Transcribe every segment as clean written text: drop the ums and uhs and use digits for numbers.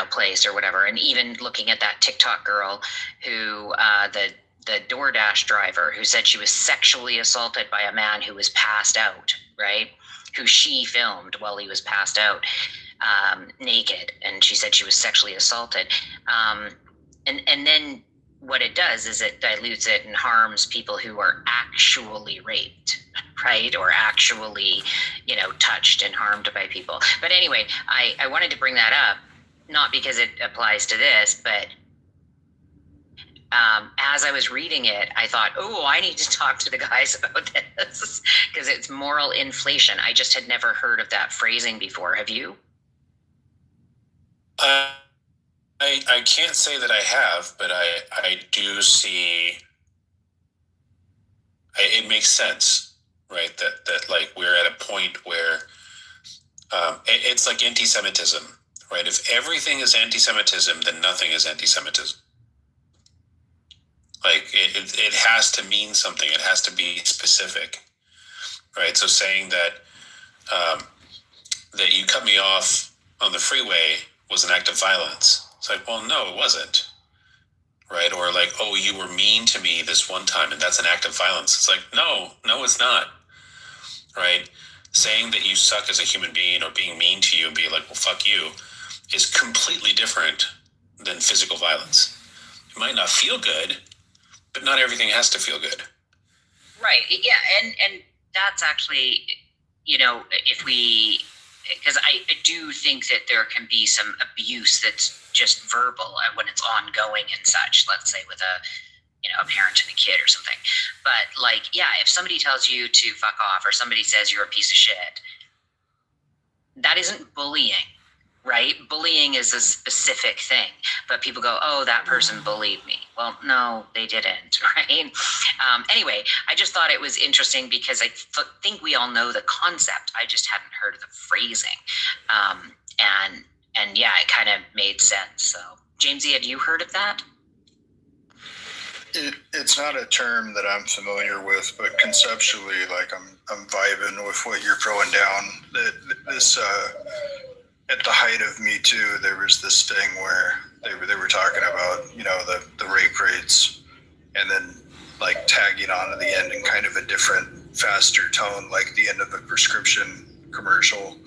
place or whatever. And even looking at that TikTok girl who, the DoorDash driver who said she was sexually assaulted by a man who was passed out, right? Who she filmed while he was passed out, naked. And she said she was sexually assaulted. And then what it does is it dilutes it and harms people who are actually raped, right? Or actually, touched and harmed by people. But anyway, I wanted to bring that up, not because it applies to this, but as I was reading it, I thought, oh, I need to talk to the guys about this because it's moral inflation. I just had never heard of that phrasing before. Have you? I can't say that I have, but I do see. It makes sense, right? That like we're at a point where it's like anti-Semitism, right? If everything is anti-Semitism, then nothing is anti-Semitism. Like it has to mean something. It has to be specific, right? So saying that that you cut me off on the freeway was an act of violence. It's like, well, no, it wasn't, right? Or like, oh, you were mean to me this one time, and that's an act of violence. It's like, no, it's not, right? Saying that you suck as a human being or being mean to you and being like, well, fuck you, is completely different than physical violence. It might not feel good, but not everything has to feel good. Right. Yeah. And that's actually, if we, because I do think that there can be some abuse that's just verbal when it's ongoing and such, let's say with a parent and a kid or something. But like, yeah, if somebody tells you to fuck off or somebody says you're a piece of shit, that isn't bullying. Right? Bullying is a specific thing, but people go, oh, that person bullied me. Well, no, they didn't, right? Anyway, I just thought it was interesting because I think we all know the concept. I just hadn't heard of the phrasing. And yeah, it kind of made sense. So, Jamesy, had you heard of that? It's not a term that I'm familiar with, but conceptually, like I'm vibing with what you're throwing down. This at the height of Me Too, there was this thing where they were talking about, the rape rates, and then like tagging on to the end in kind of a different, faster tone, like the end of a prescription commercial,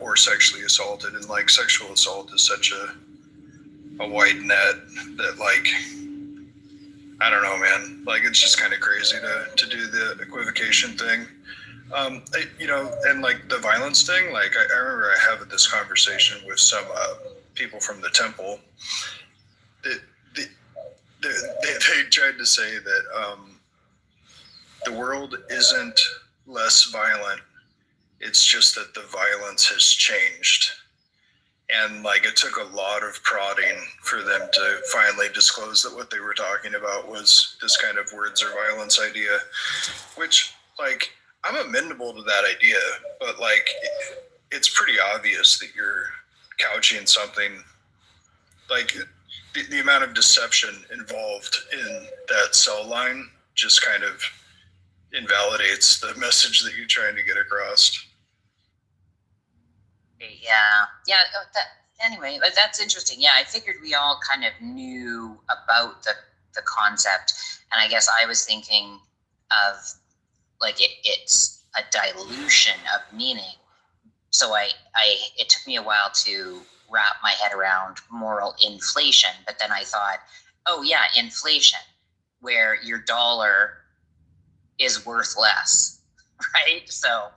or sexually assaulted. And like sexual assault is such a wide net that like, I don't know, man, like it's just kind of crazy to do the equivocation thing. And like the violence thing, like I remember I having this conversation with some people from the temple. They tried to say that the world isn't less violent. It's just that the violence has changed. And like it took a lot of prodding for them to finally disclose that what they were talking about was this kind of words or violence idea, which like I'm amenable to that idea, but like it's pretty obvious that you're couching something like the amount of deception involved in that cell line just kind of invalidates the message that you're trying to get across. Yeah. Anyway, that's interesting. Yeah, I figured we all kind of knew about the concept, and I guess I was thinking of like it's a dilution of meaning. So it took me a while to wrap my head around moral inflation, but then I thought, oh yeah, inflation, where your dollar is worth less, right? So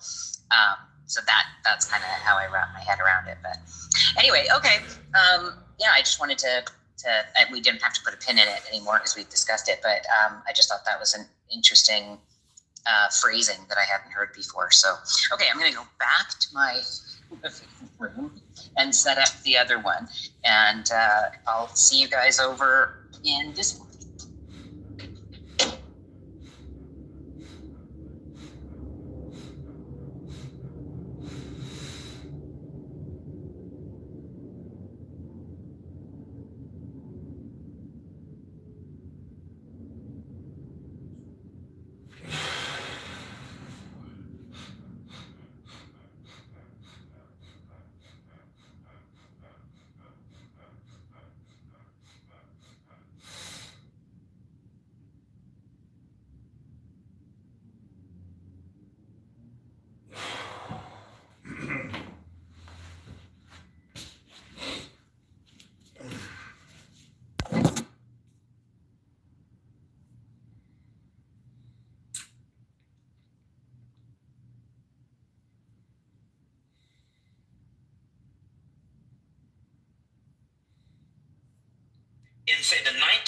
that's kind of how I wrap my head around it. But anyway, okay. Yeah, I just wanted to we didn't have to put a pin in it anymore because we've discussed it, but I just thought that was an interesting phrasing that I hadn't heard before. So, okay, I'm going to go back to my room and set up the other one, and I'll see you guys over in this one.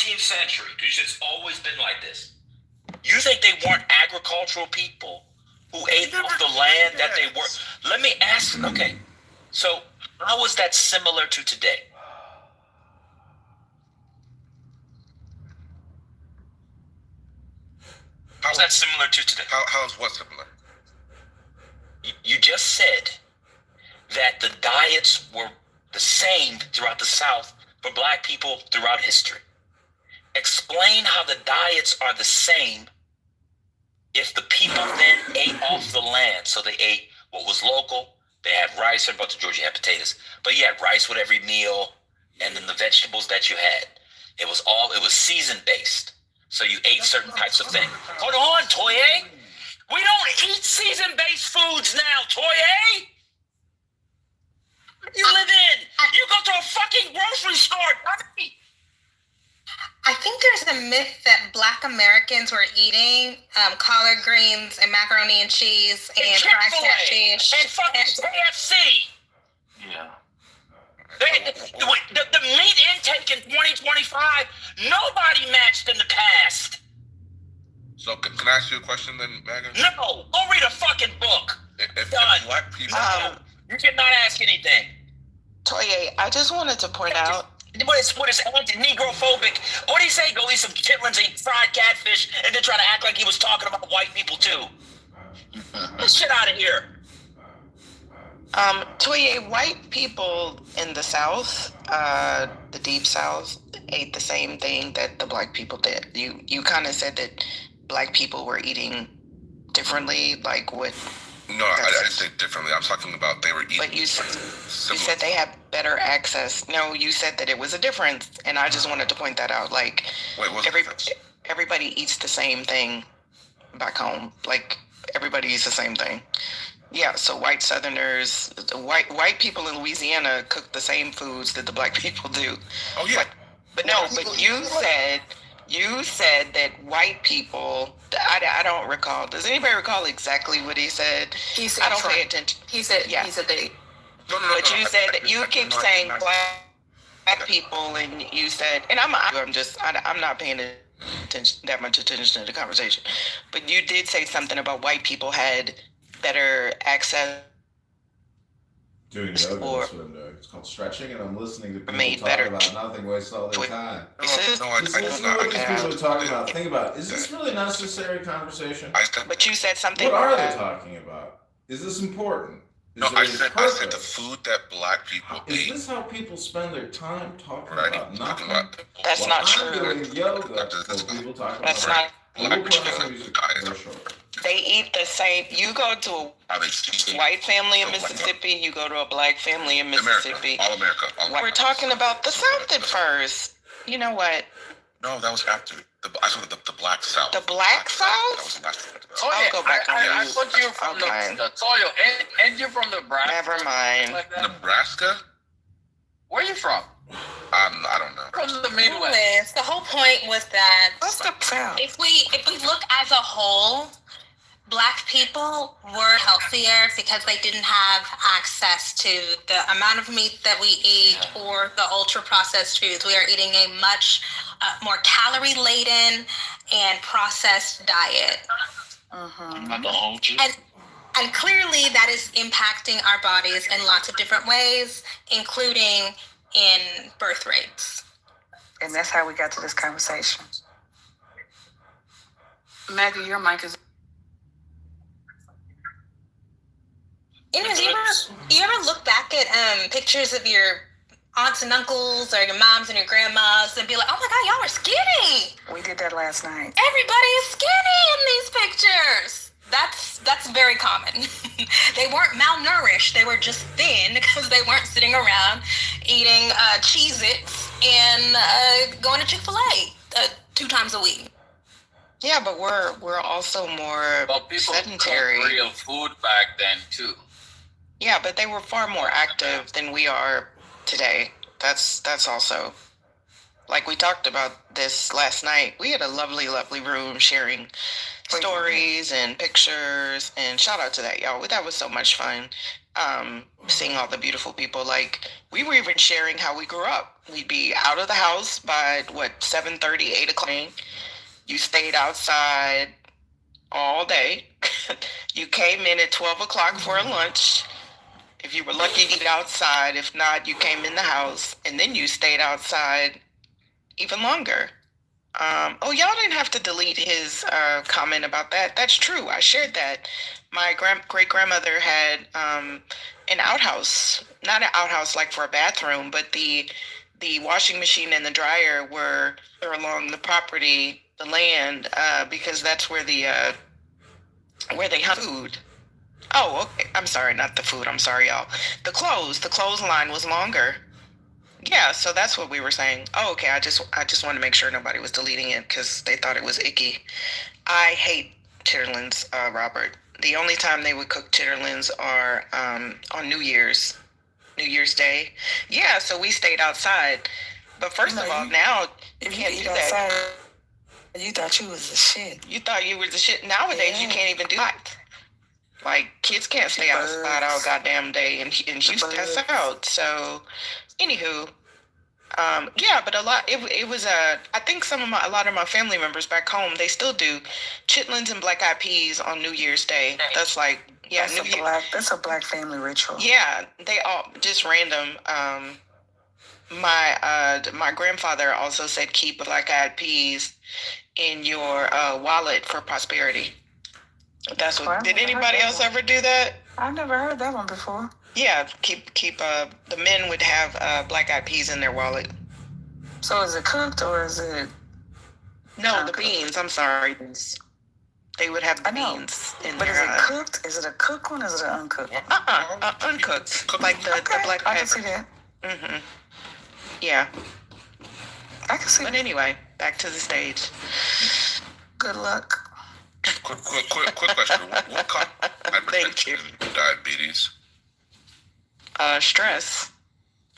19th century, because it's always been like this. You think they weren't agricultural people who ate off the land that they were? Let me ask, okay, so how is that similar to today? How's that similar to today? How is what similar? You just said that the diets were the same throughout the South for black people throughout history. Explain how the diets are the same if the people then ate off the land. So they ate what was local. They had rice, or about Georgia had potatoes, but you had rice with every meal, and then the vegetables that you had. It was season based. So you ate certain types of things. Hold on, Toye. We don't eat season based foods now, Toye. You live in. You go to a fucking grocery store. I think there's a myth that Black Americans were eating collard greens and macaroni and cheese and fried catfish and fucking KFC. Yeah. The meat intake in 2025, nobody matched in the past. So can I ask you a question then, Megan? No, go read a fucking book. If Done. black people... You cannot ask anything. Toye, I just wanted to point out. What is anti-negrophobic? What did he say? Go eat some chitlins, eat fried catfish, and then try to act like he was talking about white people too. Get this shit out of here. Toye, white people in the South, the Deep South, ate the same thing that the black people did. You kind of said that black people were eating differently, like what? No, I didn't say differently. I'm talking about they were eating. But you said they had better access. No, you said that it was a difference, and I just wanted to point that out. Like, everybody eats the same thing back home. Like, everybody eats the same thing. Yeah, so white Southerners, white people in Louisiana cook the same foods that the black people do. Oh yeah. But you said that white people. I don't recall. Does anybody recall exactly what he said? He said I don't pay attention. He said Yeah. he said they. No. But you said that you keep saying black people, and you said, and I'm not paying that much attention to the conversation. But you did say something about white people had better access. Doing yoga Or- this window. It's called stretching, and I'm listening to people Made talk better about nothing, waste all their time. No, I This do is not. what these people are talking about. Think about it. Is this really necessary conversation? But you said something. What are they talking about? Is this important? Is No, there I a said the purpose? food that black people Is eat. this how people spend their time talking Right? about Talking nothing? about That's Well, not I'm true. doing yoga, so people talk about That's not. We'll put on some music for sure. They eat the same. You go to How they a white family in Mississippi. You go to a black family in Mississippi. All America. We're talking about the South at first. You know what? No, that was after. I saw the Black South. The Black South? That was the last one. I'll go back on I mute. thought you were from Okay. the soil, and you're from Nebraska. Never mind. Like that. Nebraska? Where are you from? I don't know. From the Midwest. Anyways, the whole point was that What's the sound? if we look as a whole, Black people were healthier because they didn't have access to the amount of meat that we eat or the ultra processed foods. We are eating a much more calorie laden and processed diet. Not the whole truth. And clearly that is impacting our bodies in lots of different ways, including in birth rates. And that's how we got to this conversation. Maggie, your mic is. You ever look back at pictures of your aunts and uncles or your moms and your grandmas and be like, oh my God, y'all are skinny. We did that last night. Everybody is skinny in these pictures. That's very common. They weren't malnourished. They were just thin because they weren't sitting around eating Cheez-Its and going to Chick-fil-A 2 times a week. Yeah, but we're also more Well, people sedentary. cooked real food back then too. Yeah, but they were far more active than we are today. That's also, like we talked about this last night. We had a lovely, lovely room sharing stories and pictures, and shout out to that, y'all. That was so much fun. seeing all the beautiful people. Like, we were even sharing how we grew up. We'd be out of the house by 7:30, 8 o'clock. You stayed outside all day. You came in at 12 o'clock for a lunch. If you were lucky, to eat outside. If not, you came in the house, and then you stayed outside even longer. Y'all didn't have to delete his comment about that. That's true. I shared that. My great-grandmother had an outhouse. Not an outhouse like for a bathroom, but the washing machine and the dryer were along the property, the land, because that's where they hung food. Oh, okay. I'm sorry, not the food. I'm sorry, y'all. The clothesline was longer. Yeah, so that's what we were saying. Oh, okay. I just wanted to make sure nobody was deleting it because they thought it was icky. I hate chitterlings, Robert. The only time they would cook chitterlings are on New Year's Day. Yeah, so we stayed outside. But first of all, now you can't do that. You thought you was the shit. You thought you were the shit. Nowadays, you can't even do that. Like, kids can't stay outside all goddamn day and you pass out. So, anywho, but it was I think a lot of my family members back home, they still do chitlins and black-eyed peas on New Year's Day. That's like, yeah. That's a black family ritual. Yeah, they all, just random. My grandfather also said keep black-eyed peas in your wallet for prosperity. That's what. Did anybody else ever do that? I've never heard that one before. Yeah, keep. The men would have black-eyed peas in their wallet. So is it cooked or is it? No, the beans. I'm sorry. They would have the beans in but there. But is it cooked? Is it a cooked one or is it an uncooked? Uncooked. Like the black pepper. I can see that. Mm-hmm. Yeah. I can see. But anyway, back to the stage. Good luck. Quick question. What causes hypertension and diabetes? Stress.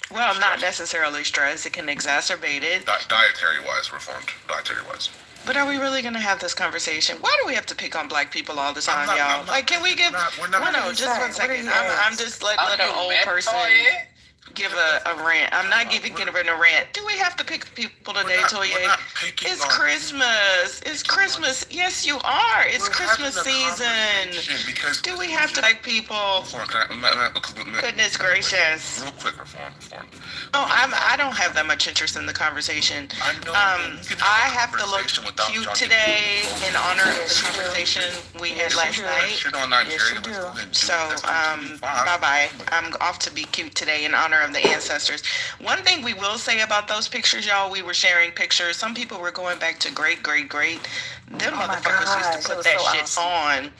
Well, not necessarily stress. It can exacerbate it. Dietary wise. But are we really going to have this conversation? Why do we have to pick on black people all the time, y'all? Like, can we give... just 1 second. I'm just letting an old person give a rant. I'm not giving a rant. Do we have to pick people today, Toye? It's Christmas. It's Christmas. Yes, you are. It's Christmas season. Do we have to like people? Goodness gracious. Real quick, reform. Oh, I don't have that much interest in the conversation. I have to look cute today in honor of the conversation we had last night. So, bye-bye. I'm off to be cute today in honor of the ancestors. One thing we will say about those pictures, y'all, we were sharing pictures. Some people were going back to great. Them motherfuckers used to put that shit on.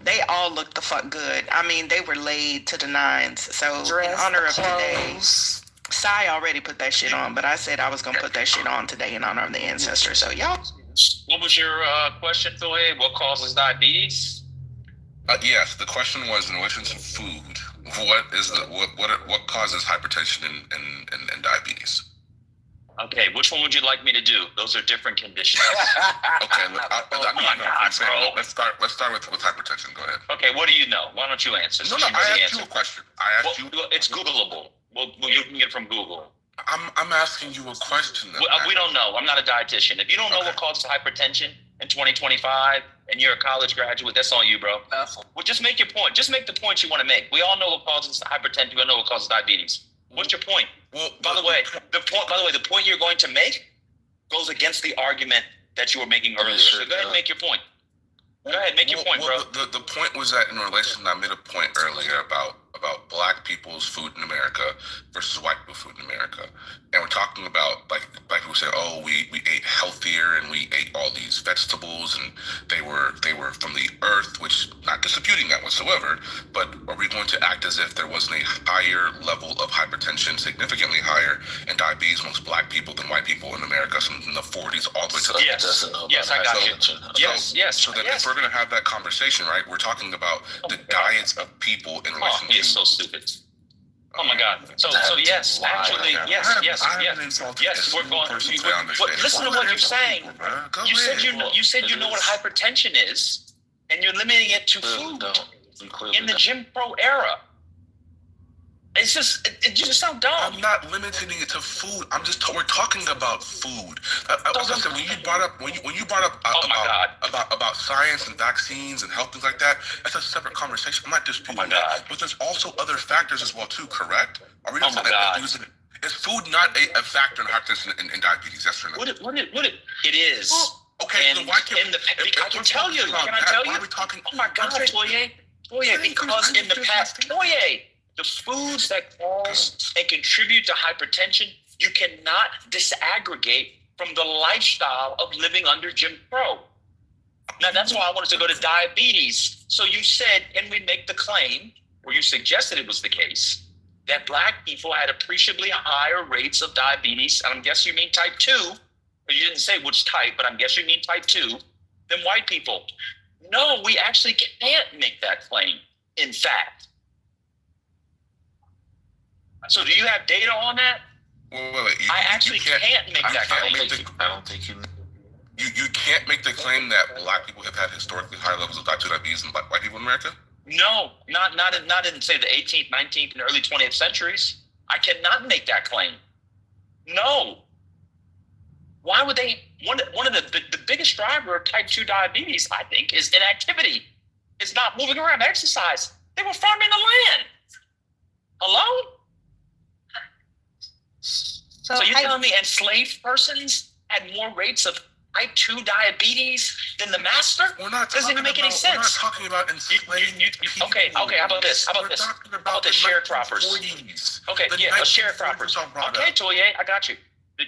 They all looked the fuck good. I mean, they were laid to the nines. So, in honor of today... Sai already put that shit on, but I said I was going to put that shit on today in honor of the ancestors. So, y'all. What was your question, Toye? What causes diabetes? Yes, the question was in relation to food. What causes hypertension and diabetes? Okay, which one would you like me to do? Those are different conditions. Okay, let's start with hypertension. Go ahead. Okay, what do you know? Why don't you answer? No, I asked you a question. It's Googleable. Well, you can get it from Google. I'm asking you a question. We don't know. I'm not a dietitian. If you don't know what causes hypertension in 2025 and you're a college graduate, that's on you, bro. Well, just make your point. Just make the points you want to make. We all know what causes hypertension. We all know what causes diabetes. What's your point? Well, by the way, the point you're going to make goes against the argument that you were making earlier. So go ahead and make your point. Go ahead, make your point, bro. The point was that in relation, I made a point earlier about black people's food in America versus white people's food in America. And we're talking about, like, black people say, oh, we ate healthier and we ate all these vegetables and they were from the earth, which not disputing that whatsoever, but are we going to act as if there wasn't a higher level of hypertension, significantly higher, and diabetes amongst black people than white people in America, from the 40s all the way to the Yes, I got you. Yes. So then if we're going to have that conversation, right, we're talking about the diets of people in relation to... so stupid. Oh my God. So yes, actually, yes. We're going. Listen to what you're saying. You said you know what hypertension is, and you're limiting it to food in the Jim Crow era. It's just, it just sounds dumb. I'm not limiting it to food. We're talking about food. As I said, when you brought up about science and vaccines and health things like that, that's a separate conversation. I'm not disputing that, but there's also other factors as well too. Correct? Are we not is food not a factor in hypertension and diabetes? Yes or no? It is. Well, okay, and, so why can't I can tell you? Can I tell you? Why are we talking? Oh my God, Toye, because in the past, Toye, the foods that cause and contribute to hypertension, you cannot disaggregate from the lifestyle of living under Jim Crow. Now, that's why I wanted to go to diabetes. So you said, and we make the claim, or you suggested it was the case, that Black people had appreciably higher rates of diabetes, and I'm guessing you mean type 2, but you didn't say which type, but I'm guessing you mean type 2, than white people. No, we actually can't make that claim, in fact. So do you have data on that? Wait. I actually can't make that claim. I don't think you. You can't make the claim that Black people have had historically higher levels of type 2 diabetes than white people in America? No, not in say the 18th, 19th, and early 20th centuries. I cannot make that claim. No. Why would they? One of the biggest driver of type 2 diabetes, I think, is inactivity. It's not moving around, exercise. They were farming the land. Hello? So you're telling me enslaved persons had more rates of type 2 diabetes than the master? Doesn't even make any sense. We're not talking about enslaved people. Okay, how about this? How about this? How about the sharecroppers? Okay, yeah, sharecroppers. Okay, Toye, I got you.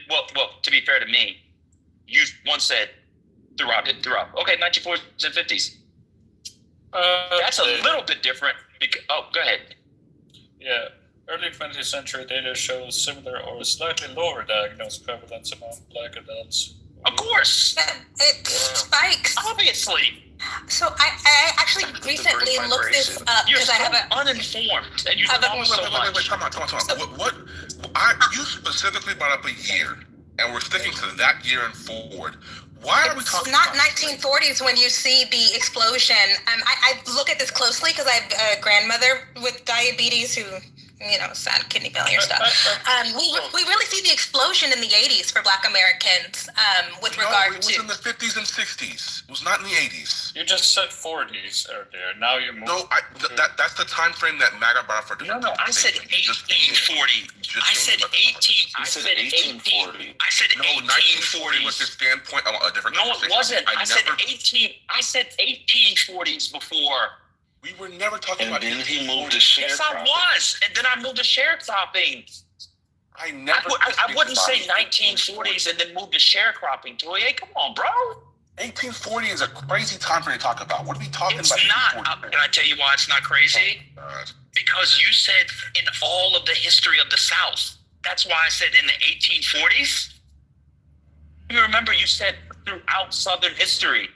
Well, to be fair to me, you once said throughout. Okay, 1940s and 50s. That's a little bit different. Go ahead. Yeah. Early 20th century data shows similar or slightly lower diagnosed prevalence among Black adults. Of course. It spikes. Obviously. So I actually recently looked this up because I have uninformed and you know so much. Wait, come on. You specifically brought up a year, and we're sticking to that year and forward. Why are we talking about 1940s when you see the explosion? I look at this closely because I have a grandmother with diabetes who, sad kidney failure stuff. We really see the explosion in the 80s for Black Americans with regard to. It was in the 50s and 60s. It was not in the 80s. You just said 40s earlier. Now you moved. No, that's the time frame that MAGA brought up for different. No, I said 1840. I said 1840. I said 1840 was his standpoint on a different conversation. No, it wasn't. I said 1840s before. We were never talking about. And then he moved to sharecropping. Yes, I was, and then I moved to sharecropping. I wouldn't say 1940s and then move to sharecropping. Toye, come on, bro. 1840 is a crazy time frame to talk about. What are we talking about? It's not. Can I tell you why it's not crazy? Because you said in all of the history of the South. That's why I said in the 1840s. You remember you said throughout Southern history.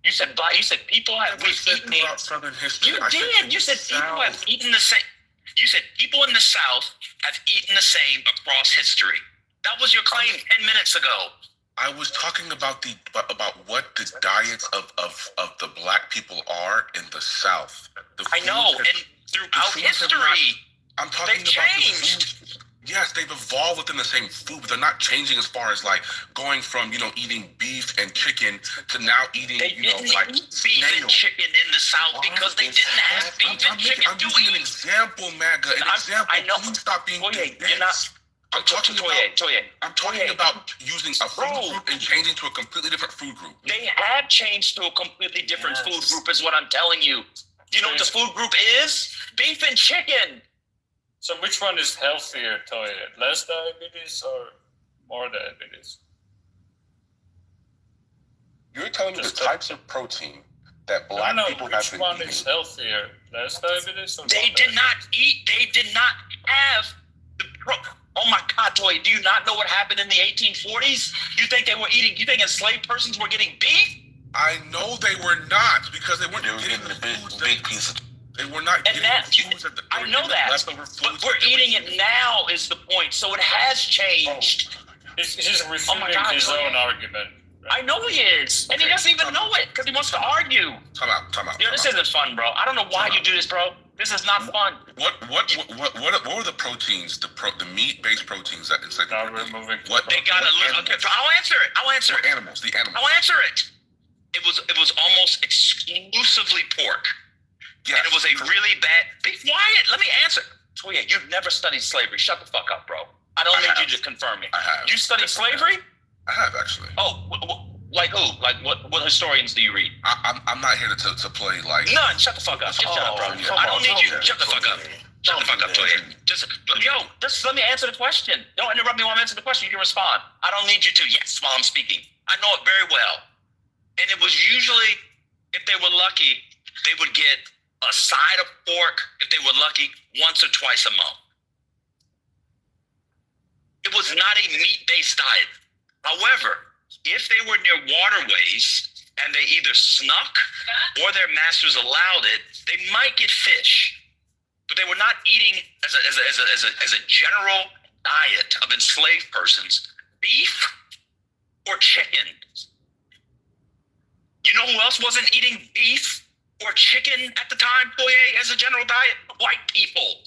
You said people have eaten throughout Southern history. You did. You said people have eaten the same. You said people in the South have eaten the same across history. That was your claim 10 minutes ago. I was talking about what the diets of the Black people are in the South. I know, and throughout history, I'm talking about changed. Yes, they've evolved within the same food, but they're not changing as far as like going from eating beef and chicken to now eating beef and chicken in the South because they didn't have beef and chicken. I'm using an example, MAGA. I know. Please stop being. Toye, you're not. I'm talking about using a food group and changing to a completely different food group. They have changed to a completely different food group, is what I'm telling you. You know what the food group is? Beef and chicken. So which one is healthier, Toye? Less diabetes or more diabetes? You're telling me the types of protein that Black people have been eating. Which one is healthier? Less diabetes or They did not have the Oh my God, Toye, do you not know what happened in the 1840s? You think enslaved persons were getting beef? I know they were not, because they weren't getting the big piece of. They were not getting foods that I know that, but we're eating it now is the point, so it has changed. He's refuting his own argument. Right? I know he is, and he doesn't even know it, because he wants to argue. Time out. This isn't fun, bro. I don't know why you do this, bro. This is not fun. What were the proteins, the meat-based proteins that enslaved Now people? we're moving. They got a little. Okay, I'll answer it. The animals. I'll answer it. It was almost exclusively pork. Yes. And it was a really bad. Be quiet. Let me answer. Toya, you've never studied slavery. Shut the fuck up, bro. I don't need you to confirm me. I have. You studied slavery? I have actually. Oh, like who? Like what historians do you read? I'm not here to play like. None. Shut the fuck up. Just shut up, bro. I don't need you. Shut the fuck up. Shut the fuck up, Toya. Just let me answer the question. Don't interrupt me while I'm answering the question. You can respond. I don't need you to. Yes, while I'm speaking. I know it very well. And it was usually, if they were lucky, they would get a side of pork, if they were lucky, once or twice a month. It was not a meat-based diet. However, if they were near waterways and they either snuck or their masters allowed it, they might get fish. But they were not eating as a general diet of enslaved persons beef or chicken. You know who else wasn't eating beef or chicken at the time, Toye, as a general diet? White people.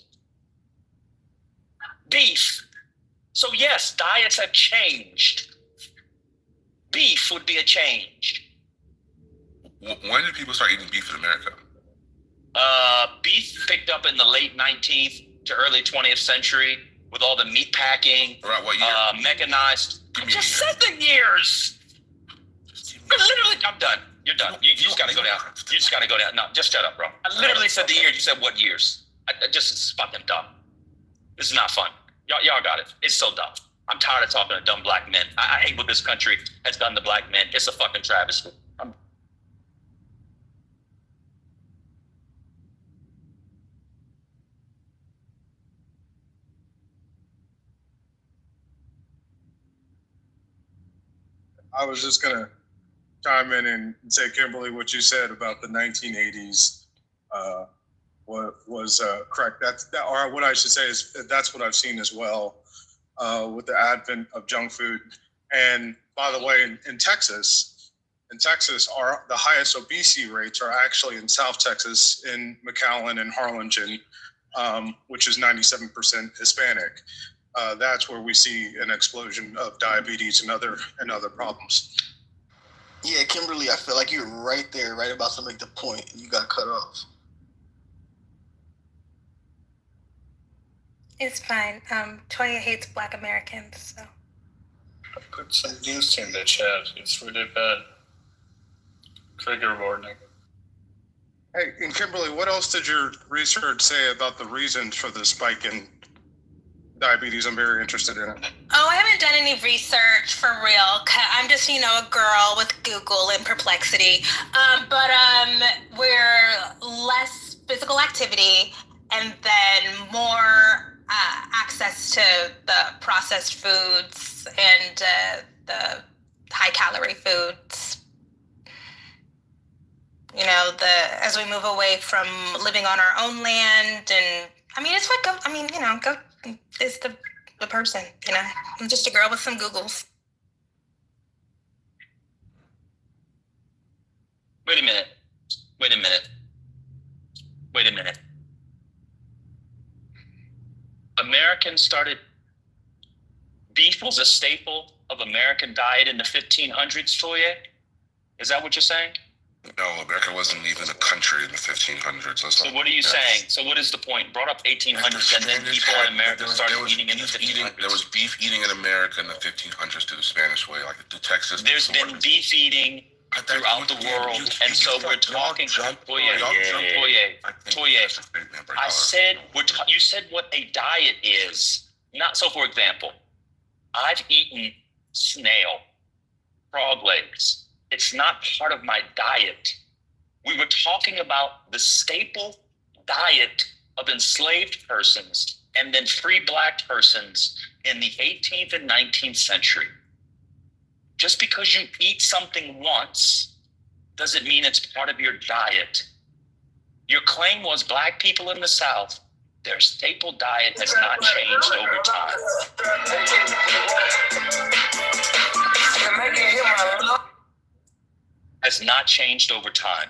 Beef. So yes, diets have changed. Beef would be a change. When did people start eating beef in America? Beef picked up in the late 19th to early 20th century with all the meat packing. Around what year? Mechanized. I just said the years. Literally, I'm done. You're done. You just gotta go down. You just gotta go down. No, just shut up, bro. I literally said the years. You said what years? I just, it's fucking dumb. This is not fun. Y'all got it. It's so dumb. I'm tired of talking to dumb black men. I hate what this country has done to black men. It's a fucking travesty. I was just gonna chime in and say, Kimberly, what you said about the 1980s was correct. Or what I should say is that's what I've seen as well with the advent of junk food. And by the way, in Texas, the highest obesity rates are actually in South Texas, in McAllen and Harlingen, which is 97% Hispanic. That's where we see an explosion of diabetes and other problems. Yeah, Kimberly, I feel like you're right there, right about to make the point, and you got cut off. It's fine. Toya hates Black Americans, so. I put some news in the chat. It's really bad. Trigger warning. Hey, and Kimberly, what else did your research say about the reasons for the spike in diabetes? I'm very interested in it. Oh, I haven't done any research for real. I'm just, a girl with Google and Perplexity. But we're less physical activity and then more access to the processed foods and the high calorie foods. As we move away from living on our own land, and it's what go is the person, I'm just a girl with some Googles. Wait a minute. Americans started, beef was a staple of American diet in the 1500s, Toye? Is that what you're saying? No, America wasn't even a country in the 1500s. So what are you saying? So what is the point? Brought up 1800s and then people in America started eating in the 1500s. There was beef eating in America in the 1500s through the Spanish way, like the Texas. There's been beef eating throughout the world, and so we're talking. Toye, I said you said what a diet is. Not so. For example, I've eaten snail, frog legs. It's not part of my diet. We were talking about the staple diet of enslaved persons and then free Black persons in the 18th and 19th century. Just because you eat something once doesn't mean it's part of your diet. Your claim was Black people in the South, their staple diet has not changed over time. Has not changed over time.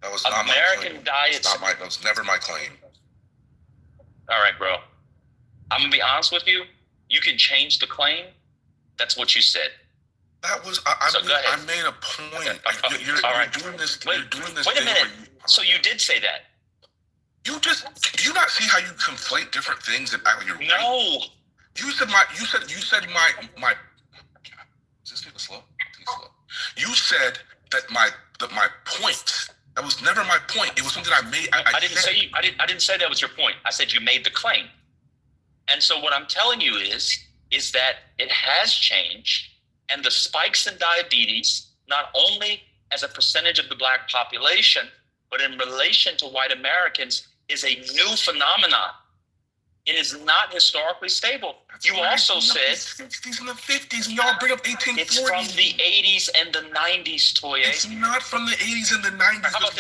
That was not American my claim. diets. That was never my claim. All right, bro. I'm gonna be honest with you. You can change the claim. That's what you said. That was I made a point. You're doing this. You're doing this. Wait a minute. So you did say that. Do you not see how you conflate different things and act like you're right? No. You said my. Is this getting slow? You said that my point. That was never my point. It was something I made. I didn't say that was your point. I said you made the claim. And so what I'm telling you is that it has changed, and the spikes in diabetes, not only as a percentage of the Black population, but in relation to white Americans, is a new phenomenon. It is not historically stable. You also said the 60s and the 50s, and y'all bring up 1840s. It's from the 80s and the 90s, Toye. It's not from the 80s and the 90s. How about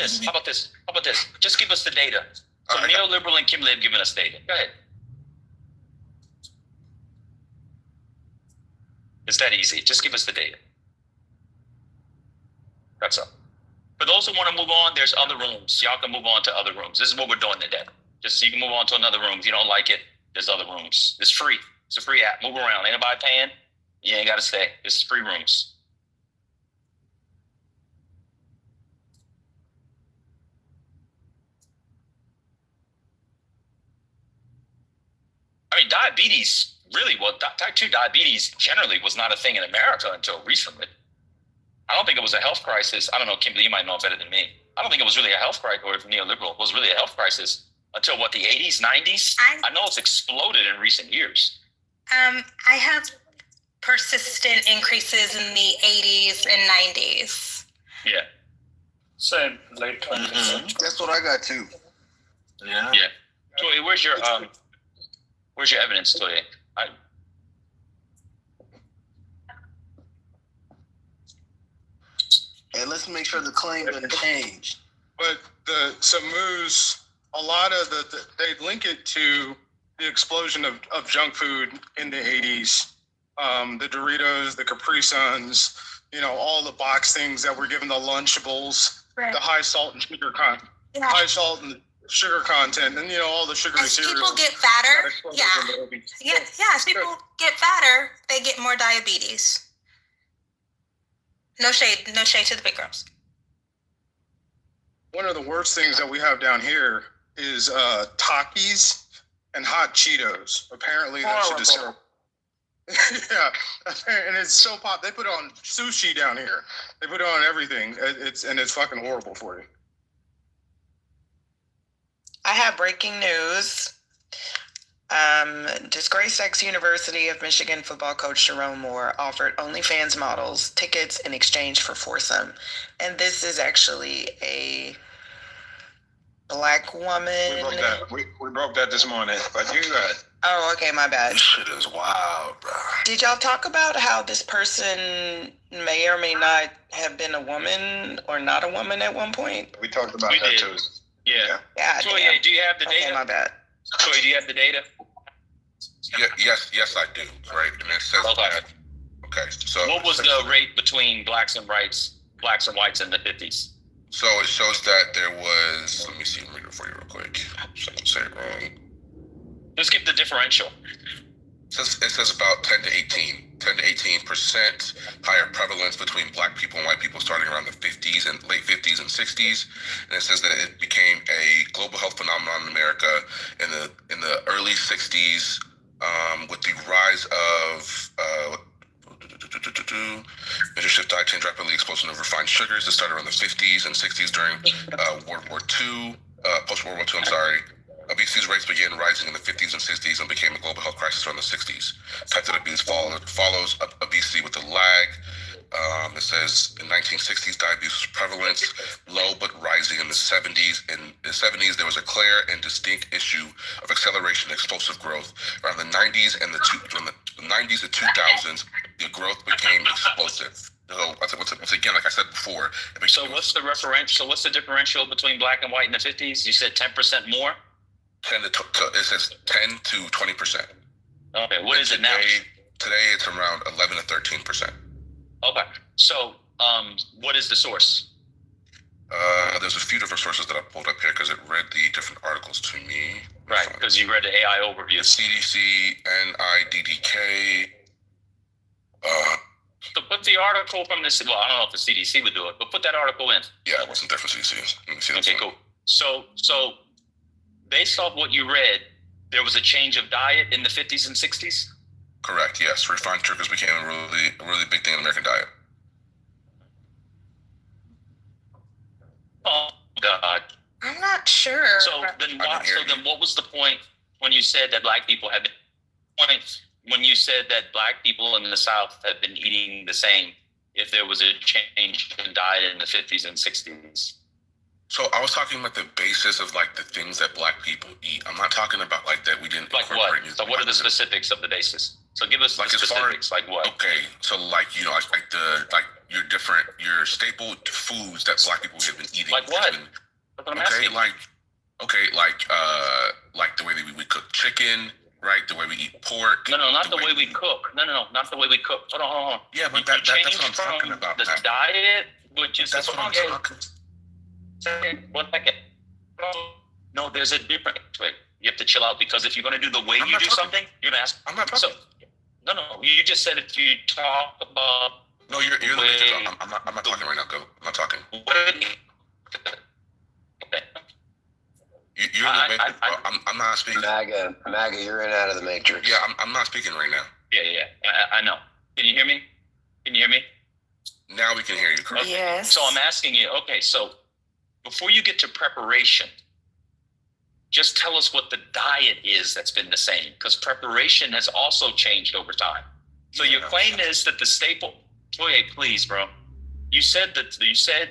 this? Just give us the data. So neoliberal and Kimberly have given us data. Go ahead. It's that easy. Just give us the data. That's all. For those who want to move on, there's other rooms. Y'all can move on to other rooms. This is what we're doing today. Just so you can move on to another room. If you don't like it, there's other rooms. It's free. It's a free app. Move around. Ain't nobody paying. You ain't got to stay. It's free rooms. I mean, diabetes, really, type 2 diabetes generally was not a thing in America until recently. I don't think it was a health crisis. I don't know, Kimberly, you might know better than me. I don't think it was really a health crisis, or if neoliberal was really a health crisis until the 80s, 90s? I know it's exploded in recent years. I have persistent increases in the 80s and 90s. Yeah. Same, late 20th century. That's what I got too. Yeah. Toye, where's your evidence, Toye? And let's make sure the claim doesn't change. But the Samus, a lot of they link it to the explosion of junk food in the 80s. The Doritos, the Capri Suns, all the box things that were given, the Lunchables, the high salt and sugar content, and all the sugary cereals. People get fatter. As people get fatter, they get more diabetes. No shade to the big girls. One of the worst things that we have down here is Takis and hot Cheetos. Apparently, that should disturb. Yeah, and it's so pop. They put on sushi down here. They put on everything. It's fucking horrible for you. I have breaking news. Disgraced ex-University of Michigan football coach Jerome Moore offered OnlyFans models tickets in exchange for foursome. And this is actually a Black woman. We broke that this morning, but you got. Oh, okay, my bad. This shit is wild, bro. Did y'all talk about how this person may or may not have been a woman or not a woman at one point? We talked about that too. Yeah. Toye, do you have the data? Okay, my bad. Toye, do you have the data? Yes, I do. Right, and it says that. Okay, so what was the rate between blacks and whites in the 50s? So it shows that there was. Let me see. Let me read it for you real quick, so I don't say it wrong. Just give the differential. It says about 10 to 18% higher prevalence between Black people and white people starting around the 50s and late 50s and 60s. And it says that it became a global health phenomenon in America in the early 60s with the rise of major shift diet change, rapidly explosion of refined sugars that started around the 50s and 60s during World War II, post-World War II, I'm sorry. Obesity rates began rising in the 50s and 60s and became a global health crisis around the 60s. Type 2 diabetes follows obesity with a lag. It says in 1960s, diabetes was prevalent, low but rising in the 70s. In the 70s, there was a clear and distinct issue of acceleration and explosive growth. Around the 90s and from the 90s to 2000s, the growth became explosive. So once again, like I said before. So what's the referential? So what's the differential between black and white in the 50s? You said 10% more? It says 10 to 20%. Okay, what is it now? Today it's around 11 to 13%. Okay, so what is the source? There's a few different sources that I pulled up here because it read the different articles to me. Right, because you read the AI overview. The CDC, NIDDK. So put the article from this. Well, I don't know if the CDC would do it, but put that article in. Yeah, it wasn't there for CDC. Let me see Okay, cool. So based off what you read, there was a change of diet in the 50s and 60s? Correct, yes. Refined sugars became a really big thing in the American diet. Oh, God. I'm not sure. So then what was the point when you said that black people have been, when you said that black people in the South have been eating the same, if there was a change in diet in the 50s and 60s? So I was talking about the basis of like the things that black people eat. I'm not talking about like that we didn't like what. So what are the specifics of the basis? So give us like the specifics. Like what? Okay, so like like your staple foods that black people have been eating. Like what? That's what I'm asking. Like the way that we cook chicken, right? The way we eat pork. No, not the way we cook. No, not the way we cook. Hold on. Yeah, but that's what I'm talking about. The diet, which is that's what I'm talking. 1 second. No, there's a different way. You have to chill out because if you're going to do the way you do something, you're going to ask. I'm not talking. No. You just said if you talk about. No, you're the way. I'm not talking right now. Go. I'm not talking. You're in the matrix, bro. I'm not speaking. MAGA, you're in and out of the matrix. Yeah, I'm not speaking right now. Yeah. I know. Can you hear me? Now we can hear you, correct? Yes. So I'm asking you, okay, so before you get to preparation, just tell us what the diet is that's been the same, because preparation has also changed over time. So your claim is that the staple, Toye, please, bro. You said,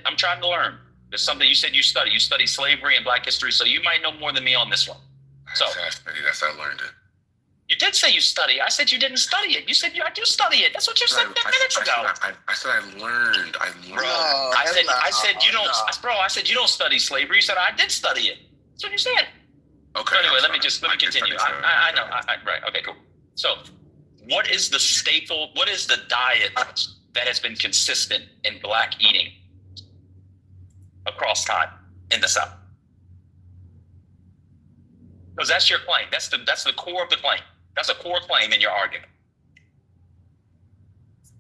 I'm trying to learn. There's something you said you study slavery and black history, so you might know more than me on this one. So that's how I learned it. You did say you study. I said you didn't study it. You said I do study it. That's what you said 10 minutes ago. I said I learned. Bro, I said you don't. Bro, I said you don't study slavery. You said I did study it. That's what you said. Okay. So anyway, let me continue. I know. Right. Okay. Cool. So, what is the staple? What is the diet that has been consistent in black eating across time in the South? Because that's your claim. That's the core of the claim. That's a core claim in your argument.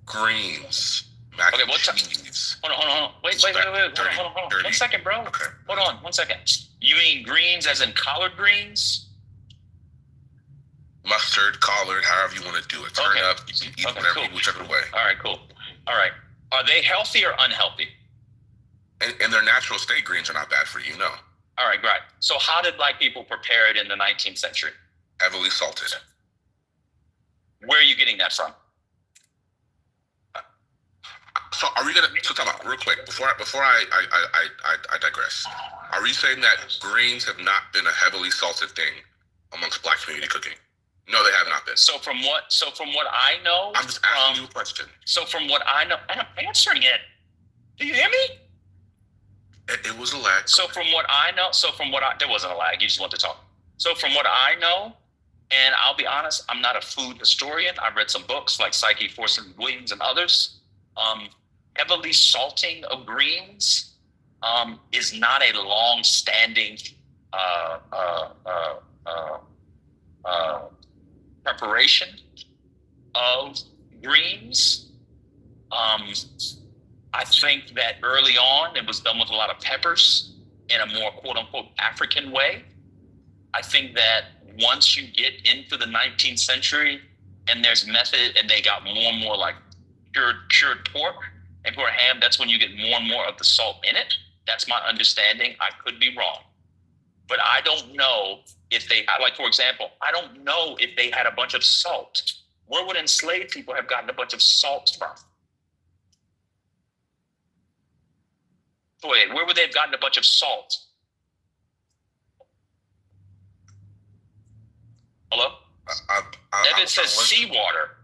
Greens. Okay, what time? Hold on. Wait. Hold on. 1 second, bro. Okay. Hold on. 1 second. You mean greens as in collard greens? Mustard, collard, however you want to do it. Turn up. You can eat whatever, whichever way. All right, cool. All right. Are they healthy or unhealthy? In their natural state, greens are not bad for you, no. All right, great. So how did black people prepare it in the 19th century? Heavily salted. Where are you getting that from? So are we gonna talk about real quick before I digress? Are we saying that greens have not been a heavily salted thing amongst black community cooking? No, they have not been. So from what I know, I'm just asking you a question. So from what I know, I'm answering it. Do you hear me? It was a lag. So from what I know, there wasn't a lag. You just want to talk. So from what I know, and I'll be honest, I'm not a food historian. I've read some books like Psyche, Forson, Williams, and others. Heavily salting of greens is not a long-standing preparation of greens. I think that early on it was done with a lot of peppers in a more quote-unquote African way. I think that once you get into the 19th century and there's method and they got more and more like cured pork and for ham, that's when you get more and more of the salt in it. That's my understanding. I could be wrong. But I don't know if for example, I don't know if they had a bunch of salt. Where would enslaved people have gotten a bunch of salt from? Wait, where would they have gotten a bunch of salt? Hello? Evan says seawater.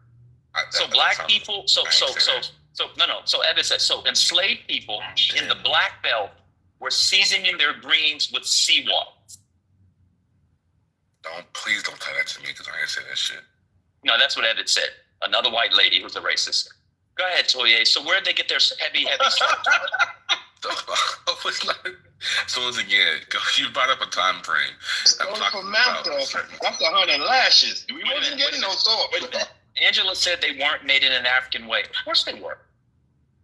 So black people, so Evan says, so enslaved people in the black belt were seasoning their greens with seawater. Please don't tell that to me because I ain't say that shit. No, that's what Evan said. Another white lady who's a racist. Go ahead, Toye. So where did they get their heavy salt? So once again, you brought up a time frame. I'm talking about. That's 100 lashes. We wasn't getting no salt. Angela said they weren't made in an African way. Of course they were.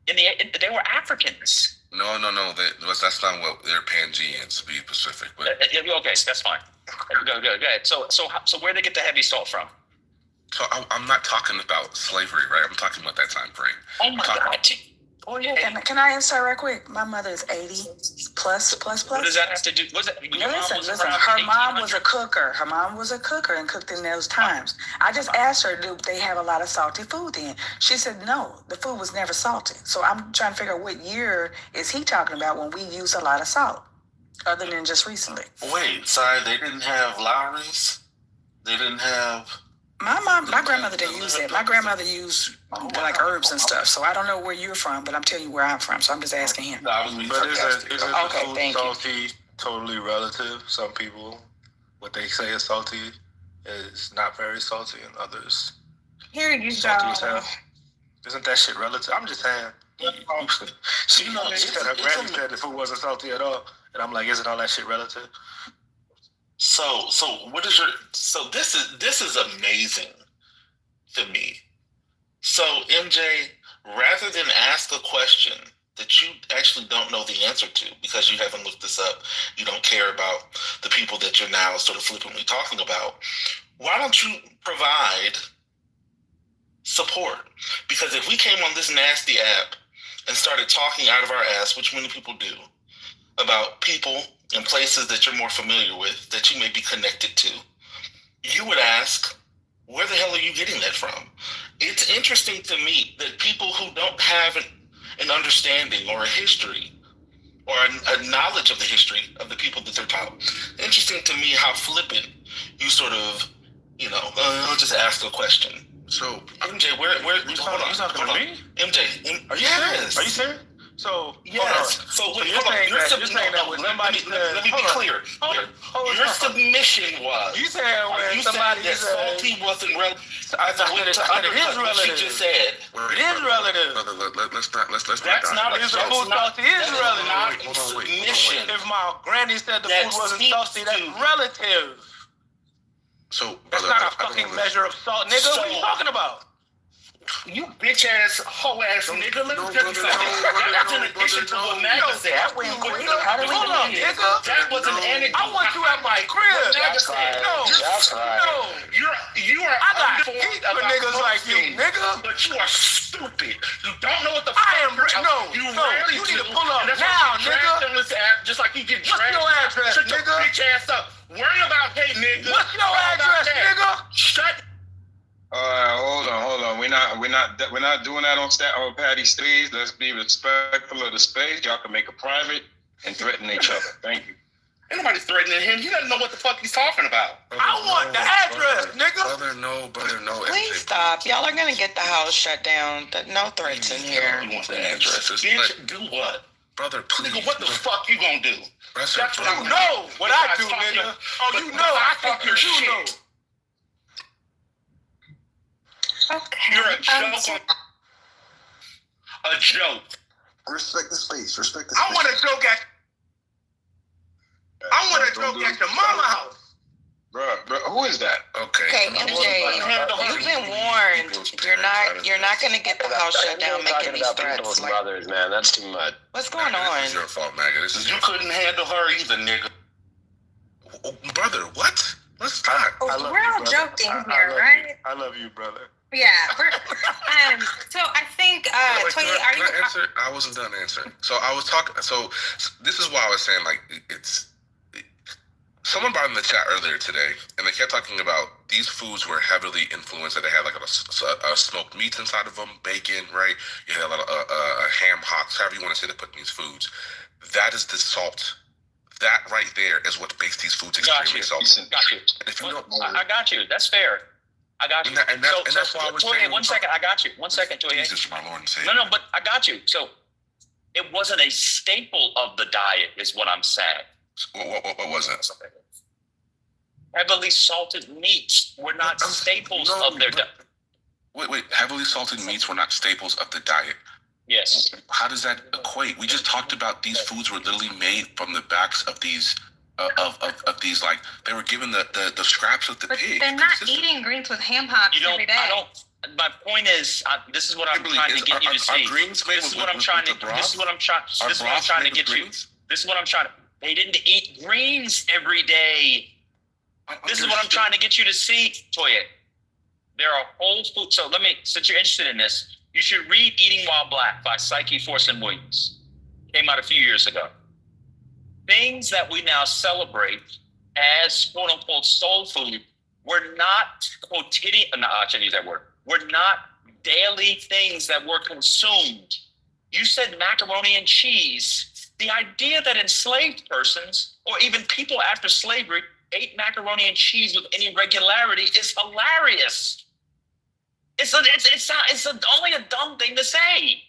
They were Africans. No. That's not what they're Pangeans, to be specific. But okay, that's fine. Go ahead. So where they get the heavy salt from? So I'm not talking about slavery, right? I'm talking about that time frame. Oh my God. Oh yeah. Can I insert right quick? My mother is 80 plus. What does that have to do? Listen. Her mom was a cooker. Her mom was a cooker and cooked in those times. I just asked her, do they have a lot of salty food then? She said no, the food was never salty. So I'm trying to figure out what year is he talking about when we use a lot of salt, other than just recently. Wait, sorry, they didn't have Lowry's? They didn't have... My grandmother didn't use it. My grandmother used like herbs and stuff. So I don't know where you're from, but I'm telling you where I'm from. So I'm just asking him. But isn't thank salty you. totally relative? Some people, what they say is salty is not very salty, and others Here you salty as go. hell. Isn't that shit relative? I'm just saying. She said her granny said the food wasn't salty at all, and I'm like, isn't all that shit relative? So what is your? So this is amazing to me. So MJ, rather than ask a question that you actually don't know the answer to because you haven't looked this up, you don't care about the people that you're now sort of flippantly talking about, why don't you provide support? Because if we came on this nasty app and started talking out of our ass, which many people do, about people and places that you're more familiar with, that you may be connected to, you would ask, where the hell are you getting that from? It's interesting to me that people who don't have an understanding or a history or a knowledge of the history of the people that they're taught. Interesting to me how flippant you sort of, I'll just ask a question. So MJ, where you talking to me? MJ, are you serious? Are you serious? So yes. So wait, hold on. Let me be clear. Your submission was you said when somebody said salty wasn't relative. It is relative. She just said it is relative. Let's not. That's not the food salty is relative. Submission. If my granny said the food wasn't salty, that's relative. So that's not a fucking measure of salt, nigga. What are you talking about? You bitch ass, hoe ass nigga. Let me tell you something. That was in addition to what Magda said. Hold on, nigga. That was an anecdote. I want you at my crib. No. You are. I got heat for niggas like you, nigga. But you are stupid. You don't know what the fuck. You need to pull up now, nigga. On this app, just like you get dragged. What's your address, Shut nigga? Your bitch ass up. Worry about hey, nigga. What's your address, nigga? Shut. Hold on. We're not doing that on Patty stage. Let's be respectful of the space. Y'all can make it private and threaten each other. Thank you. Ain't nobody threatening him. He doesn't know what the fuck he's talking about. I want the address, nigga. Brother, no. Please stop. Y'all are gonna get the house shut down. No threats in here. You want the address? Bitch, do what? Brother, please. Nigga, what the fuck you gonna do? That's what you know what I do, nigga. Oh, you know. I think you do know. Okay. You're a joke. A joke. Respect the space. I want to joke at your mama house. Bro, who is that? Okay, MJ, you've been warned. You're not gonna get the house shut down making these threats. Mothers, man, that's too much. What's going on? This is your fault, Maggie. You couldn't handle her either, nigga. Brother, what? Let's talk. We're all joking here, right? I love you, brother. Yeah. So I think, Toye, are you? Answer? I wasn't done answering. So I was talking. So this is why I was saying, like, someone brought in the chat earlier today, and they kept talking about these foods were heavily influenced. That they had like a smoked meats inside of them, bacon, right? You had a lot of ham hocks, however you want to say they put in these foods. That is the salt. That right there is what makes these foods extremely salty. Got you. And if you don't know, I got you. That's fair. I got you. And that's why I was saying. One second. I got you. 1 second, Toye. Jesus, my Lord and Savior. No, but I got you. So it wasn't a staple of the diet, is what I'm saying. What was it? Heavily salted meats were not staples of their diet. Wait. Heavily salted meats were not staples of the diet. Yes. How does that equate? We just talked about these foods were literally made from the backs of these of these, like they were given the scraps of the pig. They're not eating greens with ham hocks every day. My point is, this is what I'm trying to get you to see. This is what I'm trying to get you. This is what I'm trying to. They didn't eat greens every day. This is what I'm trying to get you to see, Toya. There are whole food. So since you're interested in this, you should read Eating While Black by Psyche Forson Williams. Came out a few years ago. Things that we now celebrate as quote unquote soul food were not quotidian. No, I shouldn't use that word. Were not daily things that were consumed. You said macaroni and cheese. The idea that enslaved persons or even people after slavery ate macaroni and cheese with any regularity is hilarious. It's only a dumb thing to say.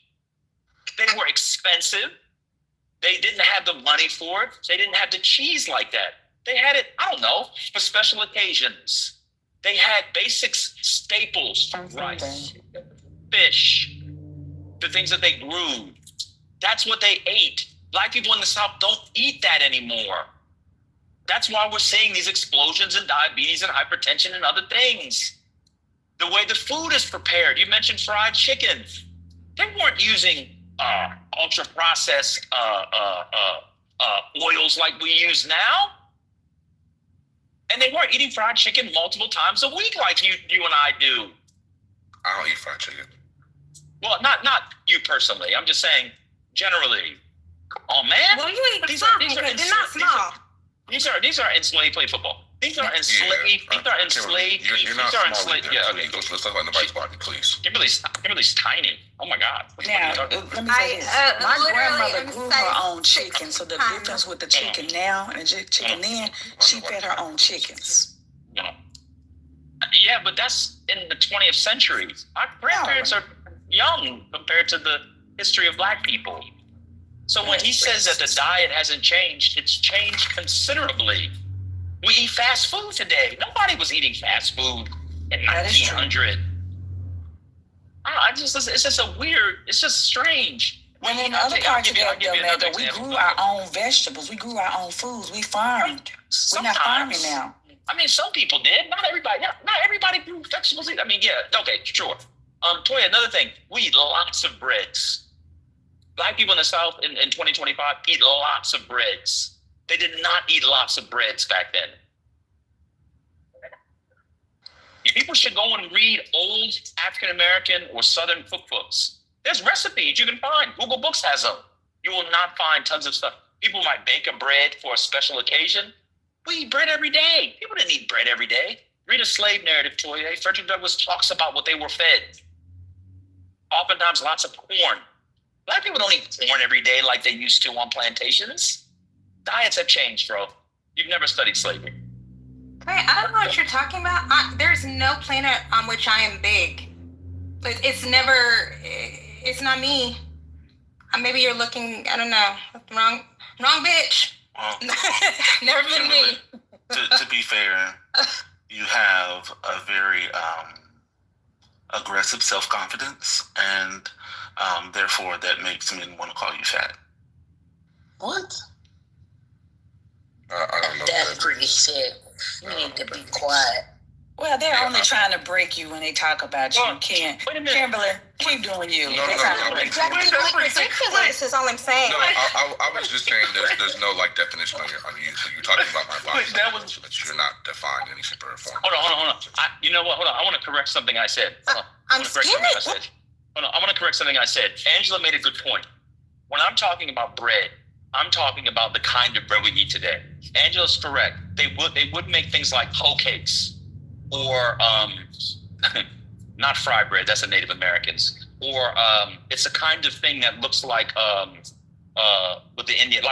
They were expensive. They didn't have the money for it. They didn't have the cheese like that. They had it, I don't know, for special occasions. They had basic staples, rice, fish, the things that they grew. That's what they ate. Black people in the South don't eat that anymore. That's why we're seeing these explosions in diabetes and hypertension and other things. The way the food is prepared. You mentioned fried chicken. They weren't using ultra processed oils like we use now. And they weren't eating fried chicken multiple times a week like you and I do. I don't eat fried chicken. Well, not you personally. I'm just saying generally. Come on, man. Well, you eat these are not small. These are enslaved. Play football. These are enslaved. These are enslaved. You're not small either. Yeah. Okay. Let's talk about nobody's body, please. Kimberly's tiny. Oh my God. Now, let me say this. My grandmother grew her own chicken, so the difference with the chicken now and the chicken then, she fed her own chickens. Yeah, but that's in the 20th century. Our grandparents are young compared to the history of Black people. So when he says that the diet hasn't changed, it's changed considerably. We eat fast food today. Nobody was eating fast food in 1900. It's just a weird, it's just strange. When in other parts of America, we grew our own vegetables. We grew our own foods. We farmed. We're not farming now. I mean, some people did. Not everybody. Not everybody grew vegetables. I mean, yeah. Okay, sure. Toya, another thing. We eat lots of breads. Black people in the South in 2025 eat lots of breads. They did not eat lots of breads back then. People should go and read old African American or Southern cookbooks. There's recipes you can find. Google Books has them. You will not find tons of stuff. People might bake a bread for a special occasion. We eat bread every day. People didn't eat bread every day. Read a slave narrative, Toya. Frederick Douglass talks about what they were fed. Oftentimes, lots of corn. Black people don't eat corn every day like they used to on plantations. Diets have changed, bro. You've never studied slavery. Wait, I don't know what you're talking about. There's no planet on which I am big. It's not me. Maybe you're looking, I don't know, wrong bitch. Well, never been me. To be fair, you have a very aggressive self-confidence, and therefore that makes men want to call you fat. What? I don't know. That's pretty sick. You need to be quiet. Well, they're only trying to break you when they talk about you. You can't. Kimberly, keep doing you. They're trying to break you. Ridiculous is all I'm saying. No, I was just saying there's no like definition on you. So you're talking about my body, but you're not defined any shape or form. Hold on. You know what? Hold on. I want to correct something I said. I'm skinny. Hold on. I want to correct something I said. Angela made a good point. When I'm talking about bread, I'm talking about the kind of bread we eat today. Angela's correct. They would make things like hoe cakes or not fry bread. That's the Native Americans. Or it's a kind of thing that looks like with the Indian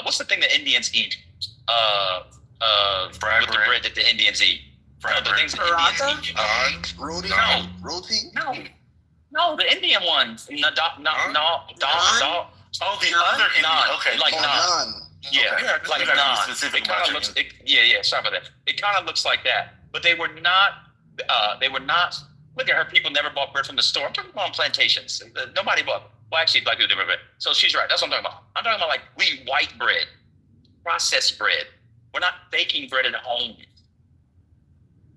what's the thing that Indians eat? Fry with bread. The bread that the Indians eat. The things that Indians eat. Roti? No. Roti? No, the Indian one. Oh, the other Indian. Okay, like naan. Yeah, okay. like naan. It kind of looks. Sorry about that. It kind of looks like that, but they were not. Look at her. People never bought bread from the store. I'm talking about on plantations. Nobody bought. Well, actually, black people different bread. So she's right. That's what I'm talking about. I'm talking about like we eat white bread, processed bread. We're not baking bread at home.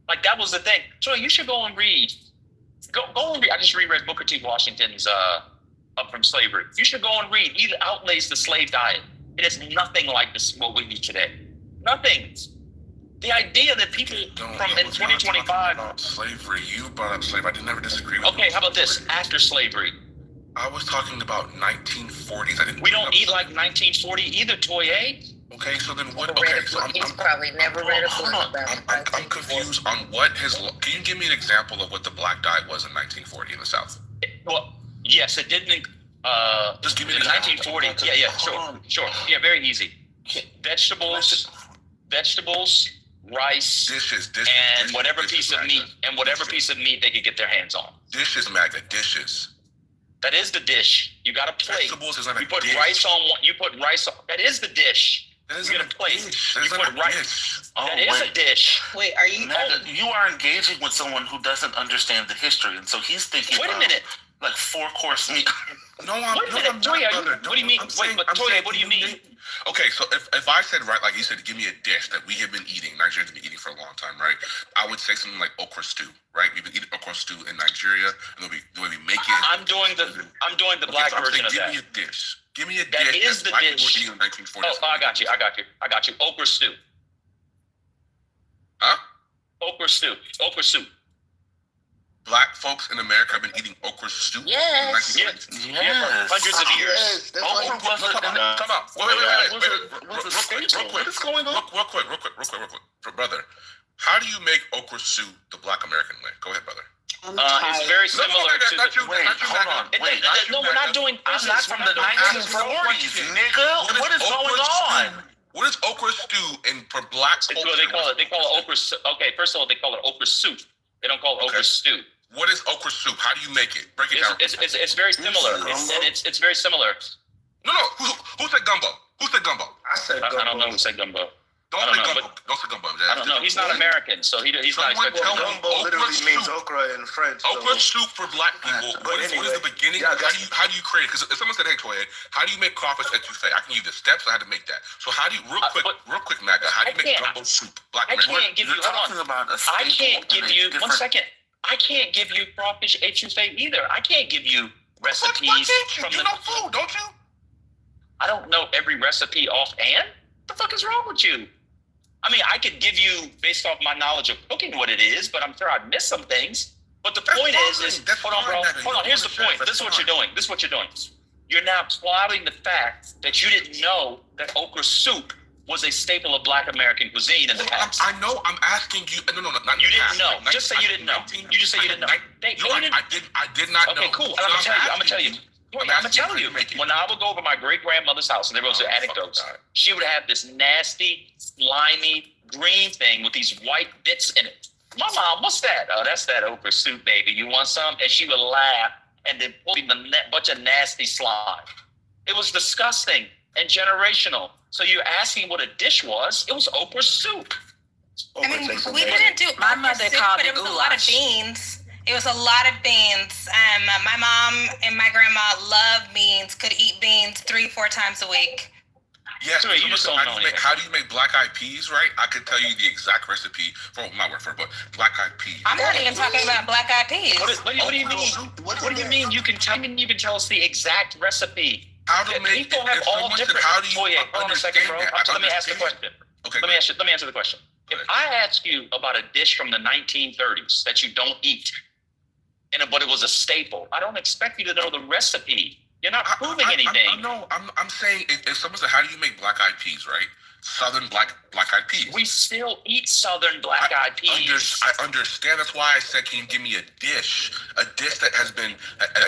Like that was the thing. So you should go and read. Go and read. I just reread Booker T. Washington's Up from Slavery. You should go and read. He outlays the slave diet. It is nothing like this what we eat today. Nothing. The idea that people from in 2025 about slavery. You brought up slavery. I never disagree with you. Okay, how about this? After slavery. I was talking about 1940s. We don't eat like 1940 either, Toye. Okay, so then what? Okay, so He's probably never read a book about it. I'm confused on what his. Can you give me an example of what the black diet was in 1940 in the South? Well, yes, it didn't. Just give me in 1940. Yeah, sure. Yeah, very easy. Vegetables, rice, dishes, and whatever piece of meat they could get their hands on. Dishes, Magda, dishes. That is the dish. You got a plate. Vegetables is not you put dish. Rice on one. You put rice on. That is the dish. You get a plate. You put rice. That is a dish. Wait, are you? You are engaging with someone who doesn't understand the history, and so he's thinking. Wait a minute. Like 4-course meat. No, I'm not. Toya, what do you mean? Wait, but Toya, what do you mean? Okay, so if I said, right, like you said, give me a dish that we have been eating, Nigerians have been eating for a long time, right? I would say something like okra stew, right? We've been eating okra stew in Nigeria, and the way we make it. I'm doing the black version of that. Give me a dish. Give me a that dish is the dish. In 1940s. Oh, I got you. Okra stew. Huh? Okra stew. Okra soup. Black folks in America have been eating okra stew in the 1940s. Yes. Hundreds of years. Okra wasn't. Come on. Wait. What is going on? Real quick. Brother, how do you make okra stew the Black American way? Go ahead, brother. It's very similar to. Hold on. No, we're not doing I'm not from the 1940s, nigga. What is going on? What is okra stew for black culture? They call it okra. Okay, first of all, they call it okra soup. They don't call it okra stew. What is okra soup? How do you make it? Break it down. It's very similar. It's very similar. No. Who said gumbo? Who said gumbo? I said gumbo. I don't know who said gumbo. Don't say gumbo. I don't know. He's not American, so he's not expecting gumbo. Literally means okra in French. Okra soup for black people. What is the beginning? How do you create it? Because if someone said, "Hey, Toya, how do you make crawfish etouffee?" I can give you the steps on how to make that. So how do you, real quick, Maga, how do you make gumbo soup? I can't give you. I can't give you 1 second. I can't give you crawfish etouffee either. I can't give you recipes from the food, don't you? I don't know every recipe offhand. What the fuck is wrong with you? I mean, I could give you, based off my knowledge of cooking, what it is, but I'm sure I'd miss some things. But the point is hold on, bro. Hold on. Here's the point. This is what you're doing. You're now clouding the fact that you didn't know that okra soup was a staple of Black American cuisine in the past. I know. I'm asking you. No, not you didn't know. Just say you didn't know. You just say you didn't know. I did not know. Okay, cool. I'm gonna tell you. When I would go over my great grandmother's house and there was anecdotes, she would have this nasty, slimy, green thing with these white bits in it. My mom, what's that? Oh, that's that okra soup, baby. You want some? And she would laugh and then pull me a bunch of nasty slime. It was disgusting and generational. So you're asking what a dish was? It was okra soup. I mean, we didn't do my mother called but it was a lot of beans. It was a lot of beans. My mom and my grandma loved beans, could eat beans 3-4 times a week. Yes, so how do you make black eyed peas, right? I could tell you the exact recipe for my word for it, but black eyed peas. I'm not even talking about black eyed peas. What do you mean? What do you mean? You can tell us the exact recipe. How to make people have all different. How do you hold on a second, bro. Let me ask the question. Okay. Let me answer the question. If I ask you about a dish from the 1930s that you don't eat, but it was a staple, I don't expect you to know the recipe. You're not proving anything. I'm saying if someone said, how do you make black eyed peas, right? Southern black eyed peas. We still eat Southern black eyed peas. I understand. That's why I said, can you give me a dish that has been,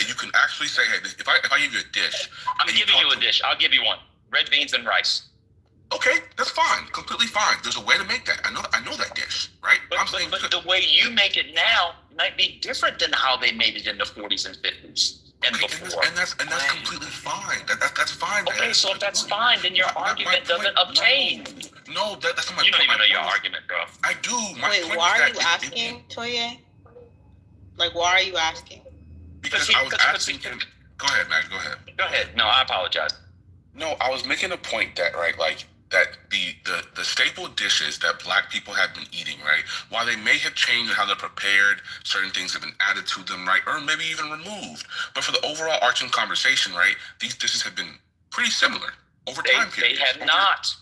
you can actually say, hey, if I give you a dish. I'm giving you a dish. I'll give you one. Red beans and rice. Okay, that's fine. Completely fine. There's a way to make that. I know that dish, right? But the way you make it now might be different than how they made it in the 40s and 50s. And before. And that's completely fine. That's fine. Okay, so if that's fine, then your argument doesn't obtain. No, that's not my point. You don't even know your argument, bro. I do. Wait, why are you asking, Toye? Like, why are you asking? Because I was asking him. Go ahead, Mac. Go ahead. Go ahead. No, I apologize. No, I was making a point that, right, like, that the staple dishes that Black people have been eating, right, while they may have changed in how they're prepared, certain things have been added to them, right, or maybe even removed. But for the overall arching conversation, right, these dishes have been pretty similar over time period. They have not.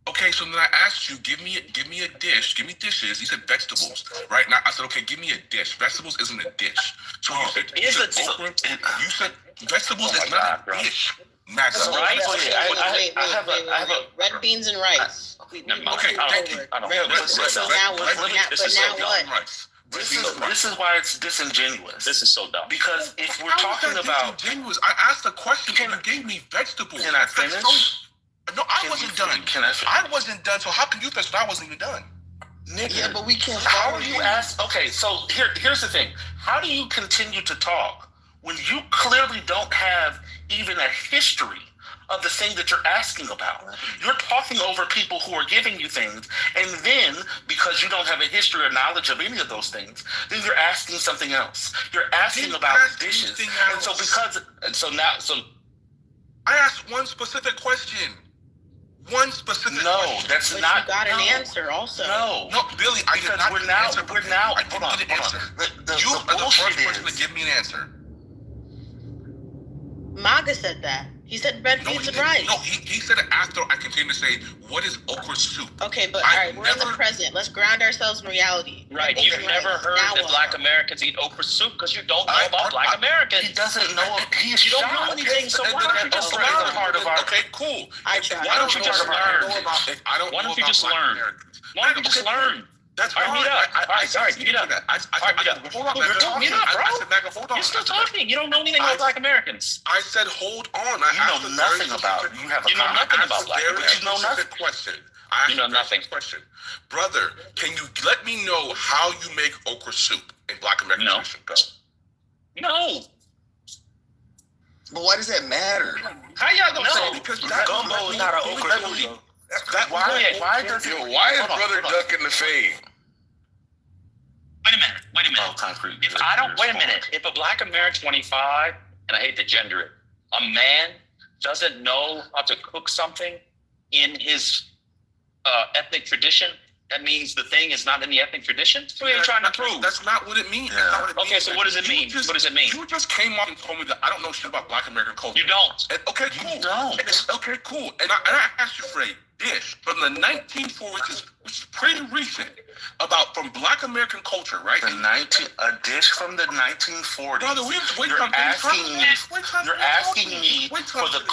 Okay, so then I asked you, give me a dish, give me dishes. You said vegetables, right? Now I said, okay, give me a dish. Vegetables isn't a dish. So you said, it is a dish. You said vegetables is not a dish. Max, right? I have a red beans and rice. Okay, thank you. But now what? This is why it's disingenuous. This is so dumb. Because if we're talking about disingenuous, I asked a question and you gave me vegetables. Can I finish? No, I wasn't done. I wasn't done. So how can you finish when I wasn't even done? Nigga, yeah, but we can't. How are you ask? Okay, so here's the thing. How do you continue to talk when you clearly don't have even a history of the thing that you're asking about? You're talking over people who are giving you things, and then because you don't have a history or knowledge of any of those things, then you're asking something else. You're asking about dishes, and so I asked one specific question. One specific question. That's but not. You got an answer also. No, Billy, I did not. We're now. I didn't get an answer. You are the first person to give me an answer. Maga said that. He said red beans and rice. No, he said it after I continued to say, what is okra soup? Okay, but all right, we're in the present. Let's ground ourselves in reality. Right, you've never heard that Black Americans eat okra soup because you don't know about Black Americans. He doesn't know. You don't know anything, so why don't you just learn? Part of our, okay, cool. I tried. Why don't you just learn? Why don't you just learn? Why don't you just learn? That's all right, meet up. All right, meet up. Hold on, meet up, bro. You're still talking. You don't know anything about Black Americans. I said, hold on. You know nothing about it. You know nothing about Black Americans. You know nothing. Question. You know nothing. Question. Brother, can you let me know how you make okra soup in Black American tradition? Go. No. But why does that matter? How y'all gonna say? Because gumbo is not an okra soup. Why does why is Brother Duck in the fade? Wait a minute. Oh, concrete. Wait a minute. If a Black American 25, and I hate to gender it, a man doesn't know how to cook something in his ethnic tradition, that means the thing is not in the ethnic tradition? What are you trying to prove? That's not what it means. Yeah. Okay, so what does it mean? What does it mean? You just came up and told me that I don't know shit about Black American culture. You don't. Okay, cool. You don't. Okay, cool. And I asked you for a dish from the 1940s, which is pretty recent, from Black American culture, right? A dish from the 1940s. Brother, you're asking me for the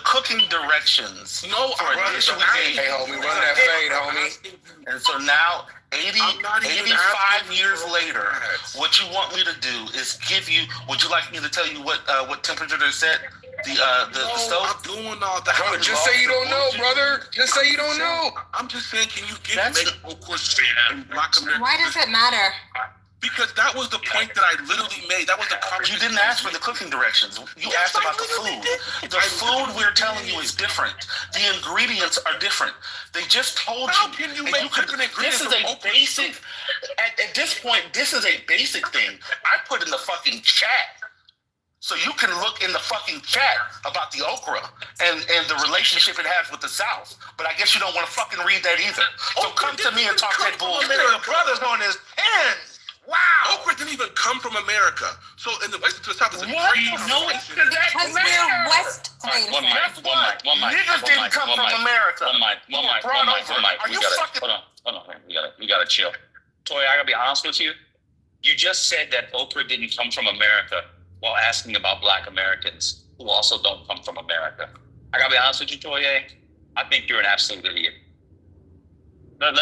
cooking directions. No, hey, homie, run that fade, homie. And so now, 85 years later, what you want me to do is give you. Would you like me to tell you what temperature they're set? The stove. I'm doing all that. Bro, just say you don't know, brother. Just say you don't know. I'm just saying, can you make okra soup in Black American? Why does it matter? Because that was the point that I literally made. That was the conversation. You didn't ask for the cooking directions. You asked about the food. The food we're telling you is different. The ingredients are different. They just told you. How can you make different ingredients? This is a basic. At this point, this is a basic thing. I put in the fucking chat. So you can look in the fucking chat about the okra and the relationship it has with the South. But I guess you don't want to fucking read that either. So come to me and talk that bullshit. Your brother's on his hands. Wow. Okra didn't even come from America. So in the West to the South is a tree. No, Because we're West. One mic. Niggas didn't come from America. One mic. Are you fucking? Hold on. We gotta chill. Toy, I gotta be honest with you. You just said that okra didn't come from America while asking about Black Americans who also don't come from America. I gotta be honest with you, Toye. I think you're an absolute idiot. Let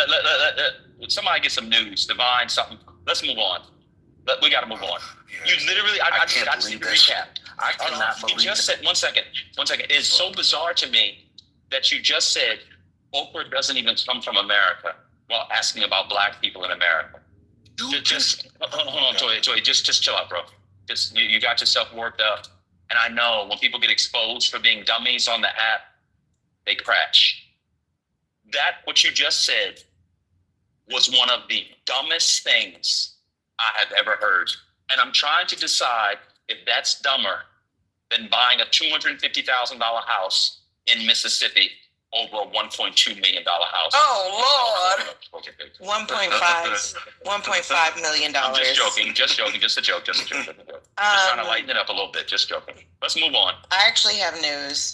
somebody get some news, divine something. Let's move on. We gotta move on. You literally, I just need to recap. I cannot believe you just said, one second. It's so bizarre to me that you just said okra doesn't even come from America while asking about Black people in America. Just hold on, Toye. Just chill out, bro. Just you got yourself worked up, and I know when people get exposed for being dummies on the app, they crash. What you just said was one of the dumbest things I have ever heard, and I'm trying to decide if that's dumber than buying a $250,000 house in Mississippi over a $1.2 million house. Oh Lord. 1.5 million dollars. I'm just joking, just a joke. Just trying to lighten it up a little bit, just joking. Let's move on. I actually have news.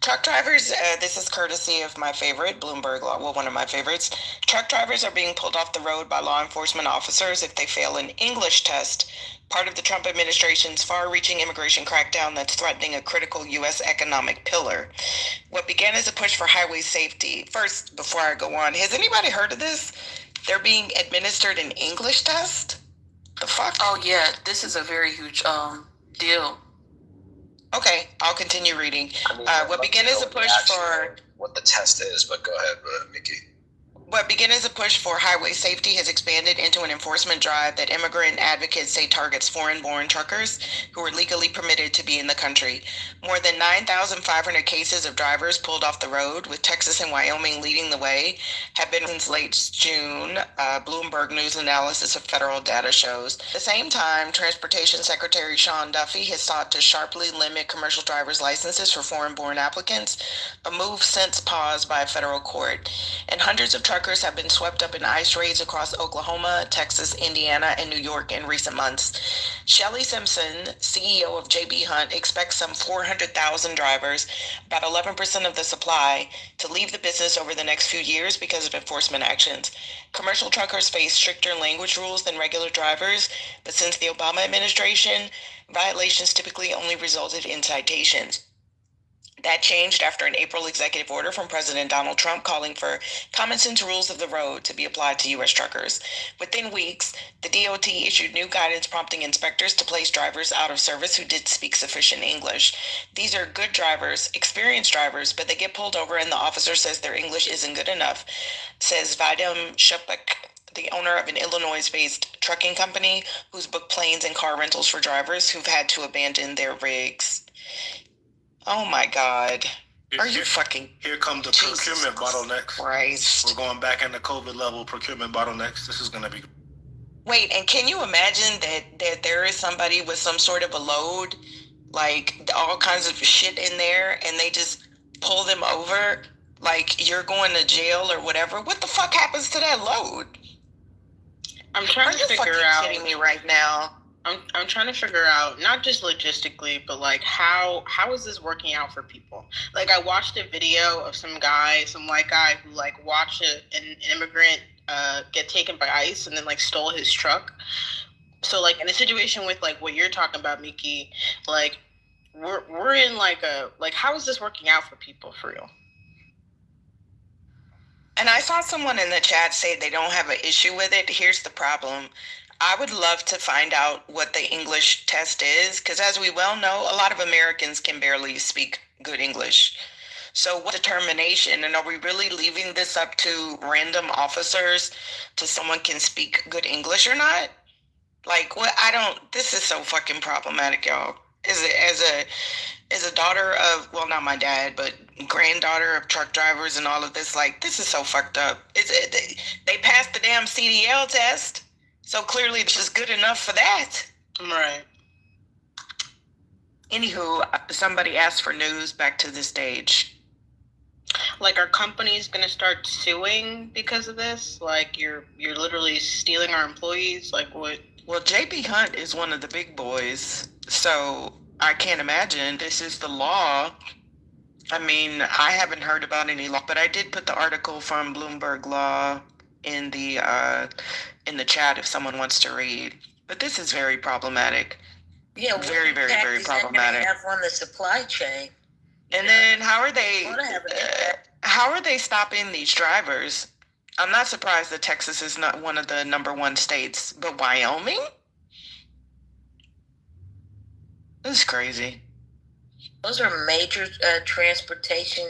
Truck drivers, this is courtesy of my favorite, Bloomberg Law, well, one of my favorites. Truck drivers are being pulled off the road by law enforcement officers if they fail an English test, part of the Trump administration's far-reaching immigration crackdown that's threatening a critical U.S. economic pillar. What began as a push for highway safety. First, before I go on, has anybody heard of this? They're being administered an English test? The fuck? Oh yeah, this is a very huge deal. Okay, I'll continue reading. What began as a push for what the test is, but go ahead, Mickey. What began as a push for highway safety has expanded into an enforcement drive that immigrant advocates say targets foreign-born truckers who are legally permitted to be in the country. More than 9,500 cases of drivers pulled off the road, with Texas and Wyoming leading the way, have been since late June. Bloomberg News analysis of federal data shows. At the same time, Transportation Secretary Sean Duffy has sought to sharply limit commercial driver's licenses for foreign-born applicants, a move since paused by a federal court. And hundreds of truckers have been swept up in ICE raids across Oklahoma, Texas, Indiana, and New York in recent months. Shelley Simpson, CEO of JB Hunt, expects some 400,000 drivers, about 11% of the supply, to leave the business over the next few years because of enforcement actions. Commercial truckers face stricter language rules than regular drivers, but since the Obama administration, violations typically only resulted in citations. That changed after an April executive order from President Donald Trump calling for common sense rules of the road to be applied to U.S. truckers. Within weeks, the DOT issued new guidance prompting inspectors to place drivers out of service who did speak sufficient English. These are good drivers, experienced drivers, but they get pulled over and the officer says their English isn't good enough, says Vadim Shupik, the owner of an Illinois-based trucking company who's booked planes and car rentals for drivers who've had to abandon their rigs. Oh my God. Are you fucking... Here come the procurement bottlenecks. Christ. We're going back into COVID level procurement bottlenecks. This is going to be... Wait, and can you imagine that there is somebody with some sort of a load, like all kinds of shit in there, and they just pull them over, like you're going to jail or whatever? What the fuck happens to that load? I'm trying to figure out... Are you kidding me right now? I'm trying to figure out, not just logistically, but like how is this working out for people? Like I watched a video of some white guy who like watched an immigrant get taken by ICE and then like stole his truck. So like in a situation with like what you're talking about, Miki, like we're in like how is this working out for people for real? And I saw someone in the chat say they don't have an issue with it. Here's the problem. I would love to find out what the English test is, because as we well know, a lot of Americans can barely speak good English. So what determination, and are we really leaving this up to random officers to someone can speak good English or not? Like, what? This is so fucking problematic, y'all. As a daughter of, well, not my dad, but granddaughter of truck drivers and all of this, like, this is so fucked up. They passed the damn CDL test. So clearly it's just good enough for that. Right. Anywho, somebody asked for news. Back to the stage. Like, are companies going to start suing because of this? Like, you're literally stealing our employees? Like, what? Well, JB Hunt is one of the big boys. So I can't imagine. This is the law. I mean, I haven't heard about any law, but I did put the article from Bloomberg Law in the chat if someone wants to read. But this is very problematic. Yeah, very, very, very problematic. Have on the supply chain. And then how are they stopping these drivers? I'm not surprised that Texas is not one of the number one states, but Wyoming? This is crazy. Those are major transportation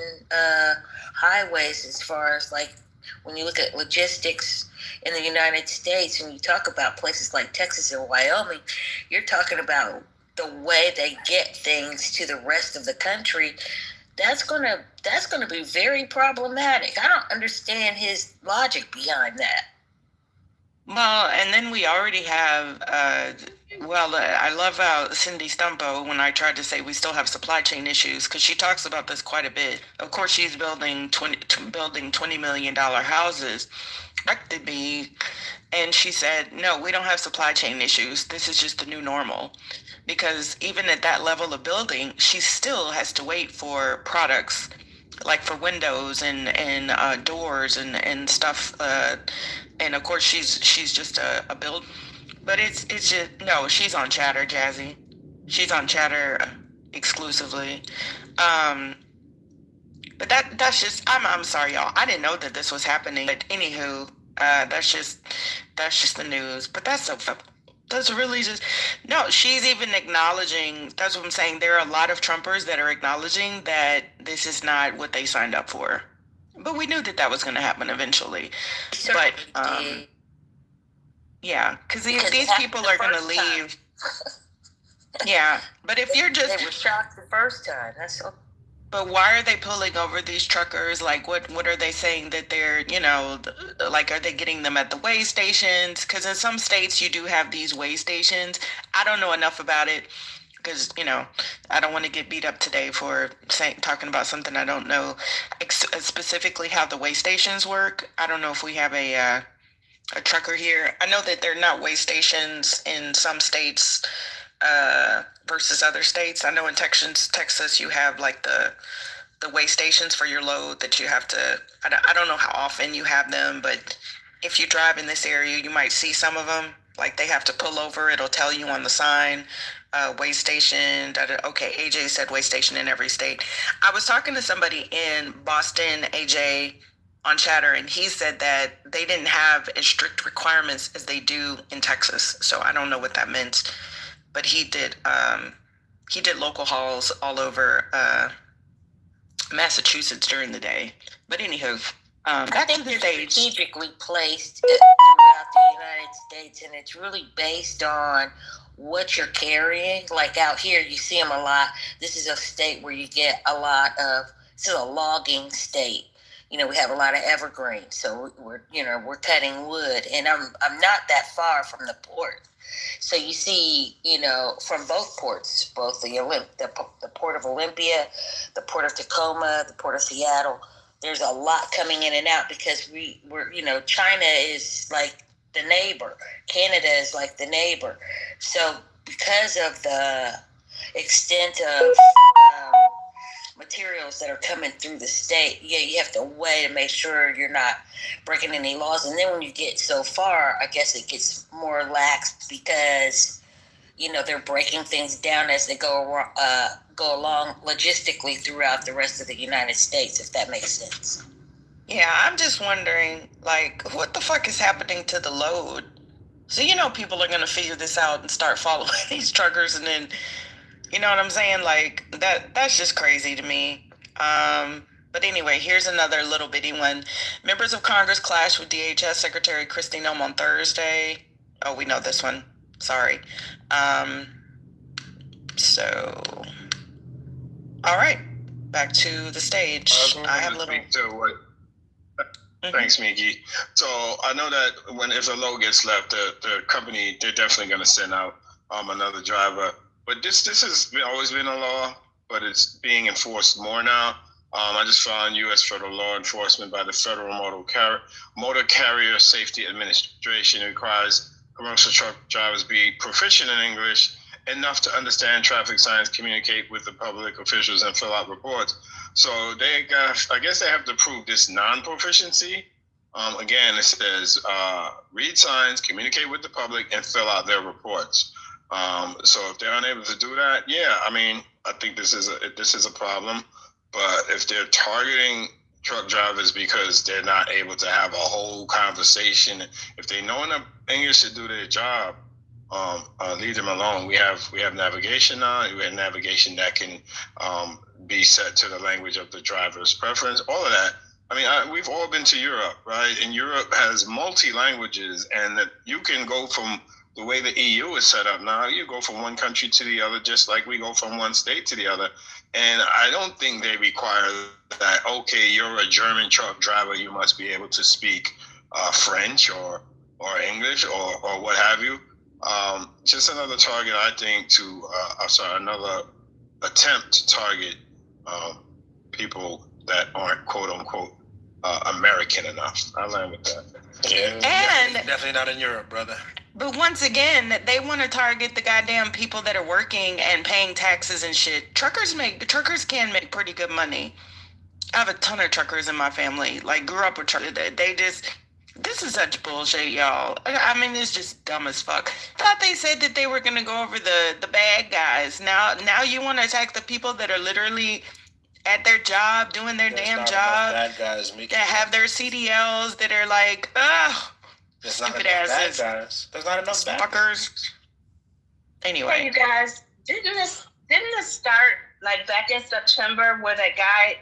highways as far as like when you look at logistics in the United States and you talk about places like Texas and Wyoming, you're talking about the way they get things to the rest of the country. That's gonna be very problematic. I don't understand his logic behind that. Well, and then we already have Well, I love Cindy Stumpo when I tried to say we still have supply chain issues, because she talks about this quite a bit. Of course, she's building $20 million houses. Corrected me, and she said, "No, we don't have supply chain issues. This is just the new normal." Because even at that level of building, she still has to wait for products, like for windows and doors and stuff. And of course, she's just a build. But it's just no. She's on Chatter, Jazzy. She's on Chatter exclusively. But that's just I'm sorry, y'all. I didn't know that this was happening. But anywho, that's just the news. But that's really just no. She's even acknowledging. That's what I'm saying. There are a lot of Trumpers that are acknowledging that this is not what they signed up for. But we knew that was going to happen eventually. But yeah, because these people are going to leave. Yeah, but if you're just they were shocked the first time. That's so. But why are they pulling over these truckers? Like, what are they saying that they're, like, are they getting them at the weigh stations? Because in some states you do have these weigh stations. I don't know enough about it because, I don't want to get beat up today for talking about something I don't know specifically how the weigh stations work. I don't know if we have a trucker here. I know that they're not weigh stations in some states versus other states. I know in Texas, you have like the weigh stations for your load that you have to. I don't know how often you have them, but if you drive in this area, you might see some of them. Like they have to pull over. It'll tell you on the sign, weigh station. Okay, AJ said weigh station in every state. I was talking to somebody in Boston, AJ, on Chatter, and he said that they didn't have as strict requirements as they do in Texas. So I don't know what that meant. But he did local hauls all over Massachusetts during the day. But anywho, back to the stage. Strategically placed throughout the United States, and it's really based on what you're carrying. Like out here, you see them a lot. This is a state where you get a lot of. This is a logging state. We have a lot of evergreen, so we're cutting wood, and I'm not that far from the port. So you see, from both ports, both the port of Olympia, the port of Tacoma, the port of Seattle, there's a lot coming in and out because we're China is like the neighbor. Canada is like the neighbor. So because of the extent of materials that are coming through the state, you have to weigh to make sure you're not breaking any laws. And then when you get so far, I guess it gets more lax because they're breaking things down as they go along logistically throughout the rest of the United States, if that makes sense. Yeah, I'm just wondering, like, what the fuck is happening to the load? So people are gonna figure this out and start following these truckers, and then you know what I'm saying? Like, that's just crazy to me. But anyway, here's another little bitty one. Members of Congress clashed with DHS Secretary Kristi Noem on Thursday. Oh, we know this one. Sorry. So, all right. Back to the stage. I have a little... Thanks, Miki. So I know that if a load gets left, the company, they're definitely going to send out another driver. But this has always been a law, but it's being enforced more now. I just found U.S. federal law enforcement by the Federal Motor Carrier Safety Administration requires commercial truck drivers be proficient in English enough to understand traffic signs, communicate with the public officials, and fill out reports. So I guess they have to prove this non-proficiency. Again, it says read signs, communicate with the public, and fill out their reports. So if they're unable to do that, I think this is a problem. But if they're targeting truck drivers because they're not able to have a whole conversation, if they know enough English to do their job, leave them alone. We have navigation now. We have navigation that can be set to the language of the driver's preference. All of that. We've all been to Europe, right? And Europe has multi-languages, and that you can go from the way the EU is set up now, you go from one country to the other, just like we go from one state to the other. And I don't think they require that, okay, you're a German truck driver, you must be able to speak French or English or what have you. Just another target, I think, another attempt to target people that aren't quote unquote American enough. I learned with that. Yeah, and definitely not in Europe, brother. But once again, they want to target the goddamn people that are working and paying taxes and shit. Truckers can make pretty good money. I have a ton of truckers in my family. Like, grew up with truckers. This is such bullshit, y'all. I mean, it's just dumb as fuck. Thought they said that they were gonna go over the bad guys. Now you want to attack the people that are literally at their job, doing their damn job. Bad guys, Mickey. That have their CDLs that are like, There's not stupid enough asses. bad guys. There's not enough bad fuckers. Anyway. Hey, you guys, didn't this start like back in September where that guy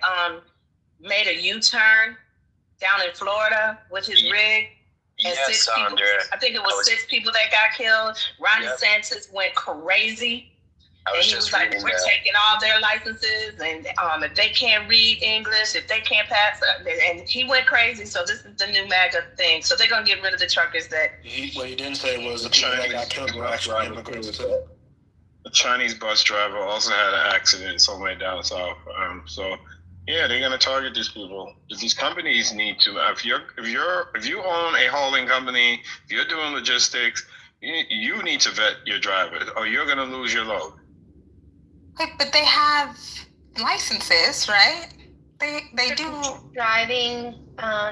made a U-turn down in Florida with his rig? And Yes, 6 people, I think it was 6 people that got killed. Ron DeSantis went crazy. And he was like, we're taking all their licenses, and if they can't read English, if they can't pass, and he went crazy. So this is the new MAGA thing. So they're going to get rid of the truckers that... What he didn't say was the people that got killed were actually immigrants too. The Chinese bus driver also had an accident somewhere down south. So yeah, they're gonna target these people. These companies need to. If you own a hauling company, if you're doing logistics, you need to vet your drivers, or you're gonna lose your load. Wait, but they have licenses, right? They do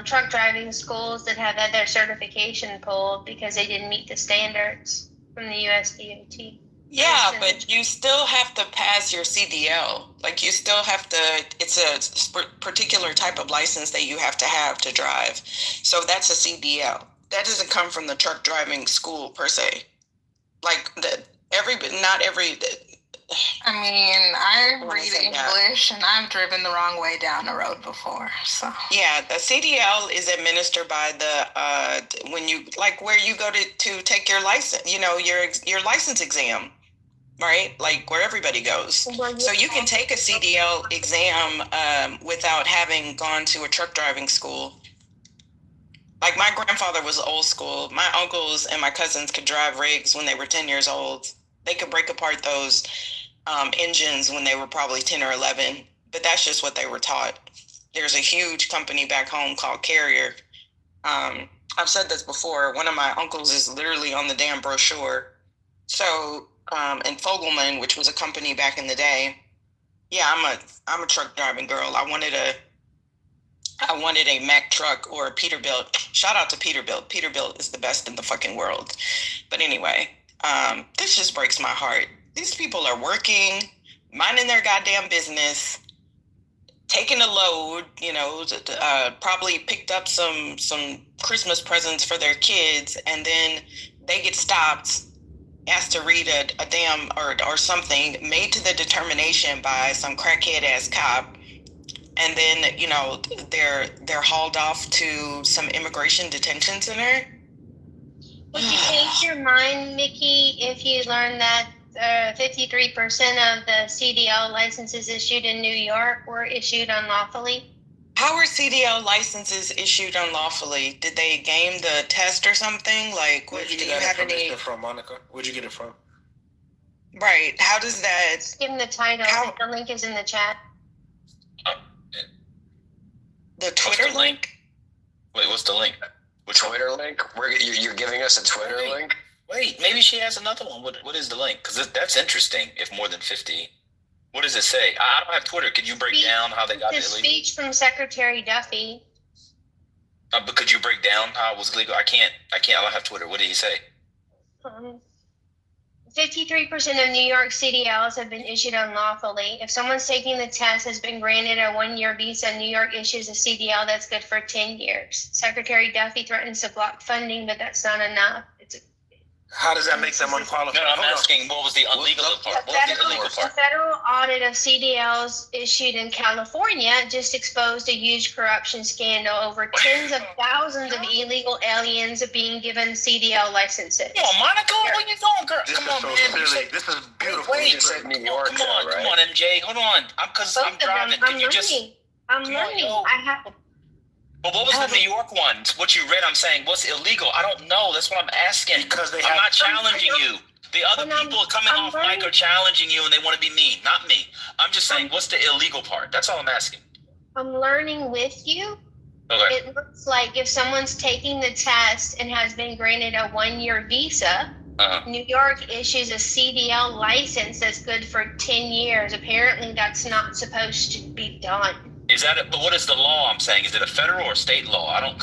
truck driving schools that have had their certification pulled because they didn't meet the standards from the USDOT. Yeah, but you still have to pass your CDL. Like, you still have to, it's a particular type of license that you have to drive. So that's a CDL. That doesn't come from the truck driving school per se. Like, not every... I mean, I read English and I've driven the wrong way down the road before, so. Yeah, the CDL is administered by the, when you, like where you go to take your license, your license exam, right? Like where everybody goes. So you can take a CDL exam without having gone to a truck driving school. Like my grandfather was old school. My uncles and my cousins could drive rigs when they were 10 years old. They could break apart those engines when they were probably 10 or 11, but that's just what they were taught. There's a huge company back home called Carrier. I've said this before. One of my uncles is literally on the damn brochure. So, and Fogelman, which was a company back in the day. Yeah, I'm a truck driving girl. I wanted a Mack truck or a Peterbilt. Shout out to Peterbilt. Peterbilt is the best in the fucking world. But anyway, this just breaks my heart. These people are working, minding their goddamn business, taking a load, probably picked up some Christmas presents for their kids, and then they get stopped, asked to read a damn or something, made to the determination by some crackhead ass cop, and then they're hauled off to some immigration detention center. Would you change your mind, Mickey, if you learned that 53% of the CDL licenses issued in New York were issued unlawfully? How were CDL licenses issued unlawfully? Did they game the test or something? Like, Where'd you get that information from, Monica? Where'd you get it from? Right. How does that... Just give them the title. The link is in the chat. The Twitter link? Wait, what's the link? Which Twitter link? You're giving us a Twitter link? Wait, maybe she has another one. What is the link? Because that's interesting. If more than 50, what does it say? I don't have Twitter. Could you break down how they got it illegal? The speech from Secretary Duffy. But could you break down how it was legal? I can't. I don't have Twitter. What did he say? 53% of New York CDLs have been issued unlawfully. If someone's taking the test has been granted a 1-year visa, New York issues a CDL that's good for 10 years. Secretary Duffy threatens to block funding, but that's not enough. How does that make them unqualified? No, I'm asking what was the illegal part? A federal audit of CDLs issued in California just exposed a huge corruption scandal over tens of thousands of illegal aliens being given CDL licenses. Yo, Monica, where you going, girl? This Come is on, so man. silly. This is beautiful. You said New York, come on, MJ. Hold on. I'm driving. I'm learning. I have. But what was the New York one? What you read, I'm saying, what's illegal? I don't know. That's what I'm asking. Because I'm not challenging you. The other people coming off mic are challenging you and they want to be mean, not me. I'm just saying, what's the illegal part? That's all I'm asking. I'm learning with you. Okay. It looks like if someone's taking the test and has been granted a 1-year visa, New York issues a CDL license that's good for 10 years. Apparently, that's not supposed to be done. Is that it? But what is the law? I'm saying, is it a federal or state law? I don't.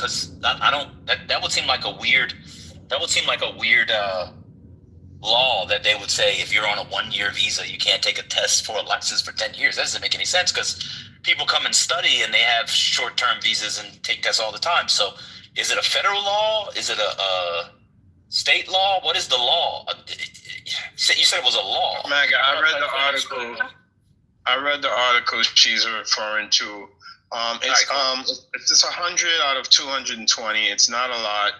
That would seem like a weird. That would seem like a weird law that they would say if you're on a 1-year visa, you can't take a test for a license for 10 years. That doesn't make any sense because people come and study and they have short-term visas and take tests all the time. So, is it a federal law? Is it a state law? What is the law? You said it was a law. Maggie, I read the article she's referring to. It's 100 out of 220. It's not a lot.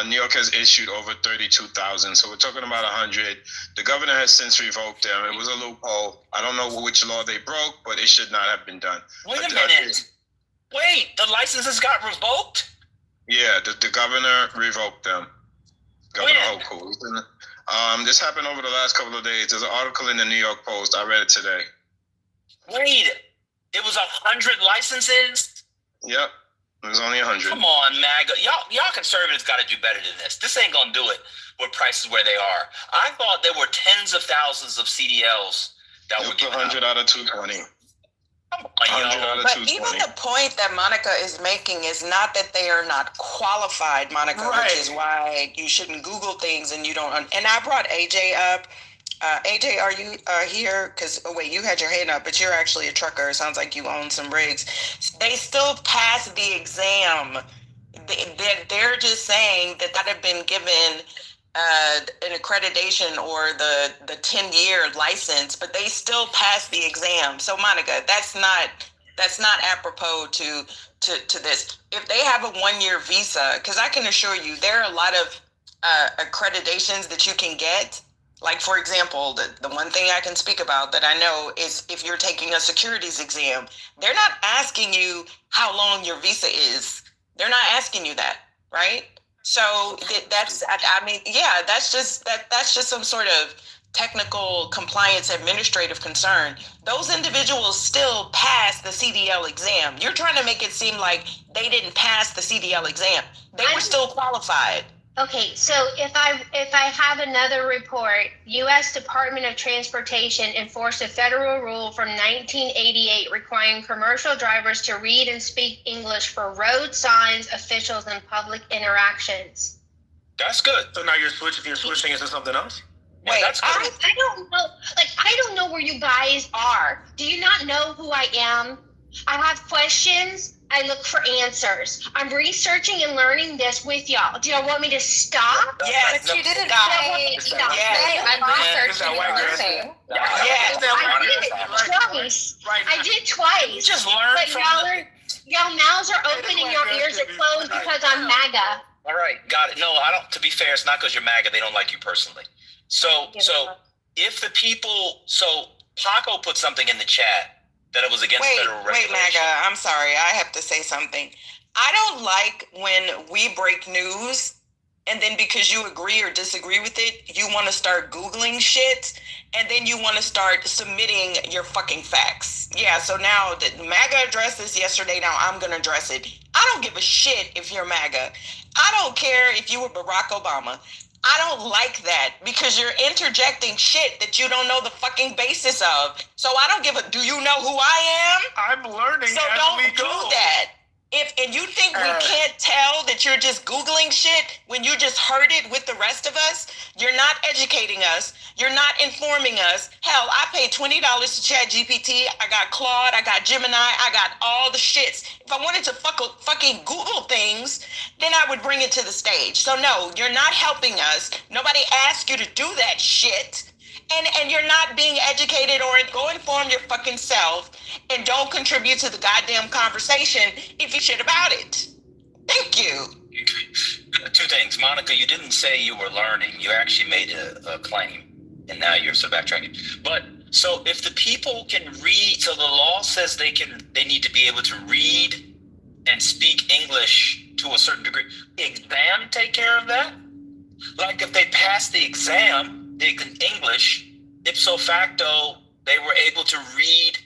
New York has issued over 32,000, so we're talking about 100. The governor has since revoked them. It was a loophole. I don't know which law they broke, but it should not have been done. Wait a minute. Wait, the licenses got revoked? Yeah, the governor revoked them. Governor Hochul. This happened over the last couple of days. There's an article in the New York Post. I read it today. Wait, it was 100 licenses? Yep, it was only 100. Come on, MAGA. Y'all conservatives got to do better than this. This ain't going to do it with prices where they are. I thought there were tens of thousands of CDLs that were given 100 out of 220. But even the point that Monica is making is not that they are not qualified, Monica, which is why you shouldn't Google things and you don't. And I brought AJ up. AJ, are you here? Because, you had your hand up, but you're actually a trucker. It sounds like you own some rigs. They still pass the exam. They're just saying that had been given an accreditation or the 10-year license, but they still pass the exam. So, Monica, that's not apropos to this. If they have a 1-year visa, because I can assure you there are a lot of accreditations that you can get. Like, for example, the one thing I can speak about that I know is if you're taking a securities exam, they're not asking you how long your visa is. They're not asking you that, right? So that's just some sort of technical compliance administrative concern. Those individuals still pass the CDL exam. You're trying to make it seem like they didn't pass the CDL exam. They were still qualified. Okay, so if I have another report, U.S. Department of Transportation enforced a federal rule from 1988 requiring commercial drivers to read and speak English for road signs, officials, and public interactions. That's good. So now you're switching into something else? Wait, I don't know. I don't know where you guys are. Do you not know who I am? I have questions. I look for answers. I'm researching and learning this with y'all. Do y'all want me to stop? Yes. But you didn't say I'm researching and learning. Yes. I did twice. You just learned but y'all mouths are open and your ears are closed because I'm MAGA. All right, got it. No, I don't. To be fair, it's not because you're MAGA. They don't like you personally. So if the people, Paco put something in the chat that it was against federal regulation. Wait, MAGA, I'm sorry. I have to say something. I don't like when we break news and then because you agree or disagree with it, you want to start Googling shit and then you want to start submitting your fucking facts. Yeah, so now that MAGA addressed this yesterday, now I'm going to address it. I don't give a shit if you're MAGA. I don't care if you were Barack Obama. I don't like that because you're interjecting shit that you don't know the fucking basis of. So I don't give a, do you know who I am? I'm learning so as don't we go. do that. And you think we can't tell that you're just Googling shit when you just heard it with the rest of us? You're not educating us. You're not informing us. Hell, I paid $20 to ChatGPT. I got Claude. I got Gemini. I got all the shits. If I wanted to fucking Google things, then I would bring it to the stage. So no, you're not helping us. Nobody asked you to do that shit. And you're not being educated or go inform your fucking self and don't contribute to the goddamn conversation if you shit about it. Thank you. Two things. Monica, you didn't say you were learning. You actually made a claim. And now you're backtracking. But so if the people can read, so the law says they need to be able to read and speak English to a certain degree. The exam take care of that? Like if they pass the exam, in English, ipso facto, they were able to read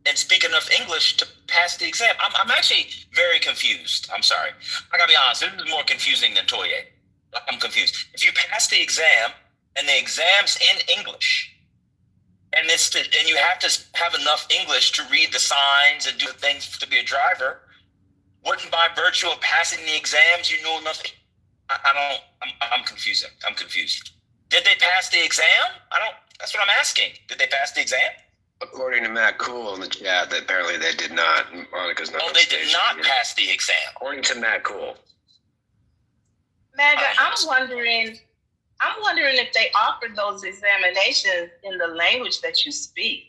and speak enough English to pass the exam. I'm actually very confused. I'm sorry. I gotta be honest, this is more confusing than Toye. I'm confused. If you pass the exam and the exam's in English, and you have to have enough English to read the signs and do things to be a driver, wouldn't by virtue of passing the exams you know enough? I'm confused. I'm confused. Did they pass the exam? That's what I'm asking. Did they pass the exam? According to Matt Cool in the chat, that apparently they did not. Monica's not. Oh, they did not pass the exam. According to Matt Cool. Magda, I'm wondering if they offered those examinations in the language that you speak.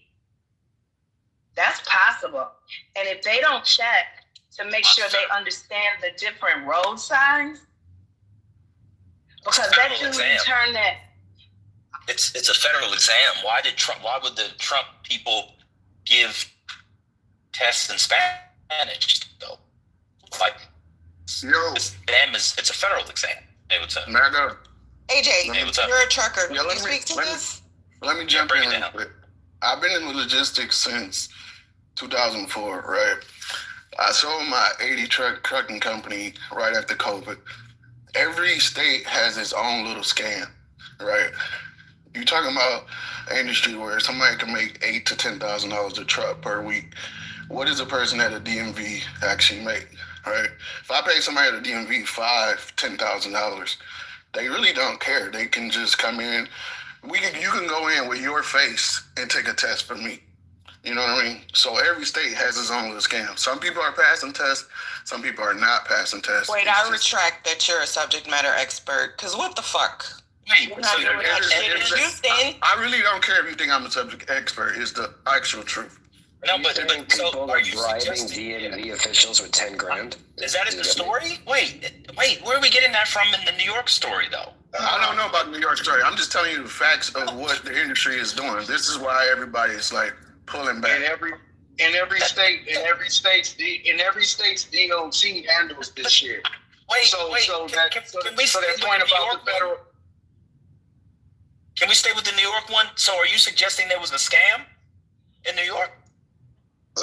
That's possible. And if they don't check to make sure they understand the different road signs, because that should turn that. It's a federal exam. Why would the Trump people give tests in Spanish though? Like, it's a federal exam. Hey, what's up? AJ, hey, what's up? You're a trucker. Yeah, Can you speak to this? Let me jump in real quick. I've been in logistics since 2004, right? I sold my 80 trucking company right after COVID. Every state has its own little scam, right? You're talking about an industry where somebody can make $8,000 to $10,000 a truck per week. What does a person at a DMV actually make, right? If I pay somebody at a DMV $5,000, $10,000, they really don't care. They can just come in. You can go in with your face and take a test for me. You know what I mean? So every state has its own little scam. Some people are passing tests. Some people are not passing tests. Wait, I retract that you're a subject matter expert. Because what the fuck? Wait, I really don't care if you think I'm a subject expert. It's the actual truth. No, but people are bribing DMV officials with $10,000. Is that the story? Wait, where are we getting that from in the New York story though? I don't know about the New York story. I'm just telling you the facts of what the industry is doing. This is why everybody is like pulling back. In every state's DOT handles this shit. Can we stay with the New York one? So are you suggesting there was a scam in New York?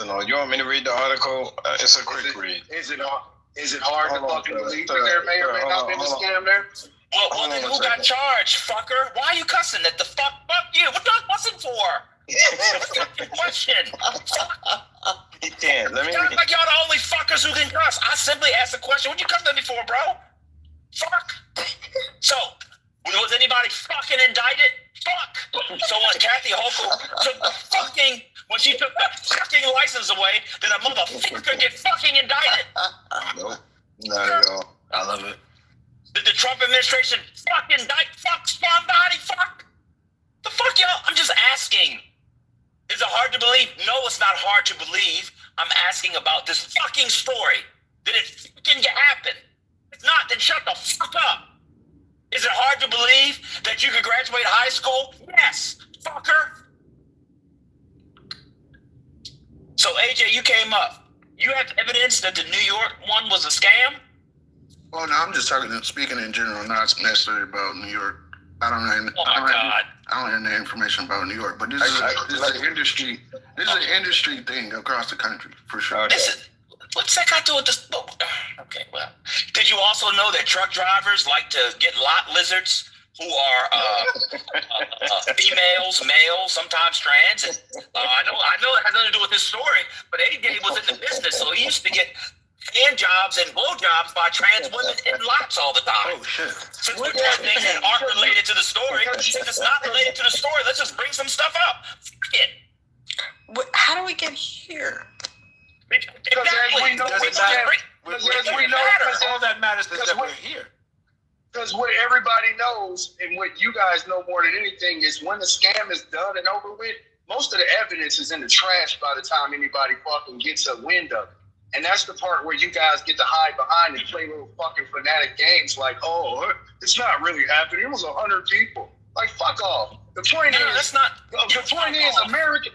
No, you want me to read the article? It's a quick read. Is it hard to fucking believe that there may or may not be a scam there? Well, then who got charged, fucker? Why are you cussing at the fuck you? What are you cussing for? What's the question? He can't. Like y'all the only fuckers who can cuss. I simply asked a question. What you cussing at me for, bro? Fuck. So, was anybody fucking indicted? Fuck. So when Kathy Hochul took when she took the fucking license away, did a motherfucker get fucking indicted? Nope. Not at all. I love it. Did the Trump administration fucking indict somebody? Fuck. The fuck, y'all? I'm just asking. Is it hard to believe? No, it's not hard to believe. I'm asking about this fucking story. Did it fucking happen? If not, then shut the fuck up. Is it hard to believe that you could graduate high school? Yes, fucker. So, AJ, you came up. You have evidence that the New York one was a scam? Well, no, I'm just speaking in general, not necessarily about New York. I don't know. I don't have any information about New York, but this is an industry. This is an industry thing across the country for sure. What's that got to do with this? Okay, well, did you also know that truck drivers like to get lot lizards who are females, males, sometimes trans? And I know it has nothing to do with this story, but AJ was in the business, so he used to get hand jobs and blow jobs by trans women in lots all the time. Oh shit! Since we're doing things that aren't related to the story, since it's not related to the story, let's just bring some stuff up. Fuck it. How do we get here? Because as we know, all that matters is that we're here. Because what everybody knows and what you guys know more than anything is when the scam is done and over with, most of the evidence is in the trash by the time anybody fucking gets a wind of it. And that's the part where you guys get to hide behind and play little fucking fanatic games like, oh, it's not really happening. It was 100 people. Like, fuck off. The point is, that's not. The point is American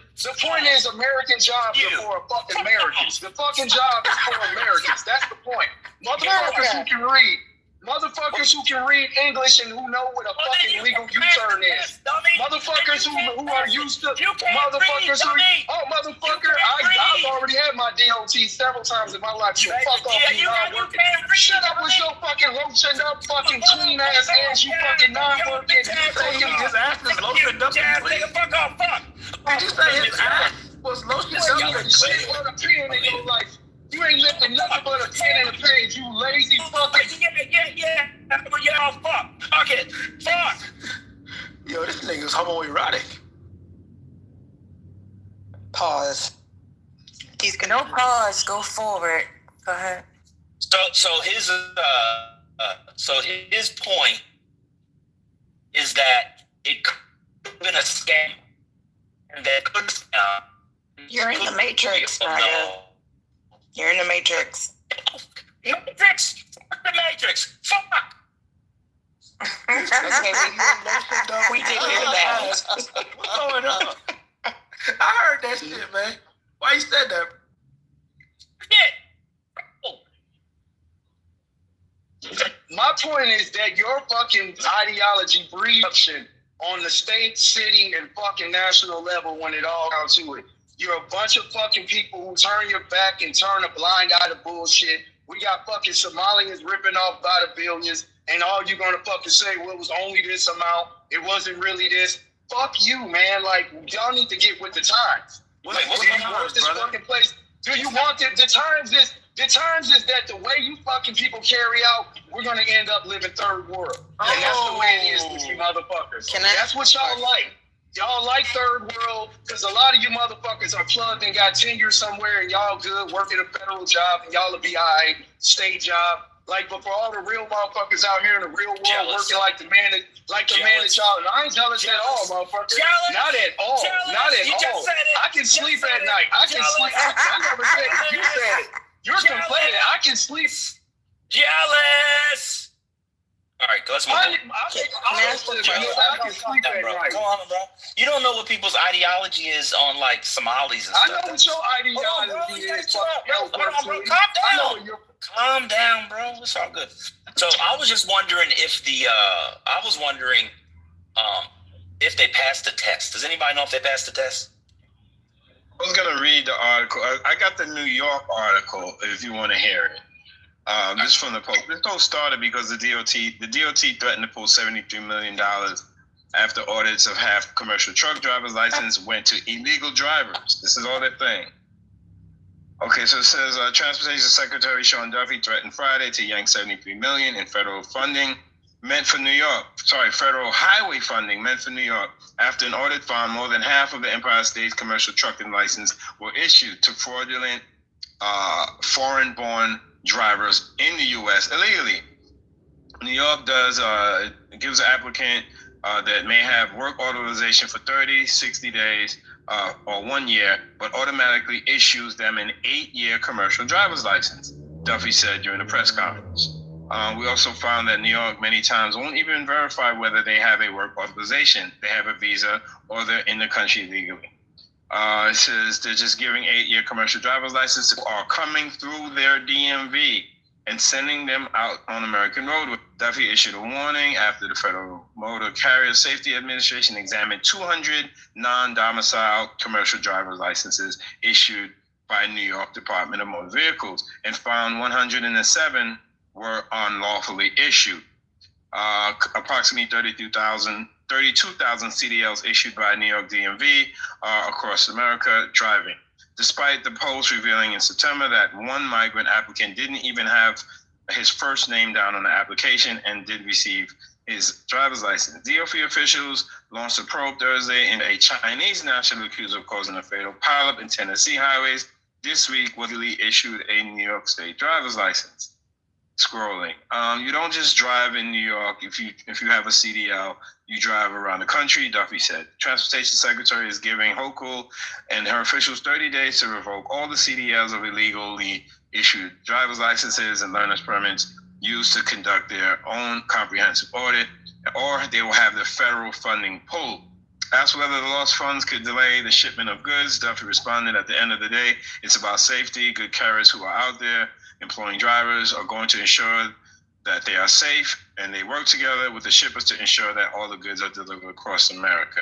jobs are for fucking Americans. The fucking job is for Americans. That's the point. Motherfuckers who can read. Motherfuckers who can read English and who know what a fucking legal U-turn is. Motherfuckers who are used to. Motherfuckers who. Oh, motherfucker! I've already had my DOT several times in my life. So fuck off, you non-working. Shut up with your fucking lotioned up, fucking clean ass hands, you fucking non-working. His ass is lotioned up and clean. Fuck off, fuck. Did you say his ass was lotioned up and clean? You ain't pen in your life. You ain't lifting nothing but a pen and a page, you lazy fucking. Yeah, fuck. Fuck it. Fuck. Yo, this nigga's homoerotic. Pause. He's gonna no pause. Go forward. Go ahead. So his point is that it could have been a scam, and that could. You're in the Matrix, Naga. You're in the Matrix. Matrix. Fuck the Matrix. Fuck. Okay, we did hear that. What's going on? I heard that shit, man. Why you said that? My point is that your fucking ideology breeds corruption on the state, city, and fucking national level when it all comes to it. You're a bunch of fucking people who turn your back and turn a blind eye to bullshit. We got fucking Somalians ripping off by the billions, and all you're gonna fucking say, well, it was only this amount. It wasn't really this. Fuck you, man. Like, y'all need to get with the times. Do you want this fucking place? Do you want it? The times is that the way you fucking people carry out, we're gonna end up living third world. And that's the way it is with you motherfuckers. That's what y'all like. Y'all like third world because a lot of you motherfuckers are plugged and got tenure somewhere and y'all good working a federal job and y'all will be all right, state job. Like, but for all the real motherfuckers out here in the real world working like the man that y'all, and I ain't jealous at all, motherfucker. Not at all. Not at all. I can sleep at night. I can sleep. I never said it. You said it. You're complaining. I can sleep. Jealous. All right, let's move on. I can sleep at night. Come on, bro. You don't know what people's ideology is on like Somalis and stuff. I know what your ideology is. Calm down, bro. It's all good. So I was just wondering if if they passed the test. Does anybody know if they passed the test? I was gonna read the article. I got the New York article if you want to hear it. This is from the Post. This all started because the DOT threatened to pull $73 million after audits of half commercial truck driver's license went to illegal drivers. This is all they're saying. Okay, so it says Transportation Secretary Sean Duffy threatened Friday to yank $73 million in federal funding meant for New York. Federal highway funding meant for New York after an audit found more than half of the Empire State's commercial trucking license were issued to fraudulent foreign-born drivers in the U.S. illegally. New York gives an applicant that may have work authorization for 30, 60 days, or 1 year, but automatically issues them an 8-year commercial driver's license, Duffy said during a press conference. We also found that New York many times won't even verify whether they have a work authorization, they have a visa, or they're in the country legally. It says they're just giving 8-year commercial driver's license are coming through their DMV and sending them out on American roadways. Duffy issued a warning after the Federal Motor Carrier Safety Administration examined 200 non-domiciled commercial driver's licenses issued by New York Department of Motor Vehicles and found 107 were unlawfully issued. Approximately 32,000 CDLs issued by New York DMV across America driving. Despite the Post revealing in September that one migrant applicant didn't even have his first name down on the application and did receive his driver's license. DOT officials launched a probe Thursday into a Chinese national accused of causing a fatal pileup in Tennessee highways. This week, Willie issued a New York State driver's license. Scrolling. You don't just drive in New York if you have a CDL. You drive around the country, Duffy said. Transportation Secretary is giving Hochul and her officials 30 days to revoke all the CDLs of illegally issued driver's licenses and learner's permits used to conduct their own comprehensive audit, or they will have the federal funding pulled. Asked whether the lost funds could delay the shipment of goods, Duffy responded, at the end of the day, it's about safety. Good carriers who are out there employing drivers are going to ensure that they are safe, and they work together with the shippers to ensure that all the goods are delivered across America.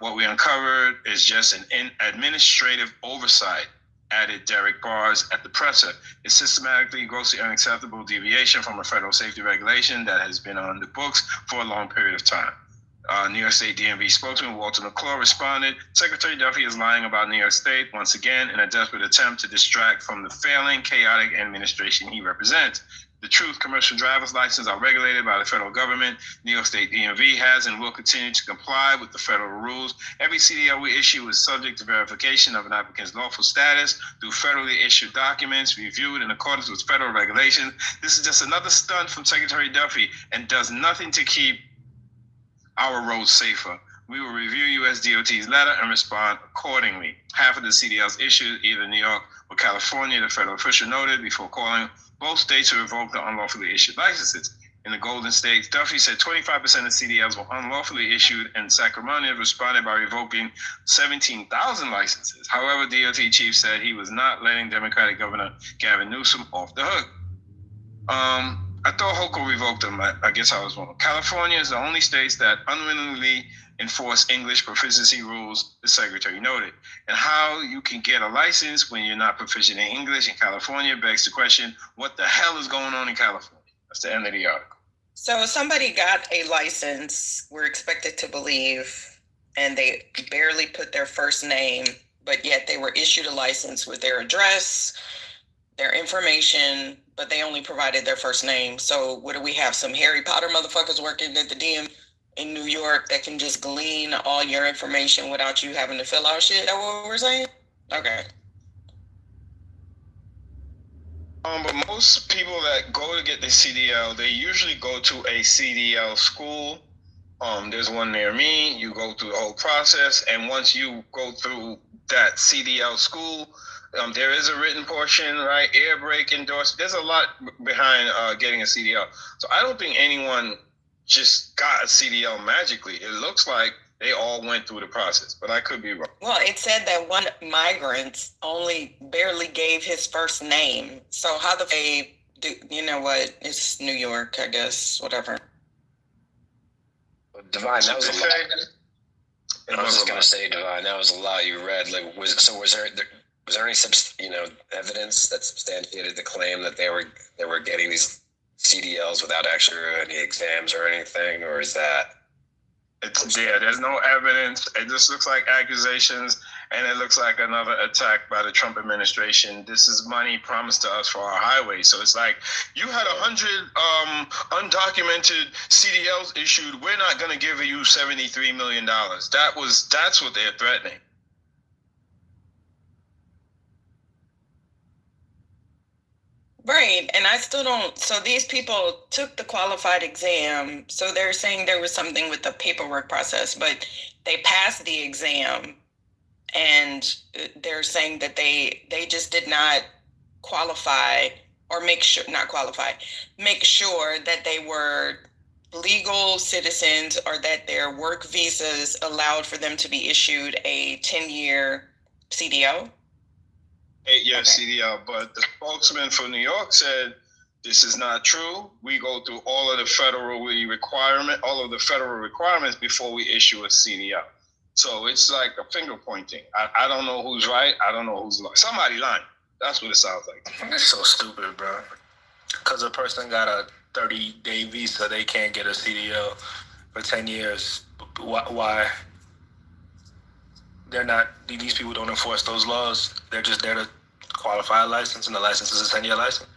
What we uncovered is just an administrative oversight, added Derek Bars at the presser. It's systematically grossly unacceptable deviation from a federal safety regulation that has been on the books for a long period of time. New York State DMV spokesman Walter McClure responded, Secretary Duffy is lying about New York State once again in a desperate attempt to distract from the failing, chaotic administration he represents. The truth, commercial driver's licenses are regulated by the federal government. New York State DMV has and will continue to comply with the federal rules. Every CDL we issue is subject to verification of an applicant's lawful status through federally issued documents reviewed in accordance with federal regulations. This is just another stunt from Secretary Duffy and does nothing to keep our roads safer. We will review USDOT's letter and respond accordingly. Half of the CDLs issued either New York or California, the federal official noted before calling both states to revoke the unlawfully issued licenses. In the Golden States, Duffy said 25% of CDLs were unlawfully issued, and Sacramento responded by revoking 17,000 licenses. However, DOT chief said he was not letting Democratic Governor Gavin Newsom off the hook. I thought Hochul revoked them. I guess I was wrong. California is the only state that unwillingly enforce English proficiency rules, the secretary noted. And how you can get a license when you're not proficient in English in California begs the question, what the hell is going on in California? That's the end of the article. So somebody got a license, we're expected to believe, and they barely put their first name, but yet they were issued a license with their address, their information, but they only provided their first name. So what do we have? Some Harry Potter motherfuckers working at the DM in New York that can just glean all your information without you having to fill out shit? Is that what we're saying? Okay. But most people that go to get the CDL, they usually go to a CDL school. There's one near me. You go through the whole process, and once you go through that CDL school, there is a written portion, right? Air brake endorsement. There's a lot behind getting a CDL. So I don't think anyone just got a CDL magically. It looks like they all went through the process, but I could be wrong. Well, it said that one migrant only barely gave his first name. So how do they do? You know what? It's New York, I guess. Whatever. Divine, that was a lot. I was just gonna say, Divine, that was a lot you read. Like, was there any evidence that substantiated the claim that they were getting these CDLs without actually any exams or anything, or is that? There's no evidence. It just looks like accusations, and it looks like another attack by the Trump administration. This is money promised to us for our highways. So it's like, you had 100 undocumented CDLs issued. We're not going to give you $73 million. That's what they're threatening. Right, and I still don't. So these people took the qualified exam. So they're saying there was something with the paperwork process, but they passed the exam, and they're saying that they just did not qualify or make sure that they were legal citizens, or that their work visas allowed for them to be issued a 10-year CDL. 8-year CDL, but the spokesman for New York said this is not true. We go through all of the federal requirements before we issue a CDL. So it's like a finger pointing. I don't know who's right. I don't know who's lying. Somebody lying. That's what it sounds like. That's so stupid, bro. Because a person got a 30-day visa, they can't get a CDL for 10 years. Why? They're not. These people don't enforce those laws. They're just there to qualify a license, and the license is a 10-year license.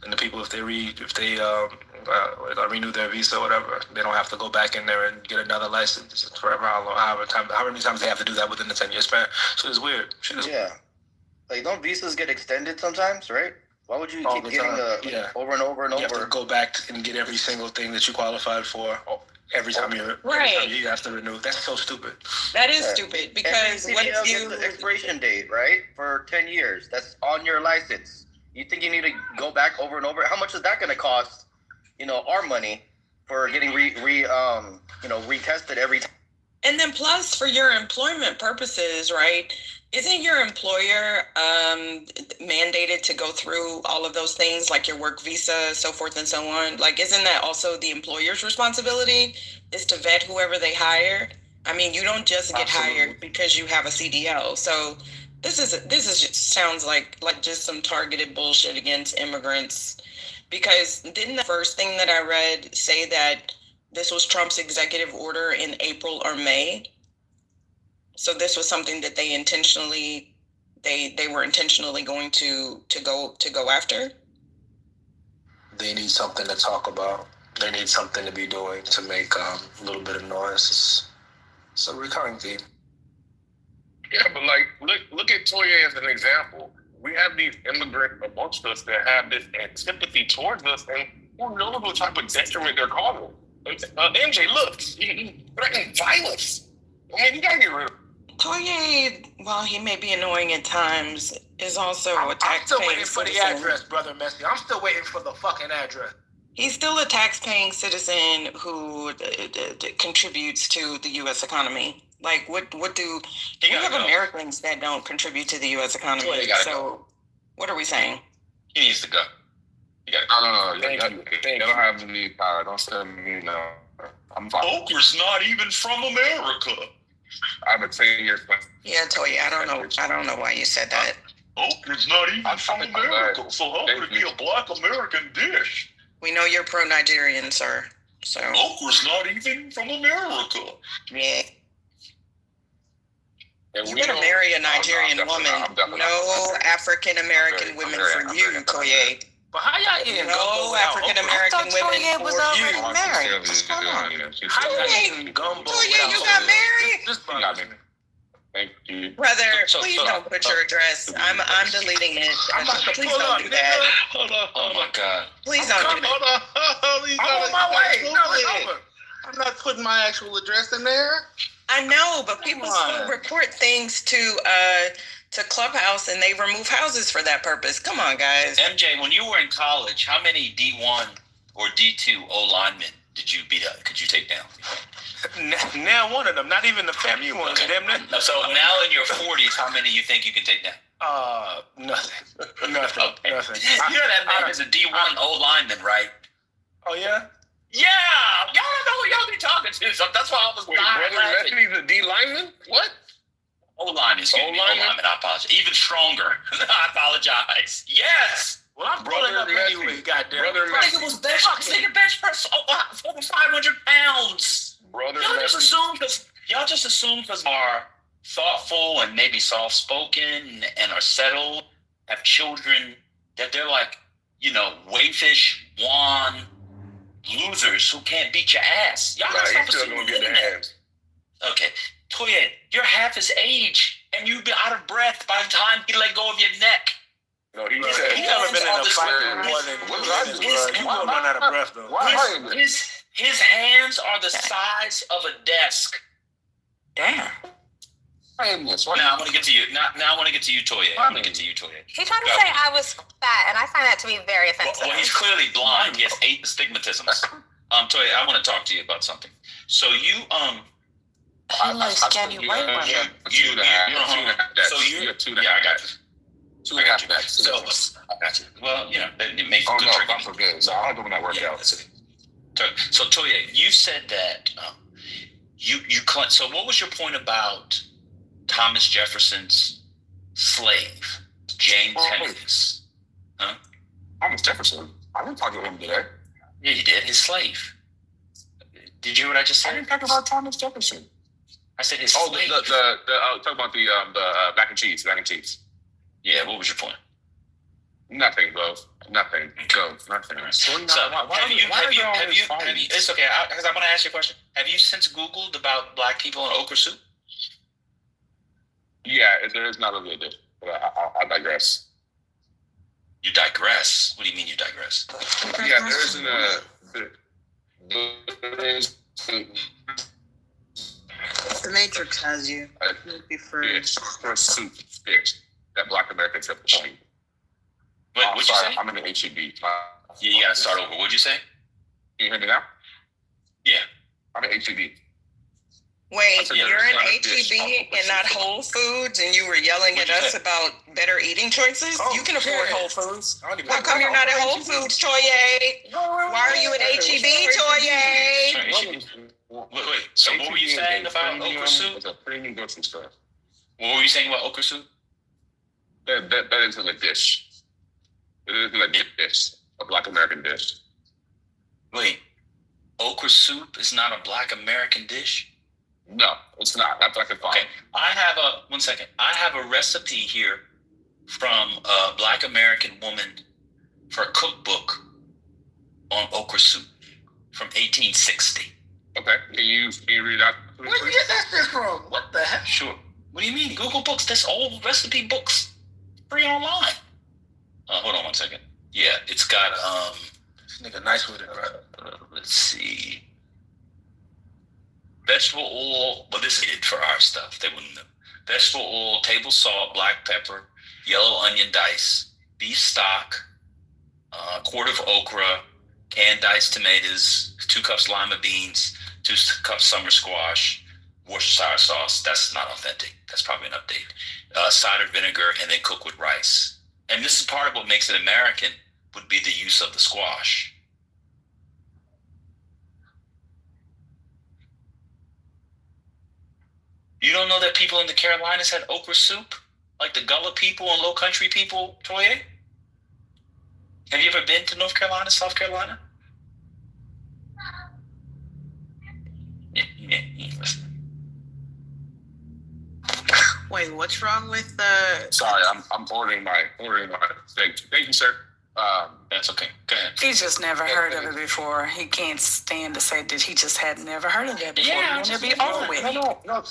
And the people, if they renew their visa or whatever, they don't have to go back in there and get another license forever. However many times they have to do that within the 10-year span. So it's weird. Yeah. Like, don't visas get extended sometimes, right? Why would you keep getting over and over and over? You have to go back and get every single thing that you qualified for. Every time you have to renew. That's so stupid. That is stupid, because what if you the expiration date, right? For 10 years. That's on your license. You think you need to go back over and over? How much is that going to cost? Our money for getting retested every time. And then plus for your employment purposes, right? Isn't your employer mandated to go through all of those things like your work visa, so forth and so on? Like, isn't that also the employer's responsibility is to vet whoever they hire? I mean, you don't just get hired because you have a CDL. So this is just sounds like just some targeted bullshit against immigrants. Because didn't the first thing that I read say that this was Trump's executive order in April or May? So this was something that they intentionally, they were intentionally going to go after. They need something to talk about. They need something to be doing to make a little bit of noise. It's a recurring theme. Yeah, but like, look at Toya as an example. We have these immigrants amongst us that have this antipathy towards us, and who knows what type of detriment they're causing. MJ, look, he threatened violence. I mean, you gotta get rid of him. Toye, while he may be annoying at times, is also a taxpaying I'm still waiting for the citizen. address, Brother Messi. I'm still waiting for the fucking address. He's still a tax-paying citizen who contributes to the U.S. economy. Like, what do we have Americans that don't contribute to the U.S. economy? So, what are we saying? He needs to go. No. They don't have any power. Don't send me no. I'm fine. Oprah's not even from America. I have a 10-year plan. Yeah, Toya, I don't know why you said that. Oprah's not even from America, so how could it be a black American dish? We know you're pro-Nigerian, sir. So Oprah's not even from America. Yeah. You better marry a Nigerian woman. No African American women for you, Toye. But how y'all eating gumbo? No African American women for you. How y'all eating gumbo? Toye, you got married? This bothers me. Thank you. Brother, please don't put your address. I'm deleting it. Please don't do that. Hold on. Oh my God. Please don't do that. I'm on my way. No, it's over. I'm not putting my actual address in there. I know, but people still report things to Clubhouse, and they remove houses for that purpose. Come on, guys. MJ, when you were in college, how many D1 or D2 O linemen could you take down? Now one of them, not even the family one. Okay. So now in your 40s, how many you think you can take down? Nothing. Okay. Nothing. You know that man is a D1 O lineman, right? Oh yeah. Yeah, y'all don't know who y'all be talking to. So that's why I was Brother Messi's a D lineman? What? O-line, excuse me. O-lineman, I apologize. Even stronger. I apologize. Yes. Well, I'm pulling up anyway, goddamn. Brother Messi. Nigga was bench press over 500 pounds. Brother Y'all Messi. y'all just assume because are thoughtful and maybe soft-spoken and are settled, have children, that they're like, wayfish, wan, losers who can't beat your ass. Y'all He's still gonna get their hands. Okay. Toya, you're half his age, and you've been out of breath by the time he let go of your neck. No, he said he never been in a fight more than you run out of breath though. His hands are the size of a desk. Damn. Now I want to get to you. Now I want to get to you, Toya. He tried to say I was fat, and I find that to be very offensive. Well, he's clearly blind. He has 8 astigmatisms. Toya, I want to talk to you about something. So you I got you. I got you. So I got you. Well, it makes good tricking. Good. So I don't do that workout. So Toya, you said that you so what was your point about Thomas Jefferson's slave, James Henry's? Huh? Thomas Jefferson. I didn't talk to him today. Yeah, you did. His slave. Did you hear what I just said? I didn't talk about Thomas Jefferson. I said his slave. Talk about the mac and cheese. Yeah, what was your point? Nothing, bro. Nothing. Nothing. So, have you? It's okay. Because I want to ask you a question. Have you since Googled about black people in okra soup? Yeah, there is not really a difference. But I digress. You digress? What do you mean you digress? Yeah, there isn't The Matrix has you. Soup that black Americans have to eat. What'd you say? I'm in the HEB. Yeah, you gotta start over. What'd you say? Can you hear me now? Yeah. I'm in HEB. Wait, you're in HEB and not Whole Foods, and you were yelling at us about better eating choices? You can afford Whole Foods. How come you're not at Whole Foods, Toye? Why are you at HEB, Toye? Wait. So what were you saying about okra soup? It's a premium grocery store. What were you saying about okra soup? That isn't a dish. It isn't a dish, a Black American dish. Wait, okra soup is not a Black American dish? No, it's not. That's like a fine. Okay, one second. I have a recipe here from a Black American woman for a cookbook on okra soup from 1860. Okay, can you read that? Where did you get that shit from? What the heck? Sure. What do you mean? Google Books. That's old recipe books. Free online. Hold on one second. Yeah, it's got This nigga nice with it, right? Let's see. Vegetable oil. Well, this is it for our stuff. They wouldn't know. Vegetable oil, table salt, black pepper, yellow onion dice, beef stock, quart of okra, canned diced tomatoes, 2 cups lima beans, 2 cups summer squash, Worcestershire sauce. That's not authentic. That's probably an update. Cider vinegar, and then cook with rice. And this is part of what makes it American, would be the use of the squash. You don't know that people in the Carolinas had okra soup? Like the Gullah people and Low Country people, Toye? Have you ever been to North Carolina, South Carolina? Yeah. Wait, what's wrong with Sorry, I'm ordering my thing. Thank you, sir. That's okay. Go ahead. He's just never heard of it before. He can't stand to say that he just had never heard of that before. Yeah, It'll be over with. No.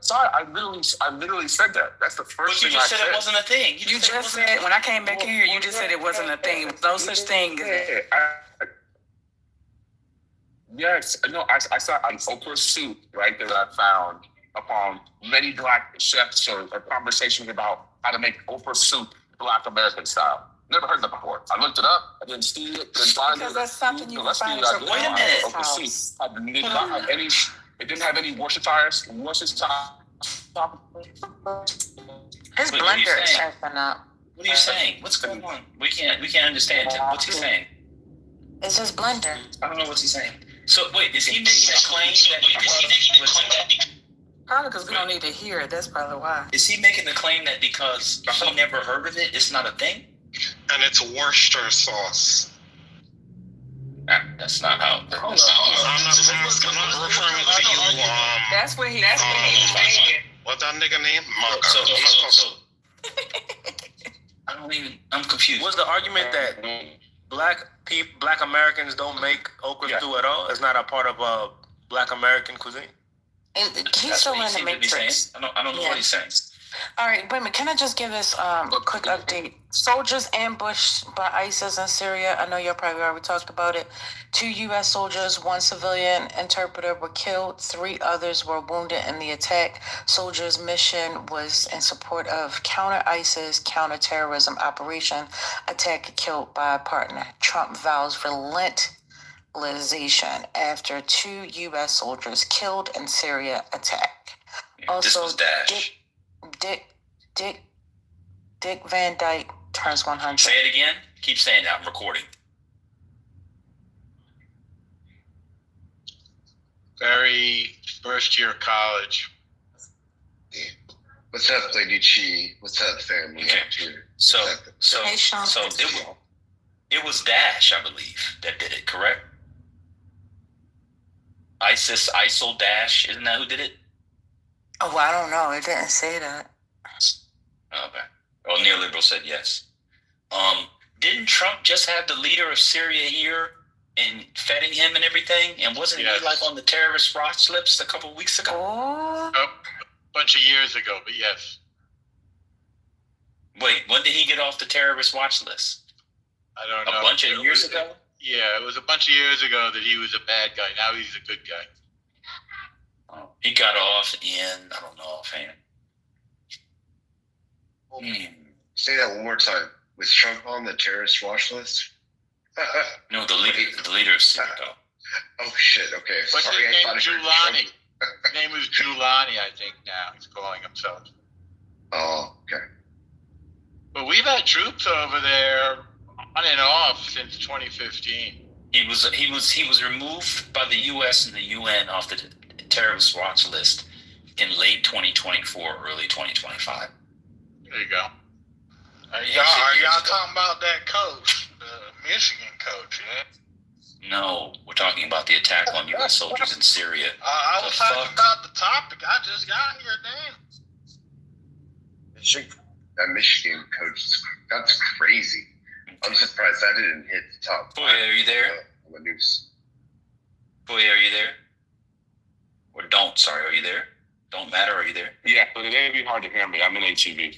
Sorry, I literally said that. That's the first thing I said. But you just said it wasn't a thing. You just said, when I came back in here, you just said it wasn't a thing. No such thing as that. Yes, no, I saw an okra soup, right, that I found upon many Black chefs or conversations about how to make okra soup Black American style. Never heard that before. I looked it up. I didn't see it. Didn't find because it. that's something you can find. Wait a minute. Okra soup. It didn't have any Worcestershire. His blender is acting up. What are you saying? What's going on? We can't understand him. What's he saying? It's his blender. I don't know what he's saying. So wait, is he making a claim that probably because we don't need to hear it. That's probably why. Is he making the claim that because he never heard of it, it's not a thing? And it's Worcester sauce. That's not how. I'm not referring to you. That's what he's saying. What's that nigga name? I'm confused. Was the argument that Black Americans don't make okra stew at all? It's not a part of Black American cuisine. He's still in the matrix. I don't know what he's saying. All right, wait a minute. Can I just give us a quick update? Soldiers ambushed by ISIS in Syria. I know y'all probably already talked about it. 2 U.S. soldiers, 1 civilian interpreter were killed. 3 others were wounded in the attack. Soldiers' mission was in support of counter-ISIS, counter-terrorism operation. Attack killed by partner. Trump vows relentlessization after 2 U.S. soldiers killed in Syria attack. Also, this was Dash. Dick Van Dyke turns 100. Say it again. Keep saying that. I'm recording. Very first year of college. What's up, Lady Chi? What's up, family? Okay. So it was Dash, I believe, that did it, correct? ISIL Dash, isn't that who did it? Oh, I don't know. It didn't say that. Okay. Well, neoliberal said yes. Didn't Trump just have the leader of Syria here and feting him and everything? And wasn't he like on the terrorist watch list a couple of weeks ago? A bunch of years ago, but yes. Wait, when did he get off the terrorist watch list? I don't know. A bunch of years ago? Yeah, it was a bunch of years ago that he was a bad guy. Now he's a good guy. He got off in, I don't know, offhand. Say that one more time. Was Trump on the terrorist watch list? No, the leader of Syria. Oh shit! Okay, What's sorry. his name? Giuliani. His name is Giuliani, I think now he's calling himself. Oh, okay. But we've had troops over there on and off since 2015. He was removed by the U.S. and the UN off the terrorist watch list in late 2024, early 2025. There you go. Are y'all talking about that coach, the Michigan coach, yeah? No, we're talking about the attack on U.S. soldiers in Syria. I was talking about the topic. I just got here, damn. That Michigan coach, that's crazy. I'm surprised that didn't hit the top. Boy, are you there? On the news. Boy, are you there? Or are you there? Don't matter, are you there? Yeah, but it may be hard to hear me. I'm in HEB.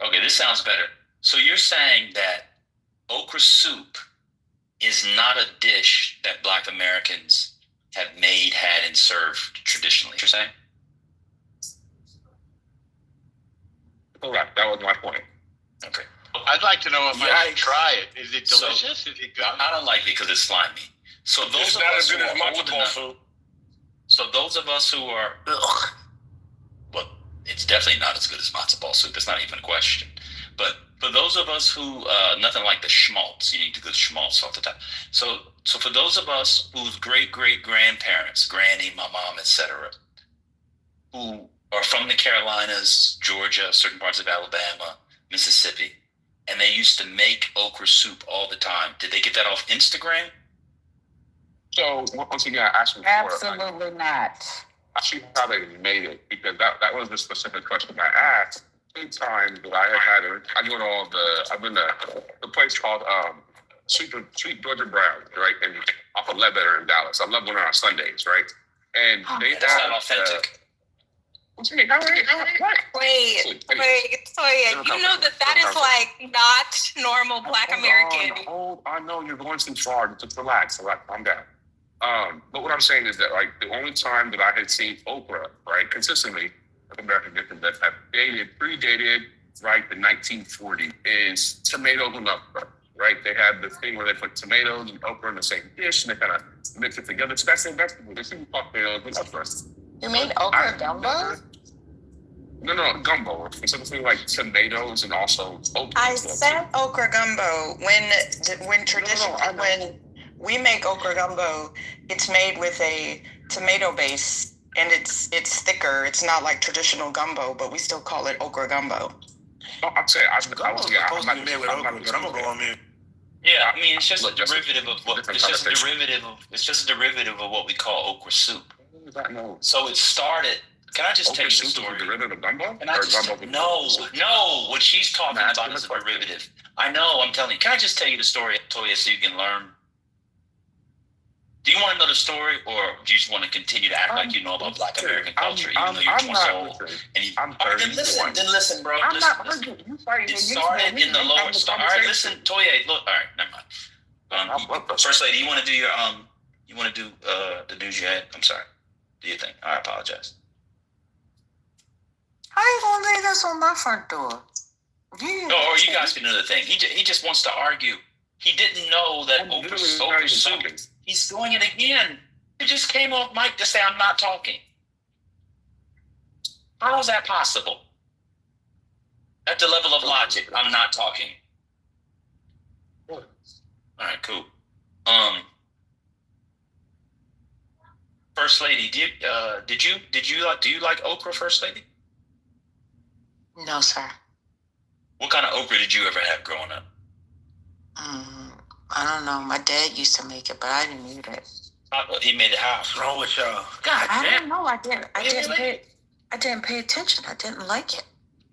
Okay, this sounds better. So you're saying that okra soup is not a dish that Black Americans have made, had, and served traditionally. You're saying? Correct. That was my point. Okay. I'd like to know if I should try it. Is it delicious? Is it good? I don't like it because it's slimy. So those of us who are old enough, so those of us who are, well, it's definitely not as good as matzo ball soup. It's not even a question. But for those of us who, nothing like the schmaltz, you need the good schmaltz off the top. So for those of us whose great-great-grandparents, granny, my mom, etc., who are from the Carolinas, Georgia, certain parts of Alabama, Mississippi, and they used to make okra soup all the time. Did they get that off Instagram? So once again, I asked before. Absolutely not. I see how they made it because that was the specific question I asked. Anytime that I I go to I've been to the place called Sweet Georgia Brown, right, and off of Ledbetter in Dallas. I love going on Sundays, right, and That's not authentic. What you mean? Wait, Toya, you know that is like not normal Black American. I know you're going too far. Just relax. Calm down. But what I'm saying is that, like, the only time that I had seen okra, right, consistently, American dishes that have predated, right, the 1940s is tomatoes and okra, right? They have this thing where they put tomatoes and okra in the same dish and they kind of mix it together. It's that same vegetable. They see tomatoes and okra. You made okra gumbo? No, gumbo. Specifically like tomatoes and also okra. I said okra gumbo. When we make okra gumbo, it's made with a tomato base. And it's thicker. It's not like traditional gumbo, but we still call it okra gumbo. No, I'm saying I'm supposed to be made with okra, but I'm gonna go on mute. Yeah, I mean it's just a derivative of what it's just a derivative of what we call okra soup. So it started. Can I just tell you the story? Derivative of gumbo? No. What she's talking about is a derivative. I know. I'm telling you. Can I just tell you the story, Toya, so you can learn? Do you want to know the story, or do you just want to continue to act like you know about Black American culture, even though you're 20 years old? Then listen, bro. It started in the lower. All right, listen, Toya. Look, all right, never mind. First lady, you want to do your you want to do the news you had? I'm sorry. Do you think? I apologize. How you gonna leave this on my front door? Or you guys can do the thing. He just wants to argue. He didn't know that okra soup. He's doing it again. He just came off mic to say, I'm not talking. How is that possible? At the level of logic, I'm not talking. All right, cool. First Lady, do you like okra, First Lady? No, sir. What kind of okra did you ever have growing up? I don't know. My dad used to make it, but I didn't eat it. He made it how? What's wrong with y'all? God, I don't know. I didn't pay attention. I didn't like it.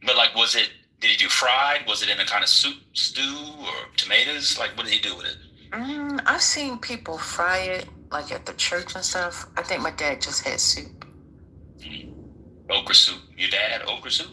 But like, did he do fried? Was it in a kind of soup, stew, or tomatoes? Like, what did he do with it? I've seen people fry it, like at the church and stuff. I think my dad just had soup. Okra soup. Your dad had okra soup?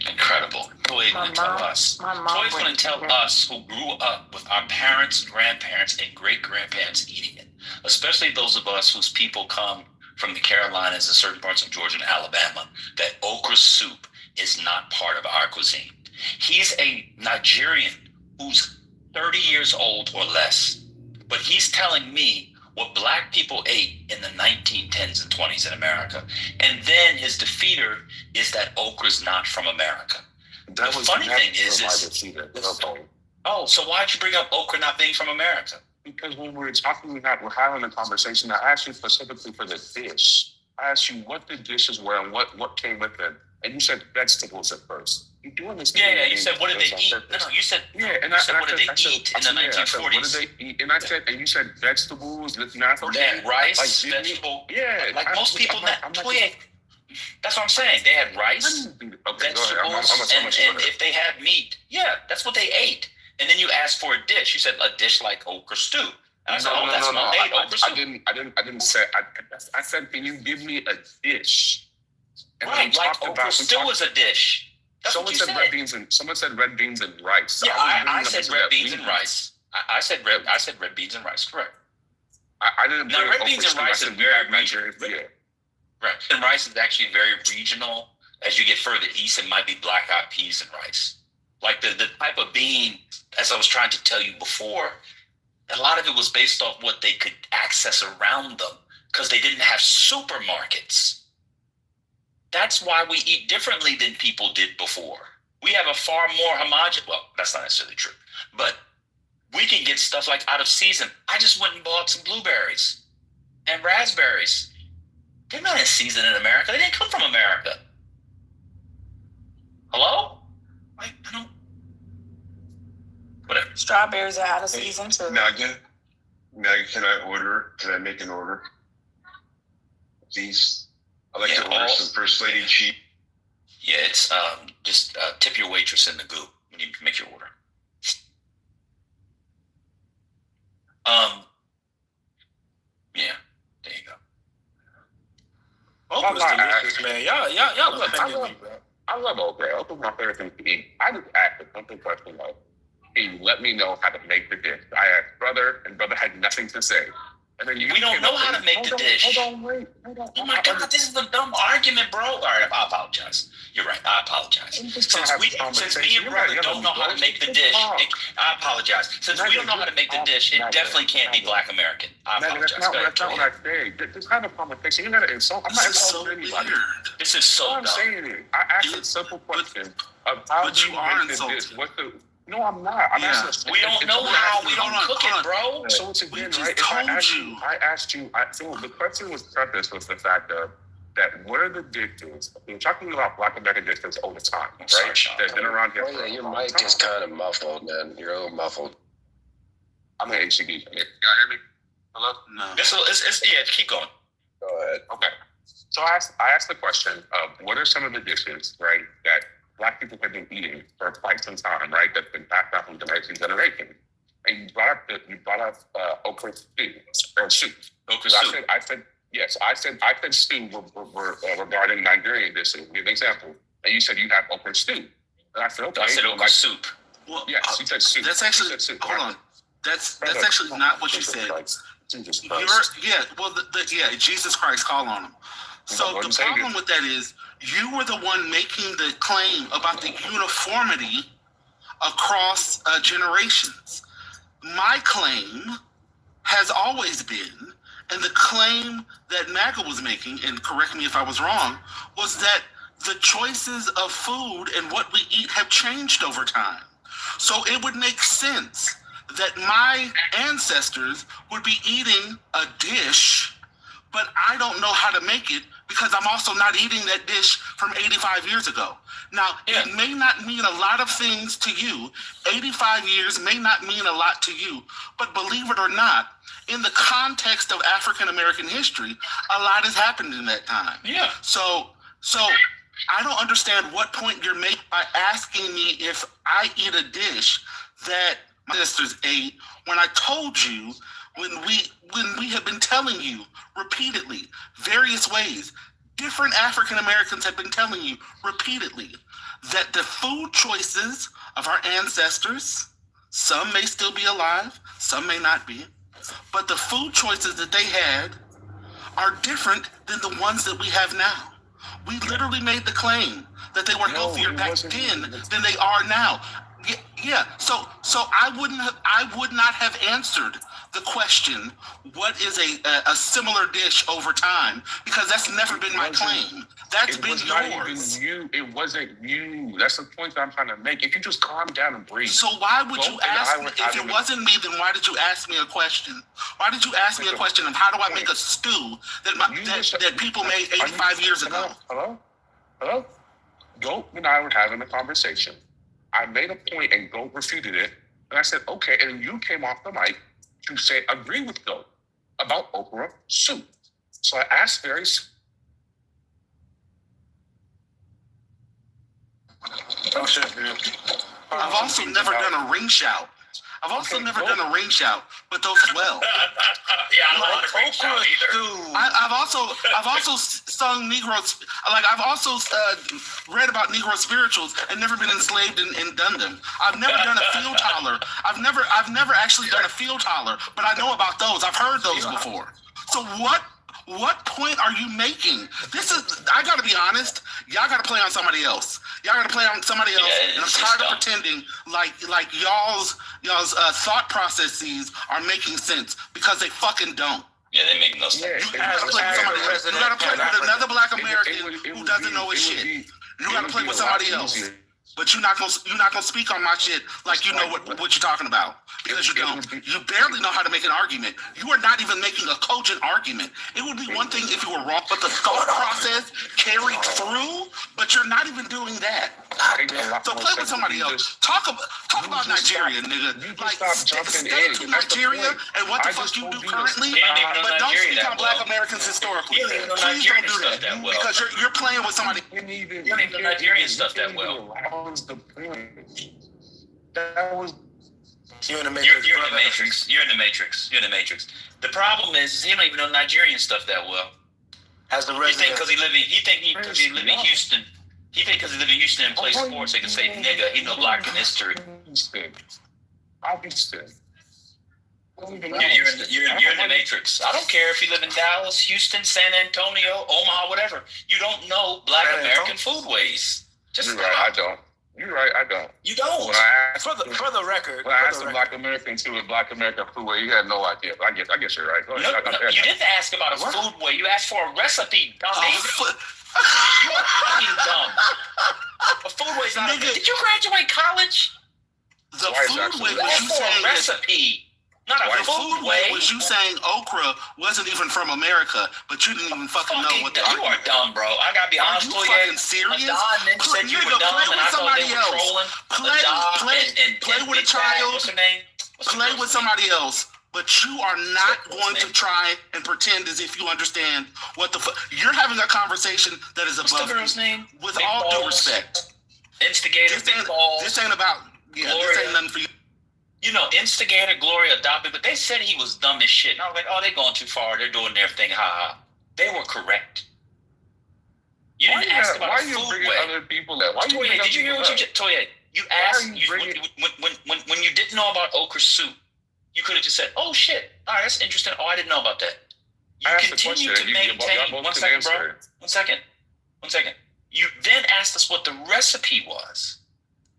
Incredible. Toya's going to tell us. Toya's going to tell us who grew up with our parents, grandparents, and great-grandparents eating it. Especially those of us whose people come from the Carolinas and certain parts of Georgia and Alabama, that okra soup is not part of our cuisine. He's a Nigerian who's 30 years old or less, but he's telling me what black people ate in the 1910s and 20s in America. And then his defeater is that okra's not from America. The funny thing is oh, so why'd you bring up okra not being from America? Because when we're having a conversation, I asked you specifically for the dish. I asked you what the dishes were and what came with it. And you said vegetables at first. You're doing this. Yeah. You said, what did they eat? No, you said, what did they eat in the 1940s? What did they eat? And you said vegetables, natural. They had rice, vegetable. Yeah. Like most people, that's what I'm saying. They had rice, vegetables, and if they had meat, that's what they ate. And then you asked for a dish. You said a dish like okra stew. And I said, I didn't say. I said, can you give me a dish? And right, like okra stew is a dish. That's someone said red beans and rice. Yeah, I said red beans and rice. I said red beans and rice. Correct. I didn't. Now red beans and rice is very regional. Right, and rice is actually very regional. As you get further east, it might be black-eyed peas and rice. Like the type of bean, as I was trying to tell you before, a lot of it was based off what they could access around them because they didn't have supermarkets. That's why we eat differently than people did before. We have a far more homogeneous, well, that's not necessarily true, but we can get stuff like out of season. I just went and bought some blueberries and raspberries. They're not in season in America. They didn't come from America. Hello? I don't. Whatever. Strawberries are out of season too. Naga, can I make an order? Please. I'd like to order some First Lady cheese. Yeah, it's just tip your waitress in the goop when you make your order. Yeah, there you go. Okra's delicious, man. Y'all offended me, bro. I love okra. Okra's my favorite thing to eat. I just asked a simple question like, can you let me know how to make the dish? I asked brother, and brother had nothing to say. And then we don't know how to make the dish. Hold on, wait. Oh my God, this is a dumb argument, bro. All right, I apologize. You're right. I apologize. Since me and brother don't know how to make the dish, I apologize. Since we don't know how to make the dish, it definitely can't be Black American. I apologize. That's not what I said. Just have a conversation. You gotta insult. I'm not insulting anybody. This is so dumb. I'm saying it. I asked a simple question of how do you make the dish? What's the... No, I'm not. We don't know how. We don't cook it, bro. So it's again, right? If I asked you. So the question was prefaced with the fact of that what are the dishes? We're talking about Black American dishes over time, right? They've been around here. Oh, yeah, your mic is kind of muffled, man. You're a little muffled. I'm an HCD. Y'all hear me? Hello? No. It's keep going. Go ahead. Okay. So I asked the question of what are some of the dishes, right, that Black people have been eating for quite some time, right? That's been passed down from generation to generation. And you brought up okra stew or soup. Okra soup. I said yes. I said stew regarding Nigerian dishes. Give an example. And you said you have okra stew. And I said okay. I said okra soup. Well, yes, you said soup. That's actually hold on. That's actually not what you said. Jesus Christ. Jesus Christ, call on him. So the problem with that is you were the one making the claim about the uniformity across generations. My claim has always been, and the claim that MAGA was making, and correct me if I was wrong, was that the choices of food and what we eat have changed over time. So it would make sense that my ancestors would be eating a dish, but I don't know how to make it because I'm also not eating that dish from 85 years ago. Now, It may not mean a lot of things to you. 85 years may not mean a lot to you, but believe it or not, in the context of African American history, a lot has happened in that time. Yeah. So I don't understand what point you're making by asking me if I eat a dish that my sisters ate when I told you when we have been telling you repeatedly, various ways, different African Americans have been telling you repeatedly that the food choices of our ancestors, some may still be alive, some may not be, but the food choices that they had are different than the ones that we have now. We literally made the claim that they were healthier back then than they are now. Yeah. So I would not have answered the question, what is a similar dish over time? Because that's never been my claim. That's been yours. Not even you. It wasn't you. That's the point that I'm trying to make. If you just calm down and breathe. So why would you ask me, if it wasn't me, then why did you ask me a question? Why did you ask me a question of how do I make a stew that people made 85 years ago? Hello? Goat and I were having a conversation. I made a point and Goat refuted it. And I said, okay. And you came off the mic to say, agree with Goat about okra soup. So I asked very... I've also never done a ring shout. I've also never done a ring shout, but those as well. Yeah, I don't want to ring shout either. I've also sung Negroes. Like I've also read about Negro spirituals and never been enslaved and done them. I've never done a field holler. I've never actually done a field holler, but I know about those. I've heard those before. So what point are you making? I gotta be honest, y'all gotta play on somebody else. Y'all gotta play on somebody else, and I'm tired of pretending like y'all's thought processes are making sense, because they fucking don't. Yeah, they make no sense. You gotta play with another black American who doesn't know his shit. You gotta play with somebody else. But you're not gonna speak on my shit like you know what you're talking about, because you don't. You barely know how to make an argument. You are not even making a cogent argument. It would be one thing if you were wrong, but the thought process carried through. But you're not even doing that. So play with somebody else. Talk about Nigeria, nigga. Like stick to Nigeria and what the fuck you do currently, but don't speak on Black Americans historically. Please don't do that, because you're playing with somebody. You don't even know Nigerian stuff that well. Was the point? That was you're in the Matrix. You're in the Matrix. You're in the Matrix. You're in the Matrix. The problem is he don't even know Nigerian stuff that well. As the resident, he think because he live in Houston. He think because he live in Houston and play sports, they can say nigga. He know Black in history. I'll be still. You're in the Matrix. I don't care if you live in Dallas, Houston, San Antonio, Omaha, whatever. You don't know Black American foodways. You're right, I don't. You're right, I don't. You don't. For the record, when I asked the Black Americans who was Black American foodway, you had no idea. But I guess you're right. No, you didn't ask about a foodway. You asked for a recipe, dummy. You are fucking dumb. A foodway's not. Did you graduate college? The foodway was you saying a recipe. Not a food way. Was you saying okra wasn't even from America, but you didn't even fucking know what the You are dumb, bro. I gotta be honest with you. Are you fucking serious? Said you were dumb, and I thought they were trolling. Play with a child. What's her name? Play with somebody else. But you are not going to try and pretend as if you understand what the fuck. You're having a conversation that is above. What's the girl's name? With all due respect. Instigator, big balls. This ain't about. Yeah, this ain't nothing for you. You know, Instigator, Gloria adopted, but they said he was dumb as shit. And I was like, oh, they're going too far. They're doing their thing. Ha ha. They were correct. You didn't ask about why you bringing other people that? Why Toya, did you hear what you just... Toya, you asked... When you didn't know about okra soup, you could have just said, oh, shit. All right, that's interesting. Oh, I didn't know about that. You continue to maintain... One second, bro. One second. You then asked us what the recipe was.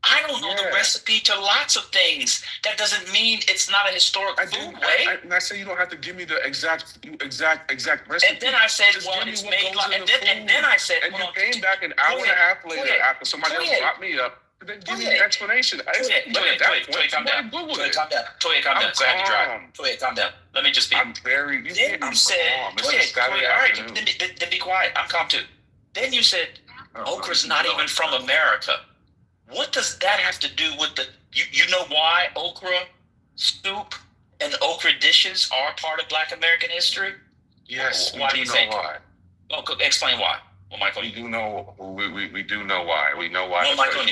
I don't know the recipe to lots of things. That doesn't mean it's not a historic food way. And I say you don't have to give me the exact recipe. And then I said, well, it's made like... And then I said... And you came back an hour and a half later after somebody else brought me up to then give me the explanation. Toya, calm down. Toya, calm down. So I have to drive. Toya, calm down. Let me just speak. I'm very... Then you said... Toya, all right, then be quiet. I'm calm too. Then you said, okra's not even from America. What does that have to do with the... You know why okra soup and okra dishes are part of Black American history? Yes, why do you think? Why. Oh, explain why. Well, Michael, we do know. We do know why. We know why. Well, Michael,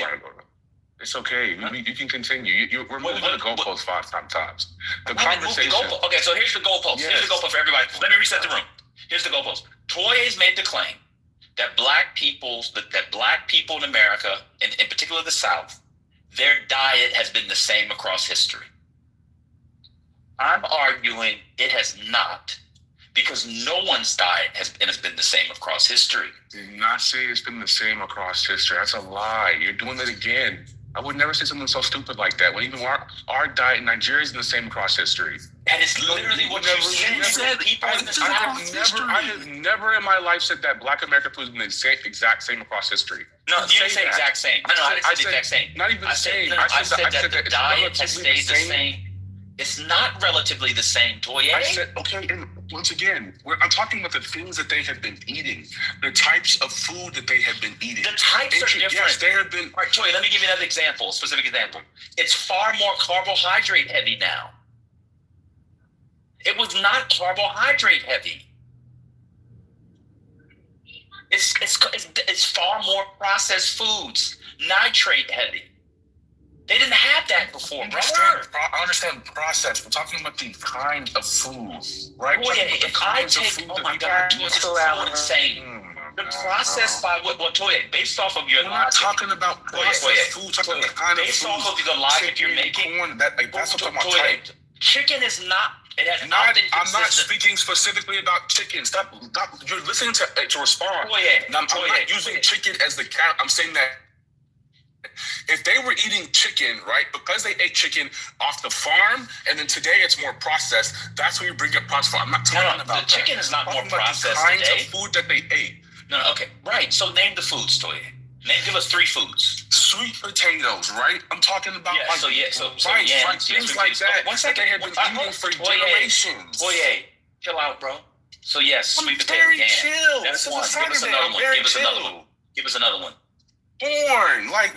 it's okay. You can continue. We're moving the goalposts 5 times. The conversation. Okay, so here's the goalpost. Yes. Here's the goalpost for everybody. Let me reset the room. Here's the goalpost. Toya's made the claim that Black people in America, and in particular the South, their diet has been the same across history. I'm arguing it has not, because no one's diet has been the same across history. Did not say it's been the same across history. That's a lie. You're doing it again. I would never say something so stupid like that. When even our diet in Nigeria is in the same across history. That is literally what you said. I have never in my life said that Black American food is the exact same across history. No, you didn't say exact same. No, I didn't say the exact same. Not even the same. I said that the diet has stayed the same. It's not relatively the same, Toye. I said, okay, and once again, I'm talking about the things that they have been eating, the types of food that they have been eating. The types are different. Yes, they have been. All right, Toye, let me give you another example, specific example. It's far more carbohydrate heavy now. It was not carbohydrate heavy. It's far more processed foods, nitrate heavy. They didn't have that before, I understand process. We're talking about the kind of food, right? Boy, if I take, oh my God, it's so insane. The process by what Toye, based off of your logic. We're not talking about processed food, talking about the kind of food. Based off of the logic you're making. That's what I'm talking about. Chicken is not. It has not been consistent. I'm not speaking specifically about chicken. Stop. You're listening to respond. I'm not using chicken as the count. I'm saying that if they were eating chicken, right, because they ate chicken off the farm, and then today it's more processed, that's when you bring up processed food. I'm not talking about the chicken is not more processed the kinds today. of food that they ate. No, okay, right. So name the foods, Toye. Give us 3 foods. Sweet potatoes, right? I'm talking about rice, things like that. One second. They have been eating for generations. Toye, chill out, bro. So yes, sweet potato. Very chill. That's this one. Is Give us another one. Give us another one. Give us another one. Corn, like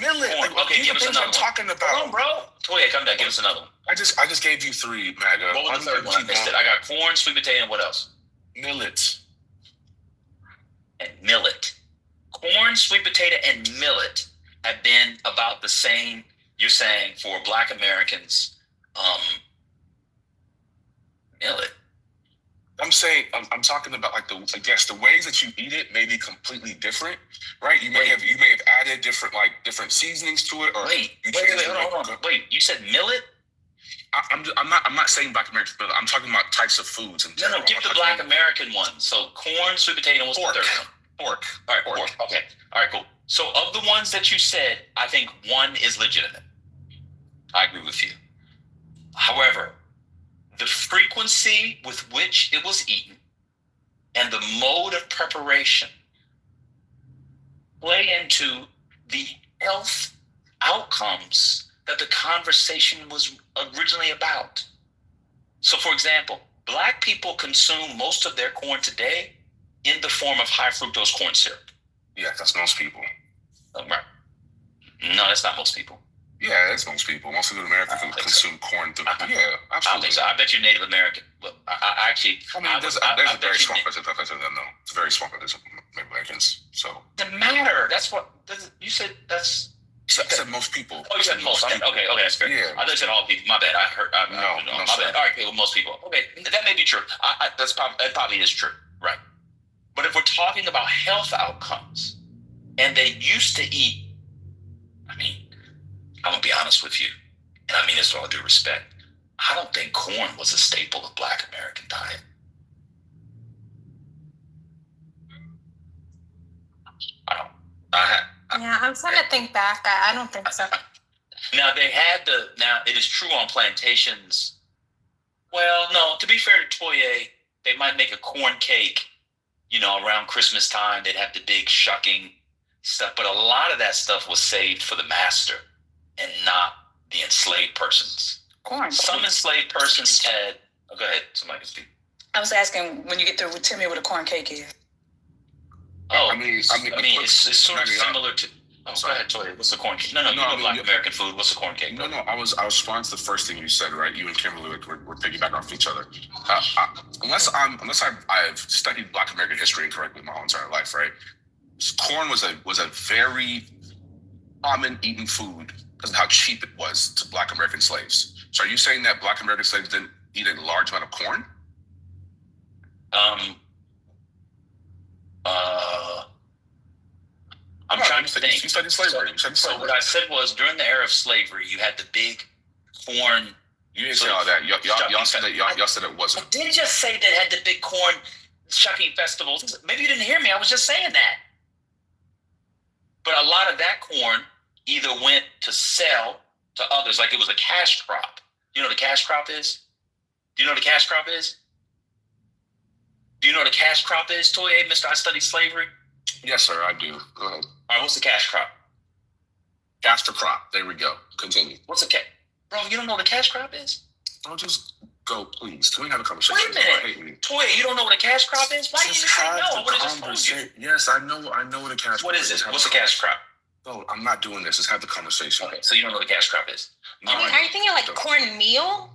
millet. Corn. Okay, give us another one. I'm talking about. Come on, bro. Toye, come back. Give us another one. I just gave you 3, MAGA. What was the third one? I missed it. I got corn, sweet potato, and what else? Millet. And millet. Corn, sweet potato, and millet have been about the same, you're saying, for Black Americans. Millet. I'm saying, I'm talking about like the ways that you eat it may be completely different, right? You may have added different seasonings to it, or wait, hold on. Wait, you said millet? I'm not saying Black American millet. I'm talking about types of foods in general. No, give the Black American one. So corn, sweet potato, and what's the third one? Pork. All right, pork. Okay. All right, cool. So of the ones that you said, I think one is legitimate. I agree with you. However, the frequency with which it was eaten and the mode of preparation play into the health outcomes that the conversation was originally about. So, for example, Black people consume most of their corn today in the form of high fructose corn syrup. Yeah, that's most people. Right. No, that's not most people. Yeah, that's most people. Most of America consume corn. Yeah, absolutely. I don't think so. I bet you're Native American. But I actually... there's a very small percentage of them, though. It's a very small percentage of Native Americans, so... It doesn't matter. That's what... You said that's... I said most people. Oh, you said most. Okay, that's fair. Yeah. I thought you said all people. My bad. I heard... No, my bad. All right, okay, well, most people. Okay, that may be true. That probably is true. Right. But if we're talking about health outcomes, and they used to eat, I'm going to be honest with you, and I mean this with all due respect, I don't think corn was a staple of Black American diet. I'm trying to think back. I don't think so. Now, it is true on plantations. Well, no, to be fair to Toye, they might make a corn cake, around Christmas time. They'd have the big shucking stuff, but a lot of that stuff was saved for the master and not the enslaved persons. Corn. Some enslaved persons had... Oh, go ahead. Somebody can speak. I was asking, when you get through, tell me what a corn cake is. Oh, it's sort of similar to... Oh, go ahead, Toye. What's the corn cake? No, Black American food. What's the corn cake? No, I was responding to the first thing you said, right? You and Kimberly were piggybacking off each other. Unless I've studied Black American history incorrectly my whole entire life, right? Corn was a very common eaten food because of how cheap it was to Black American slaves. So are you saying that Black American slaves didn't eat a large amount of corn? I'm trying to think. You studied slavery. So what I said was, during the era of slavery, you had the big corn. You didn't say all that. Y'all said that. Y'all said it wasn't. I did just say that it had the big corn shucking festivals. Maybe you didn't hear me. I was just saying that. But a lot of that corn either went to sell to others, like it was a cash crop. You know what a cash crop is? Do you know what a cash crop is? Do you know what a cash crop is, Toye, Mr. I studied slavery? Yes, sir, I do. Go ahead. All right, what's the cash crop? Cash to crop. There we go. Continue. What's a cash? Bro, you don't know what a cash crop is? Don't just go, please. Can we have a conversation? Wait a minute. Toya, you don't know what a cash crop is? Why did you say no? I would have just told you. Yes, I know what a cash crop is. What is it? What's a cash crop? No, I'm not doing this. Let's have the conversation. Okay, so you don't know what a cash crop is? No, are you thinking like cornmeal?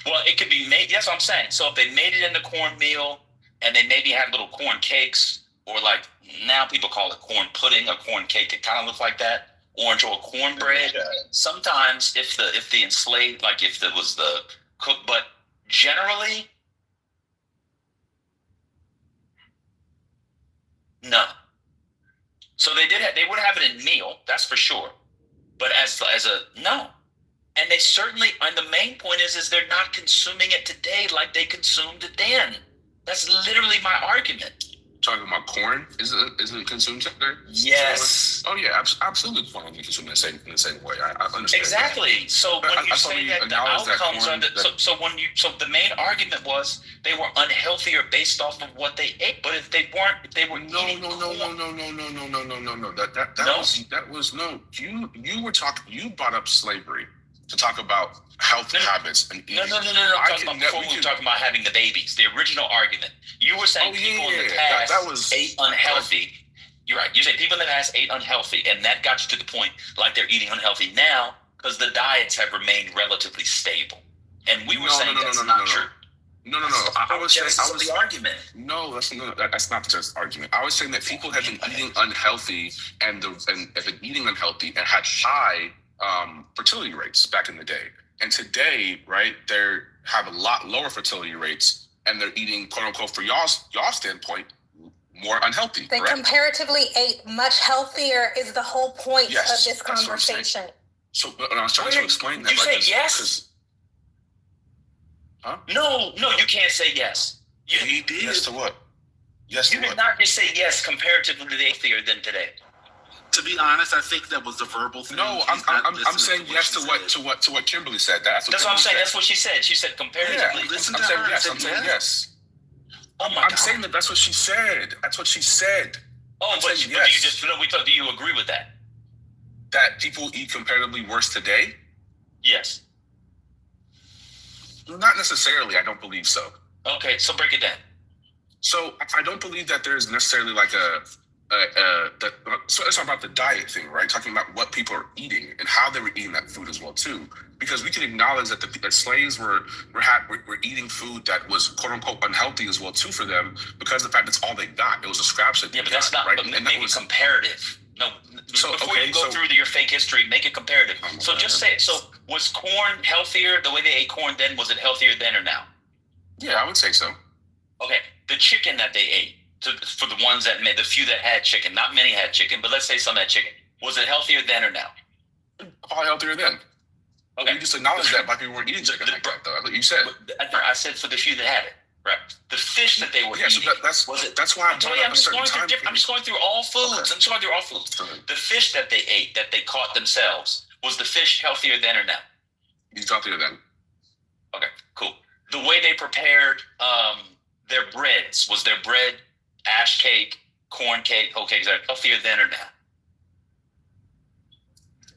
Well, it could be made. That's what I'm saying. So if they made it into cornmeal and they maybe had little corn cakes, or like now people call it corn pudding or corn cake. It kind of looks like that. Orange or cornbread. Sometimes if the enslaved, like if it was the cook, but generally, no. So they would have it in meal, that's for sure. But as a no. And they certainly, and the main point is they're not consuming it today like they consumed it then. That's literally my argument. Talking about corn, isn't it consumed today? Yes. Oh yeah, absolutely. Corn is consumed in the same way. I understand. Exactly. That. So when you say that the outcomes are so the main argument was they were unhealthier based off of what they ate. But if they were eating no. That was no. You were talking. You brought up slavery to talk about health habits and eating. No. I'm talking about talking about having the babies. The original argument. You were saying people in the past ate unhealthy. You're right. You say people in the past ate unhealthy, and that got you to the point like they're eating unhealthy now because the diets have remained relatively stable. And we were saying that's not true. No. I was saying the argument. No, that's not just argument. I was saying that people have been eating unhealthy and have been eating unhealthy and had high fertility rates back in the day. And today, right, they have a lot lower fertility rates, and they're eating, quote unquote, for y'all's standpoint, more unhealthy. They comparatively ate much healthier is the whole point of this conversation. So when I was trying to explain that, you say yes? Huh? No, you can't say yes. He did. Yes to what? Yes to what? You did not just say yes comparatively healthier than today. To be honest, I think that was a verbal thing. No, I'm saying yes to what Kimberly said. That's what I'm saying. That's what she said. She said comparatively. Yeah, I'm saying yes. Oh my God. I'm saying that's what she said. That's what she said. Oh, but you just do you agree with that? That people eat comparatively worse today? Yes. Not necessarily. I don't believe so. Okay, so break it down. So I don't believe that there's necessarily like so it's about the diet thing, right? Talking about what people are eating and how they were eating that food as well too, because we can acknowledge that the slaves were eating food that was quote unquote unhealthy as well too for them, because of the fact that's all they got. It was a scraps that they got, that's not right. But and maybe was comparative. No, before you go through your fake history, make it comparative. So just say it. So was corn healthier the way they ate corn then? Was it healthier then or now? Yeah, I would say so. Okay, the chicken that they ate. For the ones that made, the few that had chicken, not many had chicken, but let's say some had chicken. Was it healthier then or now? Probably healthier then. Okay. You just acknowledged that black people weren't eating chicken like that, though. That's what you said. I said for the few that had it. Right. The fish that they were eating. So that's why I'm just going through all foods. Okay. I'm just going through all foods. The fish that they ate, that they caught themselves, was the fish healthier then or now? He's healthier then. Okay, cool. The way they prepared their breads, was their bread ash cake, corn cake, whole cakes, are healthier then or now?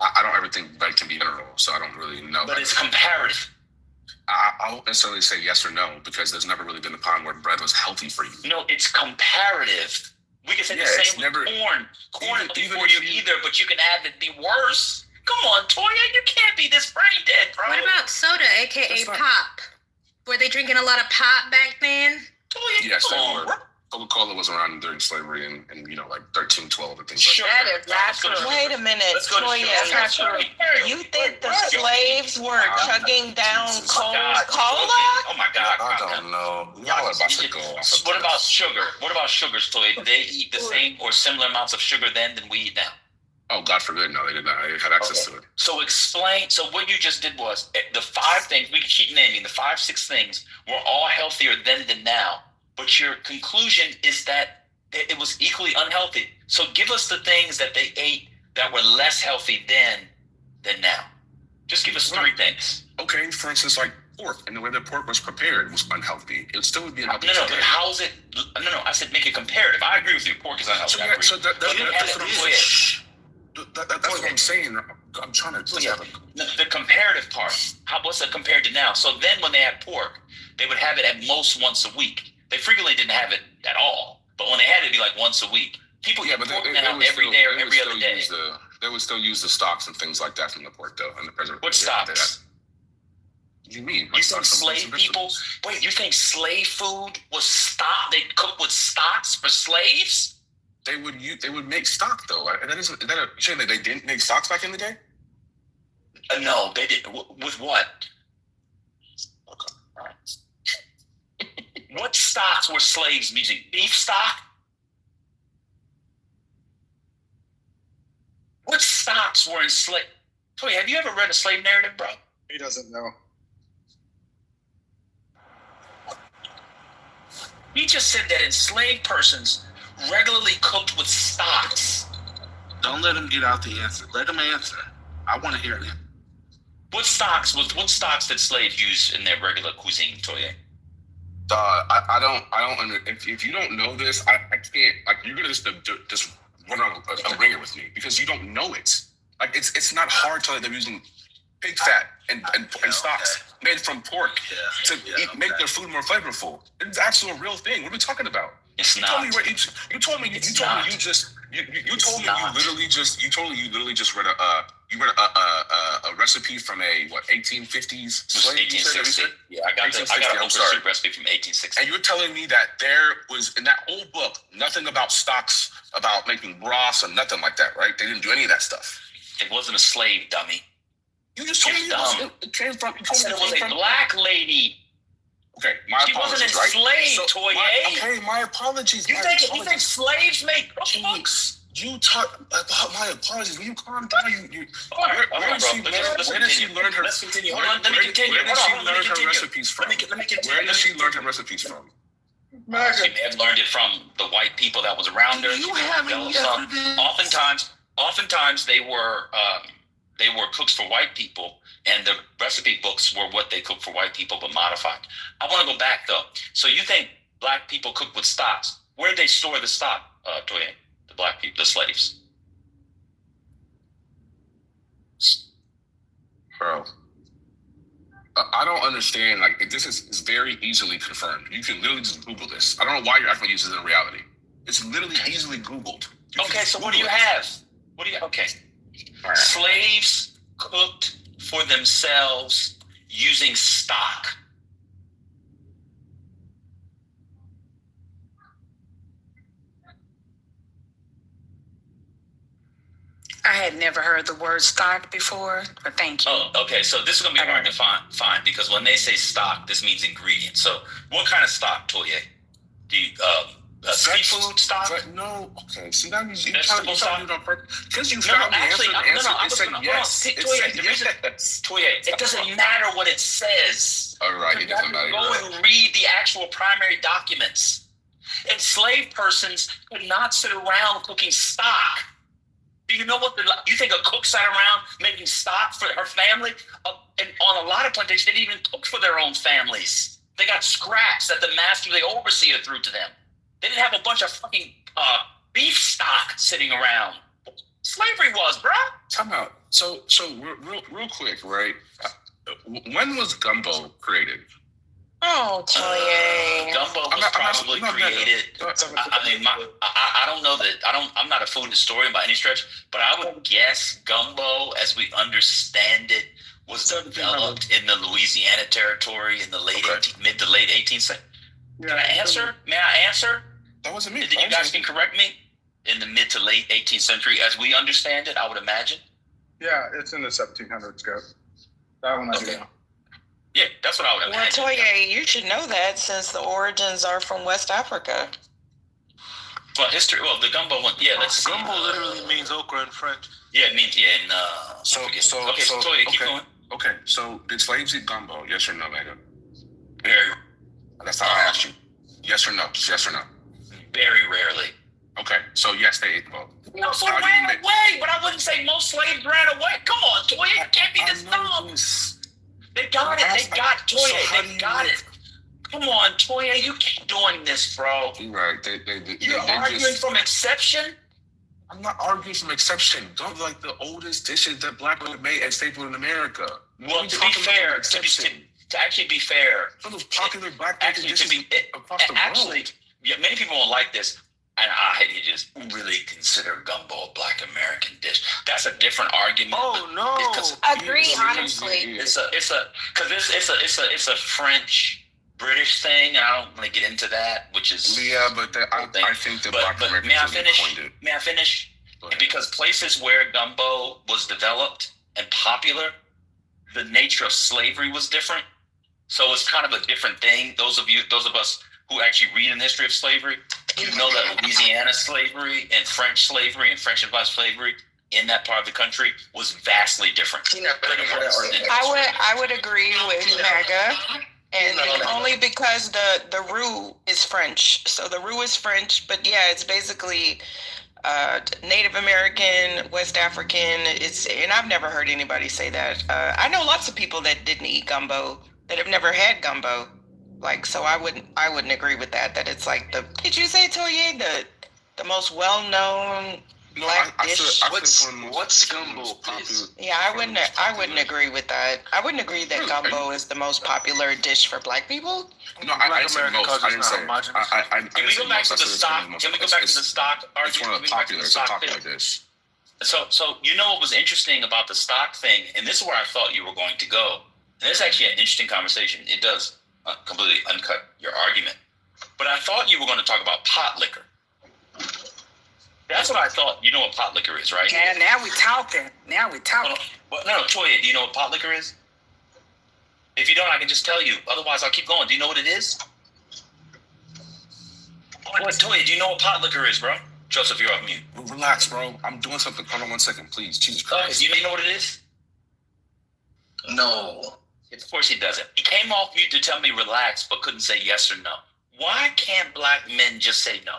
I don't ever think bread can be general, so I don't really know. But it's comparative. I won't necessarily say yes or no, because there's never really been a time where bread was healthy for you. No, it's comparative. We can say the same with corn. Corn is healthy for you either, but you can have it be worse. Come on, Toya, you can't be this brain dead, bro. What about soda, aka pop? Were they drinking a lot of pop back then? Toya, yes, they were. Coca-Cola was around during slavery and like 1312 and things like that. That is not true. Wait a minute, Toya, that's not true. You think the slaves were chugging down cola? Oh my God. I don't know. Y'all are about to go off. What about sugar? What about sugar, Toya? Did they eat the same or similar amounts of sugar then than we eat now? Oh, God forbid. No, they did not. They had access to it. So explain. So what you just did was the 5 things, we can keep naming, the 5, 6 things were all healthier then than now. But your conclusion is that it was equally unhealthy. So give us the things that they ate that were less healthy then than now? Just give us three things. Okay, for instance, like pork, and the way that pork was prepared was unhealthy. It still would be unhealthy. No, but how is it? No, I said make it comparative. I agree with you. Pork is unhealthy. So that's what I'm saying. I'm trying to. The comparative part. What's it compared to now? So then, when they had pork, they would have it at most once a week. They frequently didn't have it at all, but when they had it, it'd be like once a week. People get pork now every day or every other day. They would still use the stocks and things like that from the pork, though, and the preservation. What stocks? What do you mean? You think slave people? Wait, you think slave food was stock? They cook with stocks for slaves? They would make stock though. Is that you're saying that they didn't make stocks back in the day? No, they didn't. With what? What stocks were slaves using? Beef stock? What stocks were enslaved? Wait, have you ever read a slave narrative, bro? He doesn't know. He just said that enslaved persons regularly cooked with stocks. Don't let him get out the answer. Let him answer. I want to hear him. What stocks did slaves use in their regular cuisine, Toye? I don't. If you don't know this, I can't. Like, you're gonna just run on a ringer with me because you don't know it. Like, it's not hard to tell that they're using pig fat and stocks made from pork to make their food more flavorful. It's actually a real thing. What are we talking about? It's you not. Told me you literally just read a recipe from a 1850s slave? 1860. Yeah, I got a soup recipe from 1860. And you're telling me that there was in that whole book nothing about stocks, about making broths, or nothing like that, right? They didn't do any of that stuff. It wasn't a slave, dummy. You just told me it came from. I said it was a black lady. Okay, my apologies. She wasn't enslaved, Toye. My apologies. You think slaves make cookbooks? You talk about my apologies. Will you calm down? Where did she learn her recipes from? Where did she learn her recipes from? She may have learned it from the white people that was around her. Oftentimes they were cooks for white people, and the recipe books were what they cooked for white people but modified. I want to go back though. So you think black people cook with stocks? Where did they store the stock, Toye? The black people, the slaves. Bro, I don't understand. Like, this is very easily confirmed. You can literally just Google this. I don't know why you're acting like this is in reality. It's literally easily Googled. Okay, so what do you have? Okay. Right. Slaves cooked for themselves using stock. I had never heard the word stock before, but thank you. Oh, okay. So this is going to be hard to find because when they say stock, this means ingredient. So what kind of stock, Toye? Do you, seafood stock? No. Okay. See, that means you vegetable stock? Because you found the answer. It said yes. Toye, it doesn't matter what it says. All right. It doesn't matter. Go and read the actual primary documents. Enslaved persons could not sit around cooking stock. Do you know what you think a cook sat around making stock for her family? And on a lot of plantations, they didn't even cook for their own families. They got scraps that the master, the overseer, threw to them. They didn't have a bunch of fucking beef stock sitting around. Slavery was, bro. Time out. So real quick, right? When was gumbo created? Oh, Toye. Gumbo was probably created. I don't know that. I'm not a food historian by any stretch, but I would guess gumbo, as we understand it, was developed in the Louisiana territory in the mid to late 18th century. Can I answer? May I answer? That wasn't me. Then you guys can correct me. In the mid to late 18th century, as we understand it, I would imagine. Yeah, it's in the 1700s, go. That one I do know. Yeah, that's what I would imagine. Well, Toye, you should know that since the origins are from West Africa. Well, history. Well, the gumbo one. Yeah, let's see. Gumbo literally means okra in French. Yeah, it means So Toye, keep going. Okay, so did slaves eat gumbo? Yes or no, Megan? Very. That's how I asked you. Yes or no? Just yes or no? Very rarely. Okay, so yes, they ate both. They also ran away, but I wouldn't say most slaves ran away. Come on, Toya, you can't be this dumb. They got it. They got Toya. They got it. Come on, Toya, you keep doing this, bro. You're right. You're arguing from exception? I'm not arguing from exception. Those are like the oldest dishes that black women made and staple in America. Well, to be fair, to actually be fair, some of those popular black dishes across the world. Yeah, many people won't like this, and I just really consider gumbo a black American dish. That's a different argument. Oh no! Agree, honestly. It's a French British thing. I don't want to get into that, which is but I think the black Americans may I finish? coined it. May I finish? Because places where gumbo was developed and popular, the nature of slavery was different. So it's kind of a different thing. Those of us who actually read in the history of slavery, you know that Louisiana slavery and French influenced slavery in that part of the country was vastly different. I would agree with MAGA, and only because the roux is French. So the roux is French, but yeah, it's basically Native American, West African. And I've never heard anybody say that. I know lots of people that didn't eat gumbo, that have never had gumbo. Like, so I wouldn't agree with that. That it's like did you say, Toye, the most well-known black dish? What's gumbo popular? Yeah, I wouldn't agree with that. I wouldn't agree that gumbo is the most popular dish for black people. No, I didn't say most. I didn't say. Can we go back to the stock? Can we go back to the stock argument? It's one of the popular. It's a popular dish. So you know what was interesting about the stock thing, and this is where I thought you were going to go. And it's actually an interesting conversation. It does completely uncut your argument. But I thought you were going to talk about pot liquor. That's what I thought. You know what pot liquor is, right? Yeah, now we're talking. Well, no, Toya, do you know what pot liquor is? If you don't, I can just tell you. Otherwise, I'll keep going. Do you know what it is? Toya, do you know what pot liquor is, bro? Joseph, you're off mute. Relax, bro. I'm doing something. Hold on 1 second, please. Jesus Christ. Do you know what it is? No. Of course he doesn't. He came off mute to tell me relax, but couldn't say yes or no. Why can't black men just say no?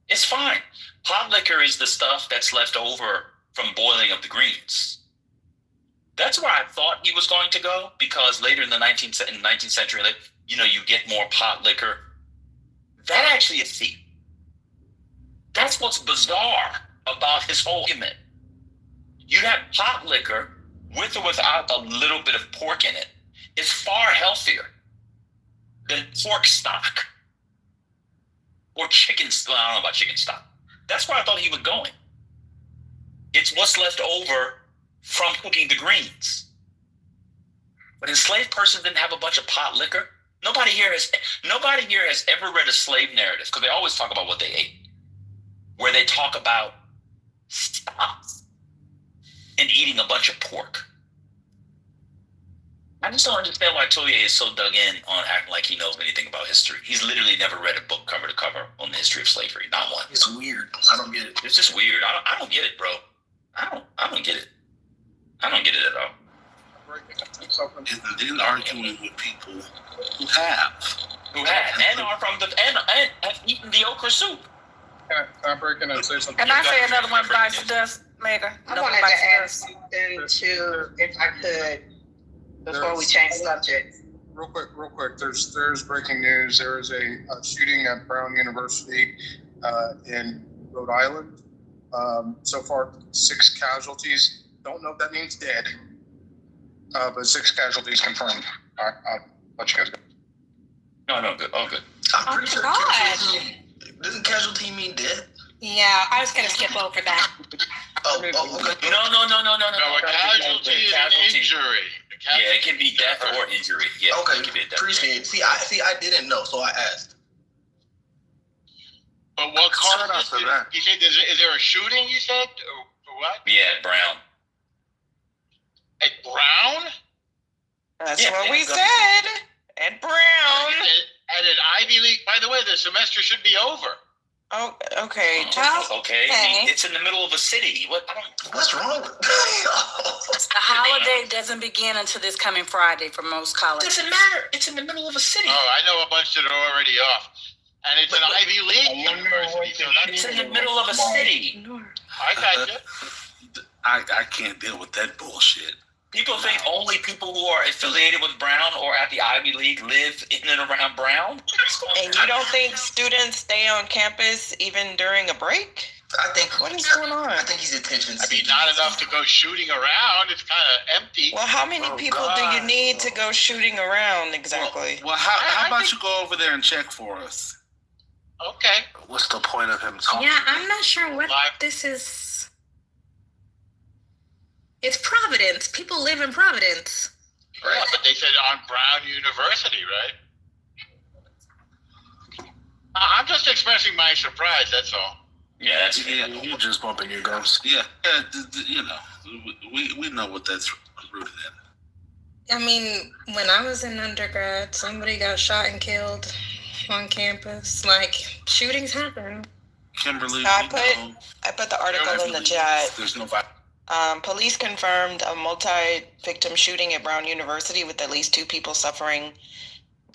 It's fine. Pot liquor is the stuff that's left over from boiling of the greens. That's where I thought he was going to go, because later in the 19th century, you get more pot liquor. That actually is the. That's what's bizarre about his whole argument. You have pot liquor with or without a little bit of pork in it. It's far healthier than pork stock or chicken stock. I don't know about chicken stock. That's where I thought he was going. It's what's left over from cooking the greens. But enslaved person didn't have a bunch of pot liquor. Nobody here has ever read a slave narrative, because they always talk about what they ate, where they talk about stock and eating a bunch of pork. I just don't understand why Toye is so dug in on acting like he knows anything about history. He's literally never read a book cover to cover on the history of slavery. Not one. It's weird. I don't get it. It's just weird. I don't get it, bro. I don't get it. I don't get it at all. And then arguing with people who have and are from and have eaten the okra soup. Can I break in and say something? Can I say another one bites the dust, Mega? I wanted to add something too, if I could, before we change subject. Real quick. There's breaking news. There is a shooting at Brown University in Rhode Island. So far, 6 casualties. Don't know if that means dead, but 6 casualties confirmed. I'll let you guys go. No, good. Oh, good. I'm pretty sure. Doesn't casualty mean dead? Yeah, I was gonna skip over that. Okay. No. No, a casualty is an injury. Yeah, it can be death or injury. Yeah. Okay. It can be a death. Appreciate it. See, I didn't know, so I asked. But what caused it? You said, is there a shooting, you said? Or what? Yeah, Brown. At Brown? That's what we said. At Brown. At an Ivy League. By the way, the semester should be over. Oh, okay. Okay. It's in the middle of a city. What's wrong with The holiday doesn't begin until this coming Friday for most colleges. Doesn't matter. It's in the middle of a city. Oh, I know a bunch that are already off. And it's an Ivy League university, so it's in the middle of a city. I got you. I can't deal with that bullshit. People think only people who are affiliated with Brown or at the Ivy League live in and around Brown. And you don't think students stay on campus even during a break? I think what is going on? I think he's attention. I mean, not enough to go shooting around. It's kind of empty. Well, how many people do you need to go shooting around exactly? Well, how about you go over there and check for us? Okay. What's the point of him talking? Yeah, I'm not sure what this is. It's Providence. People live in Providence. Right, but they said on Brown University, right? I'm just expressing my surprise, that's all. Yeah, that's you're just bumping your gums. Yeah, you know, we know what that's rooted in. I mean, when I was in undergrad, somebody got shot and killed on campus. Like, shootings happen. Kimberly, I put the article in the chat. There's no police confirmed a multi-victim shooting at Brown University with at least 2 people suffering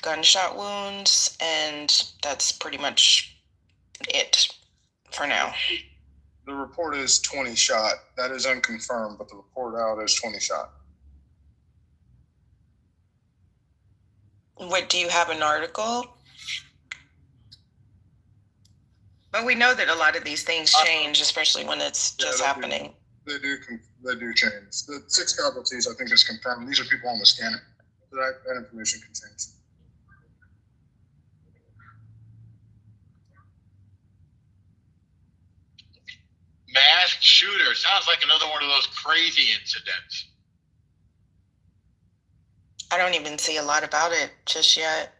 gunshot wounds, and that's pretty much it for now. The report is 20 shot. That is unconfirmed, but the report out is 20 shot. What, do you have an article? But we know that a lot of these things change, especially when it's just happening. They do change. The 6 casualties, I think, is confirmed. These are people on the scanner. That information can change. Masked shooter. Sounds like another one of those crazy incidents. I don't even see a lot about it just yet.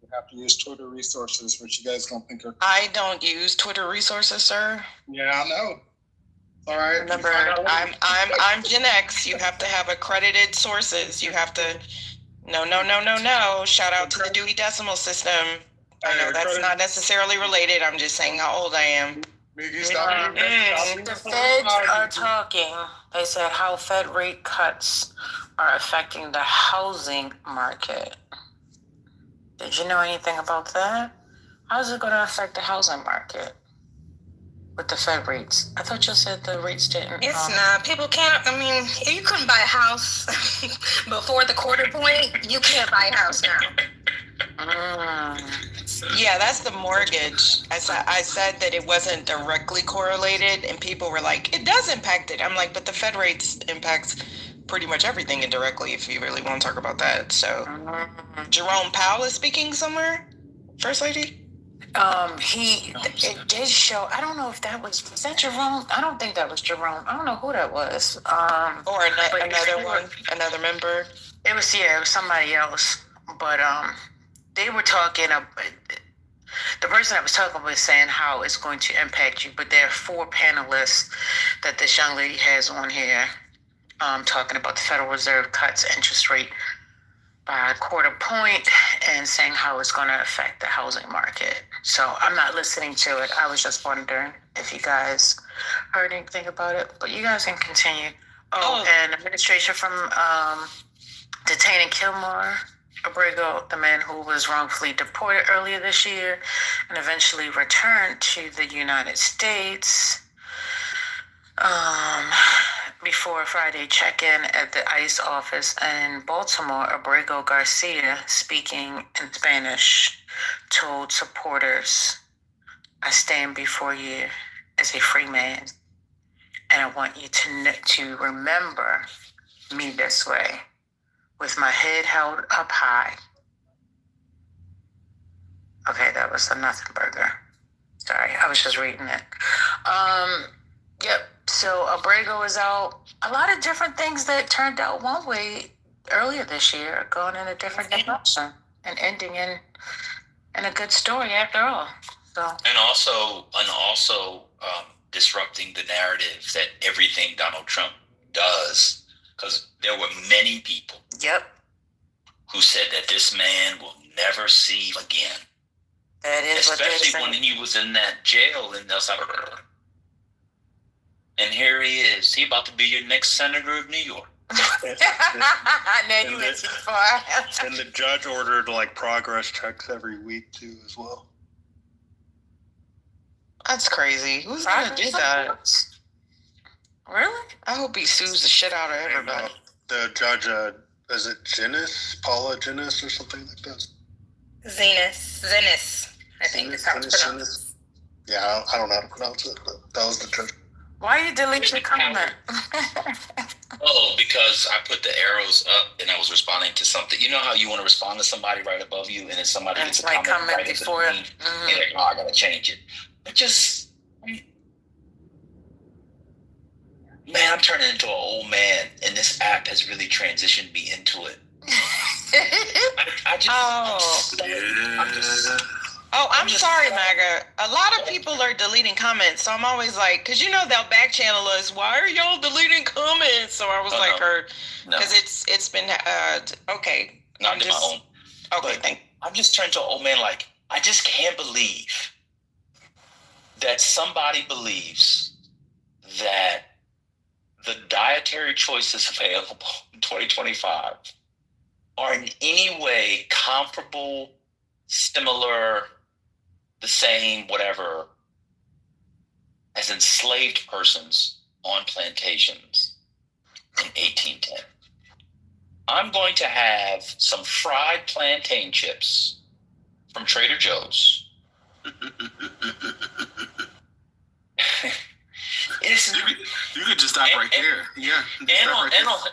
You have to use Twitter resources, which you guys don't think are. I don't use Twitter resources, sir. Yeah, I know. All right. Remember, I'm Gen X. You have to have accredited sources. You have to. No. Shout out to the Dewey Decimal System. I know that's not necessarily related. I'm just saying how old I am. The feds are talking. They said how Fed rate cuts are affecting the housing market. Did you know anything about that? How's it going to affect the housing market with the Fed rates? I thought you said the rates didn't. It's not. People can't. I mean, if you couldn't buy a house before the quarter point, you can't buy a house now. Yeah, that's the mortgage. I said that it wasn't directly correlated, and people were like, it does impact it. I'm like, but the Fed rates impacts pretty much everything indirectly if you really want to talk about that. So Jerome Powell is speaking somewhere, First Lady? It did show. I don't know if that was that Jerome? I don't think that was Jerome. I don't know who that was. Or another member. It was somebody else. But they were talking. The person that was talking was saying how it's going to impact you. But there are 4 panelists that this young lady has on here, talking about the Federal Reserve cuts interest rate by a quarter point and saying how it's going to affect the housing market. So I'm not listening to it. I was just wondering if you guys heard anything about it. But you guys can continue. And administration from detaining Kilmore Abrego, the man who was wrongfully deported earlier this year and eventually returned to the United States. Before a Friday check-in at the ICE office in Baltimore, Abrego Garcia, speaking in Spanish, told supporters, "I stand before you as a free man, and I want you to remember me this way, with my head held up high." Okay, that was the nothing burger. Sorry, I was just reading it. Yep. So Abrego is out. A lot of different things that turned out one way earlier this year are going in a different direction and ending in a good story after all. So and also disrupting the narrative that everything Donald Trump does, because there were many people. Yep. Who said that this man will never see again. That is especially when he was in that jail in El Salvador. And here he is. He about to be your next senator of New York. Now you went too far. And the judge ordered like progress checks every week too, as well. That's crazy. Who's gonna do that? Really? I hope he sues the shit out of everybody. The judge, is it Paula Ginnis or something like that? Zenas, I think is how it's pronounced. Yeah, I don't know how to pronounce it, but that was the judge. Why you delete your comment? Oh, because I put the arrows up and I was responding to something. You know how you want to respond to somebody right above you, and then somebody gets a comment right before. And like, oh, I gotta change it. But just, man, I'm turning into an old man, and this app has really transitioned me into it. I'm sorry, MAGA. A lot of people are deleting comments, so I'm always like, because they'll back channel us. Why are y'all deleting comments? So I was because it's been okay. Not my own. Okay, thank you. I'm just turning to an old man. Like, I just can't believe that somebody believes that the dietary choices available in 2025 are in any way comparable, similar, the same, whatever, as enslaved persons on plantations in 1810. I'm going to have some fried plantain chips from Trader Joe's. You could just stop right there. Yeah.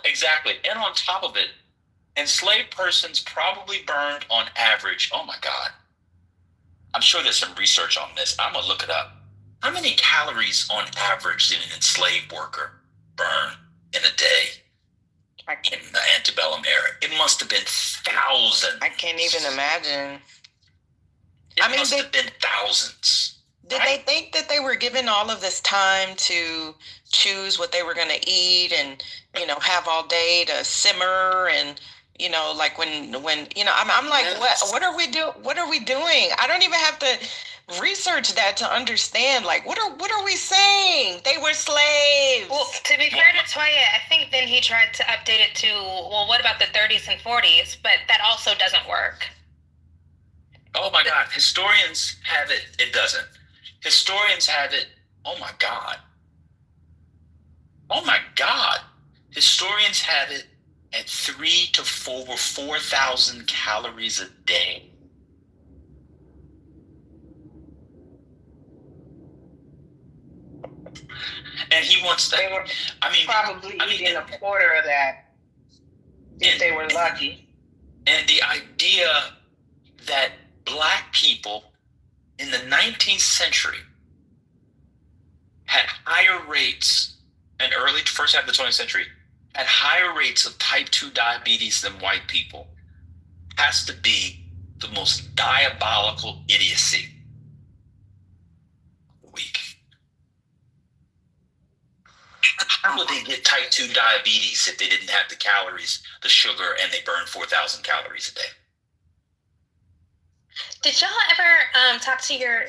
Exactly. And on top of it, enslaved persons probably burned on average, oh my God. I'm sure there's some research on this. I'm going to look it up. How many calories on average did an enslaved worker burn in a day in the antebellum era? It must have been thousands. I can't even imagine. It must have been thousands. Did they think that they were given all of this time to choose what they were going to eat and, have all day to simmer and, like when I'm like, what are we doing? What are we doing? I don't even have to research that to understand. Like, what are we saying? They were slaves. Well, to be fair to Toya, I think then he tried to update it to, well, what about the 30s and 40s? But that also doesn't work. Oh my God. Historians have it. It doesn't. Historians have it. Oh my God. Oh my God. Historians have it at 3,000 to 4,000 calories a day. And he wants that. They were probably eating a quarter of that if they were lucky. And the idea that Black people in the 19th century had higher rates, and early first half of the 20th century, had higher rates of type 2 diabetes than white people has to be the most diabolical idiocy of the week. How would they get type 2 diabetes if they didn't have the calories, the sugar, and they burn 4,000 calories a day? Did y'all ever talk to your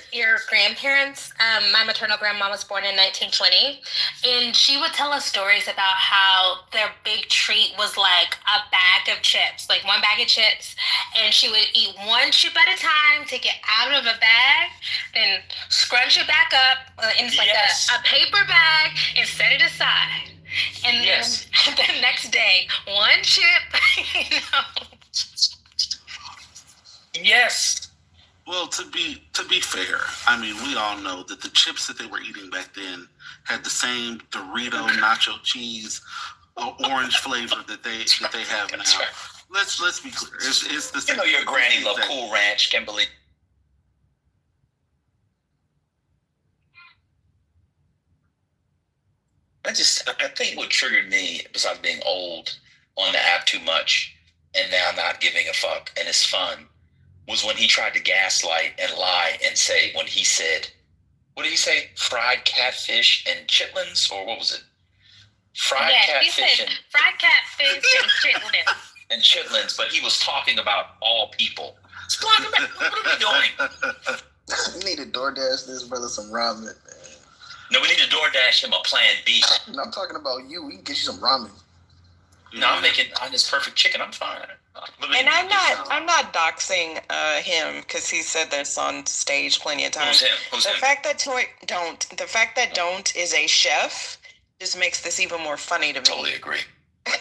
grandparents? My maternal grandma was born in 1920, and she would tell us stories about how their big treat was like a bag of chips, like one bag of chips, and she would eat one chip at a time, take it out of a bag, then scrunch it back up into like a paper bag and set it aside. And then the next day, one chip, Yes. Well, to be fair, I mean, we all know that the chips that they were eating back then had the same Dorito nacho cheese orange flavor that they have now. Right. Let's be clear. It's the same. Your granny loved Cool Ranch, Kimberly. I think what triggered me, besides being old on the app too much and now not giving a fuck and it's fun, was when he tried to gaslight and lie and say, when he said, what did he say? Fried catfish and chitlins? Or what was it? Fried catfish and chitlins. And chitlins, but he was talking about all people. What are we doing? We need to DoorDash this brother some ramen, man. No, we need to DoorDash him a Plan B. No, I'm talking about you. We can get you some ramen. No, I'm making this perfect chicken. I'm fine. And I'm not doxing him because he said this on stage plenty of times. Who's him? The fact that Don't is a chef just makes this even more funny to me. Totally agree. I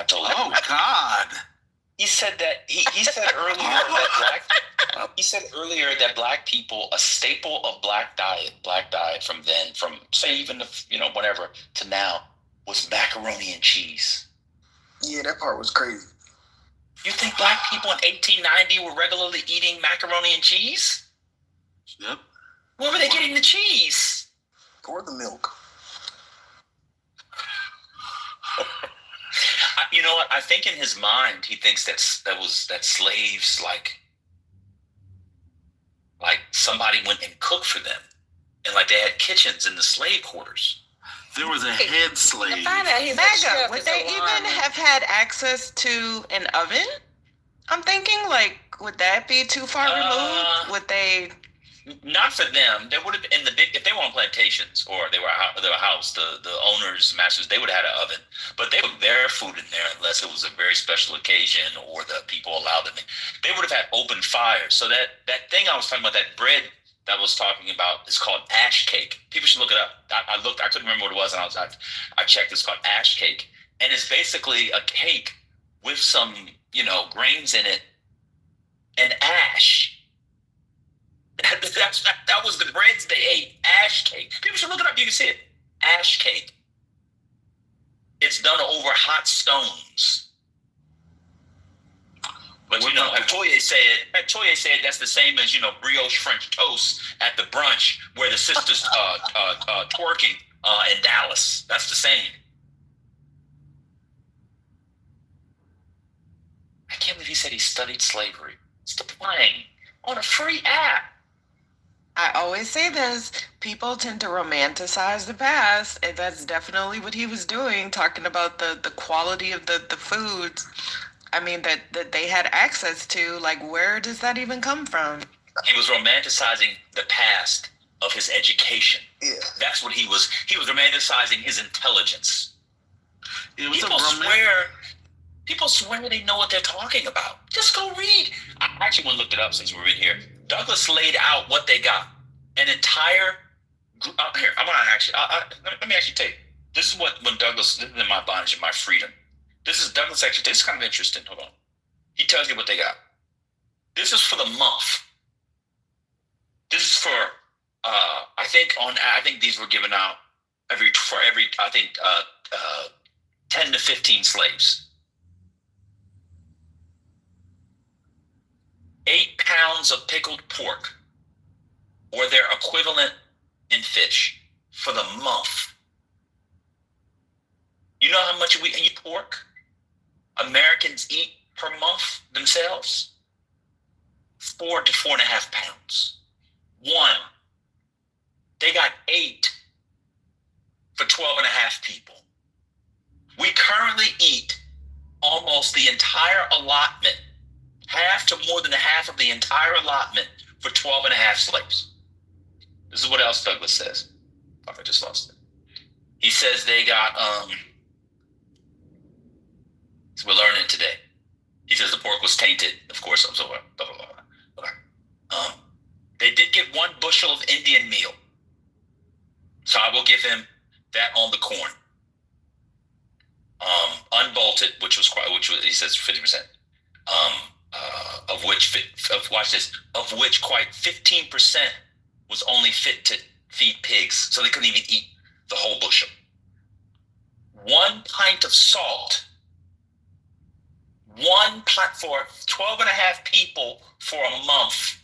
totally agree. Oh God. He said that he said earlier that black people, a staple of black diet from say even whatever to now was macaroni and cheese. Yeah, that part was crazy. You think black people in 1890 were regularly eating macaroni and cheese? Yep. Where were they getting the cheese? Pour the milk. You know what? I think in his mind he thinks that slaves like somebody went and cooked for them, and like they had kitchens in the slave quarters. There was a head slave. Mega, would they even have had access to an oven? I'm thinking, like, would that be too far removed? Would they? Not for them. They would have in the big if they were on plantations or they were a house. The owners, masters, they would have had an oven, but they would their food in there unless it was a very special occasion or the people allowed them. They would have had open fires. So that thing I was talking about, that bread that I was talking about, is called ash cake. People should look it up. I looked. I couldn't remember what it was, and I checked. It's called ash cake, and it's basically a cake with some grains in it and ash. That was the breads they ate. Ash cake. People should look it up. You can see it. Ash cake. It's done over hot stones. But Toye said that's the same as brioche French toast at the brunch where the sisters twerking in Dallas. That's the same. I can't believe he said he studied slavery. Stop lying on a free app. I always say this, people tend to romanticize the past, and that's definitely what he was doing, talking about the quality of the foods, that they had access to. Like, where does that even come from? He was romanticizing the past of his education. Yeah. That's what he was romanticizing his intelligence. People swear they know what they're talking about. Just go read. I actually want to look it up since we're in here. Douglas laid out what they got. An entire group. Here, I'm gonna actually. Let me actually tell you. This is when Douglas. This is in my bondage and my freedom. This is Douglas actually. This is kind of interesting. Hold on. He tells you what they got. This is for the month. This is for. I think these were given out every 10 to 15 slaves. 8 pounds of pickled pork or their equivalent in fish for the month. You know how much we eat pork? Americans eat per month themselves? 4 to 4.5 pounds. One. They got 8 for 12.5 people. We currently eat almost the entire allotment, half to more than half of the entire allotment for 12.5 slaves. This is what else Douglas says. Oh, I just lost it. He says they got, so we're learning today. He says the pork was tainted, of course, blah, blah, blah, blah. Okay. They did get 1 bushel of Indian meal. So I will give him that on the corn. Unbolted, which was he says 50%. Of which quite 15% was only fit to feed pigs, so they couldn't even eat the whole bushel. 1 pint of salt, 1 pint for 12.5 people for a month.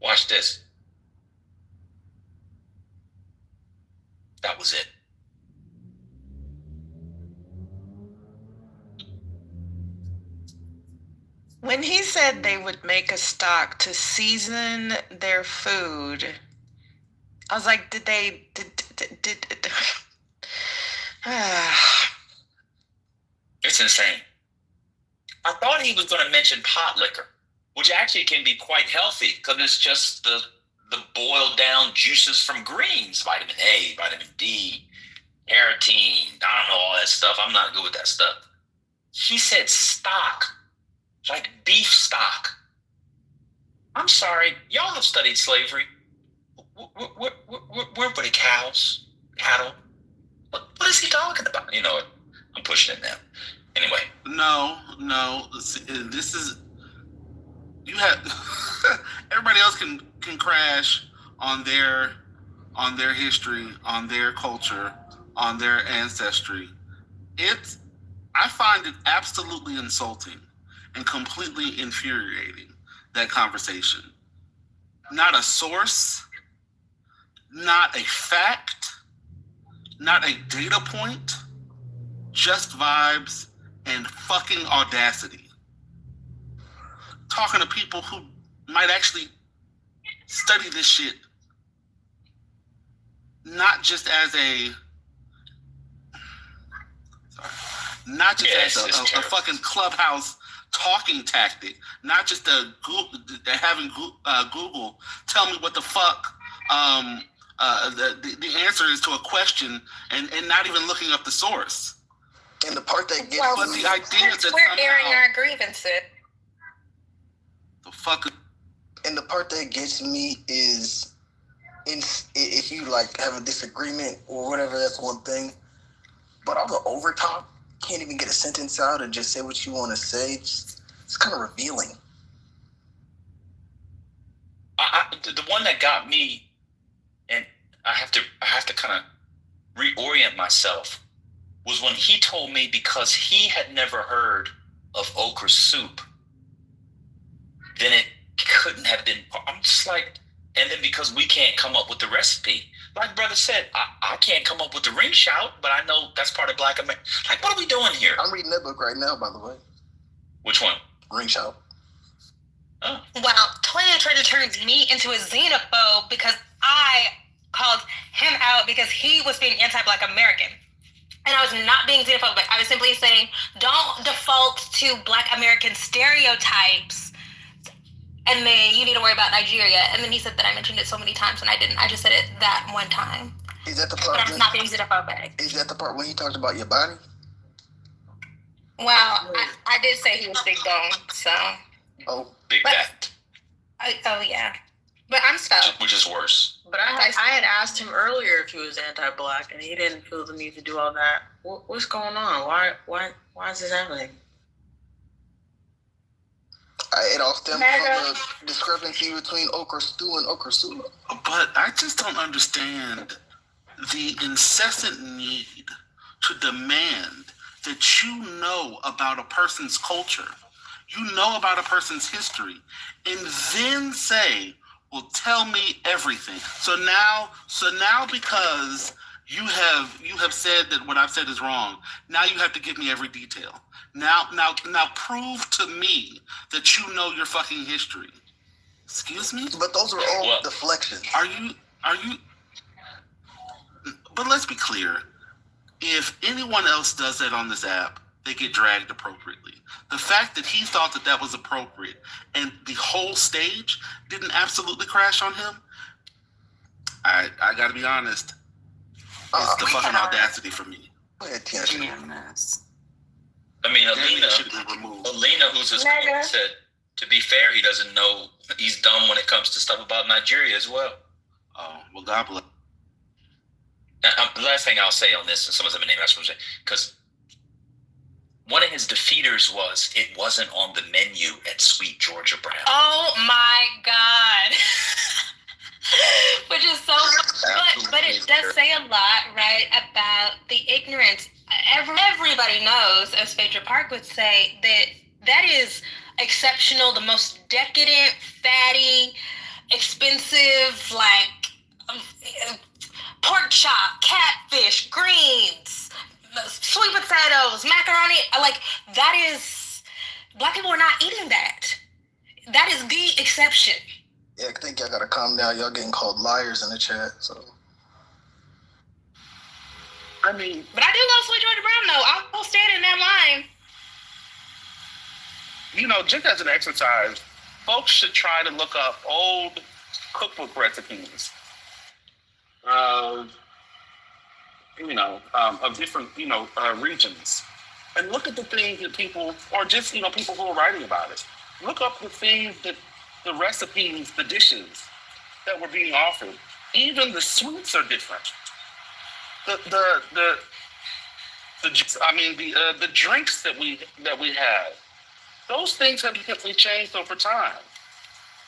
Watch this. That was it. When he said they would make a stock to season their food, I was like, did It's insane. I thought he was going to mention pot liquor, which actually can be quite healthy because it's just the boiled down juices from greens, vitamin A, vitamin D, carotene. I don't know all that stuff. I'm not good with that stuff. She said stock, like beef stock. I'm sorry, y'all have studied slavery. Where were the cows, cattle? What is he talking about? You know what? I'm pushing it now. Anyway. No. This is, you have everybody else can crash on their history, on their culture, on their ancestry. I find it absolutely insulting and completely infuriating, that conversation. Not a source, not a fact, not a data point, just vibes and fucking audacity. Talking to people who might actually study this shit, not just as a fucking clubhouse talking tactic, not just having Google tell me what the fuck the answer is to a question, and not even looking up the source. And the part that gets the idea that we're airing our grievances. The fuck. And the part that gets me is, if you like have a disagreement or whatever, that's one thing. But all the overtop, can't even get a sentence out and just say what you want to say. It's kind of revealing. The one that got me, and I have to kind of reorient myself, was when he told me, because he had never heard of okra soup, then it couldn't have been. I'm just like, and then because we can't come up with the recipe, like brother said, I can't come up with the ring shout, but I know that's part of Black America. Like, what are we doing here? I'm reading that book right now, by the way. Which one? Ring shout. Oh. Well, Toya tried to turn me into a xenophobe because I called him out because he was being anti-Black American. And I was not being xenophobic. I was simply saying, don't default to Black American stereotypes, and then you need to worry about Nigeria. And then he said that I mentioned it so many times, and I didn't. I just said it that one time. Is that the part? But I was not being xenophobic. Is that the part when he talked about your body? Well, I did say he was big bone, so. Oh, big fat. Oh yeah, but I'm stuck. Which is worse. But I had asked him earlier if he was anti-Black, and he didn't feel the need to do all that. What's going on? Why is this happening? It all stems from the discrepancy between okra stew and okra soup. But I just don't understand the incessant need to demand that you know about a person's culture, you know about a person's history, and then say, well, tell me everything. So now because you have said that what I've said is wrong, now you have to give me every detail. Now prove to me that you know your fucking history. Excuse me? But those are all deflections. Are you? But let's be clear. If anyone else does that on this app, they get dragged appropriately. The fact that he thought that was appropriate and the whole stage didn't absolutely crash on him, I gotta be honest, it's the fucking audacity for me. I mean, Alina, who's his queen, said, to be fair, he doesn't know, he's dumb when it comes to stuff about Nigeria as well. Oh, well, God bless. The last thing I'll say on this, and someone's name, that's what I'm saying, because one of his defeaters was, it wasn't on the menu at Sweet Georgia Brown. Oh my God. Which is so, but it does say a lot, right, about the ignorance. Everybody knows, as Phaedra Park would say, that is exceptional, the most decadent, fatty, expensive, like pork chop, catfish, greens, sweet potatoes, macaroni. Like, that is, Black people are not eating that. That is the exception. Yeah, I think y'all gotta calm down. Y'all getting called liars in the chat, so. I mean, but I do love Sweet Georgia Brown, though. I'll stand in that line. You know, just as an exercise, folks should try to look up old cookbook recipes. of different, regions. And look at the things that people, or just, people who are writing about it. Look up the things that, the recipes, the dishes that were being offered. Even the sweets are different. The drinks that we had, those things have completely changed over time.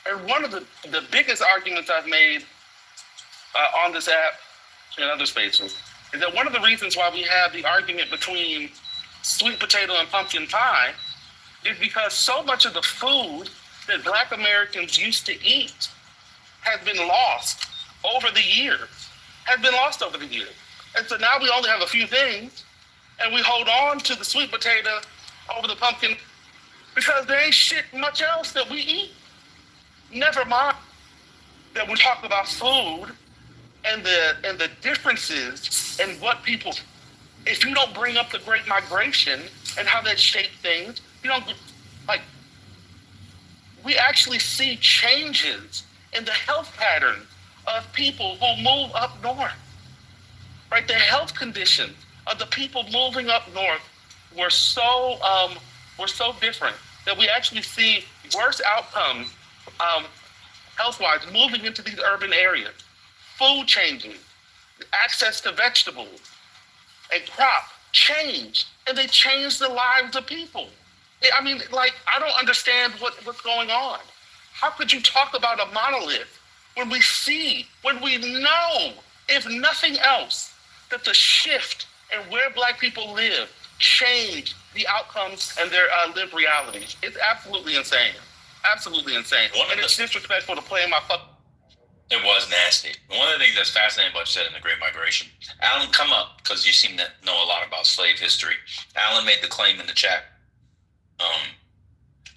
And one of the biggest arguments I've made on this app and other spaces is that one of the reasons why we have the argument between sweet potato and pumpkin pie is because so much of the food that Black Americans used to eat has been lost over the years. And so now we only have a few things, and we hold on to the sweet potato over the pumpkin because there ain't shit much else that we eat. Never mind that we talk about food and the differences in what people, if you don't bring up the Great Migration and how that shaped things, we actually see changes in the health patterns of people who move up north, right? The health conditions of the people moving up north were so different that we actually see worse outcomes health-wise moving into these urban areas. Food changing, access to vegetables and crop change, and they change the lives of people. I don't understand what's going on. How could you talk about a monolith when we know, if nothing else, that the shift in where Black people live changed the outcomes and their lived realities? It's absolutely insane. Absolutely insane. And it's disrespectful to play in my fuck. It was nasty. One of the things that's fascinating about what you said in the Great Migration, Alan, come up, because you seem to know a lot about slave history. Alan made the claim in the chat.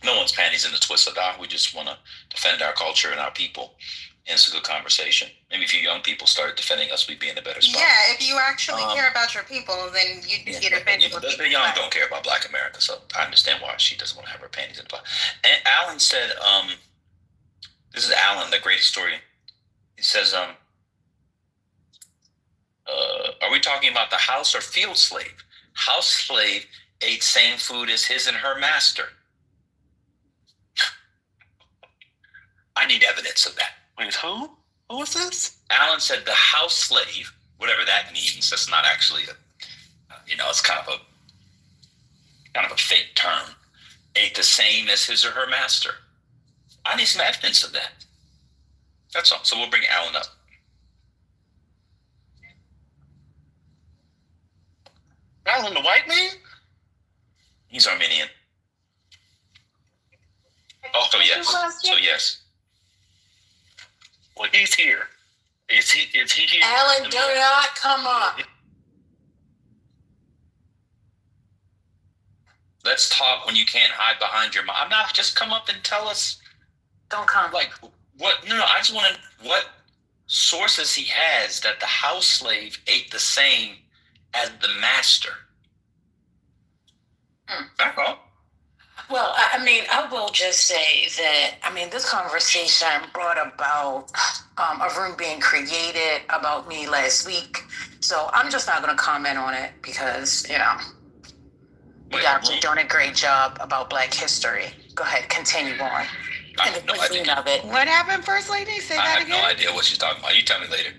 No one's panties in the twist of that. We just want to defend our culture and our people. And it's a good conversation. Maybe if you young people started defending us, we'd be in a better spot. Yeah, if you actually care about your people, then you'd get offended. The young don't care about Black America, so I understand why she doesn't want to have her panties in the pot. And Alan said, this is Alan, the great historian. He says, are we talking about the house or field slave? House slave ate same food as his and her master. I need evidence of that. Wait, who? Who is this? Alan said the house slave, whatever that means, that's not actually it's kind of a fake term, ate the same as his or her master. I need some evidence of that. That's all. So we'll bring Alan up. Alan, the white man? He's Armenian. Oh, so yes. Well, he's here. Is he here? Alan, do not come up. Let's talk when you can't hide behind your mom. I'm not, just come up and tell us. Don't come. Like, what? No, I just want to, what sources he has that the house slave ate the same as the master. That's all. Well, I will just say that, this conversation brought about a room being created about me last week. So I'm just not going to comment on it because, you guys are doing a great job about Black history. Go ahead, continue on. I have no idea. Of it. What happened, First Lady? Say that again. I have no idea what she's talking about. You tell me later.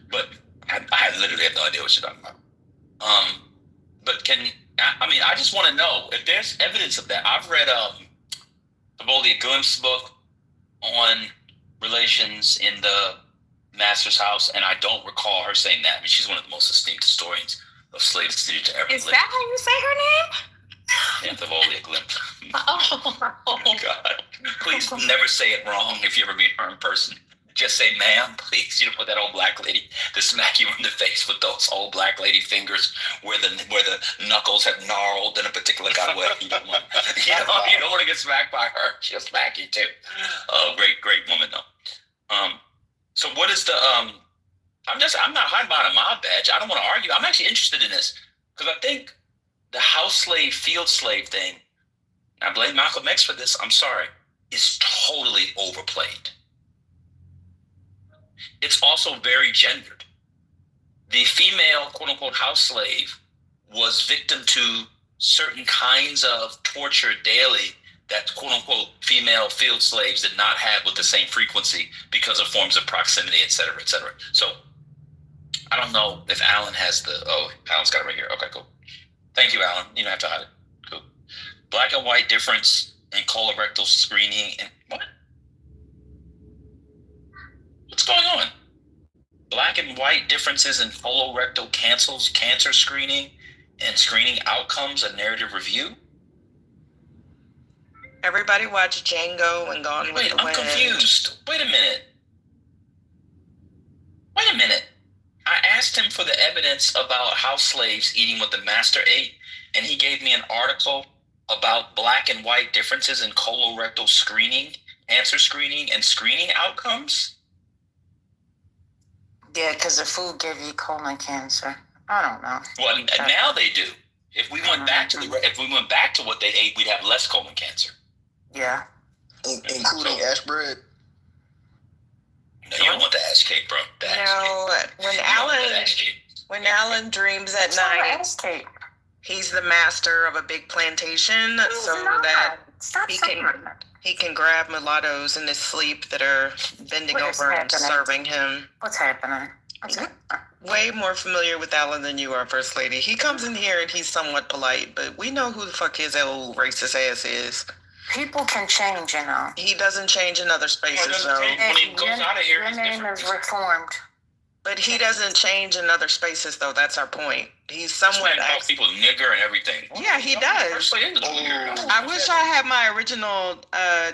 But I literally have no idea what she's talking about. But I just want to know if there's evidence of that. I've read Tavolia Glimp's book on relations in the master's house, and I don't recall her saying that. She's one of the most esteemed historians of slave history to ever live. Is that how you say her name? Yeah, Tavolia Glimp. Oh God. Please never say it wrong if you ever meet her in person. Just say, ma'am, please. You don't put that old Black lady to smack you in the face with those old Black lady fingers where the knuckles have gnarled in a particular kind of way. You don't want to get smacked by her. She'll smack you too. Great woman though. So what is the I'm not hiding behind a mob badge. I don't want to argue. I'm actually interested in this because I think the house slave, field slave thing, I blame Malcolm X for this, I'm sorry, is totally overplayed. It's also very gendered. the female quote unquote house slave was victim to certain kinds of torture daily that quote unquote female field slaves did not have with the same frequency because of forms of proximity, et cetera, et cetera. So I don't know if Alan has Alan's got it right here. Okay, cool. Thank you, Alan. You don't have to hide it. Cool. Black and white difference in colorectal screening and what? What's going on? Black and white differences in colorectal cancer screening and screening outcomes, a narrative review? Everybody watch Django and Gone with the Wind. I'm confused. Wait a minute. I asked him for the evidence about house slaves eating what the master ate, and he gave me an article about black and white differences in colorectal screening, cancer screening, and screening outcomes. Yeah, because the food gave you colon cancer. I don't know. Well, now they do. If we went back to what they ate, we'd have less colon cancer. Yeah. Including ash bread. No, you don't want the ash cake, bro. When Alan dreams at night, he's the master of a big plantation, that he can grab mulattoes in his sleep that are bending over and serving him. What's happening? Way more familiar with Alan than you are, First Lady. He comes in here and he's somewhat polite, but we know who the fuck his old racist ass is. People can change, you know. He doesn't change in other spaces, though. When he goes out of here, your name is reformed. But he doesn't change in other spaces, though. That's our point. He's somewhat... He calls people nigger and everything. Yeah, he does. I wish I had my original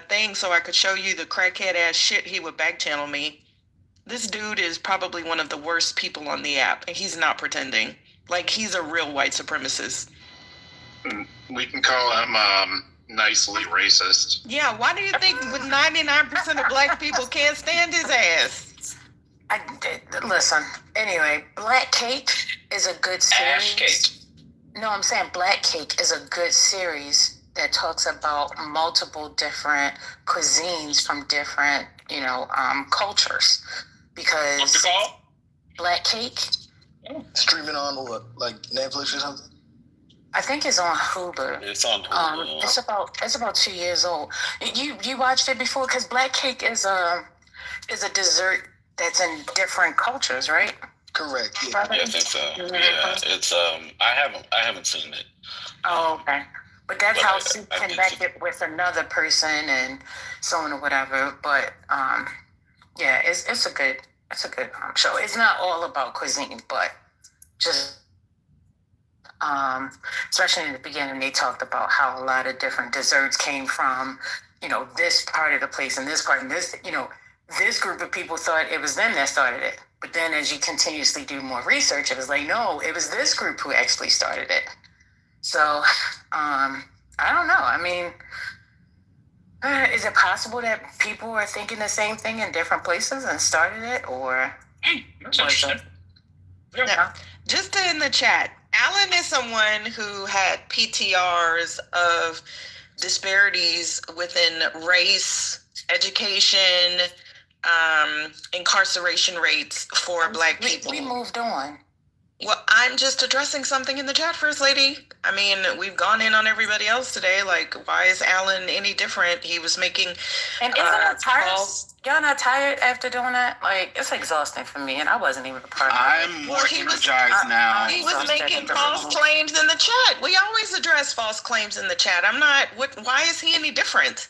thing so I could show you the crackhead ass shit he would back channel me. This dude is probably one of the worst people on the app, and he's not pretending. Like, he's a real white supremacist. We can call him nicely racist. Yeah, why do you think 99% of black people can't stand his ass? Listen, anyway, Black Cake is a good series. Ash cake. No, I'm saying Black Cake is a good series that talks about multiple different cuisines from different, cultures. Because what's it called? Black Cake. Streaming on what, like Netflix or something? I think it's on Hulu. It's on Hulu. It's about 2 years old. You watched it before? Because Black Cake is a dessert that's in different cultures, right? Correct. Yeah. Yes, it's I haven't seen it. Oh, okay. But that's how she connected with another person and so on or whatever. But yeah, it's a good show. It's not all about cuisine, but just especially in the beginning, they talked about how a lot of different desserts came from, this part of the place and this part and this, this group of people thought it was them that started it. But then as you continuously do more research, it was like, no, it was this group who actually started it. So, I don't know. I mean, is it possible that people are thinking the same thing in different places and started it, or? Yeah. Just in the chat, Alan is someone who had PTRs of disparities within race, education, incarceration rates for Black people. We moved on. Well, I'm just addressing something in the chat, First Lady. I mean, we've gone in on everybody else today. Like, why is Alan any different? He was making... And isn't it tired? Y'all not tired after doing that? Like, it's exhausting for me, and I wasn't even a part of it. I'm more energized now. He was making false claims in the chat. We always address false claims in the chat. I'm not... Why is he any different?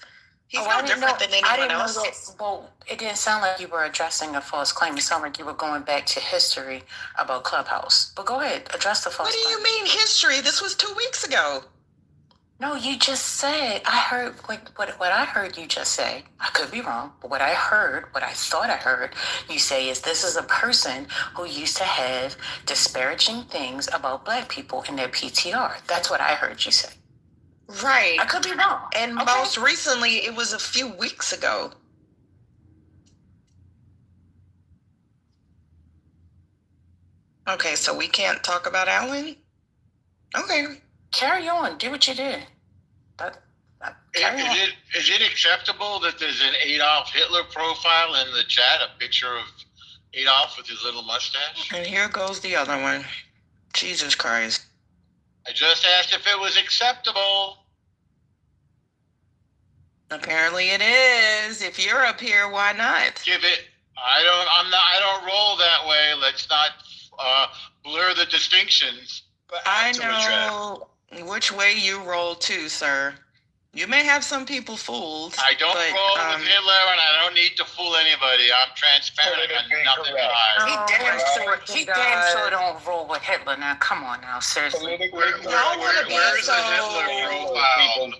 He's no different than anyone else. Well, it didn't sound like you were addressing a false claim. It sounded like you were going back to history about Clubhouse. But go ahead, address the false claim. What do you mean history? This was 2 weeks ago. No, you just said, I heard what I heard you just say. I could be wrong, but what I thought I heard you say is this is a person who used to have disparaging things about Black people in their PTR. That's what I heard you say. Right. I could be wrong. And most recently, it was a few weeks ago. Okay, so we can't talk about Alan? Okay. Carry on. Do what you did. Is it acceptable that there's an Adolf Hitler profile in the chat, a picture of Adolf with his little mustache. And here goes the other one. Jesus Christ. I just asked if it was acceptable. Apparently it is. If you're up here, why not? Give it. I don't roll that way. Let's not blur the distinctions. I know which way you roll too, sir. You may have some people fooled. I don't roll with Hitler, and I don't need to fool anybody. I'm transparent. I got nothing to hide. He damn sure don't roll with Hitler. Now, come on now, seriously. Where's the Hitler profile?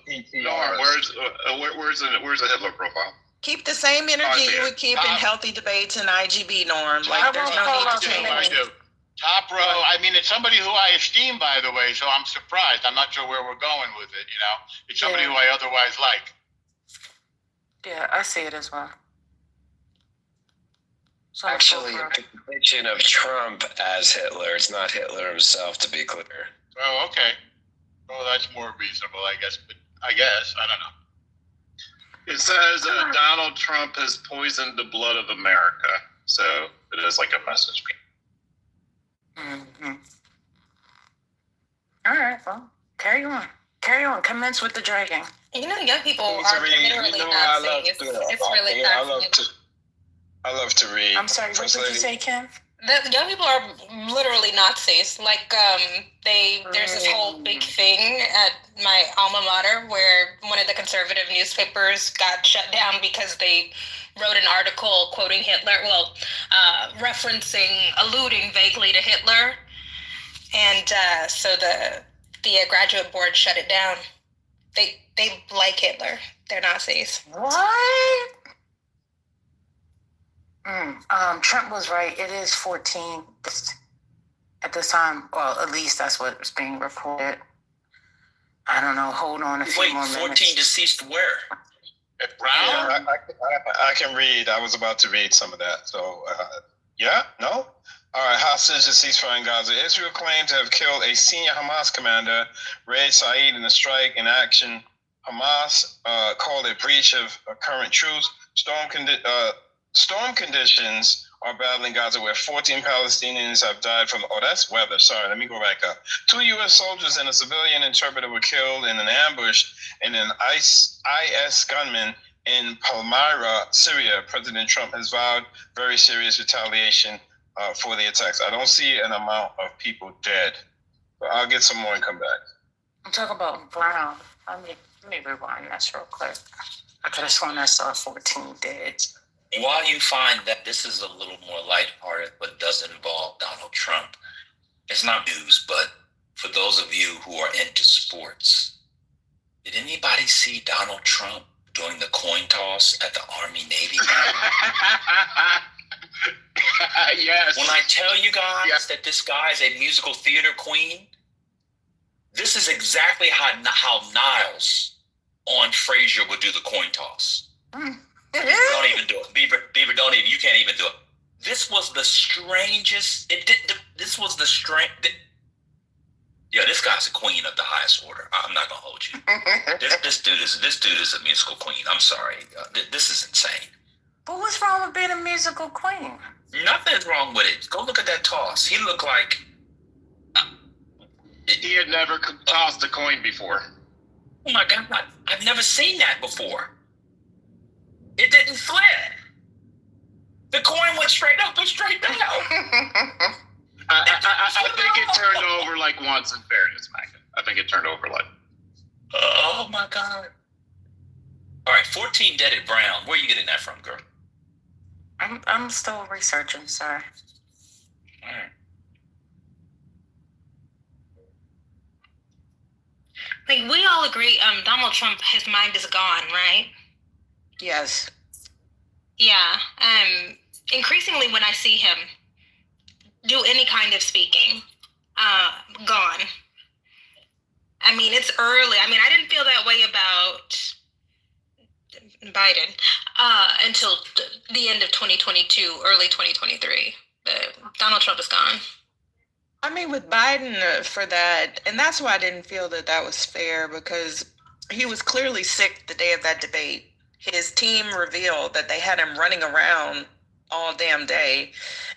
Where's the Hitler profile? Keep the same energy you would keep in healthy debates and IGB, Norm. Like, there's no need to change. I do. Top row. I mean, it's somebody who I esteem, by the way, so I'm surprised. I'm not sure where we're going with it, you know? It's somebody who I otherwise like. Yeah, I see it as well. So actually, a depiction of Trump as Hitler. It's not Hitler himself, to be clear. Oh, okay. Well, that's more reasonable, I guess. But I don't know. It says Donald Trump has poisoned the blood of America. So it is like a message. Mm-hmm. All right, well, carry on. Carry on. Commence with the dragging. You know, young people are literally Nazis. It's really fascinating. I love to read. I'm sorry, what did you say, Kim? The young people are literally Nazis. Like, there's this whole big thing at my alma mater where one of the conservative newspapers got shut down because they wrote an article quoting Hitler, alluding vaguely to Hitler. And so the graduate board shut it down. They like Hitler. They're Nazis. What? Trump was right. It is 14 at this time. Well, at least that's what's being reported. I don't know. Hold on a few more minutes. 14 deceased where? At Brown? Yeah, I can read. I was about to read some of that. So, no? All right, hostage and ceasefire in Gaza. Israel claimed to have killed a senior Hamas commander, Raid Saeed, in a strike in action. Hamas called a breach of current truce. Storm conditions are battling Gaza, where 14 Palestinians have died from. Oh, that's weather. Sorry, let me go back up. 2 U.S. soldiers and a civilian interpreter were killed in an ambush in an IS gunman in Palmyra, Syria. President Trump has vowed very serious retaliation for the attacks. I don't see an amount of people dead, but I'll get some more and come back. I'm talking about Brown. Let me rewind this real quick. I could have sworn I saw 14 dead. While you find that this is a little more lighthearted, but does involve Donald Trump, it's not news, but for those of you who are into sports, did anybody see Donald Trump doing the coin toss at the Army-Navy game? Yes. When I tell you guys that this guy is a musical theater queen, this is exactly how Niles on Frasier would do the coin toss. Don't even do it. Beaver, don't even. You can't even do it. This was the strangest. This was the strange. This guy's a queen of the highest order. I'm not gonna hold you. This dude is a musical queen. I'm sorry. This is insane. But what's wrong with being a musical queen? Nothing's wrong with it. Go look at that toss. He looked like he had never tossed a coin before. Oh my God! I've never seen that before. It didn't flip. The coin went straight up and straight down. I think it turned over like once, in fairness, Magda. I think it turned over like. Oh my God. All right, 14 dead at Brown. Where are you getting that from, girl? I'm still researching, sir. All right. Like, we all agree, Donald Trump, his mind is gone, right? Yes. Yeah. Increasingly when I see him do any kind of speaking, gone. I mean, it's early. I mean, I didn't feel that way about Biden until the end of 2022, early 2023. Donald Trump is gone. I mean, with Biden for that, and that's why I didn't feel that was fair, because he was clearly sick the day of that debate. His team revealed that they had him running around all damn day.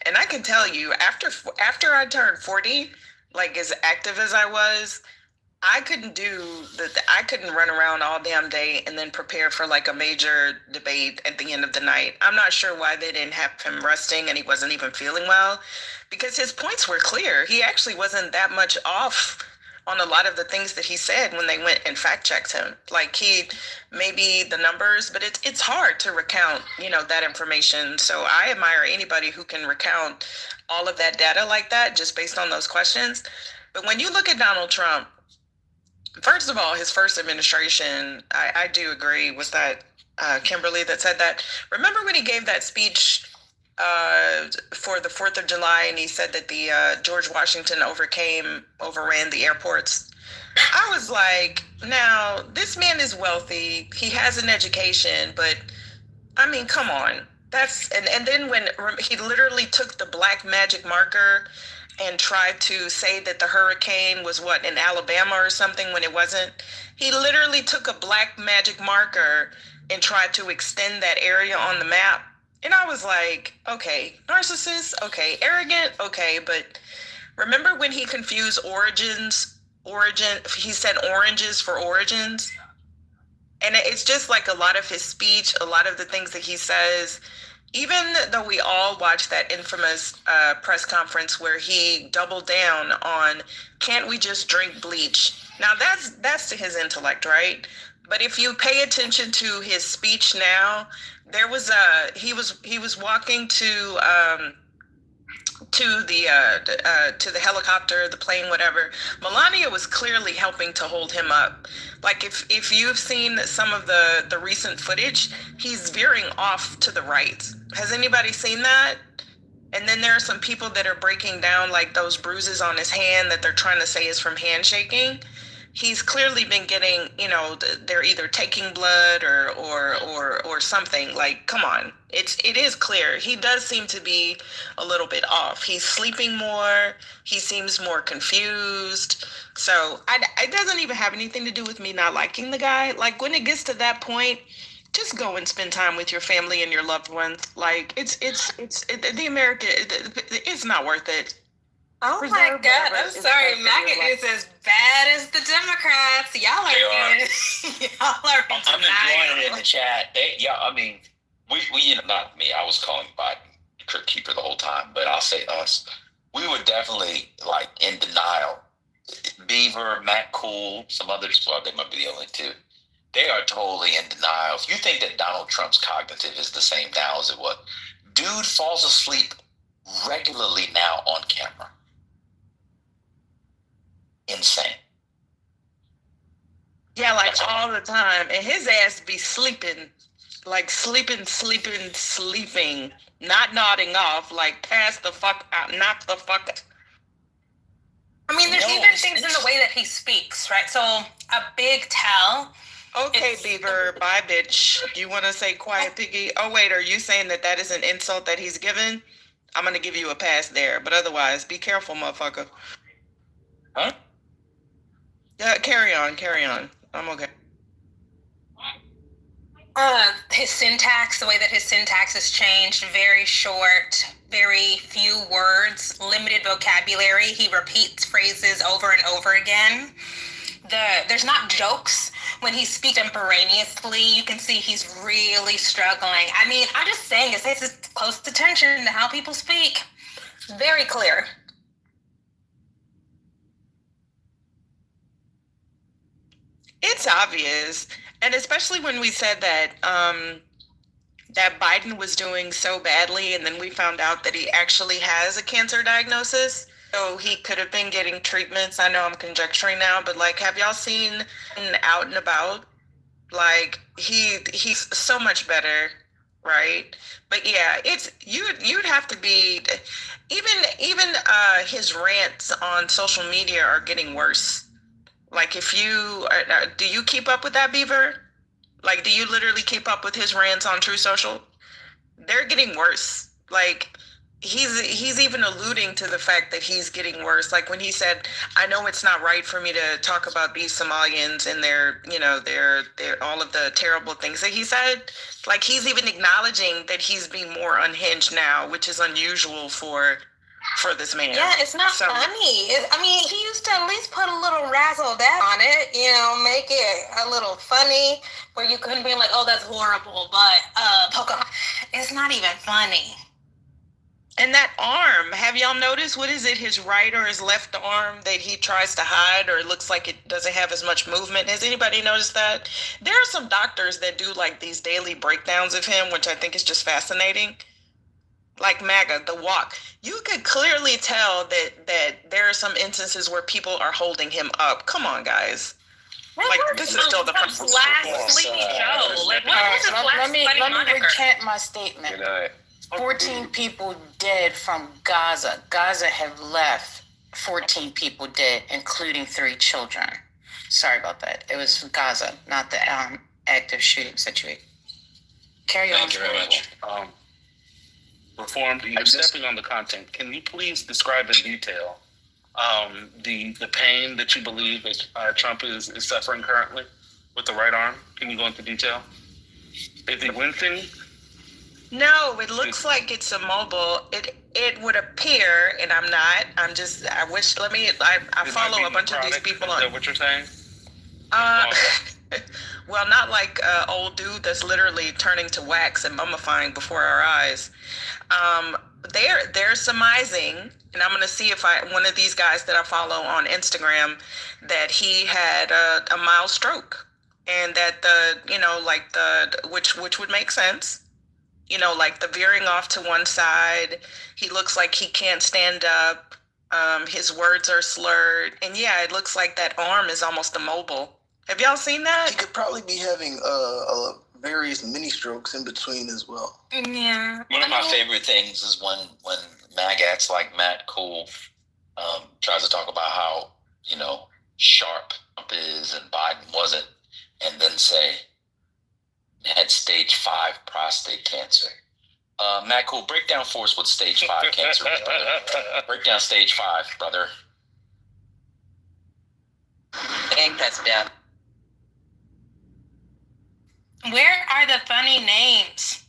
And I can tell you, after I turned 40, like as active as I was, I couldn't I couldn't run around all damn day and then prepare for like a major debate at the end of the night. I'm not sure why they didn't have him resting and he wasn't even feeling well, because his points were clear. He actually wasn't that much off on a lot of the things that he said when they went and fact checked him. Like maybe the numbers, but it's hard to recount, that information. So I admire anybody who can recount all of that data like that just based on those questions. But when you look at Donald Trump, first of all, his first administration, I do agree, was that Kimberly that said that. Remember when he gave that speech for the 4th of July and he said that the George Washington overran the airports? I was like, now, this man is wealthy. He has an education, but I mean, come on. And then when he literally took the black magic marker and tried to say that the hurricane was in Alabama or something when it wasn't. He literally took a black magic marker and tried to extend that area on the map. And I was like, okay, narcissist, okay, arrogant, okay, but remember when he confused he said oranges for origins? And it's just like a lot of his speech, a lot of the things that he says, even though we all watched that infamous press conference where he doubled down on, can't we just drink bleach? Now that's to his intellect, right? But if you pay attention to his speech now, there was he was walking to the helicopter, the plane, whatever. Melania was clearly helping to hold him up. Like if you've seen some of the recent footage, he's veering off to the right. Has anybody seen that? And then there are some people that are breaking down like those bruises on his hand that they're trying to say is from handshaking. He's clearly been getting, they're either taking blood or something. Like, come on. It is clear. He does seem to be a little bit off. He's sleeping more. He seems more confused. So it doesn't even have anything to do with me not liking the guy. Like, when it gets to that point, just go and spend time with your family and your loved ones. Like, it's not worth it. Oh my God, I'm sorry. MAGA is as bad as the Democrats. Y'all are I'm enjoying it in the chat. We not me. I was calling Biden Keeper the whole time, but I'll say us. We were definitely like in denial. Beaver, Matt Cool, some others. Well, they might be the only two. They are totally in denial. If you think that Donald Trump's cognitive is the same now as it was, dude falls asleep regularly now on camera. Insane. Yeah, like all the time. And his ass be sleeping. Like sleeping, not nodding off, like pass the fuck out, knock the fuck out. I mean, there's even things in the way that he speaks, right? So a big tell. Okay, Beaver, bye, bitch. You want to say quiet piggy? Oh, wait, are you saying that is an insult that he's given? I'm going to give you a pass there. But otherwise, be careful, motherfucker. Huh? Yeah, carry on. I'm okay. His syntax, the way that his syntax has changed, very short, very few words, limited vocabulary. He repeats phrases over and over again. There's not jokes when he speaks extemporaneously. You can see he's really struggling. I mean, I'm just saying, it says close attention to how people speak. Very clear. It's obvious. And especially when we said that that Biden was doing so badly, and then we found out that he actually has a cancer diagnosis. So he could have been getting treatments. I know I'm conjecturing now, but like, have y'all seen him out and about? Like, he's so much better, right? But yeah, it's you'd have to be even his rants on social media are getting worse. Like, if you do you keep up with that, Beaver? Like, do you literally keep up with his rants on True Social? They're getting worse. Like, he's even alluding to the fact that he's getting worse. Like when he said, "I know it's not right for me to talk about these Somalians and their all of the terrible things that he said." Like he's even acknowledging that he's being more unhinged now, which is unusual for this man. Yeah, it's not funny. I mean, he used to at least put a little razzle dazzle on it, make it a little funny, where you couldn't be like, "Oh, that's horrible," but Pokemon, it's not even funny. And that arm, have y'all noticed, what is it, his right or his left arm that he tries to hide, or it looks like it doesn't have as much movement? Has anybody noticed that? There are some doctors that do like these daily breakdowns of him, which I think is just fascinating. Like MAGA, the walk. You could clearly tell that there are some instances where people are holding him up. Come on, guys. Like this is still the last sleepy Joe. Like what was his last let me recant my statement. Good night. 14 people dead from Gaza. Gaza have left 14 people dead, including 3 children. Sorry about that. It was from Gaza, not the active shooting situation. Carry on. Thank you very much. Reformed, you're stepping on the content. Can you please describe in detail the pain that you believe that Trump is suffering currently with the right arm? Can you go into detail? Is he wincing? No, it looks like it's immobile. It would appear, and I'm not. I follow a bunch of these people on. Is that what you're saying? Well, not like an old dude that's literally turning to wax and mummifying before our eyes. They're surmising, and I'm going to see if one of these guys that I follow on Instagram, that he had a mild stroke, and that which would make sense. Like the veering off to one side. He looks like he can't stand up. His words are slurred. And yeah, it looks like that arm is almost immobile. Have y'all seen that? He could probably be having various mini strokes in between as well. Yeah. One of my favorite things is when magats like Matt Cool tries to talk about how, sharp Trump is and Biden wasn't, and then say, had stage 5 prostate cancer. Matt Cool, break down for us what stage 5 cancer is, brother. Break down stage 5, brother. I think that's death. Where are the funny names?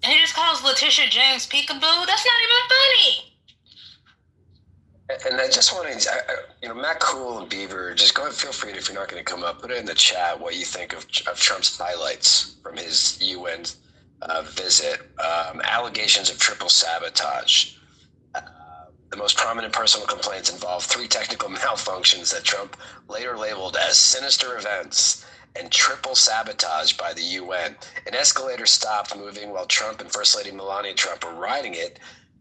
He just calls Letitia James Peekaboo. That's not even funny. And I just want to, Matt Cool and Beaver, just go ahead, feel free if you're not going to come up, put it in the chat what you think of Trump's highlights from his UN visit. Allegations of triple sabotage. The most prominent personal complaints involve 3 technical malfunctions that Trump later labeled as sinister events and triple sabotage by the UN. An escalator stopped moving while Trump and First Lady Melania Trump were riding it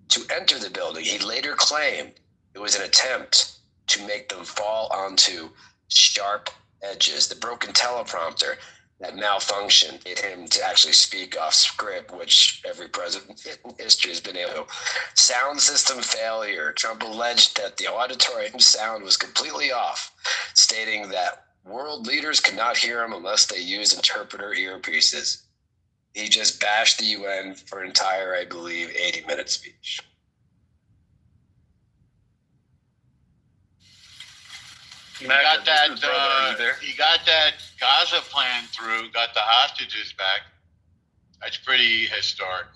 to enter the building. He later claimed it was an attempt to make them fall onto sharp edges. The broken teleprompter that malfunctioned made him to actually speak off script, which every president in history has been able to. Sound system failure. Trump alleged that the auditorium sound was completely off, stating that world leaders could not hear him unless they use interpreter earpieces. He just bashed the UN for an entire, I believe, 80-minute speech. He got that Gaza plan through, got the hostages back. That's pretty historic.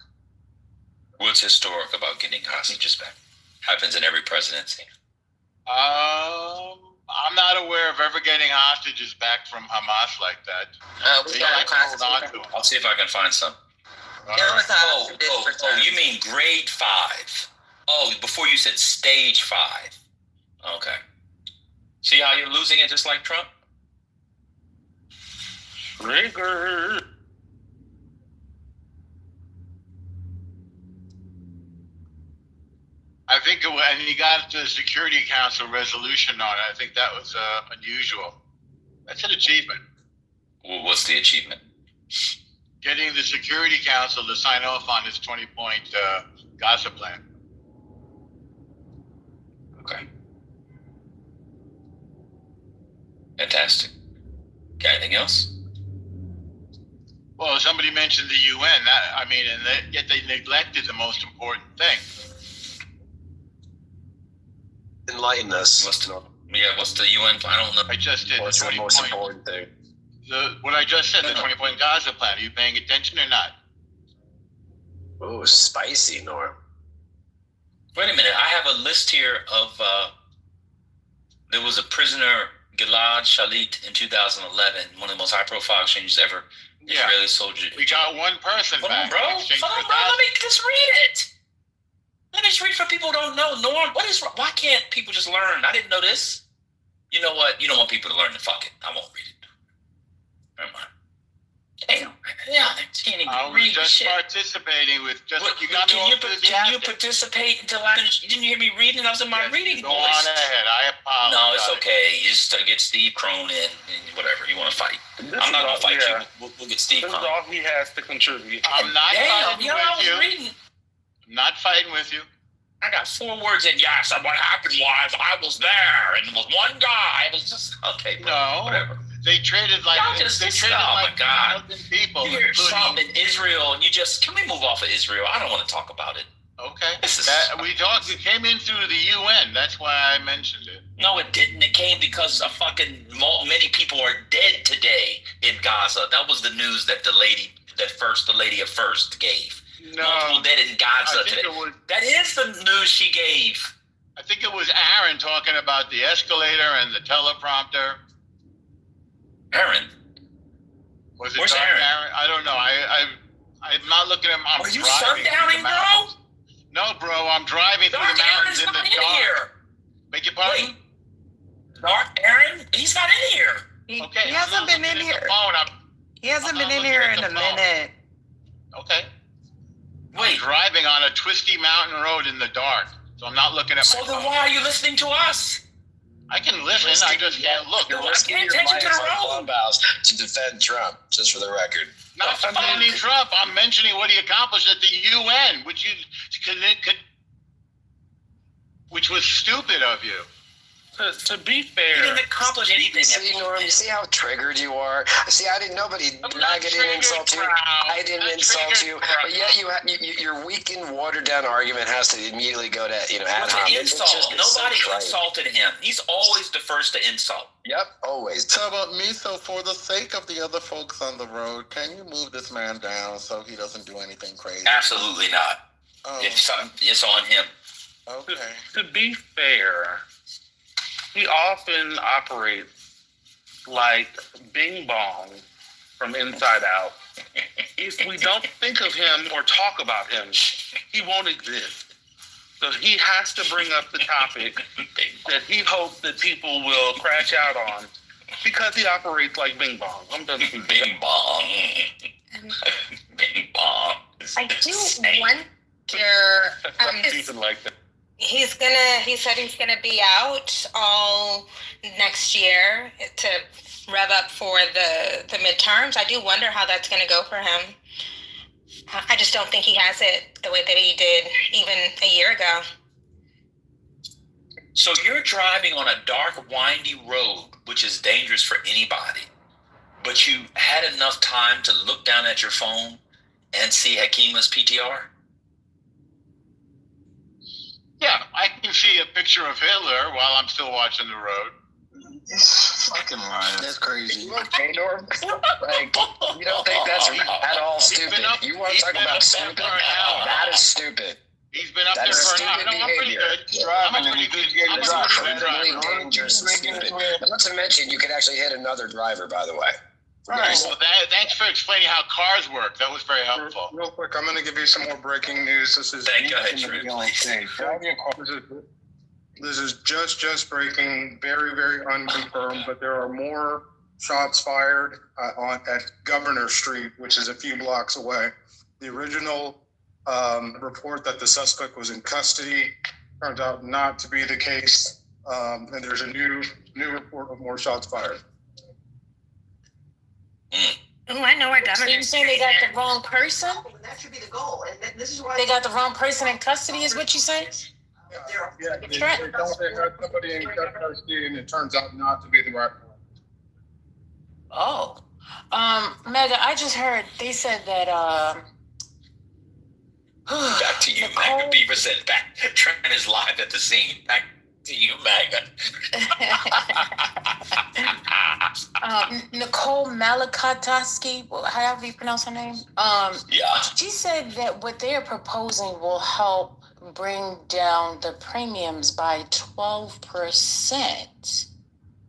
What's historic about getting hostages back? Happens in every presidency. I'm not aware of ever getting hostages back from Hamas like that. I'll see if I can find some. You mean grade 5? Oh, before you said stage 5. Okay. See how you're losing it just like Trump? Trigger. I think when he got the Security Council resolution on it, I think that was unusual. That's an achievement. Well, what's the achievement? Getting the Security Council to sign off on his 20-point Gaza plan. Okay. Fantastic. Got anything else? Well, somebody mentioned the UN. Yet they neglected the most important thing. Enlighten us. What's the UN? I don't know. I just did. What's the most important thing? What I just said, the 20-point Gaza plan. Are you paying attention or not? Oh, spicy, Norm. Wait a minute. I have a list here of. There was a prisoner, Gilad Shalit, in 2011. One of the most high-profile exchanges ever. Israeli soldier. We got one person back. Hold on, bro. Let me just read it. Let me just read for people who don't know. Norm, why can't people just learn? I didn't know this. You know what? You don't want people to learn, fuck it. I won't read it. Never mind. Damn. Yeah, I can't even read just shit. Participating with just. What, you got can you participate until didn't you hear me reading? I was in my reading Go voice. on ahead. I apologize. No, it's okay. You just get Steve Crone in and whatever you want to fight. I'm not gonna fight you. We'll get Steve Crone. This is all he has to contribute. I'm not fighting with you. I'm not fighting with you. I got 4 words in yes, and what happened was I was there, and there was one guy. It was just okay. Bro, no, whatever. They traded like my God. 1,000 people. You hear Trump in Israel, and can we move off of Israel? I don't want to talk about it. Okay. It came in through the UN. That's why I mentioned it. No, it didn't. It came because many people are dead today in Gaza. That was the news that the lady at first gave. No, multiple dead in Gaza today. That is the news she gave. I think it was Aaron talking about the escalator and the teleprompter. Aaron? Was it Where's Aaron? I don't know. I'm not looking at him. Are you sundowning, bro? No, bro. I'm driving through the mountains in the dark. Here. Beg your pardon? Wait. Dark Aaron? He's not in here. Okay. He hasn't been in here. He hasn't been in here in a minute. Okay. Wait. I'm driving on a twisty mountain road in the dark, so I'm not looking at my phone. So then why are you listening to us? I can listen, I just can't look. You're risking your life on Clubhouse to defend Trump, just for the record. Not defending Trump. I'm mentioning what he accomplished at the UN, which was stupid of you. To be fair, he didn't accomplish anything. See, Norm, you see how triggered you are? See, I didn't. Nobody. I didn't insult you. I didn't insult you. But yet, your weakened, watered down argument has to immediately go to ad hominem. Nobody insulted him. He's always the first to insult. Yep, always. So about me, so for the sake of the other folks on the road, can you move this man down so he doesn't do anything crazy? Absolutely not. It's on him. Okay. To be fair, he often operates like Bing Bong from Inside Out. If we don't think of him or talk about him, he won't exist. So he has to bring up the topic that he hopes that people will crash out on because he operates like Bing Bong. I'm done with Bing Bong. Bing Bong. I do wonder. Something like that. He said he's gonna be out all next year to rev up for the midterms. I do wonder how that's gonna go for him. I just don't think he has it the way that he did even a year ago. So you're driving on a dark, windy road, which is dangerous for anybody, but you had enough time to look down at your phone and see Hakima's PTR? Yeah, I can see a picture of Hitler while I'm still watching the road. It's fucking lying. That's crazy. Okay, Norm? Like, you don't think that's at all stupid? You want to talk about stupid? That is stupid. He's been up there for an hour. No, I'm pretty good. I'm a pretty good driver. Dangerous and stupid. Not to mention, you could actually hit another driver, by the way. All right. Well, thanks for explaining how cars work. That was very helpful. Real quick, I'm going to give you some more breaking news. This is This is just breaking, very, very unconfirmed, but there are more shots fired at Governor Street, which is a few blocks away. The original report that the suspect was in custody turns out not to be the case, and there's a new report of more shots fired. Oh, I know where Governor. So you're saying they got the wrong person? That should be the goal, and this is why they got the wrong person in custody, is what you say? Yeah, they thought they had somebody in custody, and it turns out not to be the right one. Oh, Mega, I just heard they said that Back to you, Maga. Beaver said back. Trent is live at the scene. Back to you, Maga. Nicole Malakatowski, however you pronounce her name. Yeah. She said that what they're proposing will help bring down the premiums by 12%.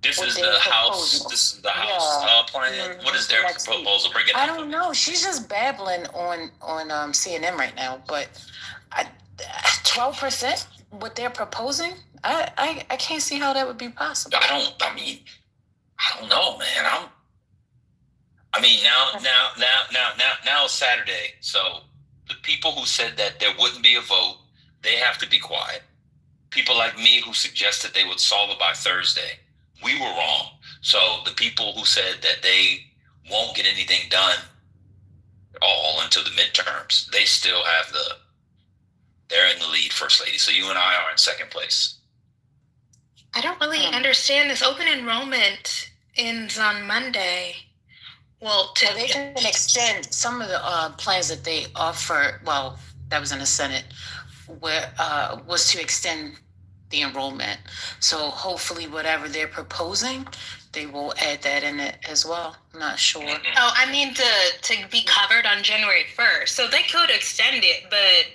This is the House. This is the House plan. What is their proposal? Bring it. I don't know. She's just babbling on CNN right now. But 12%, what they're proposing, I can't see how that would be possible. I don't know, man. Now it's Saturday. So the people who said that there wouldn't be a vote, they have to be quiet. People like me who suggested they would solve it by Thursday, we were wrong. So the people who said that they won't get anything done all until the midterms, they still have they're in the lead, First Lady. So you and I are in second place. I don't really understand this. Open enrollment ends on Monday. Well, they can extend some of the plans that they offer. Well, that was in the Senate, where was to extend the enrollment. So hopefully, whatever they're proposing, they will add that in it as well. I'm not sure. Oh, I mean to be covered on January 1st. So they could extend it, but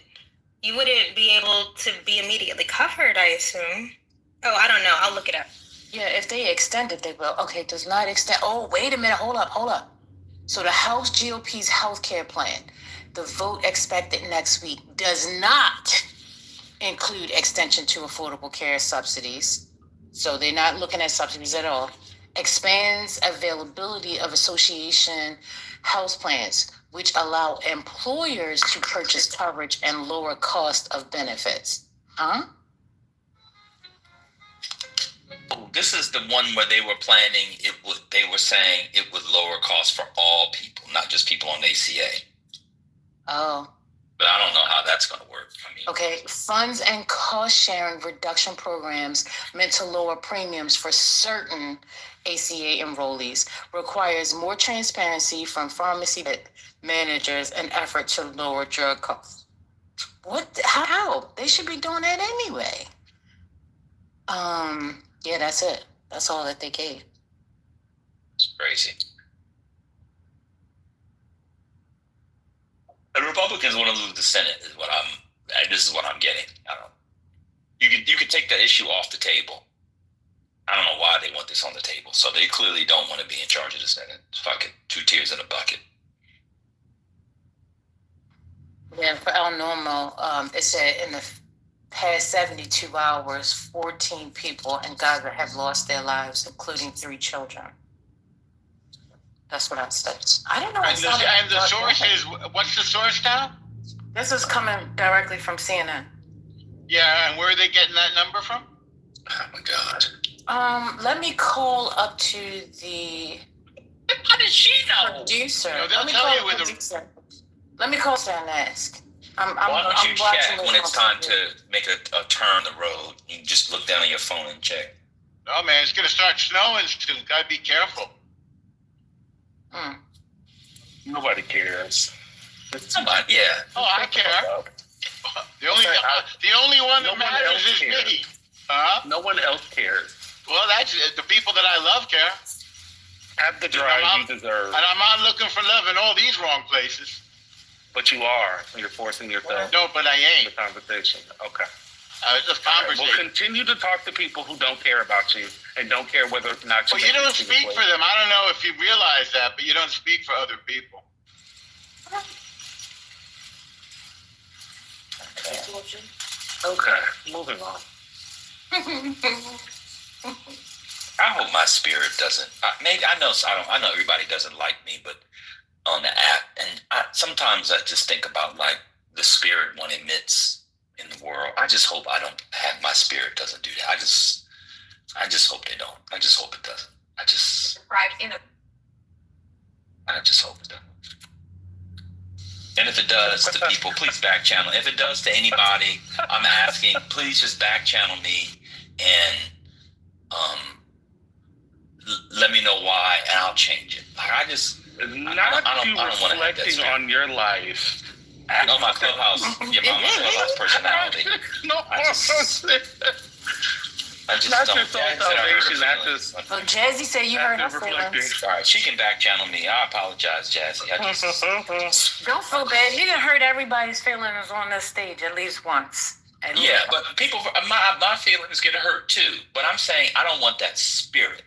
you wouldn't be able to be immediately covered, I assume. Oh, I don't know. I'll look it up. Yeah, if they extend it, they will. Okay, does not extend. Oh, wait a minute. Hold up. So the House GOP's healthcare plan, the vote expected next week, does not include extension to affordable care subsidies. So they're not looking at subsidies at all. Expands availability of association health plans, which allow employers to purchase coverage and lower cost of benefits. This is the one where they were planning they were saying it would lower costs for all people, not just people on ACA. Oh. But I don't know how that's going to work. Okay, funds and cost sharing reduction programs meant to lower premiums for certain ACA enrollees requires more transparency from pharmacy managers in effort to lower drug costs. What? How? They should be doing that anyway. Yeah, that's it. That's all that they gave. It's crazy. The Republicans want to lose the Senate. This is what I'm getting. I don't. You could take the issue off the table. I don't know why they want this on the table. So they clearly don't want to be in charge of the Senate. Fuck it. 2 tears in a bucket. Yeah, for El Normo, it said in the past 72 hours, 14 people in Gaza have lost their lives, including 3 children. That's what I said. I don't know. And the source is, what's the source now? This is coming directly from CNN. Yeah, and where are they getting that number from? Oh my God. Let me call up to the. How did she know? Producer. No, they'll tell you with the. Let me call and ask. Why don't you check when it's time to make a turn on the road? You can just look down on your phone and check. No, man, it's going to start snowing soon. Got to be careful. Nobody cares. Yeah. Oh, I care. The only one that matters is me. Huh? No one else cares. Well, that's the people that I love care. Have the drive you deserve. And I'm not looking for love in all these wrong places. But you are. You're forcing yourself. No, but I ain't. The conversation. Okay. It's a conversation. We'll continue to talk to people who don't care about you and don't care whether or not you. Well, you don't speak for them. I don't know if you realize that, but you don't speak for other people. Okay, moving on. I hope my spirit doesn't. Maybe I know everybody doesn't like me, but on the app, and sometimes I just think about like the spirit one emits in the world. I just hope my spirit doesn't do that. I just hope they don't. I just hope it doesn't. I just hope it doesn't. And if it does to people, please back channel. If it does to anybody, I'm asking, please just back channel me and let me know why, and I'll change it. I just Not I don't you want to have that reflecting spirit. on your life. On my clubhouse, my clubhouse personality. No, I just not don't. your soul Yeah, I said I hurt her salvation. Not feelings. just. So Jazzy said you hurt her After reflecting. feelings. All right, she can back channel me. I apologize, Jazzy. I just Don't feel bad. You done hurt everybody's feelings on this stage at least once. yeah, but people, my feelings get hurt too. But I'm saying I don't want that spirit.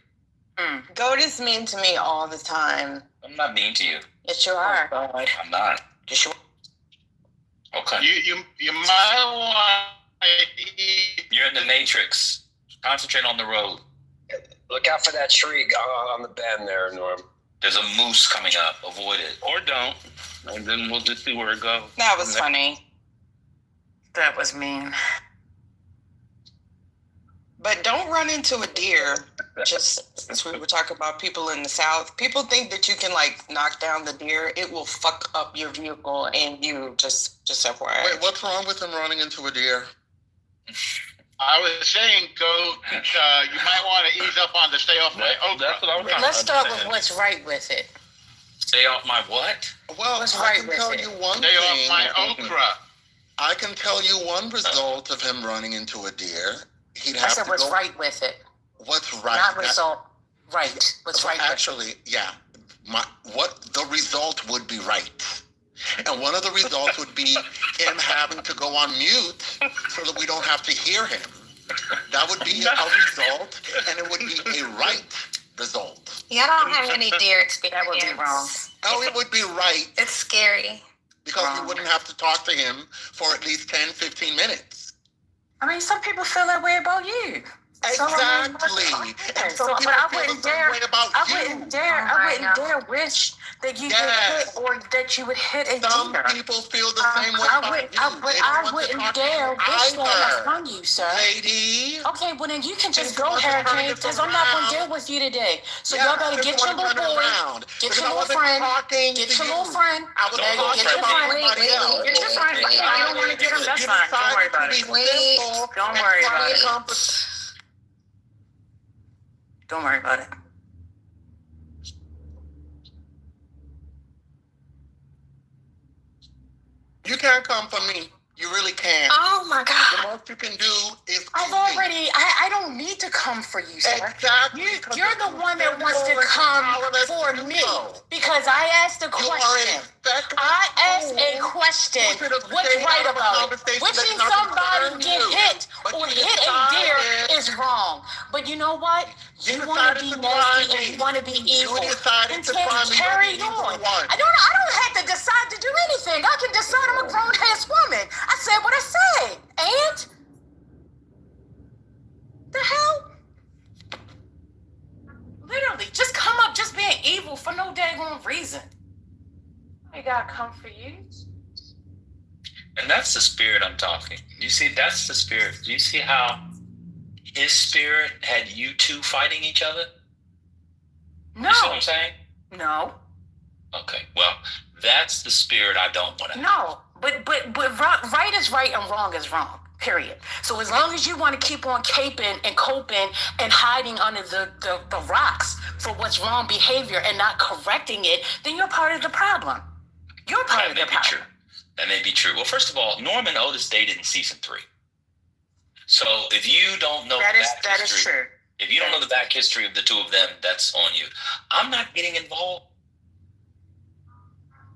Goat is mean to me all the time. I'm not mean to you. Yes, you are. I'm not. Yes, you are. Okay. You might want to eat. You're in the matrix. Concentrate on the road. Look out for that tree on the bend there, Norm. There's a moose coming up. Avoid it. Or don't. And then we'll just see where it goes. That was funny. That was mean. But don't run into a deer. Just since we were talking about people in the South, people think that you can like knock down the deer. It will fuck up your vehicle and you just FYI. Wait, what's wrong with him running into a deer? I was saying, Goat, you might want to ease up on the stay off my okra. That's what I was trying Let's to start with understand. what's right with it. Stay off my what? Well, What's I right can with tell it? you one Stay off thing. my okra. I can tell you one result of him running into a deer. He'd I have said to what's go. right with it. What's right? Not That- result. Right. What's right with it. Actually, yeah. What the result would be right. And one of the results would be him having to go on mute so that we don't have to hear him. That would be a result, and it would be a right result. Y'all don't have any deer experience. That would be wrong. Oh, it would be right It's scary. because Wrong. we wouldn't have to talk to him for at least 10, 15 minutes. I mean, some people feel that way about you. Exactly. And some people But I feel wouldn't the same dare. way about I you. wouldn't dare. Oh I my wouldn't God. dare wish that you Yes. would hit or that you would hit a Some deer. people feel the same way I about wouldn't. you. But They don't I want to wouldn't talk to dare you wish that either. upon you, sir. Lady. Okay, well then you can just Just go, wasn't turning Hurricane, it because I'm not going to around. deal with you today. So Yeah, y'all got to I get just your wanna little turn it boy, around, get because your I little wasn't friend, talking get to your you. little friend. I was Now you talking get your about friend. somebody else. Get your friend. You You don't want to get him. That's fine. Don't worry about it. Don't worry about it. Don't worry about it. You can't come for me. You really can't. Oh my The God. most you can do is I've cooking. already. I don't need to come for you, sir. Exactly. because You're the one that wants to simple and come powerless for to me know. because I asked a You are question. a feckless I asked a fool question. who should have What's stayed right out of a about it? conversation Wishing that's not somebody concerned get you. hit But or you hit a deer decided- is wrong. But you know what? You You want to decided be to try nasty and me. you want to be evil. You decided And to try me. carry You're the evil on. one. I don't have to decide to do anything. I can decide I'm a grown ass woman. I said what I said. And the hell? Literally, just come up just being evil for no daggone reason. I gotta come for you. And that's the spirit I'm talking. You see, that's the spirit. Do you see how his spirit had you two fighting each other? No. You see what I'm saying? No. Okay. Well, that's the spirit I don't want to. No. But right is right and wrong is wrong. Period. So as long as you want to keep on caping and coping and hiding under the rocks for what's wrong behavior and not correcting it, then you're part of the problem. You're part of the problem. True. That may be true. Well, first of all, Norm and Otis dated in season 3. So if you don't know That is history, true. if you don't know the back history of the two of them, that's on you. I'm not getting involved.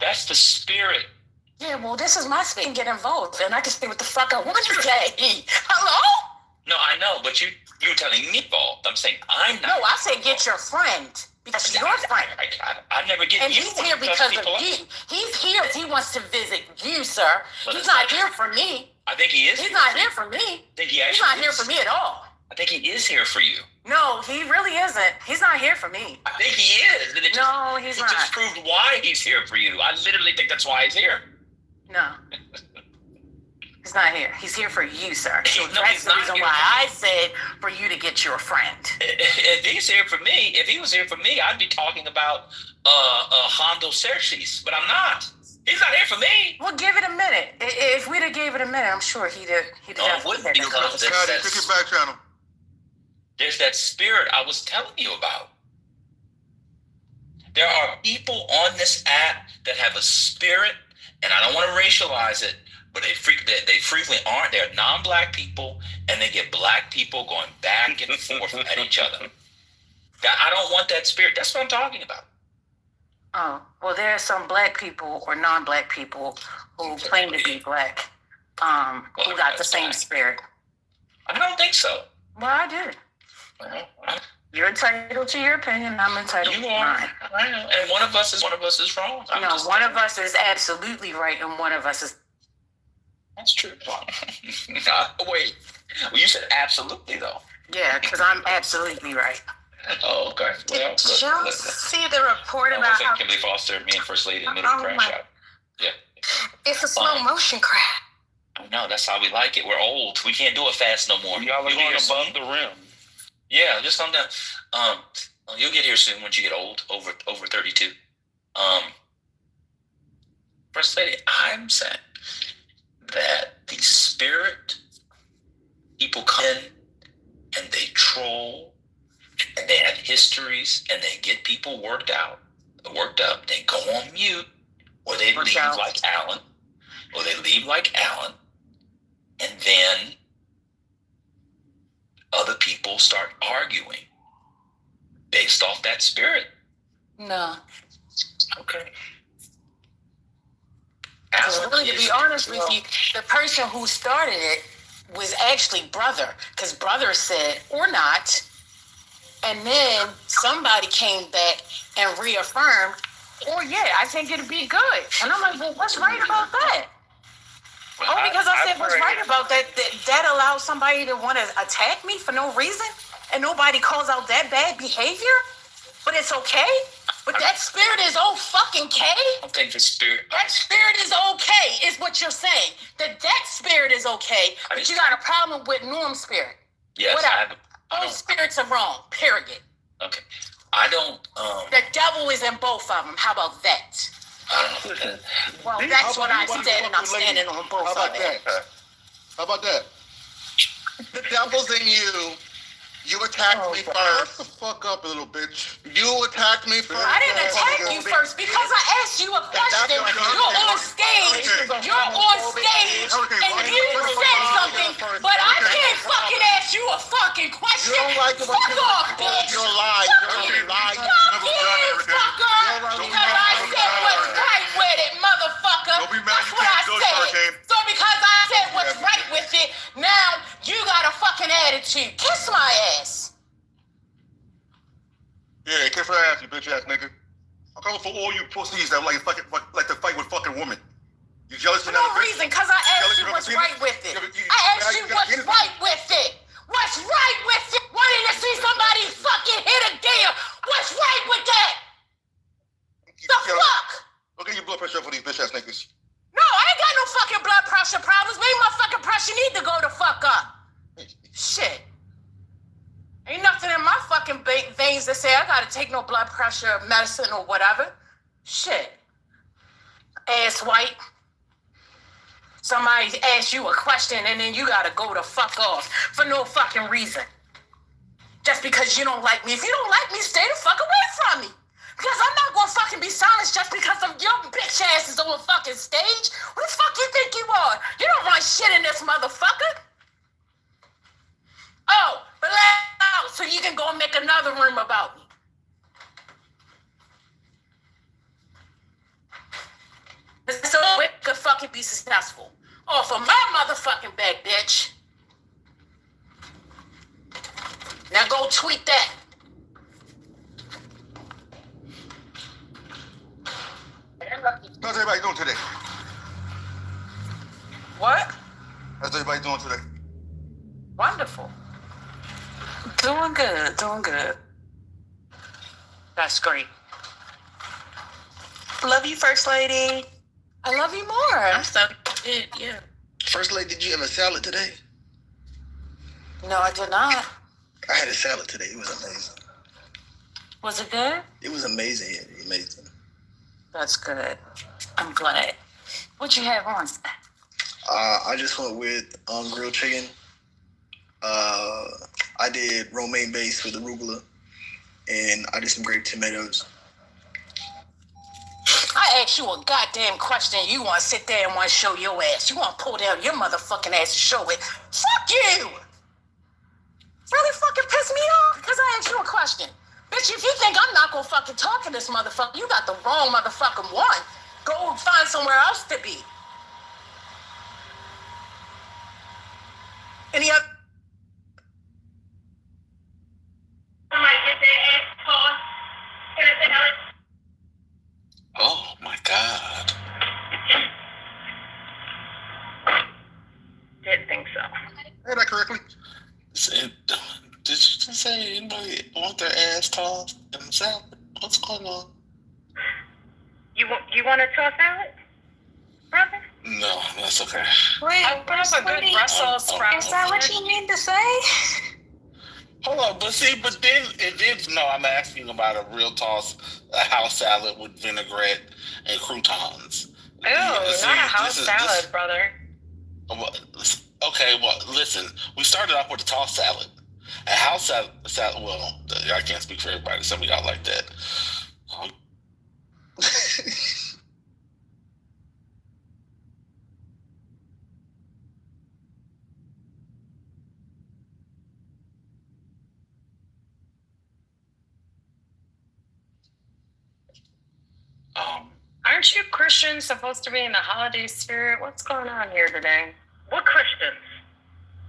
That's the spirit. Yeah, well, this is my space. I can get involved, and I can say what the fuck I want to say. Hello? No, I know, but you're telling me involved. I'm saying I'm not. No, I say get your friend. Because your friend. I never get. And you he's want here to cuss because of people out. you. He's here. He wants to visit you, sir. But He's it's not not here true. for me. I think he is. He's not here for me. I think he He's actually not here is. for me at all. I think he is here for you. No, he really isn't. He's not here for me. I think he is. And it just, No, he's it not. just proved why he's here for you. I literally think that's why he's here. No. He's not here. He's here for you, sir. So No, that's he's the not reason here why for I said for you to get your friend. If he's here for me, if he was here for me, I'd be talking about Hondo Xerxes, but I'm not. He's not here for me. Well, give it a minute. If we'd have gave it a minute, I'm sure he'd have. No, it wouldn't be because there's that spirit I was telling you about. There are people on this app that have a spirit, and I don't want to racialize it, but they frequently aren't. They're non-black people, and they get black people going back and forth at each other. I don't want that spirit. That's what I'm talking about. Oh, well, there are some black people or non-black people who claim to be black, who got the same spirit. I don't think so. Well, I did. Well, you're entitled to your opinion. I'm entitled to mine. I know. And one of us is wrong. One of us is absolutely right, and one of us is. That's true. Wait. Well, you said absolutely though. Yeah, because I'm absolutely right. Oh, okay. Well, did y'all see the report about how Kimberly Foster, me and First Lady in the middle of the crash out? Yeah. it's a slow motion crash? I know. That's how we like it. We're old. We can't do it fast no more. Y'all are going above the rim. Yeah, just calm down. You'll get here soon once you get old, over 32. First Lady, I'm saying that the spirit people come in and they troll and they have histories and they get people worked up. They go on mute, or they leave like Alan, and then other people start arguing based off that spirit. No. Okay. Really, to be honest with you, the person who started it was actually Brother, because Brother said, or not, and then somebody came back and reaffirmed, oh yeah, I think it'd be good. And I'm like, well, what's right about that? Because I said what's right about that, that allows somebody to want to attack me for no reason, and nobody calls out that bad behavior, but it's okay? But that spirit is fucking K? I think the spirit... That spirit is okay, is what you're saying. That spirit is okay, but you got a problem with Norm's spirit. Yes, whatever. All spirits are wrong, period. Okay. I don't... The devil is in both of them. How about that? I don't know. Well, that's what I said, and I'm standing on both of it. How about that? The devil's in you. You attacked me first. Shut the fuck up, little bitch. You attacked me first. I didn't attack you first because I asked you a question. You're on stage. And you said something, but I can't fucking ask you a fucking question. You don't like it when Fuck off, bitch. You're lying. You're lying. Fuck you, fucker. Because I said what's right with it, motherfucker. That's what I said. So because I said what's right with it, now you got a fucking attitude. Kiss my ass. Yeah, kiss her ass, you bitch ass nigga. I'm calling for all you pussies that like to fight with fucking women. You jealous for no reason, because I asked you what's right with it. I asked you what's right with it. What's right with it? Wanting to see somebody fucking hit a deer. What's right with that? The fuck? Look at your blood pressure for these bitch ass niggas. No, I ain't got no fucking blood pressure problems. Maybe my fucking pressure need to go the fuck up. Shit. Ain't nothing in my fucking veins that say I gotta take no blood pressure medicine or whatever. Shit. Ass white. Somebody asks you a question and then you gotta go the fuck off for no fucking reason. Just because you don't like me. If you don't like me, stay the fuck away from me. Because I'm not gonna fucking be silenced just because of your bitch asses on the fucking stage. Who the fuck you think you are? You don't run shit in this motherfucker. Oh, but let out so you can go and make another room about me. So we could fucking be successful. Off of my motherfucking back, bitch. Now go tweet that. How's everybody doing today? What? How's everybody doing today? Wonderful. Doing good. That's great. Love you, First Lady. I love you more. I'm so good, yeah. First Lady, did you have a salad today? No, I did not. I had a salad today. It was amazing. Was it good? It was amazing. Yeah, amazing. That's good. I'm glad. What you have on? I just went with grilled chicken. I did romaine base with arugula, and I did some grape tomatoes. I ask you a goddamn question, you want to sit there and want to show your ass. You want to pull down your motherfucking ass and show it. Fuck you! Really fucking piss me off because I asked you a question. Bitch, if you think I'm not gonna fucking talk to this motherfucker, you got the wrong motherfucking one. Go find somewhere else to be. Any other? Oh my God. Didn't think so. Heard that correctly? Did you just say anybody want their ass tossed in the salad? What's going on? You want to toss salad, brother? No, that's okay. Wait, I brought up a good Brussels sprout. Is that what you mean to say? Hold on, but then no, I'm asking about a real toss, a house salad with vinaigrette and croutons. Ew, not a house salad, brother. Okay, well, listen, we started off with a tossed salad. A house salad, well, I can't speak for everybody. Some of y'all like that. Aren't you Christians supposed to be in the holiday spirit? What's going on here today? What Christians?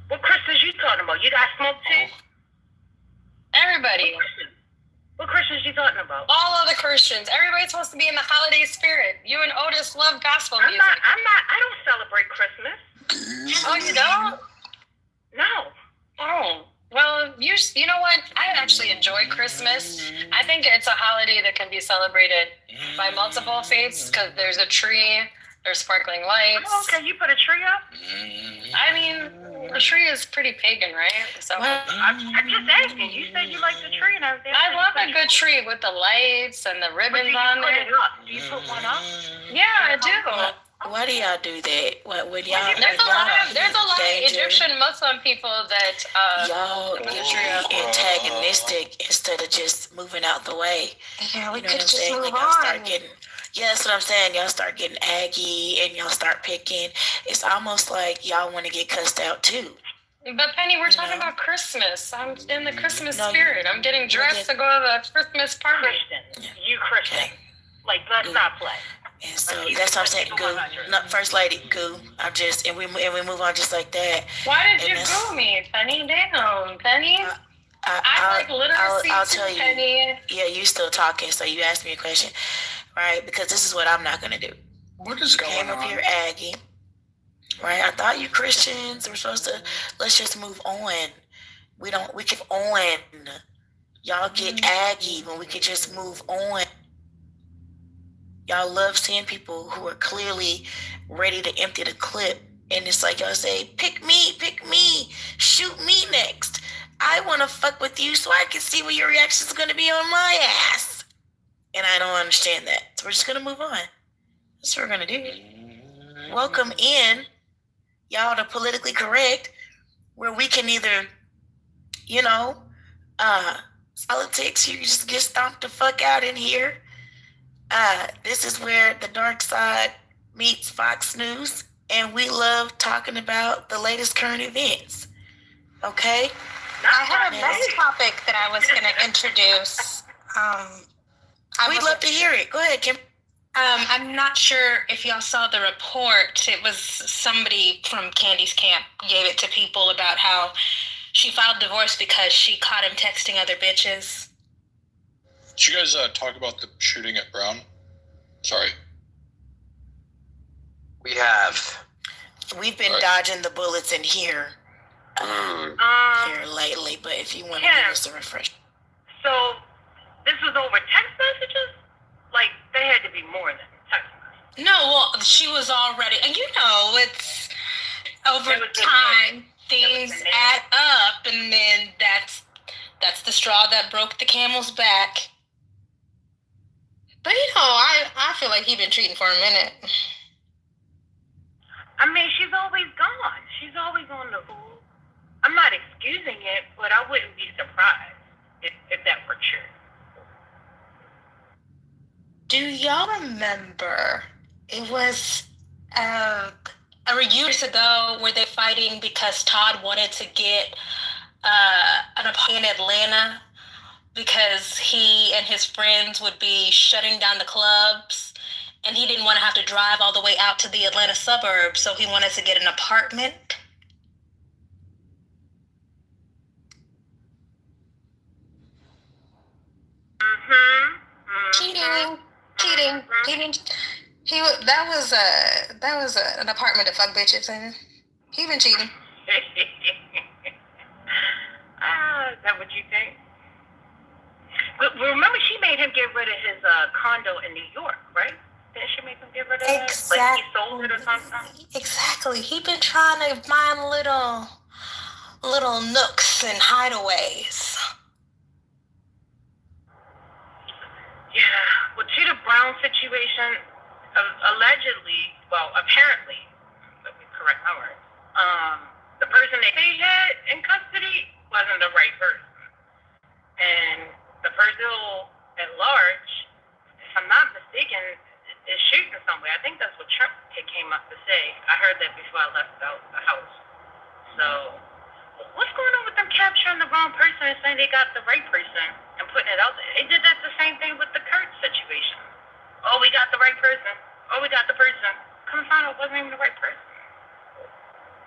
What Christians you talking about? You got smoke too? Everybody. What Christians you talking about? All of the Christians. Everybody's supposed to be in the holiday spirit. You and Otis love gospel music. I don't celebrate Christmas. Oh, you don't? No. Oh. Well, you know what? I actually enjoy Christmas. I think it's a holiday that can be celebrated by multiple faiths because there's a tree, there's sparkling lights. Oh, okay, you put a tree up? I mean, the tree is pretty pagan, right? So I'm just asking. You said you like the tree and everything. I love a good tree with the lights and the ribbons on it. Do you put one up? Yeah, I do. Why do y'all do that? When y'all, there's a lot of Egyptian Muslim people that y'all put get the tree up. antagonistic instead of just moving out the way. Yeah, we You know could what I'm just saying? move Like y'all start on. getting, yeah, that's what I'm saying. Y'all start getting aggy and y'all start picking. It's almost like y'all want to get cussed out too. But Penny, we're talking about Christmas. I'm in the Christmas spirit. I'm getting dressed to go to the Christmas party. Christian, you Christian. Like, let's not play. And so that's what I'm saying, Goo. Not First Lady, Goo. I'm just, and we move on just like that. Why did you goo me, Penny? Damn, Penny. I like literacy I'll too, tell you. Penny. Yeah, you still talking, so you asked me a question, right? Because this is what I'm not gonna do. What is going Came on? up here aggy, right? I thought you Christians were supposed to. Let's just move on. We keep on. Y'all get aggy when we could just move on. Y'all love seeing people who are clearly ready to empty the clip. And it's like y'all say, pick me, shoot me next. I want to fuck with you so I can see what your reaction is going to be on my ass. And I don't understand that. So we're just going to move on. That's what we're going to do. Welcome in, y'all, to Politically Correct, where we can either, politics, you just get stomped the fuck out in here. This is where the dark side meets Fox News, and we love talking about the latest current events. Okay? I have a next topic that I was going to introduce. We'd love to hear it. Go ahead, Kim. I'm not sure if y'all saw the report. It was somebody from Candy's camp gave it to people about how she filed divorce because she caught him texting other bitches. Did you guys talk about the shooting at Brown? Sorry. We have. We've been dodging the bullets in here lately, but if you want to give us a refresh. So, this was over text messages? Like, they had to be more than text messages. No, well, she was already, and it's over time, things add up, and then that's the straw that broke the camel's back. But I feel like he's been treating for a minute. I mean, she's always gone. She's always on the ooh. I'm not excusing it, but I wouldn't be surprised if that were true. Do y'all remember? It was years ago where they're fighting because Todd wanted to get an apartment in Atlanta because he and his friends would be shutting down the clubs, and he didn't want to have to drive all the way out to the Atlanta suburbs, so he wanted to get an apartment. Cheating. That was an apartment to fuck bitches in. He been cheating. Is that what you think? But remember, she made him get rid of his condo in New York, right? Didn't she make him get rid of it? Exactly. Like he sold it or something? Exactly. He been trying to find little nooks and hideaways. Yeah. Well, to the Brown situation, allegedly, well, apparently, let me correct my words, the person they had in custody wasn't the right person. And the person at large, if I'm not mistaken, is shooting somewhere. I think that's what Trump came up to say. I heard that before I left out the house. So, what's going on with them capturing the wrong person and saying they got the right person and putting it out there? They did that the same thing with the Kurt situation. Oh, we got the right person. Oh, we got the person. Come and find out it wasn't even the right person.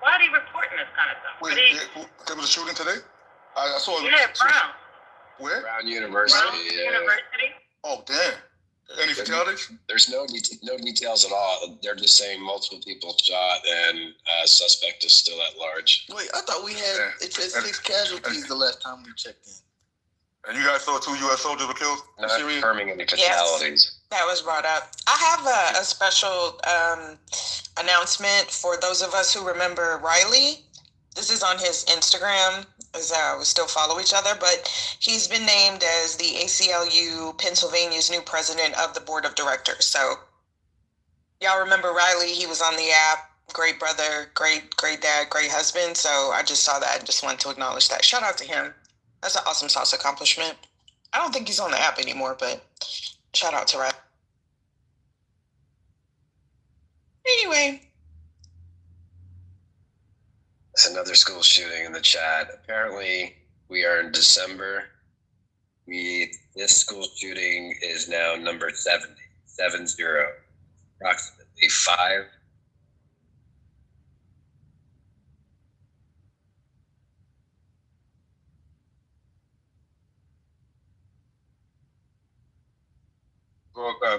Why are they reporting this kind of stuff? Wait, there was a shooting today? I saw it. Yeah, Brown. Where? Brown University. University. Oh, damn. Any fatalities? There's no details at all. They're just saying multiple people shot and suspect is still at large. Wait, I thought we had it said 6 casualties the last time we checked in. And you guys saw 2 U.S. soldiers were killed? Not confirming any fatalities. That was brought up. I have a special announcement for those of us who remember Riley. This is on his Instagram, as we still follow each other, but he's been named as the ACLU Pennsylvania's new president of the board of directors. So y'all remember Riley? He was on the app. Great brother, great dad, great husband. So I just saw that and just wanted to acknowledge that. Shout out to him. That's an awesome sauce accomplishment. I don't think he's on the app anymore, but shout out to Riley. Anyway. It's another school shooting in the chat. Apparently, we are in December. This school shooting is now number 70, approximately 5.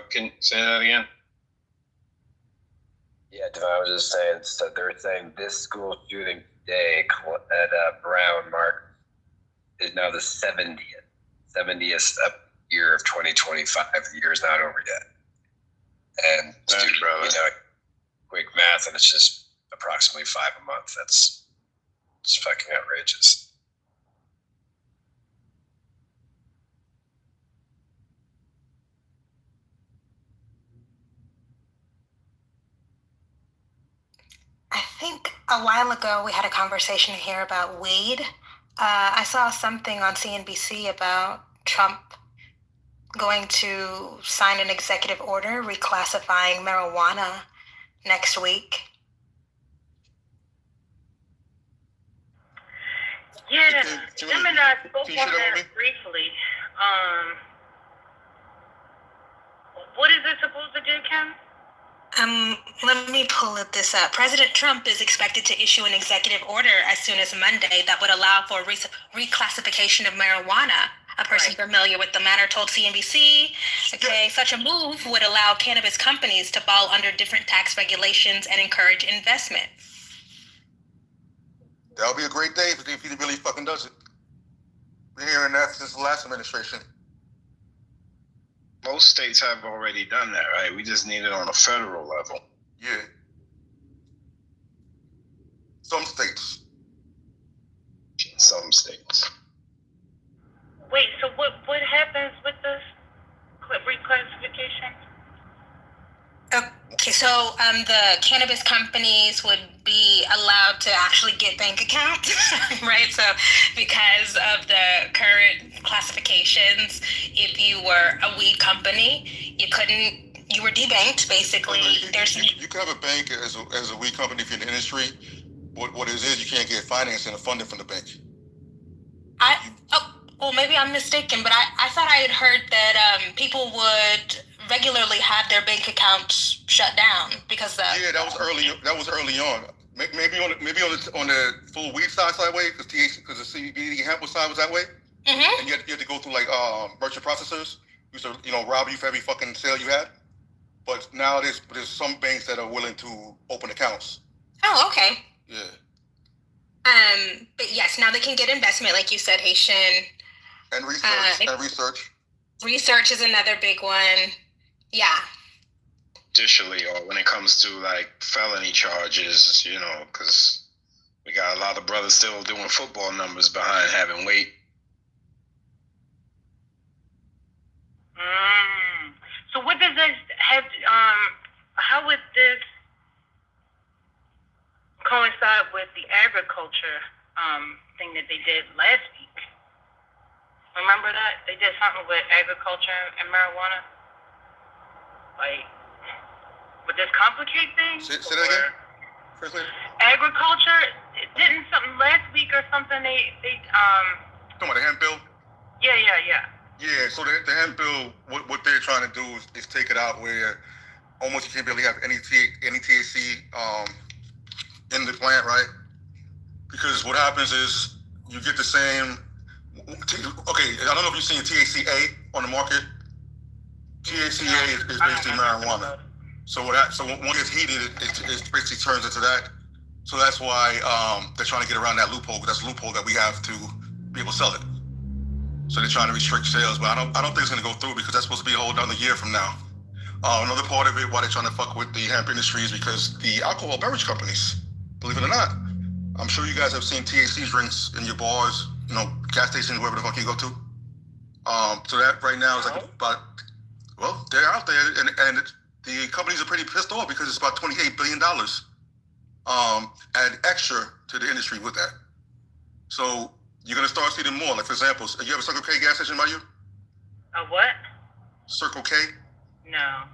Can you say that again? Yeah, I was just saying, so they're saying this school shooting today at Brown Mark is now the 70th year of 2025. The year is not over yet. And quick math, and it's just approximately 5 a month. It's fucking outrageous. I think a while ago we had a conversation here about weed. I saw something on CNBC about Trump going to sign an executive order reclassifying marijuana next week. Yeah, Jim and I spoke on that briefly. What is it supposed to do, Kim? Let me pull this up. President Trump is expected to issue an executive order as soon as Monday that would allow for reclassification of marijuana. A person familiar with the matter told CNBC, such a move would allow cannabis companies to fall under different tax regulations and encourage investment. That'll be a great day if he really fucking does it. We're hearing that since the last administration. Most states have already done that, right? We just need it on a federal level. Yeah. Some states. Some states. Wait, so what happens with this reclassification? Okay, so the cannabis companies would be allowed to actually get bank accounts, right? So because of the current classifications, if you were a weed company, you were debanked, basically. You can have a bank as a weak company if you're in the industry. What it is, you can't get financing or funding from the bank. Well, maybe I'm mistaken, but I thought I had heard that people would regularly have their bank accounts shut down because of that was early on. Maybe on the full weed side way, because the CBD hemp side was that way. Mm-hmm. And you had to go through like merchant processors. Used to rob you for every fucking sale you had. But now there's some banks that are willing to open accounts. Oh, okay. Yeah. But yes, now they can get investment, like you said, Haitian. And research. Research is another big one. Yeah. Judicially, or when it comes to like felony charges, because we got a lot of brothers still doing football numbers behind having weight. So what does this have? How would this coincide with the agriculture thing that they did last week? Remember that? They did something with agriculture and marijuana? Like, would this complicate things? Say that again? Firstly? Agriculture, didn't something last week or something they Talking about the hemp bill? Yeah. Yeah, so the hemp bill, what they're trying to do is take it out where almost you can't really have any THC in the plant, right? Because what happens is you get the same. Okay, I don't know if you've seen THCA on the market. THCA is basically marijuana. So when it gets heated, it basically turns into that. So that's why they're trying to get around that loophole. That's a loophole that we have to be able to sell it. So they're trying to restrict sales, but I don't think it's going to go through because that's supposed to be a whole another year from now. Another part of it, why they're trying to fuck with the hemp industry is because the alcohol beverage companies, believe it or not, I'm sure you guys have seen THC drinks in your bars, gas stations, wherever the fuck you go to. So that right now is like they're out there, and the companies are pretty pissed off because it's about $28 billion add extra to the industry with that. So you're going to start seeing more. Like, for example, you have a Circle K gas station by you? A what? Circle K? No. All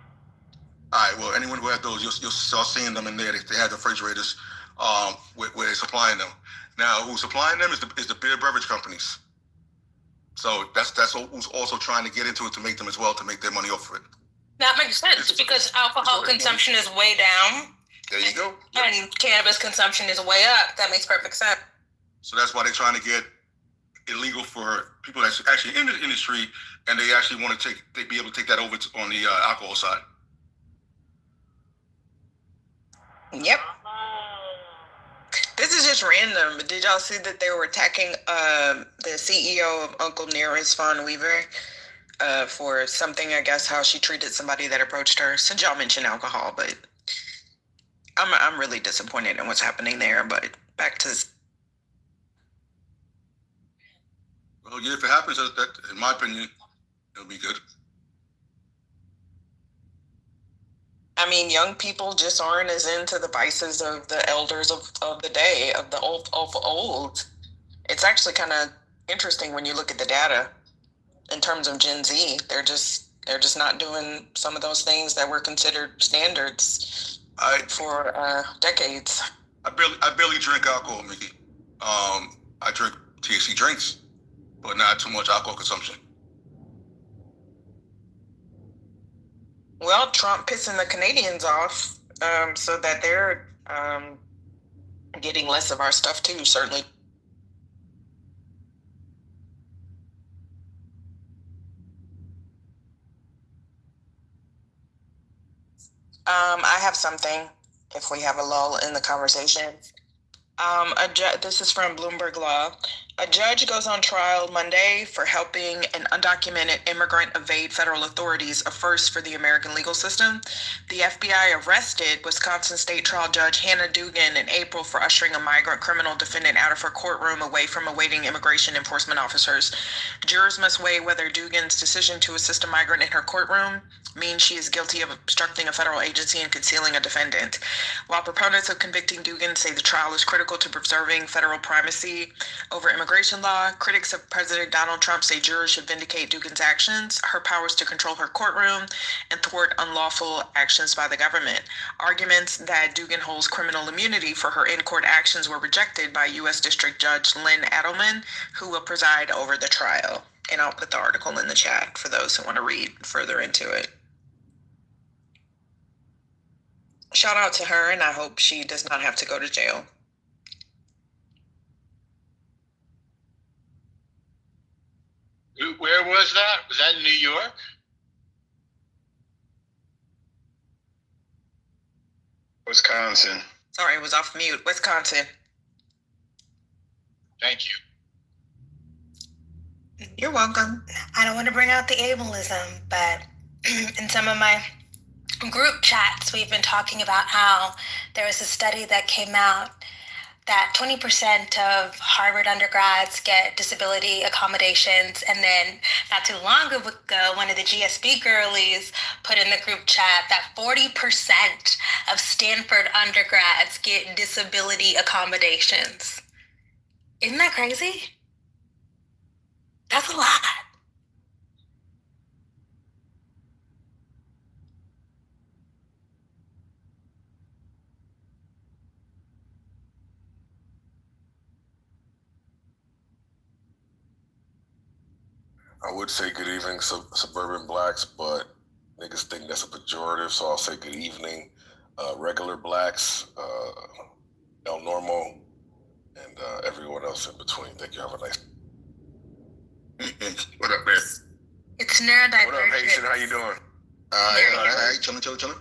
right, well, anyone who had those, you'll start seeing them in there. They have the refrigerators where they're supplying them. Now, who's supplying them is the beer beverage companies. So that's who's also trying to get into it to make them as well, to make their money off of it. That makes sense because alcohol consumption is way down. There you go. And cannabis consumption is way up. That makes perfect sense. So that's why they're trying to get illegal for people that's actually in the industry, and they actually want to be able to take that over on the alcohol side. Yep. This is just random, but did y'all see that they were attacking the CEO of Uncle Nearest, Fawn Weaver, for something, I guess, how she treated somebody that approached her? Since y'all mentioned alcohol, but I'm really disappointed in what's happening there. But back to well, yeah, if it happens, that in my opinion, it'll be good. I mean, young people just aren't as into the vices of the elders of the day, of the old. It's actually kind of interesting when you look at the data in terms of Gen Z. They're just not doing some of those things that were considered standards for decades. I barely drink alcohol, Mickey. I drink THC drinks, but not too much alcohol consumption. Well, Trump pissing the Canadians off so that they're getting less of our stuff too, certainly. I have something, if we have a lull in the conversation. This is from Bloomberg Law. A judge goes on trial Monday for helping an undocumented immigrant evade federal authorities, a first for the American legal system. The FBI arrested Wisconsin State Trial Judge Hannah Dugan in April for ushering a migrant criminal defendant out of her courtroom away from awaiting immigration enforcement officers. Jurors must weigh whether Dugan's decision to assist a migrant in her courtroom means she is guilty of obstructing a federal agency and concealing a defendant. While proponents of convicting Dugan say the trial is critical to preserving federal primacy over immigration immigration law. Critics of President Donald Trump say jurors should vindicate Dugan's actions, her powers to control her courtroom, and thwart unlawful actions by the government. Arguments that Dugan holds criminal immunity for her in-court actions were rejected by U.S. District Judge Lynn Adelman, who will preside over the trial. And I'll put the article in the chat for those who want to read further into it. Shout out to her, and I hope she does not have to go to jail. Where was that? Was that in New York? Wisconsin. Sorry, it was off mute. Wisconsin. Thank you. You're welcome. I don't want to bring out the ableism, but in some of my group chats, we've been talking about how there was a study that came out that 20% of Harvard undergrads get disability accommodations. And then not too long ago, one of the GSB girlies put in the group chat that 40% of Stanford undergrads get disability accommodations. Isn't that crazy? That's a lot. I would say good evening, suburban blacks, but niggas think that's a pejorative, so I'll say good evening, regular blacks, El Normo, and everyone else in between. Thank you. Have a nice. What up, man? It's neurodivergent. What up, Haitian? How you doing? Hey, chillin'.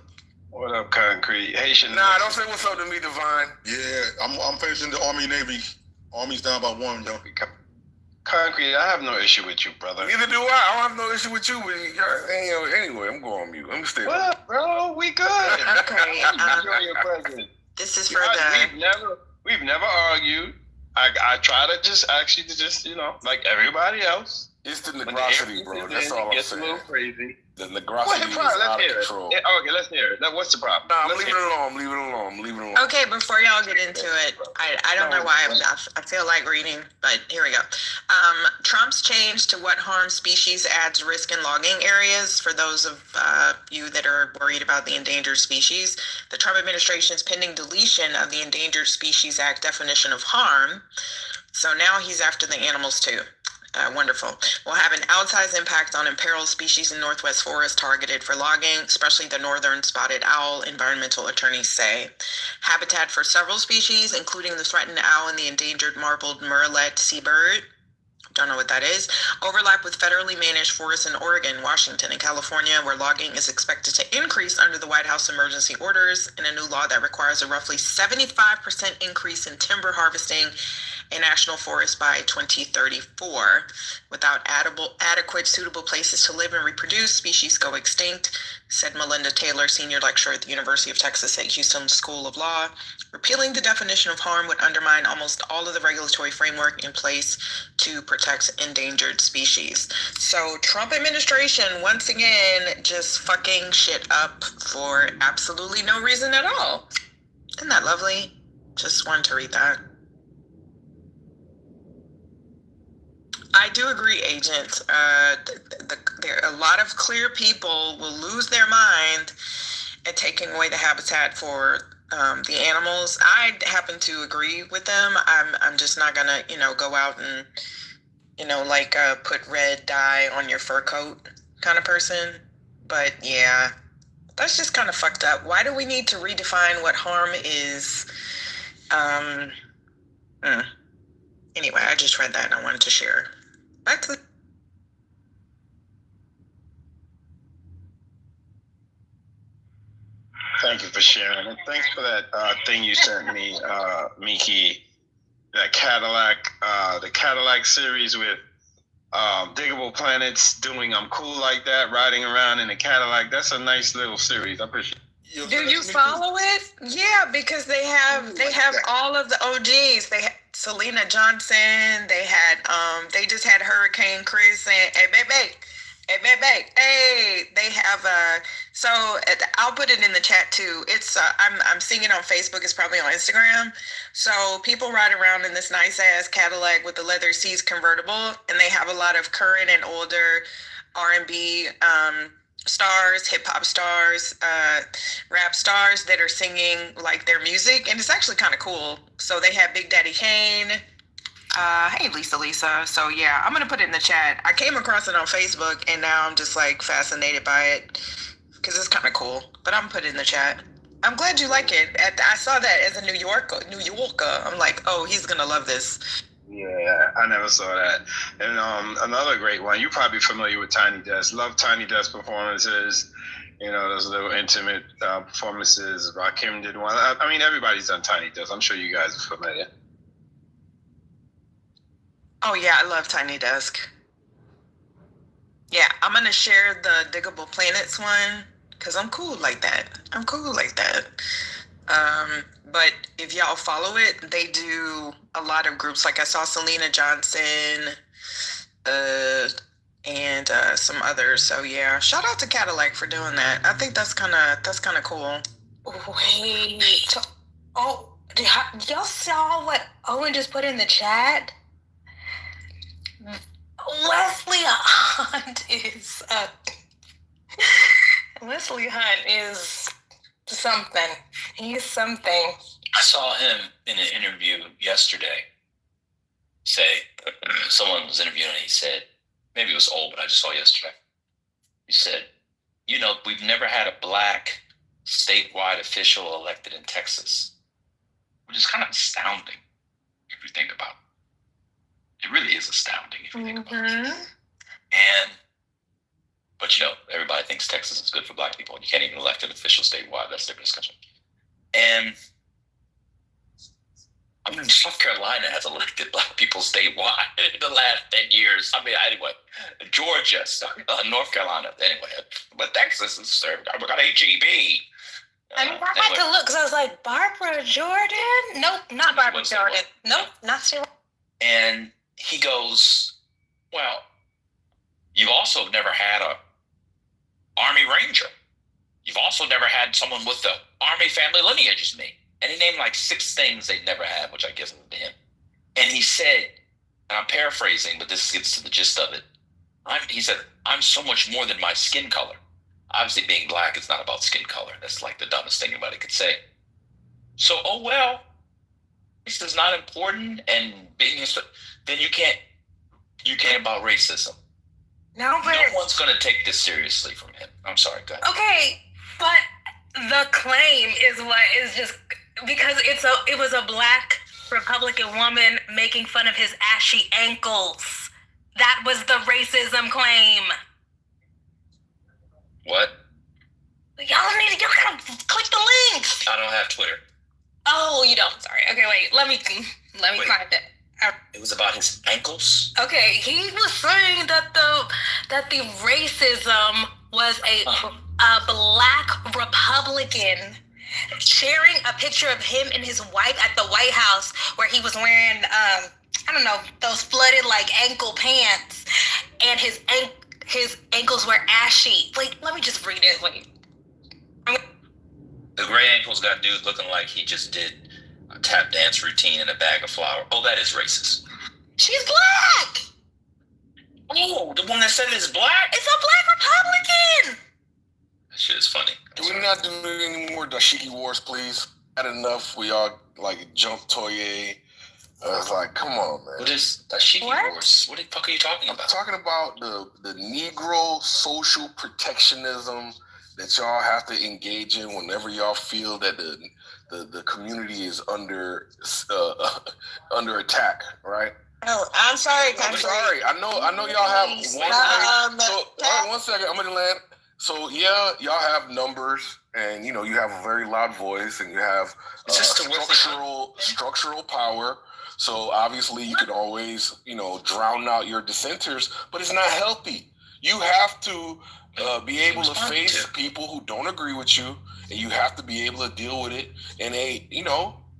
What up, Concrete? Haitian. Nah, don't say what's up to me, Divine. Yeah, I'm finishing the Army Navy. Army's down by 1, yo. Concrete, I have no issue with you, brother. Neither do I. I don't have no issue with you. Anyway, I'm going on mute. Let me stay. What up, bro? We good. Okay. Enjoy your present. This is for the. We've never argued. I try to just actually like everybody else. It's the negrosity, bro. That's all I'm gets saying. a little crazy. The negrosity is out of control. Okay, let's hear it. What's the problem? Nah, I'm leaving it alone. Okay, before y'all get into it, I don't know why I feel like reading, but here we go. Trump's change to what harm species adds risk in logging areas. For those of you that are worried about the endangered species, the Trump administration's pending deletion of the Endangered Species Act definition of harm. So now he's after the animals too. Wonderful. Will have an outsized impact on imperiled species in Northwest forest targeted for logging, especially the northern spotted owl, environmental attorneys say. Habitat for several species, including the threatened owl and the endangered marbled murrelet seabird, don't know what that is, overlap with federally managed forests in Oregon, Washington, and California, where logging is expected to increase under the White House emergency orders in a new law that requires a roughly 75% increase in timber harvesting in national forests by 2034. Without adequate, suitable places to live and reproduce, species go extinct, said Melinda Taylor, senior lecturer at the University of Texas at Houston School of Law. Repealing the definition of harm would undermine almost all of the regulatory framework in place to protect endangered species. So Trump administration, once again, just fucking shit up for absolutely no reason at all. Isn't that lovely? Just wanted to read that. I do agree, Agent. There a lot of clear people will lose their mind at taking away the habitat for the animals. I happen to agree with them. I'm just not gonna, go out and, put red dye on your fur coat kind of person. But yeah, that's just kind of fucked up. Why do we need to redefine what harm is? Anyway, I just read that and I wanted to share. Back to the. Thank you for sharing it. Thanks for that thing you sent me, Miki. That the Cadillac series with Diggable Planets doing I'm Cool Like That, riding around in a Cadillac. That's a nice little series. I appreciate it. Do you follow it? Yeah, because they have all of the OGs. They had Selena Johnson. They had they just had Hurricane Chris and hey baby. Hey, they have So I'll put it in the chat too. It's I'm seeing it on Facebook. It's probably on Instagram. So people ride around in this nice ass Cadillac with the leather seats convertible, and they have a lot of current and older R&B stars, hip hop stars, rap stars that are singing like their music, and it's actually kind of cool. So they have Big Daddy Kane. Hey Lisa. So yeah, I'm gonna put it in the chat. I came across it on Facebook, and now I'm just like fascinated by it because it's kind of cool. But I'm gonna put it in the chat. I'm glad you like it. I saw that as a New Yorker. I'm like, oh, he's gonna love this. Yeah, I never saw that. And another great one, you're probably familiar with Tiny Desk. Love Tiny Desk performances. You know, those little intimate performances. Rakim did one. I mean, everybody's done Tiny Desk. I'm sure you guys are familiar. Oh yeah, I love Tiny Desk. Yeah, I'm gonna share the Diggable Planets one because I'm cool like that. But if y'all follow it, they do a lot of groups. Like I saw Selena Johnson, and some others. So yeah, shout out to Cadillac for doing that. I think that's kind of cool. Wait. Oh, y'all saw what Owen just put in the chat? Wesley Hunt is something. He's something. I saw him in an interview yesterday say, someone was interviewing and he said, maybe it was old, but I just saw it yesterday. He said, you know, we've never had a black statewide official elected in Texas, which is kind of astounding if you think about it. It really is astounding if you think about it. But you know, everybody thinks Texas is good for black people. You can't even elect an official statewide. That's a different discussion. And I mean, South Carolina has elected black people statewide in the last 10 years. I mean, anyway, Georgia, North Carolina, anyway. But Texas is served. We got HEB. I mean, I had to look because I was like, Barbara Jordan? Nope, not Barbara Jordan. Nope, not she. And he goes, well, you've also never had a Army Ranger. You've also never had someone with the Army family lineage as me. And he named like 6 things they'd never had, which I guess was to him. And he said, and I'm paraphrasing, but this gets to the gist of it. He said, I'm so much more than my skin color. Obviously, being black is not about skin color. That's like the dumbest thing anybody could say. So, oh well, this is not important, and being then you can't about racism. No one's going to take this seriously from him. I'm sorry, go ahead. Okay, but the claim is what is just because it was a black Republican woman making fun of his ashy ankles. That was the racism claim. What? Y'all gotta click the links. I don't have Twitter. Oh, you don't. Sorry. Okay, wait. Let me find it. It was about his ankles. Okay, he was saying that the racism was a black Republican sharing a picture of him and his wife at the White House where he was wearing I don't know, those flooded like ankle pants, and his ankles were ashy. Wait, let me just read it. Wait. The gray ankles got dude looking like he just did a tap dance routine in a bag of flour. Oh, that is racist. She's black. Oh, the one that said it is black? It's a black Republican. That shit is funny. Can we not do any more dashiki wars, please? Had enough. We all like jump Toye. It's like, come on, man. What is dashiki wars? What the fuck are you talking about? I'm talking about the Negro social protectionism that y'all have to engage in whenever y'all feel that the community is under attack, right? Oh, I'm sorry. I'm sorry. I know y'all have one. So one second, I'm gonna land. So yeah, y'all have numbers, and you have a very loud voice, and you have structural power. So obviously, you can always drown out your dissenters, but it's not healthy. You have to be able to face people who don't agree with you, and you have to be able to deal with it in a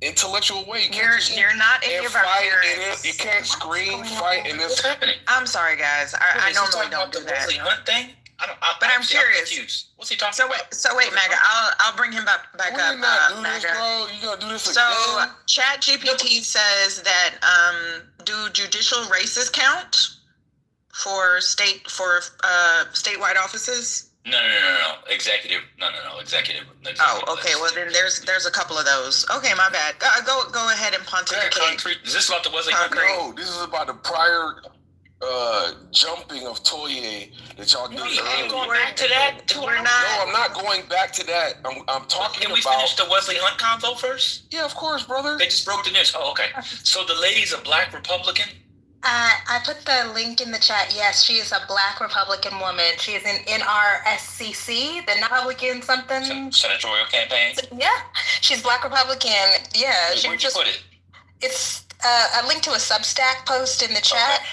intellectual way. You're not any of our parents. You can't scream, fight, and this. I'm sorry, guys. I normally don't do that. Wesley Hunt thing? I'm curious. Confused. What's he talking about? So wait, Maga. I'll bring him back up. You not do this, bro. You gonna do this again? So ChatGPT says that do judicial races count for statewide offices? No. Executive. No. Executive. Oh, okay. Well, then there's a couple of those. Okay, my bad. Go ahead and pontificate. Concrete. Is this about the Wesley? No, this is about the prior jumping of Toye that y'all did. Are you going back to that? No, I'm not going back to that. I'm talking about. Can we finish the Wesley Hunt convo first? Yeah, of course, brother. They just broke the news. Oh, okay. So the lady's a black Republican? I put the link in the chat. Yes, she is a black Republican woman. She is in NRSCC, the Republican something. Senatorial campaign? Yeah, she's black Republican. Yeah. Where'd you put it? It's a link to a Substack post in the chat. Okay.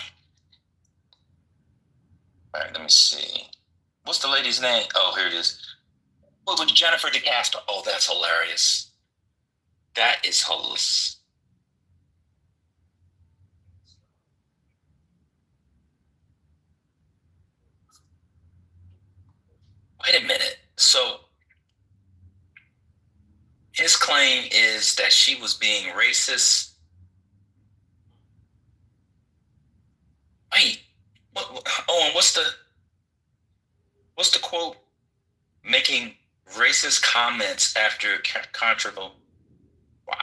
All right, let me see. What's the lady's name? Oh, here it is. Well, with Jennifer DeCastro. Oh, that's hilarious. That is hilarious. Wait a minute. So his claim is that she was being racist. Wait. Owen, what's the quote? Making racist comments after controversial. Wow,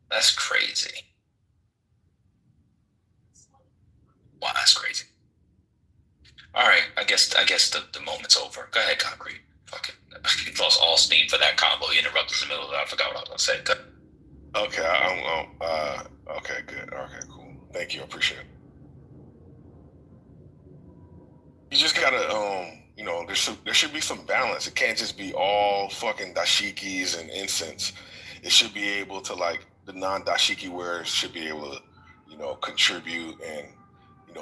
that's crazy. Wow, that's crazy. All right, I guess the moment's over. Go ahead, Concrete. Fuck it. You lost all steam for that combo. You interrupted in the middle of it. I forgot what I was going to say. Okay, okay, good. Okay, cool. Thank you. I appreciate it. You just gotta, there should be some balance. It can't just be all fucking dashikis and incense. It should be able to, like, the non-dashiki wearers should be able to, contribute and,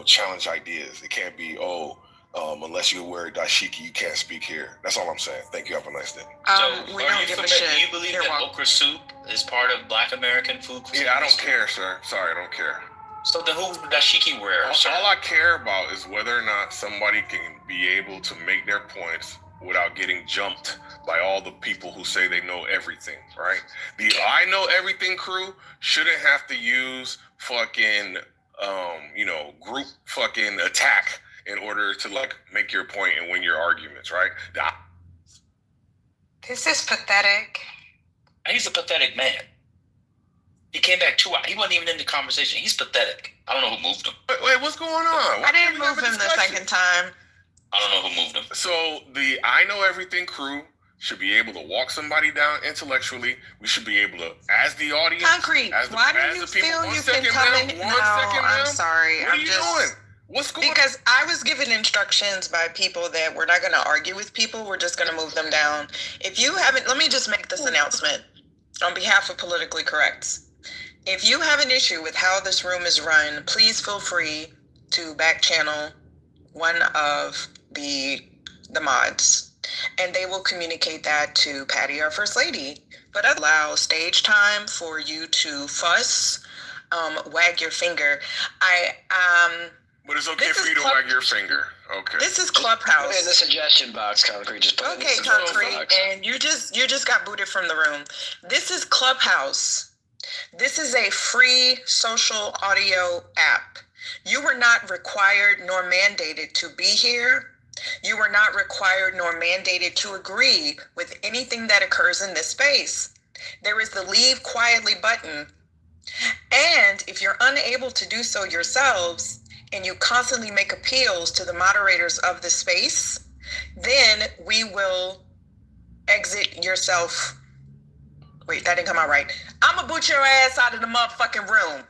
challenge ideas. It can't be, unless you wear a dashiki, you can't speak here. That's all I'm saying. Thank you. Have a nice day. We don't give a shit. Do you believe that okra soup is part of Black American food cuisine? Yeah, I don't care, sir. Sorry, I don't care. So then who's the dashiki wearer? All I care about is whether or not somebody can be able to make their points without getting jumped by all the people who say they know everything, right? The I know everything crew shouldn't have to use fucking, group fucking attack in order to, like, make your point and win your arguments, right? This is pathetic. He's a pathetic man. He came back 2 hours. He wasn't even in the conversation. He's pathetic. I don't know who moved him. Wait, what's going on? I didn't move him the second time. I don't know who moved him. So the I Know Everything crew should be able to walk somebody down intellectually. We should be able to, as the audience. Concrete, why do you feel you can come in? No, I'm sorry. What are you doing? What's going on? Because I was given instructions by people that we're not going to argue with people. We're just going to move them down. If you haven't, let me just make this announcement on behalf of Politically Correct. If you have an issue with how this room is run, please feel free to back channel one of the mods, and they will communicate that to Patty, our First Lady. But allow stage time for you to fuss, wag your finger. But it's okay for you to wag your finger. Okay. This is Clubhouse. Put it in the suggestion box, Concrete. Just put it in the suggestion Concrete, box. and you just got booted from the room. This is Clubhouse. This is a free social audio app. You were not required nor mandated to be here. You were not required nor mandated to agree with anything that occurs in this space. There is the leave quietly button. And if you're unable to do so yourselves, and you constantly make appeals to the moderators of the space, then we will exit yourself. Wait, that didn't come out right. I'm gonna boot your ass out of the motherfucking room.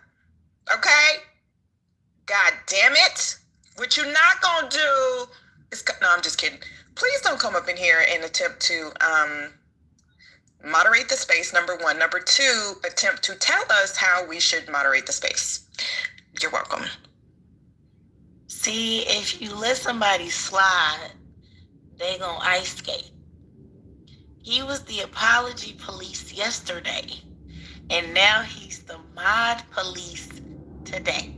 Okay? God damn it. What you're not gonna do is, no, I'm just kidding. Please don't come up in here and attempt to moderate the space, number one. Number two, attempt to tell us how we should moderate the space. You're welcome. See, if you let somebody slide, they gonna ice skate. He was the apology police yesterday, and now he's the mod police today.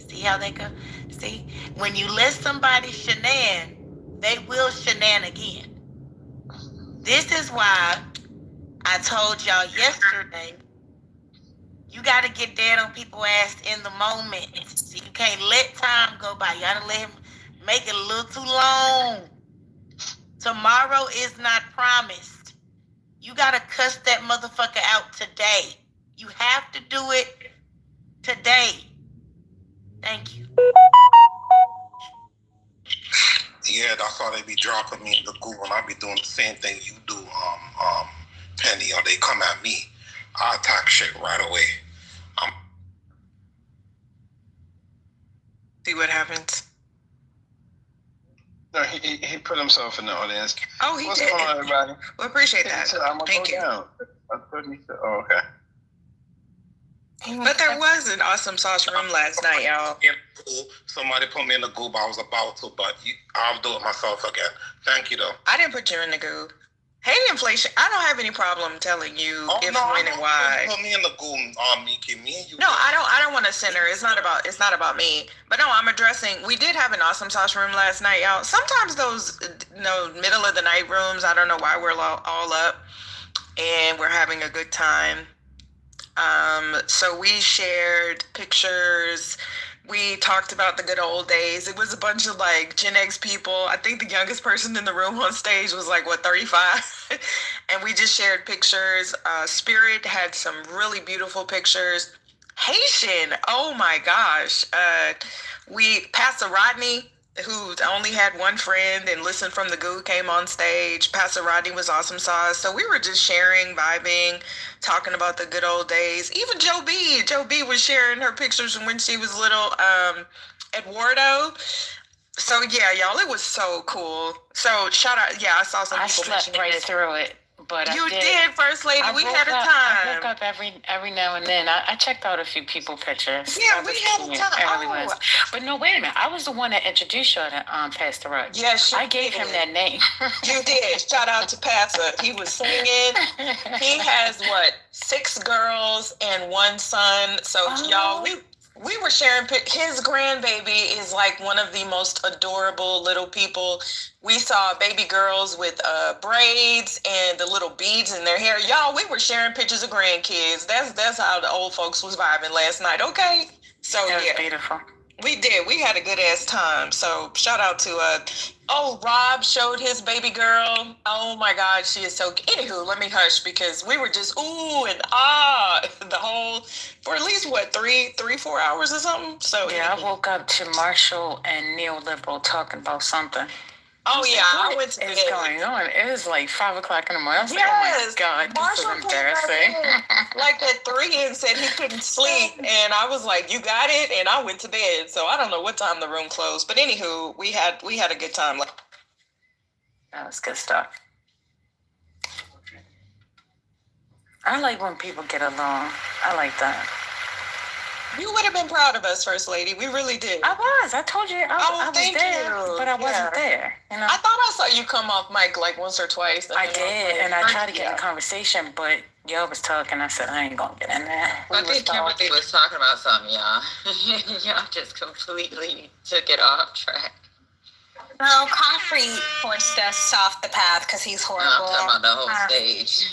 See how they go? See, when you let somebody shenan, they will shenanigan. This is why I told y'all yesterday, you got to get dead on people's ass in the moment. You can't let time go by. You got to let him make it a little too long. Tomorrow is not promised. You got to cuss that motherfucker out today. You have to do it today. Thank you. Yeah, that's how they be dropping me in the Google, and I be doing the same thing you do, Penny, or they come at me. I attack shit right away. See what happens. No, he put himself in the audience. Oh, he What's did. going on, everybody? We appreciate that. Said, I'm gonna Thank go you. down. I thought he said, oh, okay. But there was an awesome sauce room last night, y'all. Somebody put me in the Google. I was about to, but I'll do it myself again. Thank you, though. I didn't put you in the goo. Hey, inflation. I don't have any problem telling you when, and why. Put me in the Google, Miki. Me and you. No, I don't want to center. It's not about me. But no, I'm addressing. We did have an awesome sauce room last night, y'all. Sometimes those, middle of the night rooms, I don't know why we're all up, and we're having a good time. So we shared pictures. We talked about the good old days. It was a bunch of like Gen X people. I think the youngest person in the room on stage was like, 35? And we just shared pictures. Spirit had some really beautiful pictures. Haitian, oh my gosh. Pastor Rodney, who only had one friend and listened from the goo, came on stage. Pastor Rodney was awesome sauce. So we were just sharing, vibing, talking about the good old days. Even Joe B was sharing her pictures from when she was little, Eduardo. So yeah, y'all, it was so cool. So shout out, I saw some people. I slept right through it. But you did, First Lady. We had a time. I woke up every now and then. I checked out a few people pictures. Yeah, we had a time. It really was. But no, wait a minute. I was the one that introduced you to Pastor Rudd. Yes, I gave him that name. You did. Shout out to Pastor. He was singing. He has 6 girls and 1 son. So y'all, we were sharing. His grandbaby is like one of the most adorable little people. We saw baby girls with braids and the little beads in their hair. Y'all, we were sharing pictures of grandkids. That's how the old folks was vibing last night. Okay, so that was beautiful. We did. We had a good ass time. So shout out to Rob showed his baby girl. Oh my God, she is so. Anywho, let me hush because we were just ooh and ah the whole for at least 3-4 hours or something. So yeah, I woke up to Marshall and neoliberal talking about something. Oh yeah, I went to bed. What's going on? It was like 5 o'clock in the morning. I was yes, like, oh my God, Marshall this is embarrassing. Like at 3 and said he couldn't sleep, and I was like, "You got it," and I went to bed. So I don't know what time the room closed, but anywho, we had a good time. That was good stuff. I like when people get along. I like that. You would have been proud of us, First Lady. We really did. I was. I told you. I was there, you. But I wasn't there. You know? I thought I saw you come off mic like once or twice. I did, and I tried to get in a conversation, but y'all was talking. I said, I ain't going to get in there. I think Kimberly was talking about something, y'all. Y'all just completely took it off track. No, Concrete forced us off the path because he's horrible. No, I'm talking about the whole stage.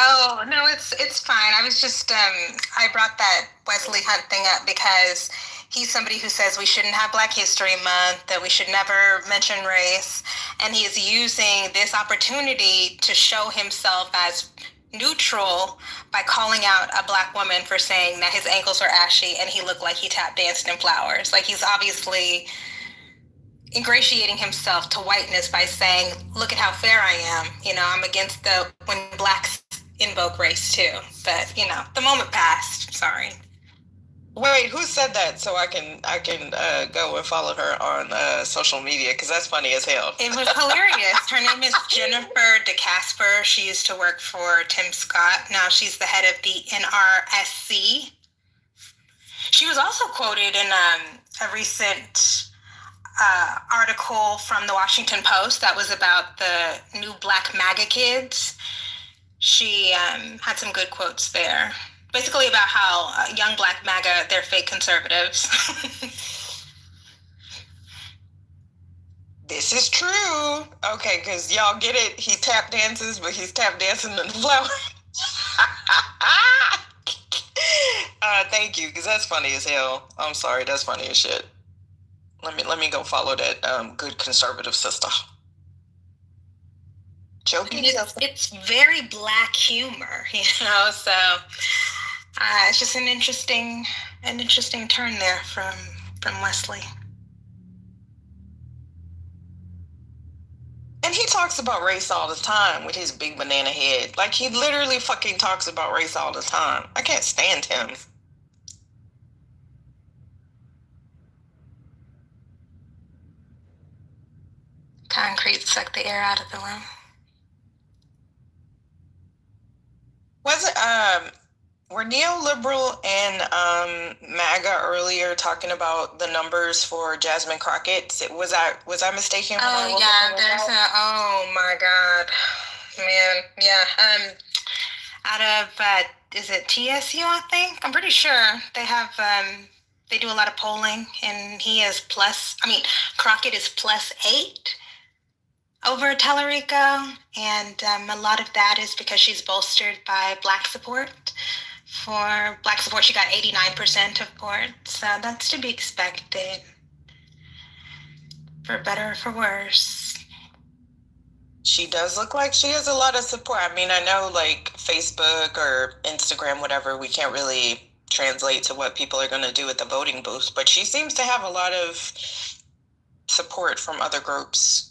Oh, no, it's fine. I was just, I brought that Wesley Hunt thing up because he's somebody who says we shouldn't have Black History Month, that we should never mention race, and he is using this opportunity to show himself as neutral by calling out a Black woman for saying that his ankles were ashy and he looked like he tap danced in flowers. Like, he's obviously ingratiating himself to whiteness by saying, look at how fair I am. You know, I'm against when Blacks invoke race too, but the moment passed. Sorry. Wait, who said that? So I can go and follow her on social media because that's funny as hell. It was hilarious. Her name is Jennifer DeCasper. She used to work for Tim Scott. Now she's the head of the NRSC. She was also quoted in a recent article from the Washington Post that was about the new Black MAGA kids. She had some good quotes there, basically about how young Black MAGA, they're fake conservatives. This is true. Okay, because y'all get it. He tap dances, but he's tap dancing in the flower. Thank you, because that's funny as hell. I'm sorry, that's funny as shit. Let me go follow that good conservative sister. Joking. It's very Black humor, so it's just an interesting turn there from Wesley. And he talks about race all the time with his big banana head. Like, he literally fucking talks about race all the time. I can't stand him. Concrete sucked the air out of the room. Was it, were neoliberal and MAGA earlier talking about the numbers for Jasmine Crockett? Was I mistaken? Oh yeah, there's oh my God, man, yeah. Out of is it TSU? I think I'm pretty sure they have. They do a lot of polling, and Crockett is +8 over Tellerico, and a lot of that is because she's bolstered by Black support. For Black support, she got 89% of support, so that's to be expected. For better or for worse. She does look like she has a lot of support. I mean, I know like Facebook or Instagram, whatever, we can't really translate to what people are going to do at the voting booth, but she seems to have a lot of support from other groups.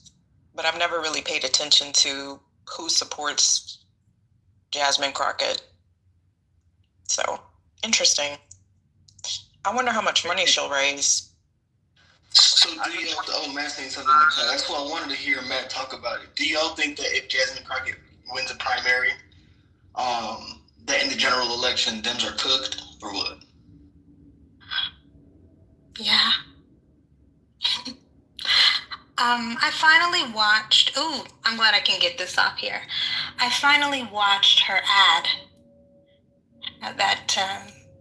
But I've never really paid attention to who supports Jasmine Crockett. So, interesting. I wonder how much money she'll raise. So do y'all, Matt saying something in the car. That's what I wanted to hear Matt talk about it. Do y'all think that if Jasmine Crockett wins a primary, that in the general election, Dems are cooked, or what? Yeah. I finally watched, I'm glad I can get this off here. I finally watched her ad. That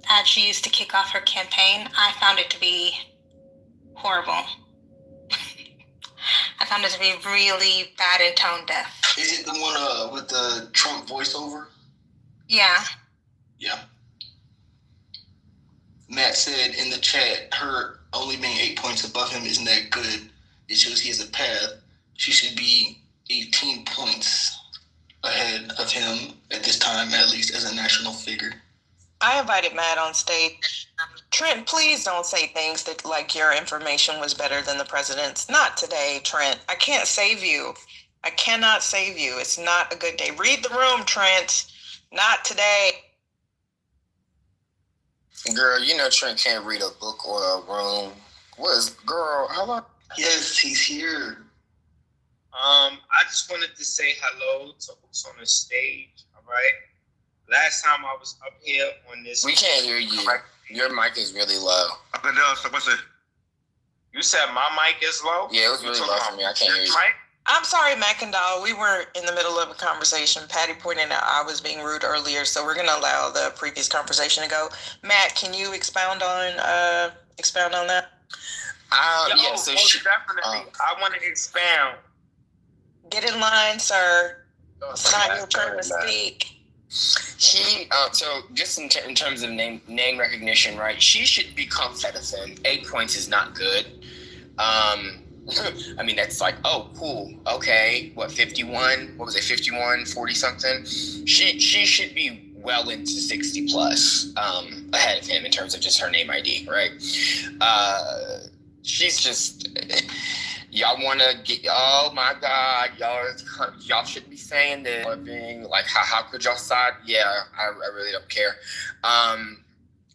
ad she used to kick off her campaign. I found it to be horrible. I found it to be really bad and tone deaf. Is it the one with the Trump voiceover? Yeah. Yeah. Matt said in the chat, her only being 8 points above him isn't that good. It shows he has a path. She should be 18 points ahead of him at this time, at least as a national figure. I invited Matt on stage. Trent, please don't say things that like your information was better than the president's. Not today, Trent. I can't save you. I cannot save you. It's not a good day. Read the room, Trent. Not today. Girl, you know Trent can't read a book or a room. Girl, how about? Yes, he's here. I just wanted to say hello to who's on the stage, all right? Last time I was up here on this... We can't hear you. Your mic is really low. Up and down, so what's it? You said my mic is low? Yeah, it was really low for me. I can't hear you. I'm sorry, Mackendall. We were in the middle of a conversation. Patty pointed out I was being rude earlier, so we're going to allow the previous conversation to go. Matt, can you expound on that? Definitely. I want to expound. Get in line, sir. It's not your turn to speak. So just in terms of name recognition, right? She should become Fedifin. 8 points is not good. I mean, that's like, oh, cool. Okay. 51? What was it? 51, 40 something? She should be well into 60 plus, ahead of him in terms of just her name ID, right? She's just, y'all want to get, oh my God, y'all shouldn't be saying this. Being like, how could y'all side? Yeah, I really don't care.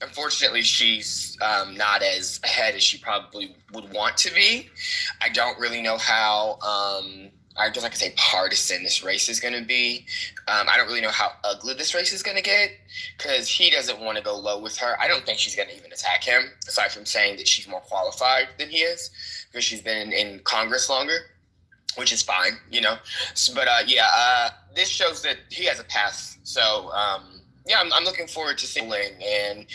Unfortunately, she's not as ahead as she probably would want to be. I don't really know how, I guess I could say partisan this race is going to be. I don't really know how ugly this race is going to get because he doesn't want to go low with her. I don't think she's going to even attack him, aside from saying that she's more qualified than he is because she's been in Congress longer, which is fine, you know. But this shows that he has a path. So I'm looking forward to seeing Ling, and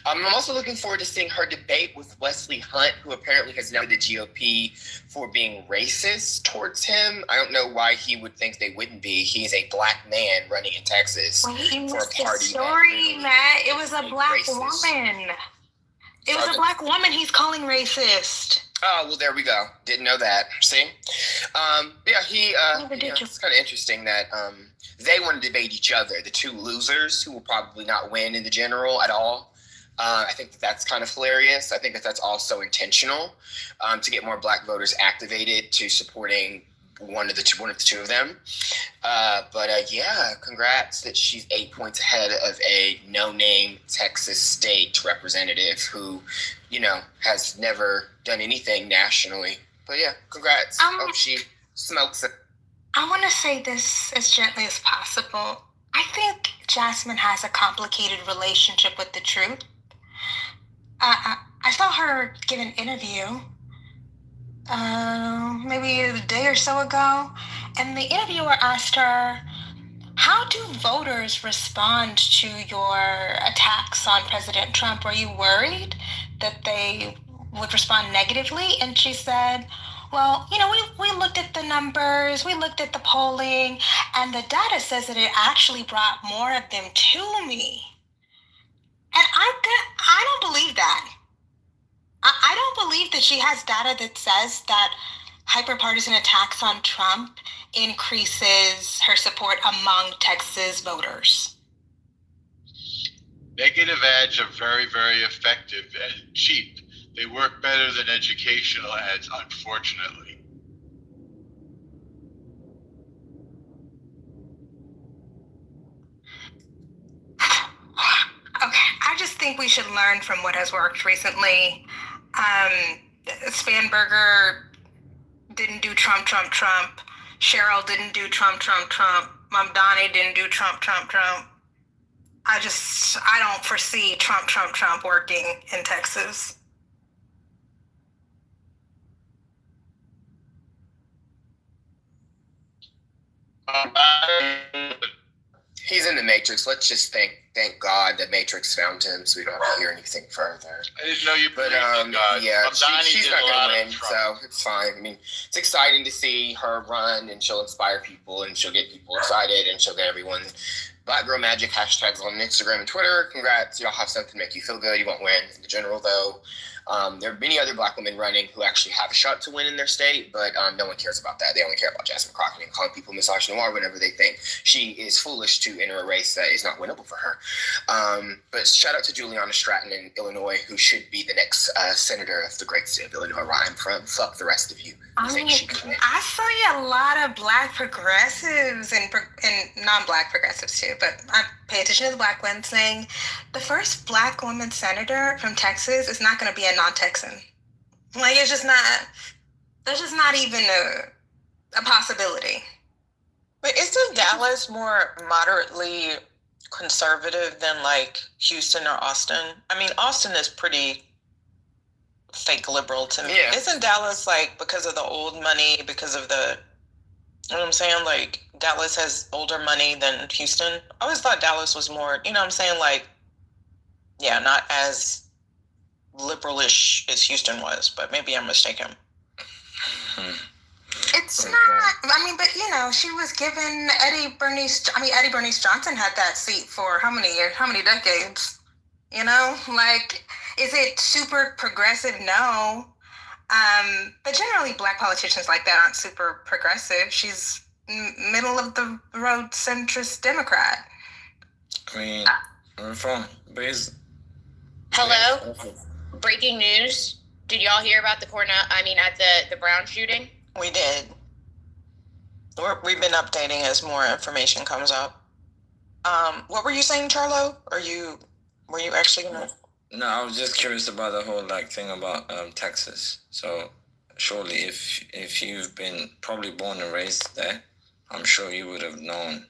I'm also looking forward to seeing her debate with Wesley Hunt, who apparently has known the GOP for being racist towards him. I don't know why he would think they wouldn't be. He's a black man running in Texas for a party. Story, Matt. It was a black woman. It was a black woman he's calling racist. Oh, well, there we go. Didn't know that. See? It's kind of interesting that they want to debate each other, the two losers who will probably not win in the general at all. I think that's kind of hilarious. I think that's also intentional to get more black voters activated to supporting one of the two of them. Congrats that she's 8 points ahead of a no-name Texas state representative who, has never done anything nationally. But yeah, congrats. Hope she smokes it. I want to say this as gently as possible. I think Jasmine has a complicated relationship with the truth. I saw her give an interview maybe a day or so ago, and the interviewer asked her, how do voters respond to your attacks on President Trump? Are you worried that they would respond negatively? And she said, well, we looked at the numbers, we looked at the polling, and the data says that it actually brought more of them to me. And I don't believe that. I don't believe that she has data that says that hyperpartisan attacks on Trump increases her support among Texas voters. Negative ads are very, very effective and cheap. They work better than educational ads, unfortunately. Okay, I just think we should learn from what has worked recently. Spanberger didn't do Trump. Cheryl didn't do Trump. Mamdani didn't do Trump. I don't foresee Trump working in Texas. He's in the Matrix. Let's just thank God that Matrix found him, so we don't have to hear anything further. I didn't know you believed in God. Yeah, Mamdani she's did not a going lot to of win, Trump. so it's fine. I mean, it's exciting to see her run, and she'll inspire people, and she'll get people excited, and she'll get everyone Black Girl Magic hashtags on Instagram and Twitter. Congrats, y'all have something to make you feel good. You won't win in the general, though. There are many other black women running who actually have a shot to win in their state, but no one cares about that. They only care about Jasmine Crockett and calling people misogynoir whenever they think she is foolish to enter a race that is not winnable for her. But shout out to Juliana Stratton in Illinois, who should be the next senator of the great state of Illinois, where I'm from. Fuck the rest of you. I saw a lot of black progressives and non-black progressives too, but I pay attention to the black ones saying the first black woman senator from Texas is not going to be a non-Texan. Like, it's just not, that's just not even a possibility. But isn't Dallas more moderately conservative than like Houston or Austin? I mean, Austin is pretty fake liberal to me. Yeah. Isn't Dallas like, because of the old money, because of the, you know what I'm saying? Like, Dallas has older money than Houston. I always thought Dallas was more, you know what I'm saying? Like, yeah, not as liberalish as Houston was, but maybe I'm mistaken. It's not, I mean, but she was given Eddie Bernice Johnson had that seat for how many years, how many decades? Like, is it super progressive? No. But generally black politicians like that aren't super progressive. She's middle of the road centrist Democrat. I mean, we're from base. Hello? Breaking news. Did y'all hear about at the Brown shooting? We did. We've been updating as more information comes up. What were you saying, Charlo? Were you actually gonna? No, I was just curious about the whole thing about Texas. So surely if you've been probably born and raised there, I'm sure you would have known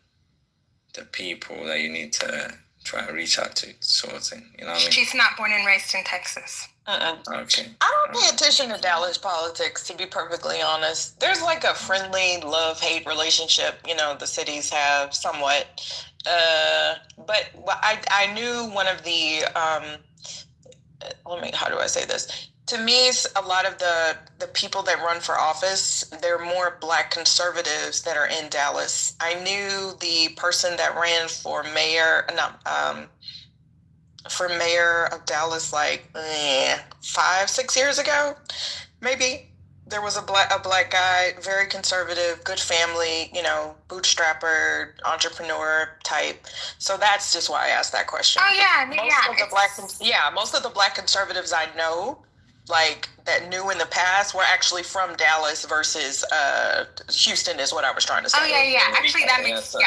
the people that you need to try to reach out to, sort of thing. You know what I mean? She's not born and raised in Texas. Okay. I don't pay attention to Dallas politics, to be perfectly honest. There's like a friendly love-hate relationship, the cities have somewhat. But I knew one of the how do I say this? To me, a lot of the people that run for office, they're more Black conservatives that are in Dallas. I knew the person that ran for mayor, for mayor of Dallas, like 5-6 years ago, maybe. There was a black guy, very conservative, good family, bootstrapper, entrepreneur type. So that's just why I asked that question. Oh yeah, Most of the Black conservatives I know, like that knew in the past, were actually from Dallas versus Houston, is what I was trying to say. Oh yeah. Actually, that makes I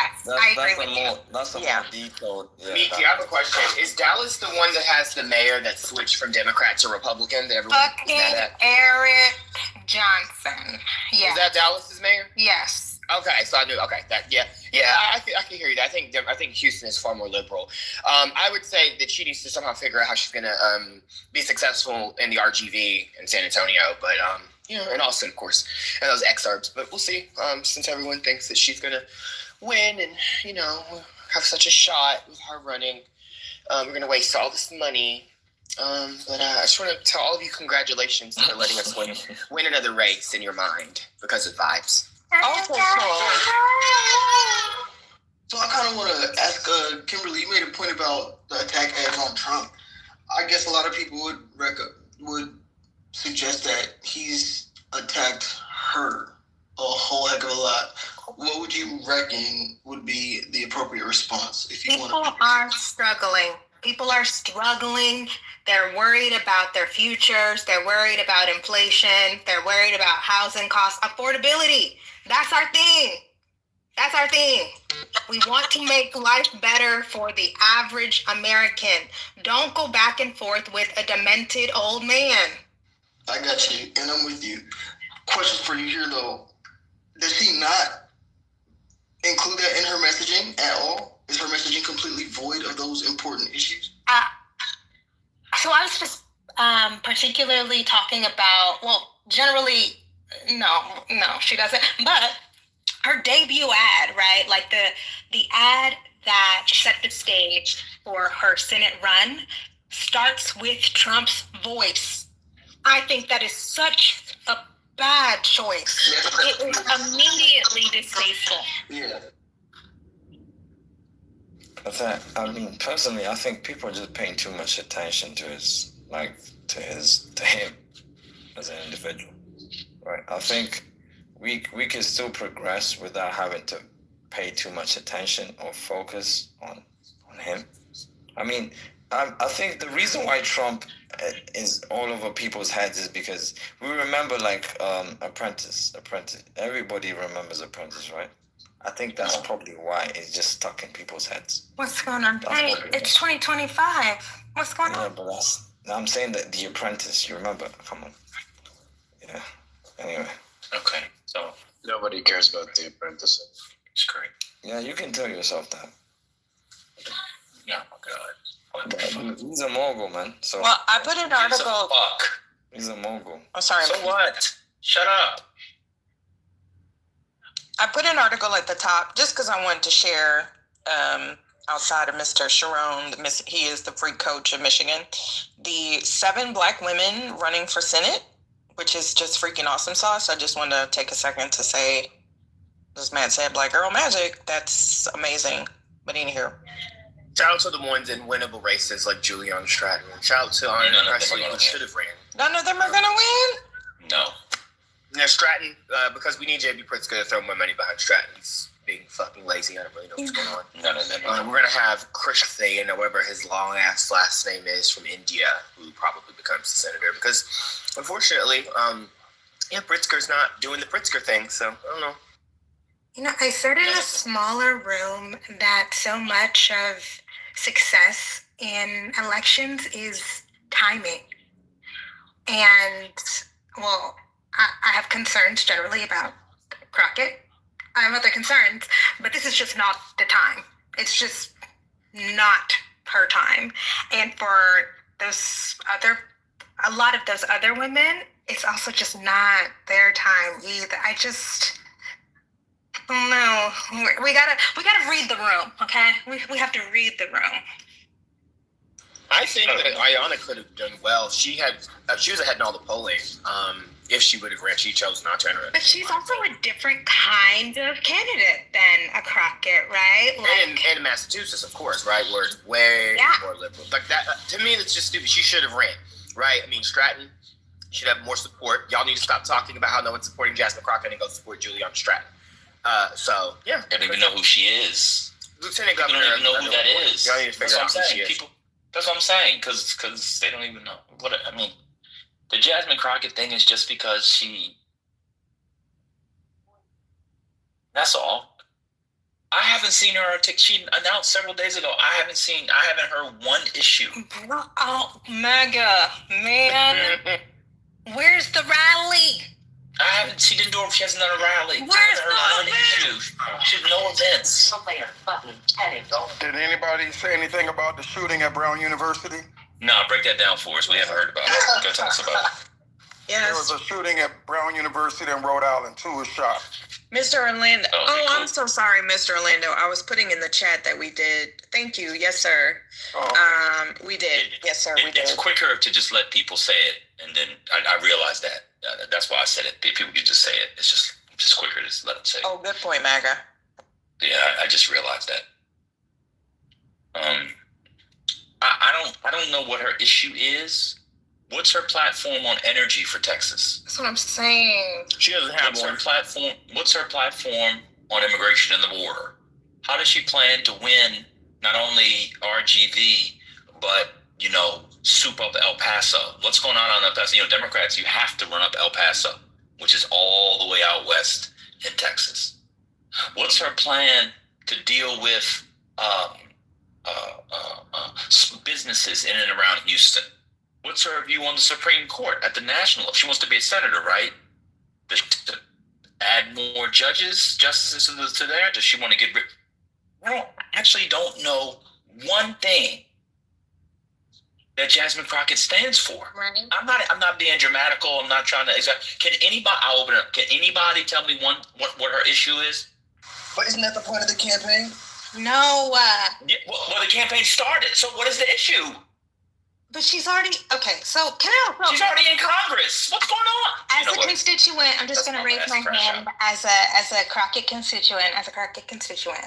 agree with you. That's a more detailed. Miki, I have a question. Is Dallas the one that has the mayor that switched from Democrat to Republican? Fucking Eric Johnson. Yeah. Is that Dallas's mayor? Yes. Okay, so I knew. Okay, I can hear you. I think Houston is far more liberal. I would say that she needs to somehow figure out how she's gonna be successful in the RGV in San Antonio, but and Austin, of course, and those exurbs. But we'll see. Since everyone thinks that she's gonna win, and have such a shot with her running, we're gonna waste all this money. But I just want to tell all of you congratulations for letting us win another race in your mind because of vibes. So I kind of want to ask Kimberly. You made a point about the attack ads on Trump. I guess a lot of people would suggest that he's attacked her a whole heck of a lot. What would you reckon would be the appropriate response if you want to? People are struggling. People are struggling. They're worried about their futures. They're worried about inflation. They're worried about housing costs, affordability. That's our thing. We want to make life better for the average American. Don't go back and forth with a demented old man. I got you, and I'm with you. Question for you here, though. Does she not include that in her messaging at all? Is her messaging completely void of those important issues? So I was just particularly talking about, generally, no, she doesn't. But her debut ad, right? Like the ad that set the stage for her Senate run starts with Trump's voice. I think that is such a bad choice. It is immediately distasteful. Yeah. Personally, I think people are just paying too much attention to him as an individual, right? I think we can still progress without having to pay too much attention or focus on him. I think the reason why Trump is all over people's heads is because we remember Apprentice. Everybody remembers Apprentice, right? I think that's probably why it's just stuck in people's heads. What's going on? Hey, it's 2025. What's going on? Yeah, but I'm saying that The Apprentice, you remember? Come on. Yeah. Anyway. Okay, so nobody cares about The Apprentice. It's great. Yeah, you can tell yourself that. Yeah, God. He's a mogul, man. So. Well, I put an article. He's a mogul. Oh, sorry. So what? Shut up. I put an article at the top just because I wanted to share outside of Mr. Sharon, he is the freak coach of Michigan, the 7 Black women running for Senate, which is just freaking awesome sauce. I just want to take a second to say, this man said Black Girl Magic. That's amazing. But in here. Shout out to the ones in winnable races like Juliana Stratton. Shout out to Anna Presley, who should have ran. None of them are going to win? No. Yeah, Stratton, because we need J.B. Pritzker to throw more money behind Stratton. He's being fucking lazy. I don't really know what's going on. None of them. We're going to have Krishan, or whatever his long-ass last name is, from India, who probably becomes the senator. Because, unfortunately, Pritzker's not doing the Pritzker thing, so I don't know. I said in a smaller room that so much of success in elections is timing. And, I have concerns generally about Crockett. I have other concerns, but this is just not the time. It's just not her time. And for a lot of those other women, it's also just not their time either. No, we gotta read the room, okay? We have to read the room. I think that Ayanna could have done well. She was ahead in all the polling. If she would have ran, she chose not to enter it. But she's also a different kind of candidate than a Crockett, right? And in Massachusetts, of course, right? Where it's way more liberal. Like that, to me, that's just stupid. She should have ran, right? I mean, Stratton should have more support. Y'all need to stop talking about how no one's supporting Jasmine Crockett and go support Juliana Stratton. So, yeah. They don't even know who she is. Lieutenant Governor. They don't even know who that is. Y'all need to figure out who she is. That's what I'm saying, because they don't even know. I mean, the Jasmine Crockett thing is just because she... That's all. I haven't seen her... She announced several days ago, I haven't heard one issue. Oh, Mega, man. Where's the rally? She didn't do it. She hasn't done a rally. Where's the issue? She had no events. Did anybody say anything about the shooting at Brown University? No, break that down for us. We haven't heard about it. Go tell us about it. Yes. There was a shooting at Brown University in Rhode Island. 2 were shot. Mr. Orlando. Cool. I'm so sorry, Mr. Orlando. I was putting in the chat that we did. Thank you. Yes, sir. We did. Yes, sir. We did. It's quicker to just let people say it, and then I realized that. That's why I said it. People can just say it. It's just quicker to just let them say it. Oh, good point, MAGA. Yeah, I just realized that. I don't know what her issue is. What's her platform on energy for Texas? That's what I'm saying. She doesn't have What's her platform on immigration and the border? How does she plan to win not only RGV, but, soup up El Paso? What's going on El Paso? Democrats, you have to run up El Paso, which is all the way out west in Texas. What's her plan to deal with businesses in and around Houston? What's her view on the Supreme Court at the national? If she wants to be a senator, right? To add more justices to there? Does she want to get rid? I actually don't know one thing that Jasmine Crockett stands for. Right. I'm not being dramatical. I'm not trying to I'll open it up. Can anybody tell me what her issue is? But isn't that the point of the campaign? No. Yeah, well, the campaign started. So what is the issue? But she's already... Okay, so she's already in Congress. What's going on? As a constituent, I'm just going to raise my hand as a Crockett constituent,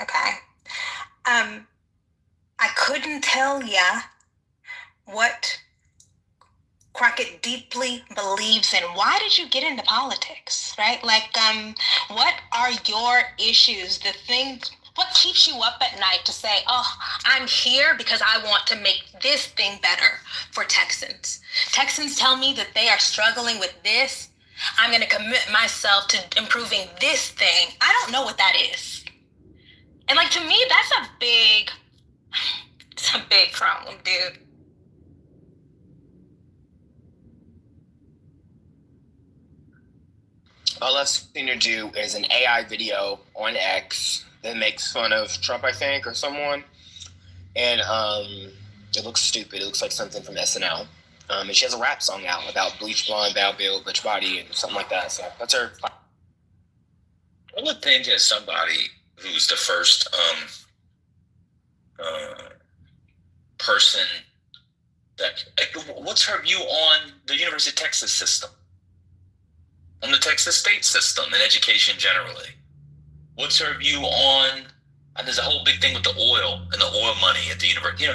okay? I couldn't tell ya what Crockett deeply believes in. Why did you get into politics, right? What are your issues? What keeps you up at night to say, oh, I'm here because I want to make this thing better for Texans. Texans tell me that they are struggling with this. I'm going to commit myself to improving this thing. I don't know what that is. And to me, it's a big problem, dude. All I've seen her do is an AI video on X that makes fun of Trump, I think, or someone. And it looks stupid. It looks like something from SNL. And she has a rap song out about bleach blonde, bow build, bitch body, and something like that. So that's her. I would think as somebody who's the first person what's her view on the University of Texas system? On the Texas state system and education generally? What's her view on, and there's a whole big thing with the oil and the oil money at the university.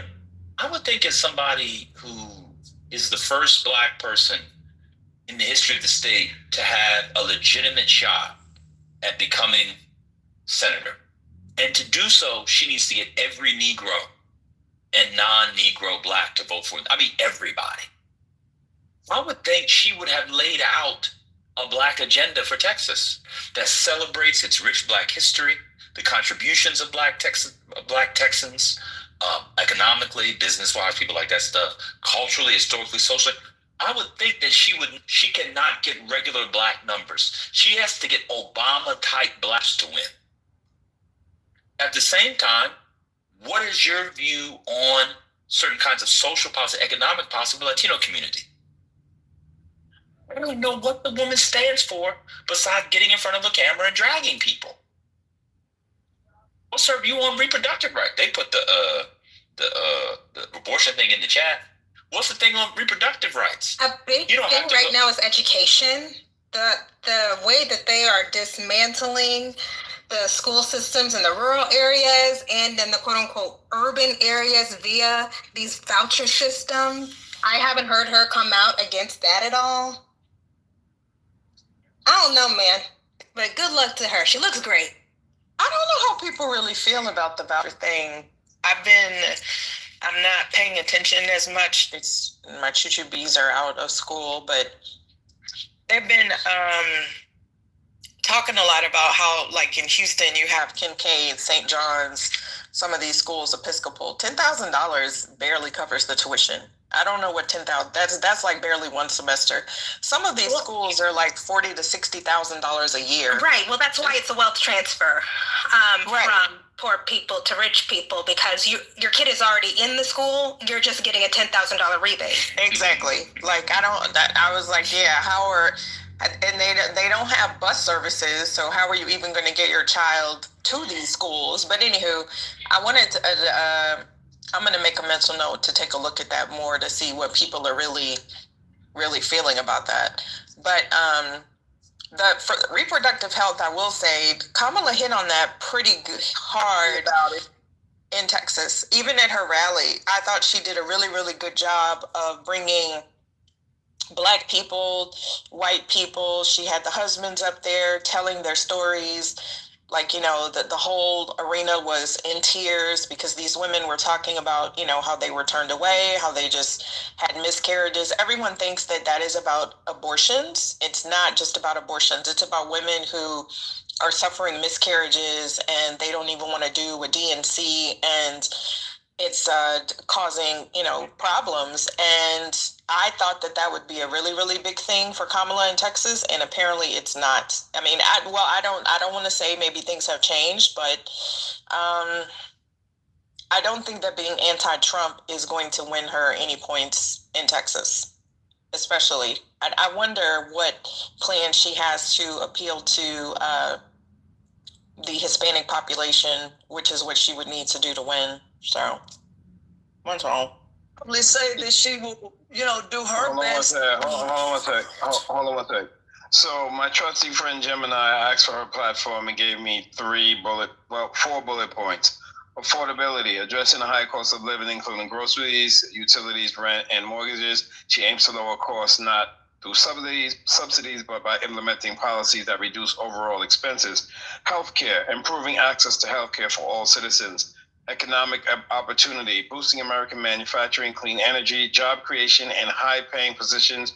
I would think as somebody who is the first Black person in the history of the state to have a legitimate shot at becoming senator. And to do so, she needs to get every Negro and non-Negro Black to vote for it. I mean, everybody. I would think she would have laid out a Black agenda for Texas that celebrates its rich Black history, the contributions of Black Texans, economically, business-wise, people like that stuff, culturally, historically, socially. I would think that she cannot get regular Black numbers. She has to get Obama-type Blacks to win. At the same time, what is your view on certain kinds of social policy, economic policy, the Latino community? I don't know what the woman stands for besides getting in front of a camera and dragging people. What's her view on reproductive rights? They put the abortion thing in the chat. What's the thing on reproductive rights? A big thing right now is education. The way that they are dismantling the school systems in the rural areas and in the quote unquote urban areas via these voucher systems. I haven't heard her come out against that at all. I don't know, man, but good luck to her. She looks great. I don't know how people really feel about the voucher thing. I'm not paying attention as much. My choo-choo bees are out of school, but they've been talking a lot about how, like in Houston, you have Kincaid, St. John's, some of these schools, Episcopal. $10,000 barely covers the tuition. I don't know what 10,000. That's like barely one semester. Some of these schools are like $40,000 to $60,000 a year. Right. Well, that's why it's a wealth transfer from poor people to rich people, because your kid is already in the school. You're just getting a $10,000 rebate. Exactly. Like I was like, yeah. And they don't have bus services, so how are you even going to get your child to these schools? But anywho, I wanted to. I'm going to make a mental note to take a look at that more to see what people are really, really feeling about that. But for reproductive health, I will say Kamala hit on that pretty hard about it in Texas. Even at her rally, I thought she did a really, really good job of bringing Black people, white people. She had the husbands up there telling their stories. Like, the whole arena was in tears because these women were talking about, how they were turned away, how they just had miscarriages. Everyone thinks that is about abortions. It's not just about abortions. It's about women who are suffering miscarriages and they don't even want to do a D&C, and it's causing, problems. And I thought that would be a really, really big thing for Kamala in Texas, and apparently it's not. I mean, I don't want to say maybe things have changed, but I don't think that being anti-Trump is going to win her any points in Texas, especially. I wonder what plan she has to appeal to the Hispanic population, which is what she would need to do to win. So, what's wrong? Probably say that she will, do her best. Hold on one sec. So my trusty friend Gemini asked for her platform and gave me 4 bullet points. Affordability, addressing the high cost of living, including groceries, utilities, rent, and mortgages. She aims to lower costs not through subsidies, but by implementing policies that reduce overall expenses. Healthcare, improving access to healthcare for all citizens. Economic opportunity, boosting American manufacturing, clean energy, job creation, and high-paying positions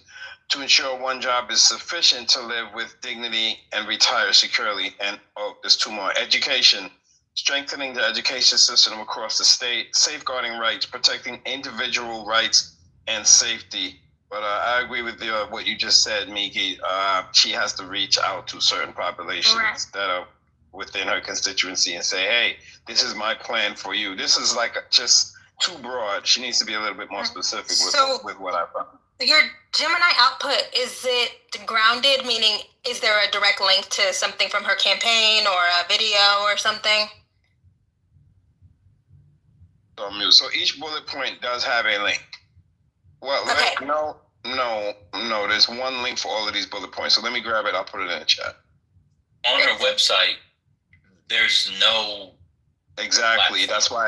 to ensure one job is sufficient to live with dignity and retire securely. And there's 2 more. Education, strengthening the education system across the state, safeguarding rights, protecting individual rights and safety. But I agree with what you just said, Miki. She has to reach out to certain populations that are within her constituency and say, hey, this is my plan for you. This is just too broad. She needs to be a little bit more specific with what I found. Your Gemini output, is it grounded? Meaning, is there a direct link to something from her campaign or a video or something? So each bullet point does have a link. Well, okay. No. There's one link for all of these bullet points. So let me grab it. I'll put it in the chat. On her website, there's no. Exactly. Platform.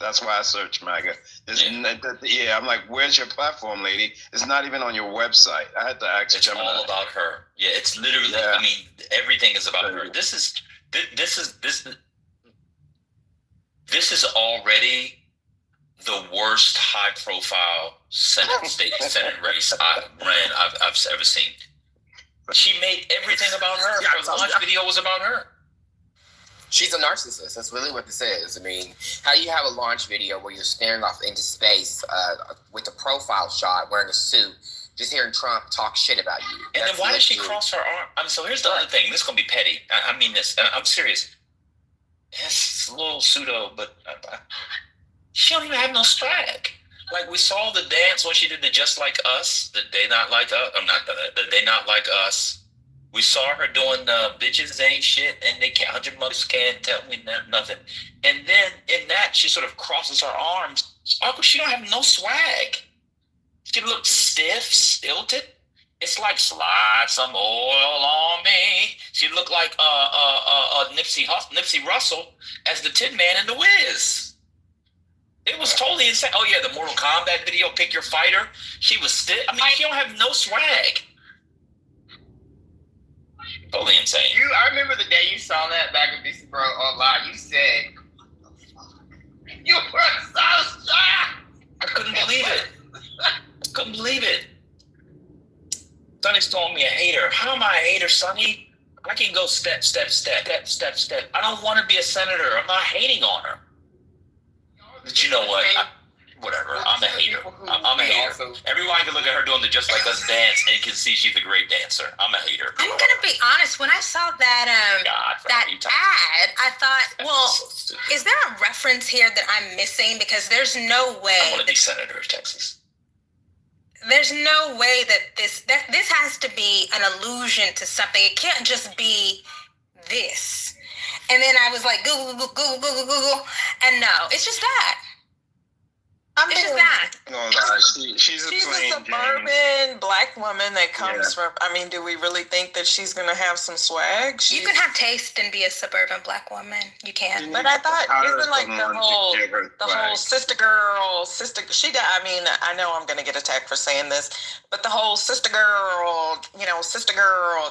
That's why I searched MAGA. I'm like, where's your platform, lady? It's not even on your website. I had to ask. It's all about her. Yeah, it's literally. Yeah. I mean, everything is about her. This is already the worst high-profile Senate race I've ever seen. She made everything about her. Her launch video was about her. She's a narcissist. That's really what this is. I mean, how do you have a launch video where you're staring off into space with a profile shot, wearing a suit, just hearing Trump talk shit about you? And then why did she cross her arm? I mean, so here's the other thing. This is going to be petty. I mean this. I'm serious. It's a little pseudo, but she don't even have no swag. Like, we saw the dance when she did the Just Like Us, the They Not Like Us. I'm not gonna, the They Not Like Us We saw her doing bitches ain't shit, and they can't. 100 mothers can't tell me nothing. And then in that, she sort of crosses her arms. Uncle, she don't have no swag. She looked stiff, stilted. It's like slide some oil on me. She looked like Nipsey Russell as the Tin Man in The Wiz. It was totally insane. Oh yeah, the Mortal Kombat video, pick your fighter. She was stiff. I mean, she don't have no swag. Totally insane. I remember the day you saw that back in DC Bro online. You said, you were so shocked. I couldn't believe it. Couldn't believe it. Sonny's calling me a hater. How am I a hater, Sonny? I can go step. I don't want to be a senator. I'm not hating on her. But you know what? Whatever. I'm a hater. I'm a hater. Everyone can look at her doing the Just Like Us dance and can see she's a great dancer. I'm a hater. I'm gonna be honest. When I saw that ad, I thought, well, is there a reference here that I'm missing? Because there's no way. I want to be senator of Texas. There's no way that this has to be an allusion to something. It can't just be this. And then I was like, Google, and no, it's just that. It's just that. She's a suburban black woman that comes from. I mean, do we really think that she's gonna have some swag? You can have taste and be a suburban black woman. You can. But I thought isn't like the whole sister girl. I mean, I know I'm gonna get attacked for saying this, but the whole sister girl.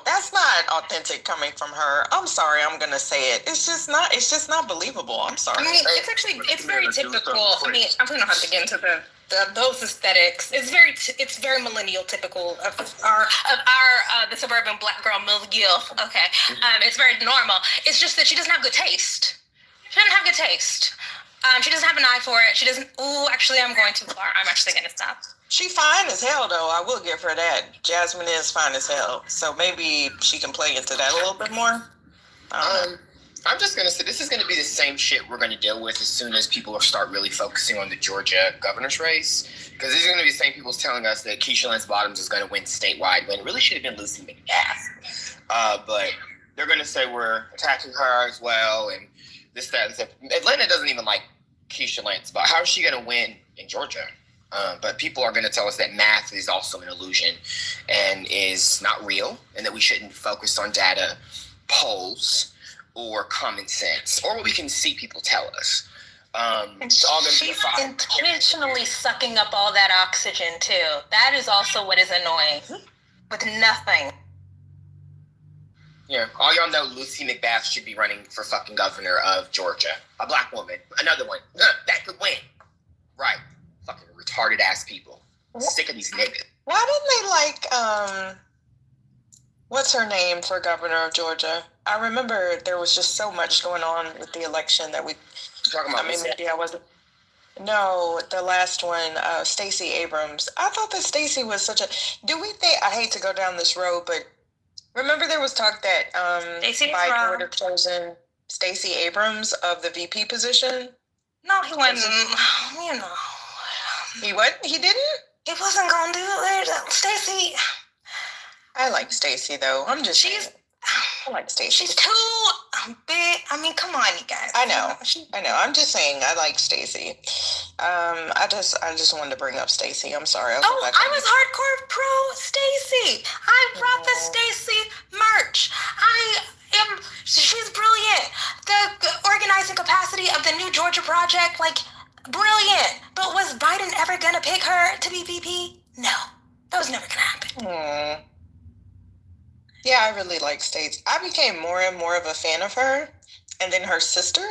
That's not authentic coming from her. I'm sorry, I'm gonna say it. It's just not believable. I'm sorry. I mean, it's very typical. I mean, I'm gonna have to get into those aesthetics. It's very millennial typical of the suburban black girl milieu. Okay, it's very normal. It's just that she doesn't have good taste. She doesn't have good taste. She doesn't have an eye for it. She doesn't. Ooh, actually, I'm going too far. I'm actually gonna stop. She fine as hell, though. I will give her that. Jasmine is fine as hell. So maybe she can play into that a little bit more. I'm just going to say this is going to be the same shit we're going to deal with as soon as people start really focusing on the Georgia governor's race. Because these are going to be the same people telling us that Keisha Lance Bottoms is going to win statewide when it really should have been Lucy McGath. But they're going to say we're attacking her as well and this, that, and stuff. Atlanta doesn't even like Keisha Lance Bottoms. How is she going to win in Georgia? But people are going to tell us that math is also an illusion and is not real and that we shouldn't focus on data, polls, or common sense, or what we can see people tell us. It's all going to be She's intentionally sucking up all that oxygen, too. That is also what is annoying. With nothing. Yeah, all y'all know Lucy McGath should be running for fucking governor of Georgia. A black woman. Another one. That could win. Right. Fucking retarded ass people. Sick of these niggas. Why didn't they like what's her name for governor of Georgia? I remember there was just so much going on with the election that we talking about. Maybe I wasn't. No, the last one, Stacey Abrams. I thought that Stacey was such a. Do we think? I hate to go down this road, but remember there was talk that Biden would have chosen Stacey Abrams of the VP position. No, he wasn't. You know. He what? He didn't. He wasn't gonna do it. Stacey. I like Stacey though. I like Stacey. She's too big. I mean, come on, you guys. I know. I'm just saying I like Stacey. I just wanted to bring up Stacey. I'm sorry. I was hardcore pro Stacey. I brought the Stacey merch. She's brilliant. The organizing capacity of the new Georgia project, like, brilliant. But was Biden ever gonna pick her to be VP? No, that was never gonna happen. Yeah, I really like Stacey. I became more and more of a fan of her. And then her sister,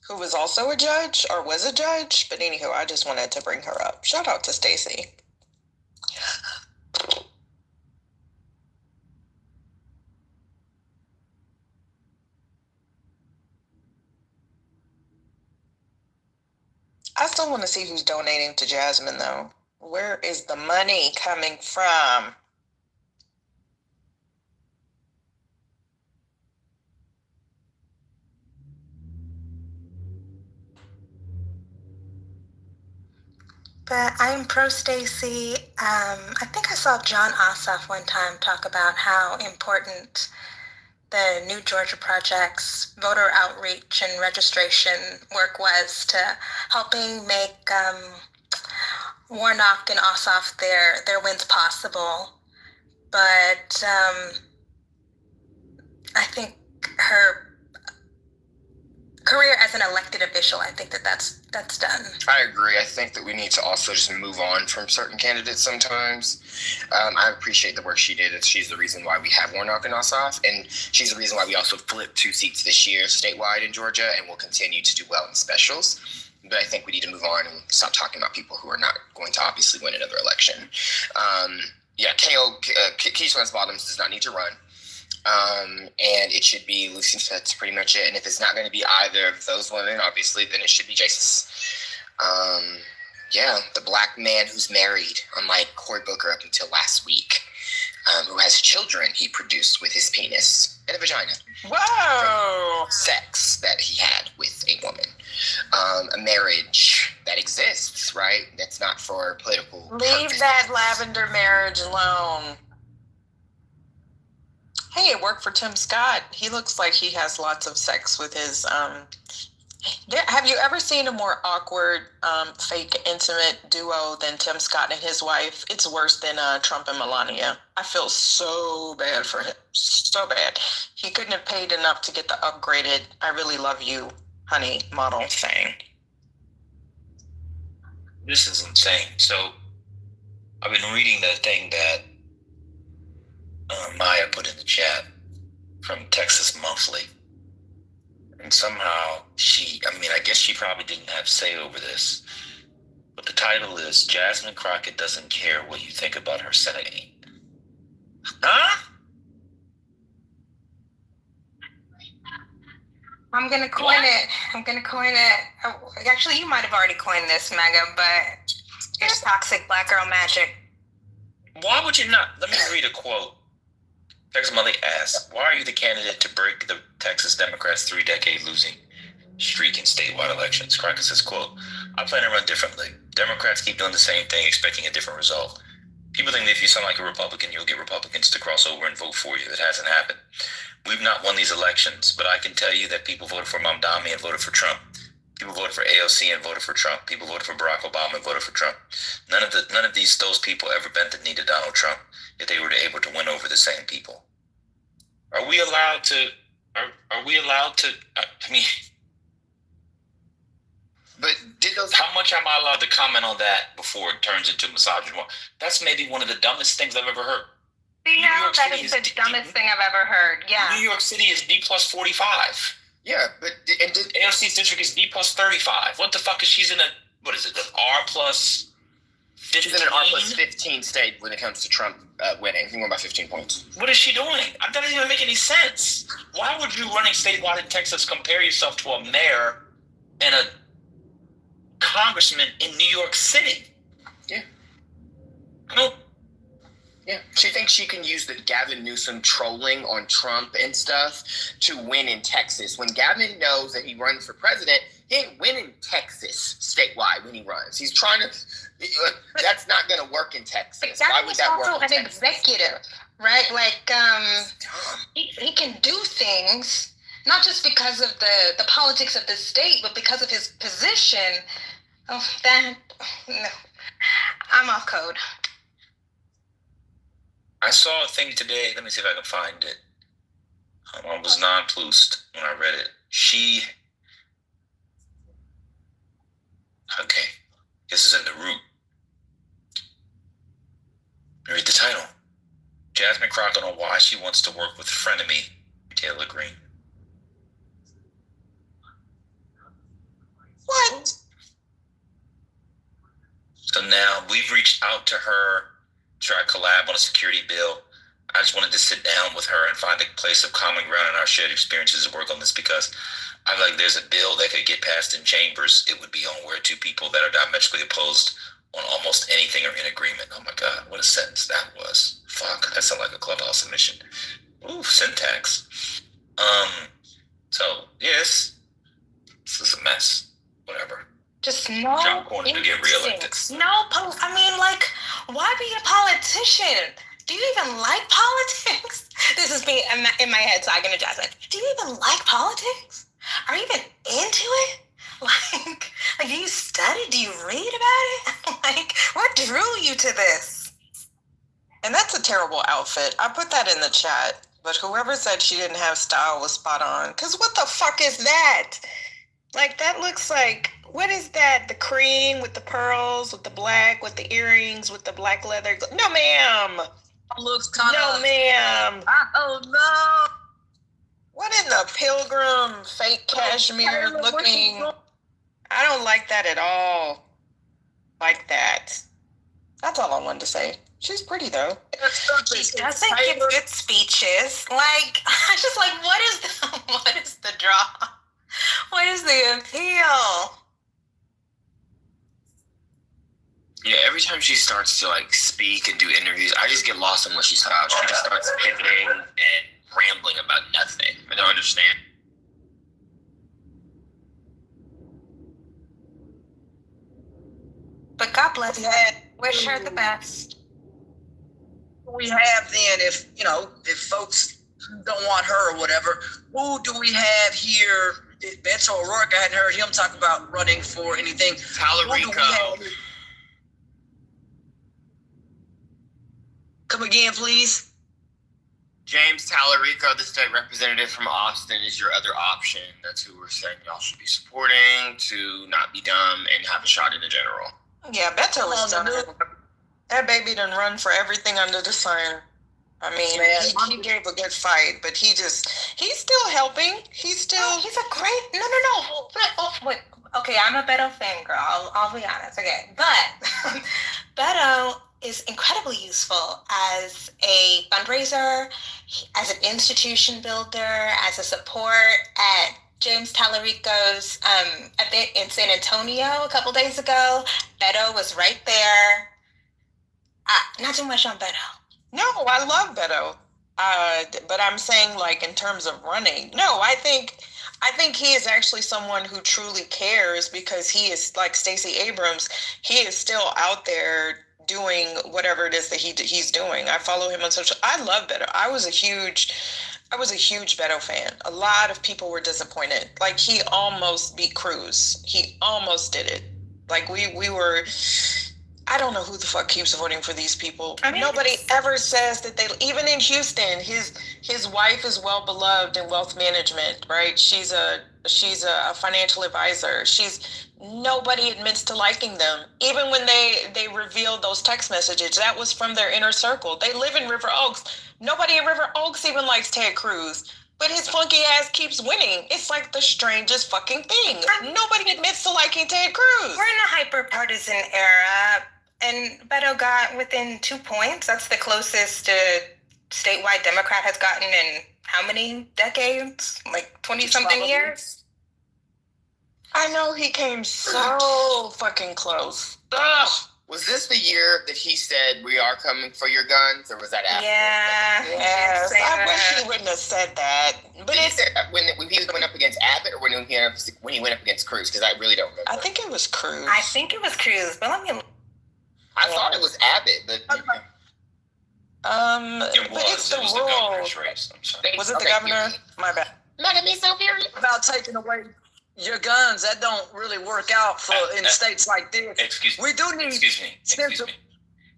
who was also a judge, or was a judge. But anywho, I just wanted to bring her up. Shout out to Stacey. I still want to see who's donating to Jasmine, though. Where is the money coming from? But I'm pro Stacey. I think I saw John Ossoff one time talk about how important the New Georgia Project's voter outreach and registration work was to helping make Warnock and Ossoff their wins possible. But I think her career as an elected official, I think that's done. I agree. I think that we need to also just move on from certain candidates sometimes. I appreciate the work she did. She's the reason why we have Warnock and Ossoff, and she's the reason why we also flipped 2 seats this year statewide in Georgia, and will continue to do well in specials. But I think we need to move on and stop talking about people who are not going to obviously win another election. Keys West Bottoms does not need to run. And it should be Lucy. That's pretty much it. And if it's not going to be either of those women, obviously, then it should be Jesus. The black man who's married, unlike Cory Booker up until last week, who has children he produced with his penis and a vagina. Whoa! Sex that he had with a woman. A marriage that exists, right? That's not for political Leave purpose. that lavender marriage alone. Hey, it worked for Tim Scott. He looks like he has lots of sex with his. Have you ever seen a more awkward, fake, intimate duo than Tim Scott and his wife? It's worse than Trump and Melania. I feel so bad for him. So bad. He couldn't have paid enough to get the upgraded "I really love you, honey" model thing. This is insane. So I've been reading the thing that Maya put in the chat from Texas Monthly. And somehow I guess she probably didn't have say over this. But the title is Jasmine Crockett Doesn't Care What You Think About Her Senating. Huh? I'm going to coin it. Actually, you might have already coined this, Mega, but it's toxic black girl magic. Why would you not? Let me read a quote. Texas Monthly asks, why are you the candidate to break the Texas Democrats' 3-decade losing streak in statewide elections? Crockett says, quote, I plan to run differently. Democrats keep doing the same thing, expecting a different result. People think that if you sound like a Republican, you'll get Republicans to cross over and vote for you. It hasn't happened. We've not won these elections, but I can tell you that people voted for Mamdani and voted for Trump. People voted for AOC and voted for Trump. People voted for Barack Obama and voted for Trump. None of those people ever bent the knee to Donald Trump if they were able to win over the same people. Are we allowed to? But how much am I allowed to comment on that before it turns into misogyny? That's maybe one of the dumbest things I've ever heard. Yeah, that is the dumbest thing I've ever heard. Yeah. New York City is D plus 45. Yeah, but AOC's district is D plus 35. What the fuck is she's in what is it, the R plus 15? She's in an R plus 15 state when it comes to Trump winning. He won by 15 points. What is she doing? That doesn't even make any sense. Why would you running statewide in Texas compare yourself to a mayor and a congressman in New York City? Yeah. No. Yeah, she thinks she can use the Gavin Newsom trolling on Trump and stuff to win in Texas. When Gavin knows that he runs for president, he ain't winning Texas statewide when he runs. He's trying to. That's not going to work in Texas. Why would that work? Also an executive, right? Like, he can do things not just because of the politics of the state, but because of his position. No, I'm off code. I saw a thing today. Let me see if I can find it. I was nonplussed when I read it. Okay, this is in the root. Read the title. Jasmine Crockett on why she wants to work with frenemy Taylor Greene. What? So now we've reached out to her, try to collab on a security bill. I just wanted to sit down with her and find a place of common ground in our shared experiences and work on this, because I feel like there's a bill that could get passed in chambers. It would be on where two people that are diametrically opposed on almost anything are in agreement. Oh my God, what a sentence that was. Fuck, that sounded like a Clubhouse submission. Ooh, syntax. So, yes, this is a mess. Whatever. Just no John Cornyn to get reelected. instincts. I mean, like, why be a politician? Do you even like politics? This is me in my head talking to Jasmine. Do you even like politics? Are you even into it? Like, do you study? Do you read about it? Like, what drew you to this? And that's a terrible outfit. I put that in the chat, but whoever said she didn't have style was spot on. Because what the fuck is that? Like, that looks like, what is that? The cream with the pearls, with the black, with the earrings, with the black leather. No, ma'am. Looks kind of. No, ma'am. Oh, no. What in the pilgrim fake cashmere looking? I don't like that at all. Like that. That's all I wanted to say. She's pretty though. She doesn't give good speeches. Like, I just like, what is the draw? What is the appeal? Yeah, every time she starts to like speak and do interviews, I just get lost in what she's talking about. She just starts pivoting and rambling about nothing. I don't understand. But God bless her. Wish her the best. We have then, if folks don't want her or whatever, who do we have here? Beto O'Rourke, I hadn't heard him talk about running for anything. Tallarico. Come again, please. James Tallarico, the state representative from Austin, is your other option. That's who we're saying y'all should be supporting to not be dumb and have a shot at the general. Yeah, Beto is done. That baby done run for everything under the sun. I mean, he gave a good fight, but he's still helping. He's a great. No. Wait. Okay, I'm a Beto fan girl. I'll be honest. Okay, but Beto is incredibly useful as a fundraiser, as an institution builder, as a support at James Tallarico's event in San Antonio a couple days ago. Beto was right there. Not too much on Beto. No, I love Beto. But I'm saying, like, in terms of running, no, I think he is actually someone who truly cares, because he is like Stacey Abrams. He is still out there doing whatever it is that he's doing. I follow him on social. I love Beto. I was a huge Beto fan. A lot of people were disappointed. Like, he almost beat Cruz. He almost did it. Like, we were. I don't know who the fuck keeps voting for these people. I mean, nobody ever says that they, even in Houston, his wife is well beloved in wealth management, right? She's a financial advisor. Nobody admits to liking them. Even when they revealed those text messages, that was from their inner circle. They live in River Oaks. Nobody in River Oaks even likes Ted Cruz. But his funky ass keeps winning. It's like the strangest fucking thing. Nobody admits to liking Ted Cruz. We're in a hyper-partisan era. And Beto got within 2 points. That's the closest a statewide Democrat has gotten in how many decades? Like 20-something years? I know he came so fucking close. Ugh. Was this the year that he said, "We are coming for your guns," or was that after? Yeah. Yes. I wish he wouldn't have said that. But did he say when he went up against Abbott, or when he went up against Cruz? Because I really don't remember. I think it was Cruz. But let me. I thought it was Abbott, but but it's the rule. Race. I'm sorry. Was it the governor? My bad. Let me so period. About taking away your guns, that don't really work out in states like this. Excuse me. We do need. Excuse me.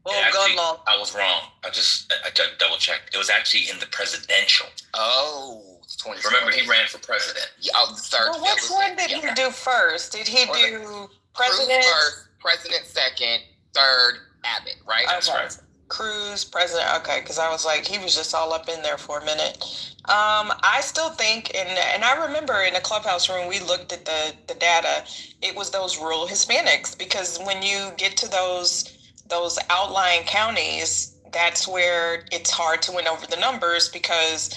Gun law. I was wrong. I double checked. It was actually in the presidential. Oh. Remember, he ran for president. Yeah, the third. Well, which one did he do first? Did he do president? Cruz first, president second, third, Abbott, right? That's right. Cruz, president. Okay, because I was like, he was just all up in there for a minute. I still think, and I remember in a clubhouse room, we looked at the data. It was those rural Hispanics, because when you get to those outlying counties, that's where it's hard to win over the numbers, because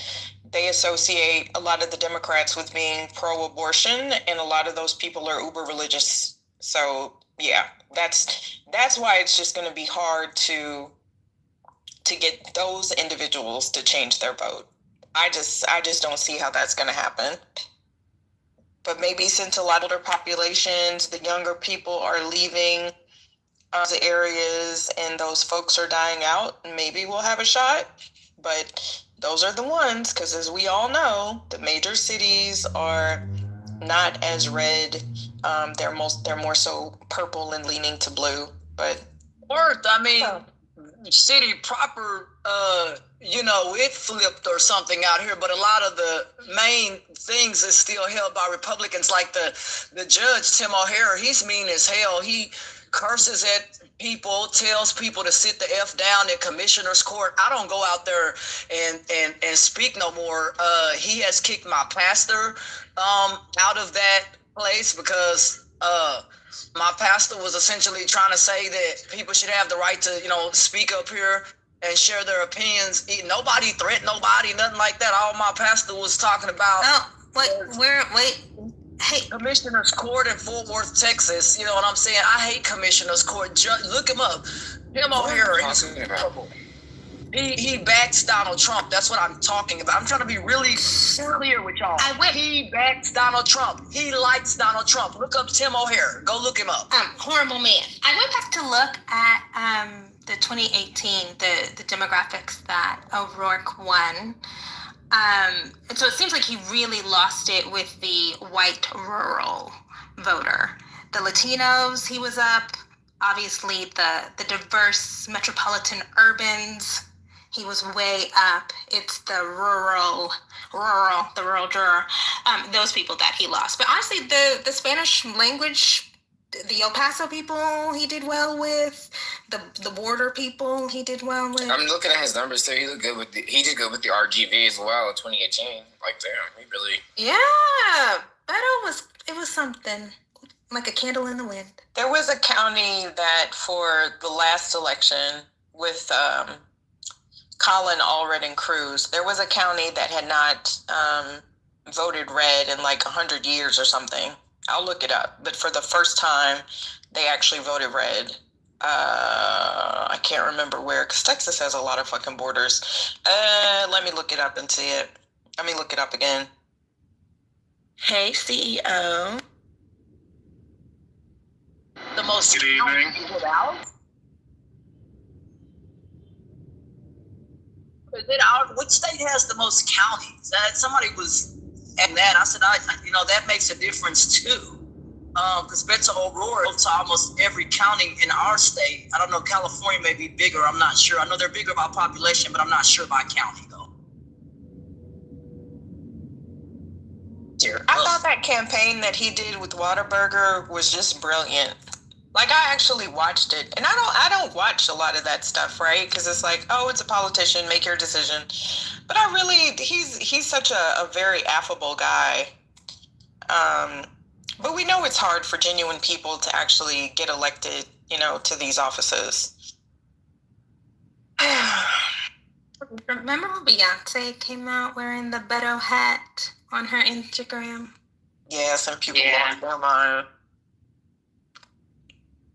they associate a lot of the Democrats with being pro-abortion, and a lot of those people are uber religious. So yeah, that's why it's just going to be hard to get those individuals to change their vote. I just don't see how that's going to happen. But maybe since a lot of older populations, the younger people are leaving the areas and those folks are dying out, maybe we'll have a shot. But those are the ones, because as we all know, the major cities are not as red. They're more so purple and leaning to blue. But city proper, it flipped or something out here, but a lot of the main things is still held by Republicans, like the judge, Tim O'Hara. He's mean as hell. He curses at people, tells people to sit the F down in commissioner's court. I don't go out there and speak no more. He has kicked my pastor out of that place because my pastor was essentially trying to say that people should have the right to, speak up here and share their opinions. Nobody threatened nobody, nothing like that. All my pastor was talking about. Hey, Commissioner's Court in Fort Worth, Texas. You know what I'm saying? I hate Commissioner's Court. Look him up. Tim O'Hara. He's terrible. He backs Donald Trump. That's what I'm talking about. I'm trying to be really clear with y'all. He backs Donald Trump. He likes Donald Trump. Look up Tim O'Hara. Go look him up. Horrible man. I went back to look at the 2018, the demographics that O'Rourke won. And so it seems like he really lost it with the white rural voter. The Latinos, he was up. Obviously, the diverse metropolitan urbans, he was way up. It's the rural juror, those people that he lost. But honestly, the Spanish language, the El Paso people, he did well with. The border people, he did well with. I'm looking at his numbers too. He did good with the RGV as well in 2018. Like, damn, he really. Yeah, it was something. Like a candle in the wind. There was a county that for the last election with Colin Allred and Cruz, there was a county that had not voted red in like 100 years or something. I'll look it up. But for the first time, they actually voted red. I can't remember where, because Texas has a lot of fucking borders. Let me look it up and see it. Let me look it up again. Hey, CEO. The most. Good evening. Which state has the most counties? Somebody was at that. I said, that makes a difference too. Because Beto O'Rourke to almost every county in our state. I don't know, California may be bigger. I'm not sure. I know they're bigger by population, but I'm not sure by county though. I thought that campaign that he did with Whataburger was just brilliant. Like, I actually watched it, and I don't watch a lot of that stuff, right? Because it's like, oh, it's a politician, make your decision. But he's such a very affable guy. But we know it's hard for genuine people to actually get elected, to these offices. Remember when Beyonce came out wearing the Beto hat on her Instagram? Yeah, some people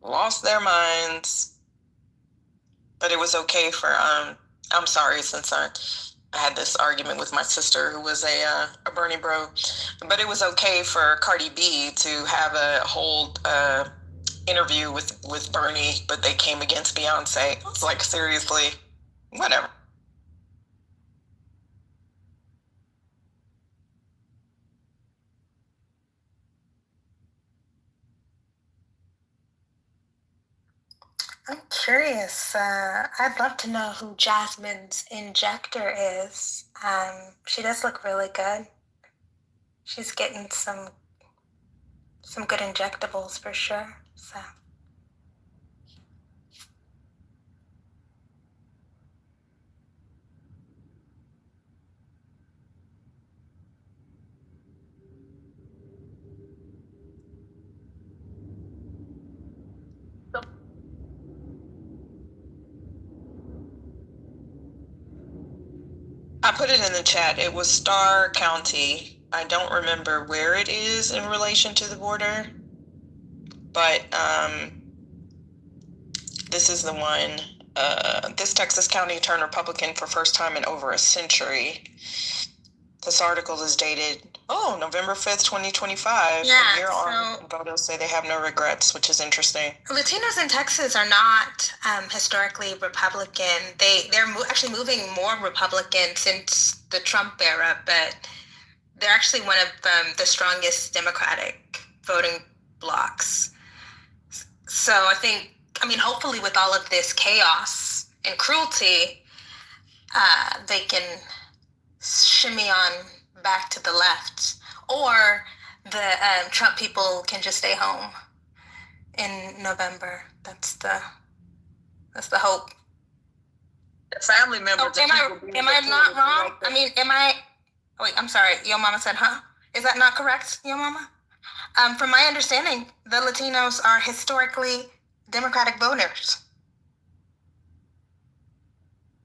lost their minds. But it was okay for I'm sorry, since I had this argument with my sister who was a Bernie bro, but it was okay for Cardi B to have a whole interview with Bernie, but they came against Beyonce. It's like, seriously, whatever. I'm curious. I'd love to know who Jasmine's injector is. She does look really good. She's getting some good injectables for sure. So. I put it in the chat. It was Starr County. I don't remember where it is in relation to the border, but this is the one. This Texas county turned Republican for first time in over a century. This article is dated Oh, November 5th, 2025. Yeah, A year so on, voters say they have no regrets, which is interesting. Latinos in Texas are not historically Republican. They're actually moving more Republican since the Trump era, but they're actually one of the strongest Democratic voting blocs. So I mean, hopefully with all of this chaos and cruelty, they can shimmy on back to the left, or the Trump people can just stay home in November. That's the hope. The family members. Am I not wrong? I mean, wait, I'm sorry. Yo Mama said, huh? Is that not correct, Yo Mama? From my understanding, the Latinos are historically Democratic voters.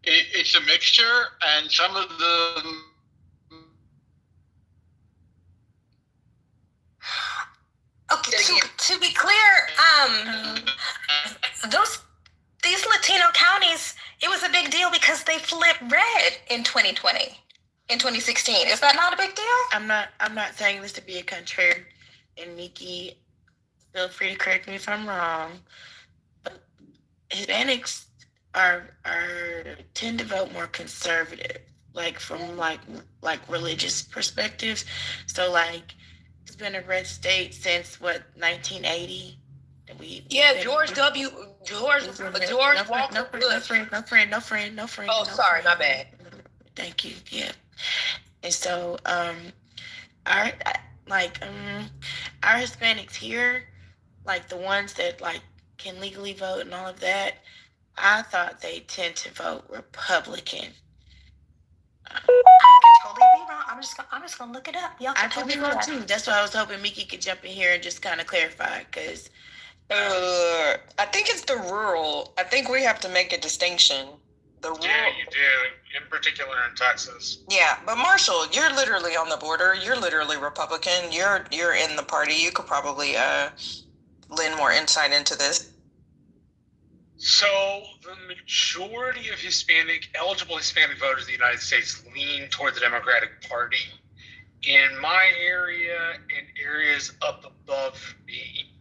It's a mixture, and some of them. Okay, to be clear, these Latino counties, it was a big deal because they flipped red in 2020, in 2016. Is that not a big deal? I'm not saying this to be a contrary, and Nikki, feel free to correct me if I'm wrong, but Hispanics are tend to vote more conservative, like from like religious perspectives. So like it's been a red state since 1980. George Walker. No friend. Oh, sorry, my bad. Thank you. Yeah. And so our Hispanics here, like the ones that like can legally vote and all of that, I thought they tend to vote Republican. I could totally be wrong. I'm just gonna look it up. Y'all I could be wrong too. That's why I was hoping Mickey could jump in here and just kind of clarify, because I think it's the rural. I think we have to make a distinction. The rural. Yeah, you do, in particular in Texas. Yeah, but Marshall, you're literally on the border. You're literally Republican. You're in the party. You could probably lend more insight into this. So the majority of eligible Hispanic voters in the United States lean toward the Democratic Party. In my area and areas up above me,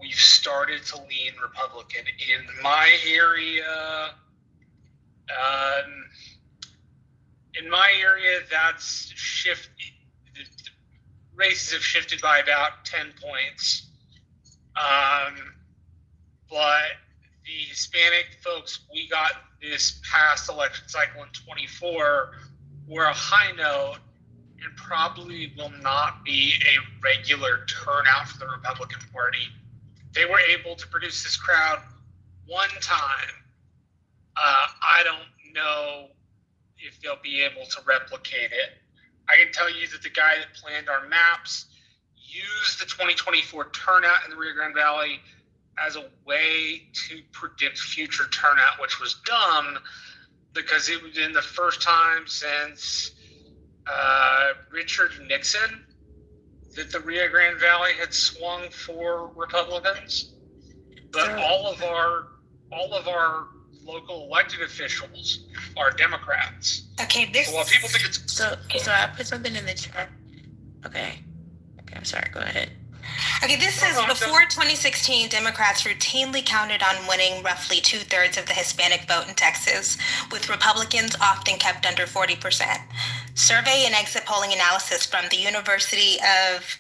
we've started to lean Republican. In my area, that's shifted. The races have shifted by about 10 points. But the Hispanic folks we got this past election cycle in 24 were a high note and probably will not be a regular turnout for the Republican Party. They were able to produce this crowd one time. I don't know if they'll be able to replicate it. I can tell you that the guy that planned our maps used the 2024 turnout in the Rio Grande Valley as a way to predict future turnout, which was dumb because it was in the first time since Richard Nixon that the Rio Grande Valley had swung for Republicans. But all of our local elected officials are Democrats. Okay, this. So while people think it's so I put something in the chat. Okay, I'm sorry. Go ahead. Okay, this says before 2016, Democrats routinely counted on winning roughly 2/3 of the Hispanic vote in Texas, with Republicans often kept under 40%. Survey and exit polling analysis from the University of,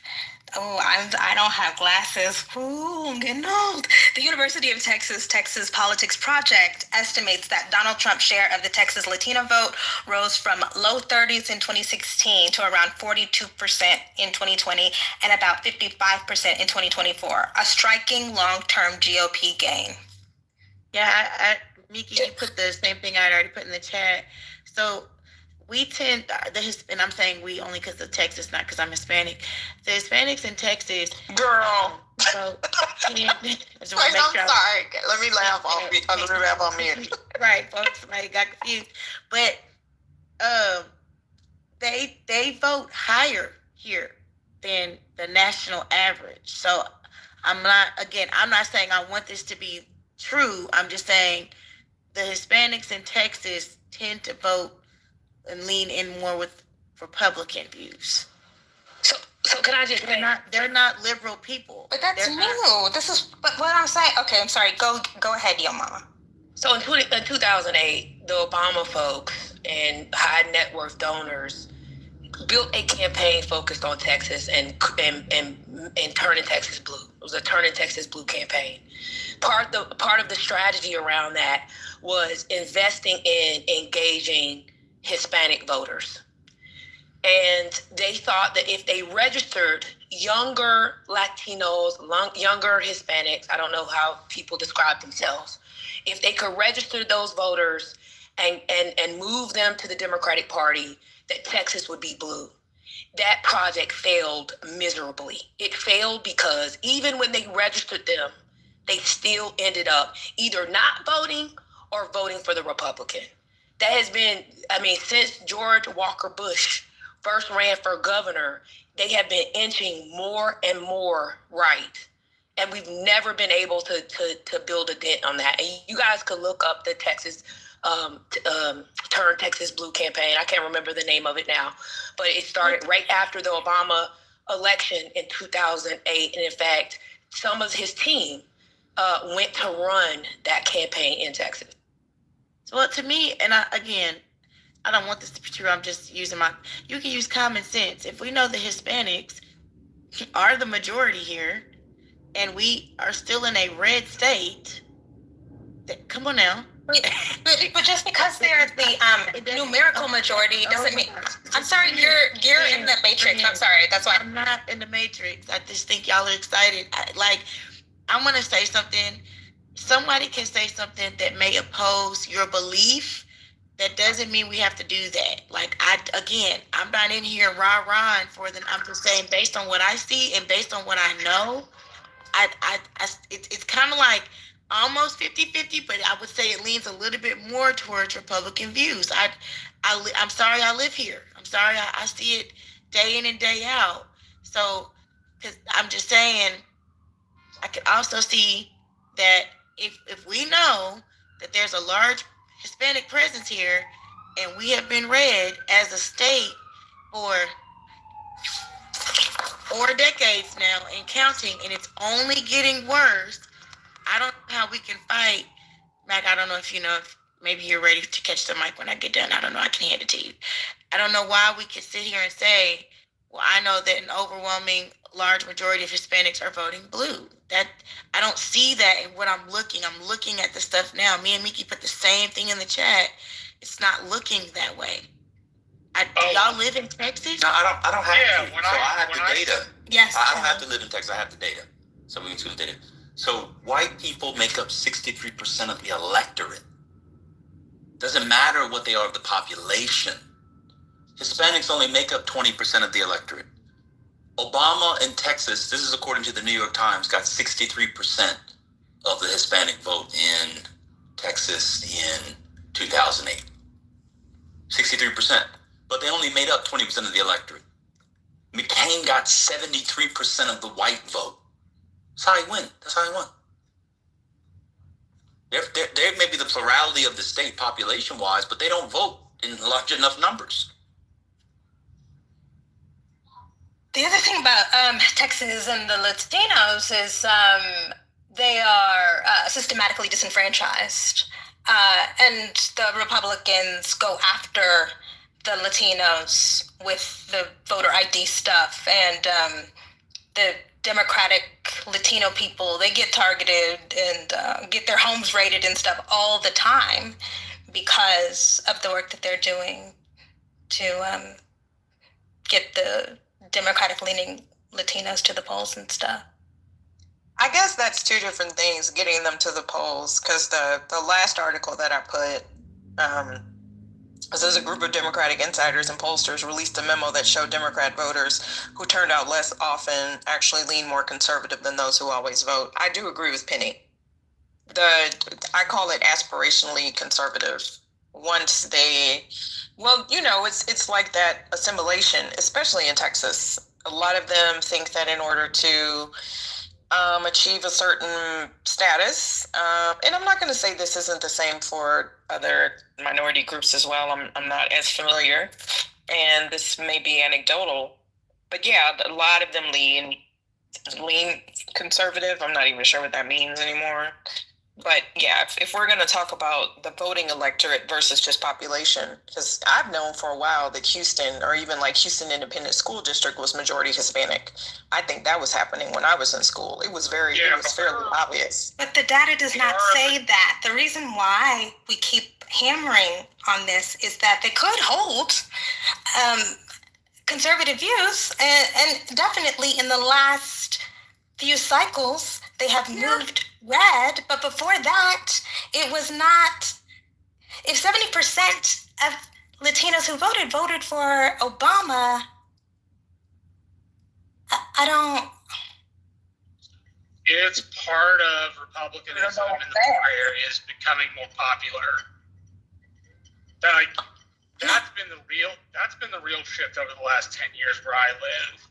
I don't have glasses. Ooh, I'm getting old. The University of Texas Politics Project estimates that Donald Trump's share of the Texas Latino vote rose from low 30s in 2016 to around 42% in 2020 and about 55% in 2024, a striking long-term GOP gain. Yeah, Miki, you put the same thing I already put in the chat. So we tend, and I'm saying we only because of Texas, not because I'm Hispanic. The Hispanics in Texas, girl. So, wait, I'm sorry. Let me laugh on me. Right, folks. Somebody got confused, but they vote higher here than the national average. So I'm not saying I want this to be true. I'm just saying the Hispanics in Texas tend to vote and lean in more with Republican views. So can I just? They're not liberal people. But that's new. But what I'm saying. Okay, I'm sorry. Go ahead, yo mama. So in 2008, the Obama folks and high net worth donors built a campaign focused on Texas and turning Texas blue. It was a Turning Texas Blue campaign. Part of the strategy around that was investing in engaging Hispanic voters. And they thought that if they registered younger Latinos, younger Hispanics, I don't know how people describe themselves, if they could register those voters and move them to the Democratic Party, that Texas would be blue. That project failed miserably. It failed because even when they registered them, they still ended up either not voting or voting for the Republican. That has been, since George Walker Bush first ran for governor, they have been inching more and more right. And we've never been able to build a dent on that. And you guys could look up the Texas Turn Texas Blue campaign. I can't remember the name of it now, but it started right after the Obama election in 2008. And in fact, some of his team went to run that campaign in Texas. Well, to me, and I don't want this to be true. I'm just using you can use common sense. If we know the Hispanics are the majority here and we are still in a red state, come on now. But just because they're the numerical majority doesn't mean. I'm sorry, you're in the matrix. I'm sorry. That's why I'm not in the matrix. I just think y'all are excited. I'm gonna say something. Somebody can say something that may oppose your belief. That doesn't mean we have to do that. I'm not in here rah-rahing for them. I'm just saying, based on what I see and based on what I know, it's kind of like almost 50-50, but I would say it leans a little bit more towards Republican views. I'm sorry I live here. I'm sorry I see it day in and day out. So, because I'm just saying, I could also see that if we know that there's a large Hispanic presence here, and we have been red as a state for 4 decades now and counting, and it's only getting worse. I don't know how we can fight. Mac, I don't know if you know, if maybe you're ready to catch the mic when I get done. I don't know. I can hand it to you. I don't know why we can sit here and say, well, I know that an overwhelming large majority of Hispanics are voting blue. That I don't see that in what I'm looking at the stuff now. Me and Miki put the same thing in the chat. It's not looking that way. Do y'all live in Texas? No, I don't have to. I have the data. Yes. I don't have to live in Texas. I have the data. So we can see the data. So white people make up 63% of the electorate. Doesn't matter what they are of the population. Hispanics only make up 20% of the electorate. Obama in Texas, this is according to the New York Times, got 63% of the Hispanic vote in Texas in 2008. 63%. But they only made up 20% of the electorate. McCain got 73% of the white vote. That's how he won. That's how he won. They're maybe the plurality of the state population-wise, but they don't vote in large enough numbers. The other thing about Texas and the Latinos is they are systematically disenfranchised. And the Republicans go after the Latinos with the voter ID stuff. And the Democratic Latino people, they get targeted and get their homes raided and stuff all the time because of the work that they're doing to get the Democratic-leaning Latinos to the polls and stuff. I guess that's two different things, getting them to the polls, because the last article that I put, there's a group of Democratic insiders and pollsters released a memo that showed Democrat voters who turned out less often actually lean more conservative than those who always vote. I do agree with Penny. I call it aspirationally conservative. Once they, it's like that assimilation, especially in Texas. A lot of them think that in order to achieve a certain status, and I'm not going to say this isn't the same for other minority groups as well. I'm not as familiar, and this may be anecdotal, But yeah, a lot of them lean conservative. I'm not even sure what that means anymore. But yeah, if we're going to talk about the voting electorate versus just population, because I've known for a while that Houston, or even like Houston Independent School District, was majority Hispanic. I think that was happening when I was in school. It was fairly obvious. But the data does not say that. The reason why we keep hammering on this is that they could hold conservative views, and definitely in the last few cycles, they have moved red, but before that, it was not. If 70% of Latinos who voted for Obama, I don't. It's part of Republicanism in the poor areas becoming more popular. That's been the real shift over the last 10 years where I live.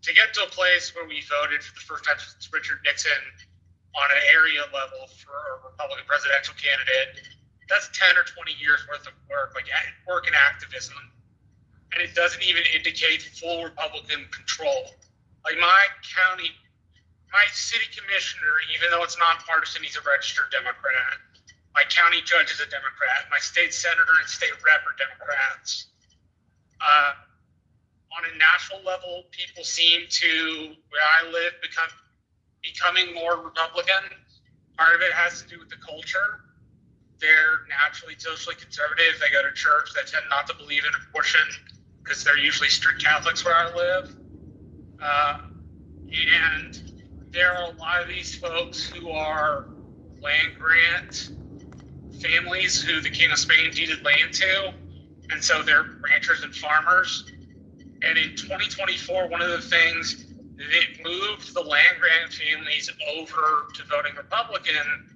To get to a place where we voted for the first time since Richard Nixon on an area level for a Republican presidential candidate, that's 10 or 20 years worth of work, like work and activism. And it doesn't even indicate full Republican control. Like my city commissioner, even though it's nonpartisan, he's a registered Democrat. My county judge is a Democrat. My state senator and state rep are Democrats. On a national level, people seem to, where I live, becoming more Republican. Part of it has to do with the culture. They're naturally socially conservative. They go to church. They tend not to believe in abortion because they're usually strict Catholics where I live. And there are a lot of these folks who are land grant families who the King of Spain deeded land to, and so they're ranchers and farmers. And in 2024, one of the things that moved the land grant families over to voting Republican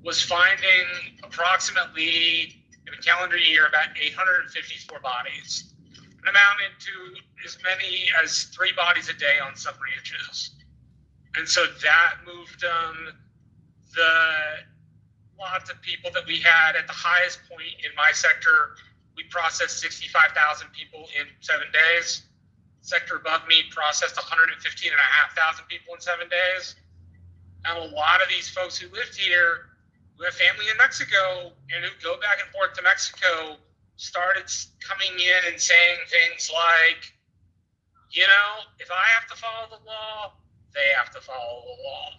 was finding approximately, in a calendar year, about 854 bodies, and amounted to as many as 3 bodies a day on some ranches. And so that moved the lots of people that we had at the highest point in my sector. We processed 65,000 people in 7 days. Sector above me processed 115,500 people in 7 days. And a lot of these folks who lived here, who have family in Mexico and who go back and forth to Mexico, started coming in and saying things like, you know, if I have to follow the law, they have to follow the law.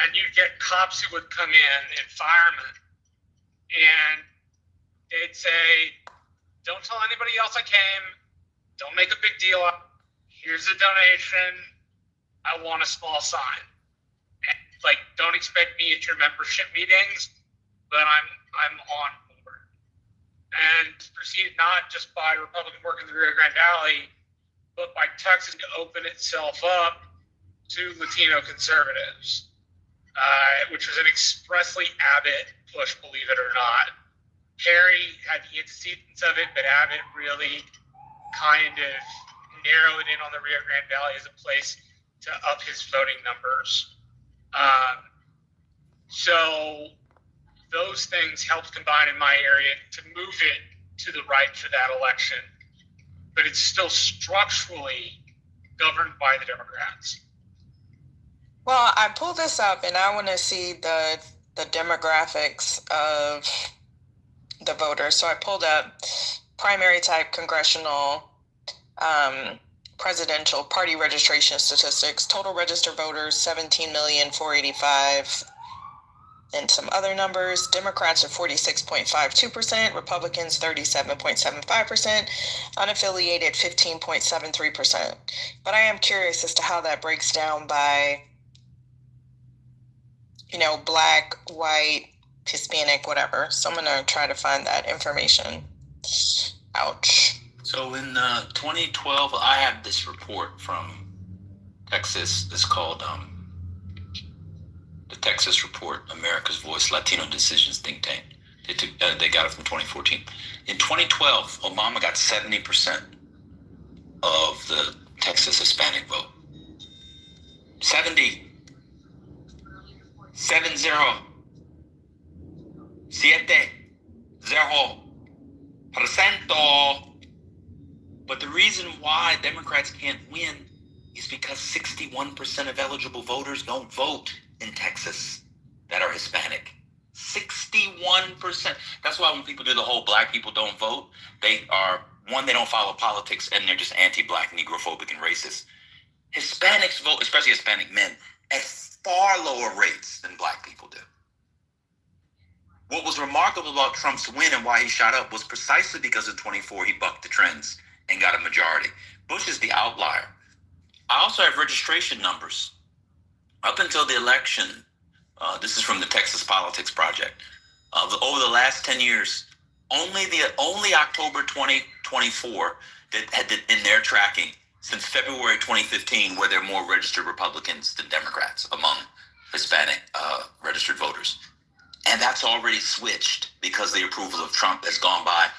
And you'd get cops who would come in and firemen, and they'd say, don't tell anybody else I came. Don't make a big deal of it. Here's a donation. I want a small sign. And, like, don't expect me at your membership meetings, but I'm on board. And proceeded not just by Republican work in the Rio Grande Valley, but by Texas to open itself up to Latino conservatives, which was an expressly Abbott push, believe it or not. Perry had the antecedents of it, but Abbott really kind of narrowed in on the Rio Grande Valley as a place to up his voting numbers. So those things helped combine in my area to move it to the right for that election. But it's still structurally governed by the Democrats. Well, I pulled this up and I want to see the demographics of the voters. So I pulled up primary type congressional, presidential party registration statistics. Total registered voters 17,485,000, and some other numbers. Democrats are 46.52%, Republicans 37.75%, unaffiliated 15.73%. But I am curious as to how that breaks down by, you know, Black, white, Hispanic, whatever. So I'm gonna try to find that information. Ouch. So in 2012, I have this report from Texas. It's called the Texas Report, America's Voice, Latino Decisions Think Tank. They got it from 2014. In 2012, Obama got 70% of the Texas Hispanic vote. 70. 70%. But the reason why Democrats can't win is because 61% of eligible voters don't vote in Texas that are Hispanic. 61%. That's why when people do the whole black people don't vote, they are, one, they don't follow politics, and they're just anti-black, negrophobic, and racist. Hispanics vote, especially Hispanic men, at far lower rates than black people do. What was remarkable about Trump's win and why he shot up was precisely because in 24 he bucked the trends and got a majority. Bush is the outlier. I also have registration numbers. Up until the election, this is from the Texas Politics Project. Over the last 10 years, only October 2024 that had in their tracking since February 2015 where there are more registered Republicans than Democrats among Hispanic registered voters. And that's already switched because the approval of Trump has gone by.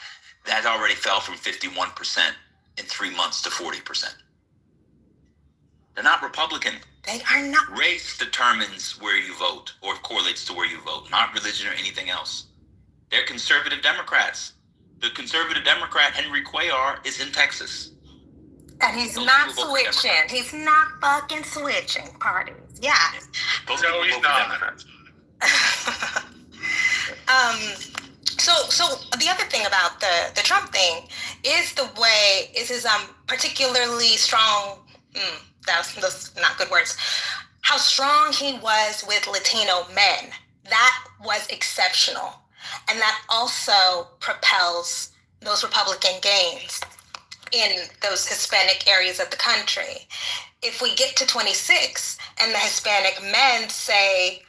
That already fell from 51% in 3 months to 40%. They're not Republican. They are not. Race determines where you vote or correlates to where you vote, not religion or anything else. They're conservative Democrats. The conservative Democrat, Henry Cuellar, is in Texas. And he's not switching. He's not fucking switching parties. Yeah. No, he's not. So the other thing about the Trump thing is his particularly strong. That's not good words. How strong he was with Latino men. That was exceptional, and that also propels those Republican gains in those Hispanic areas of the country. If we get to 26 and the Hispanic men say,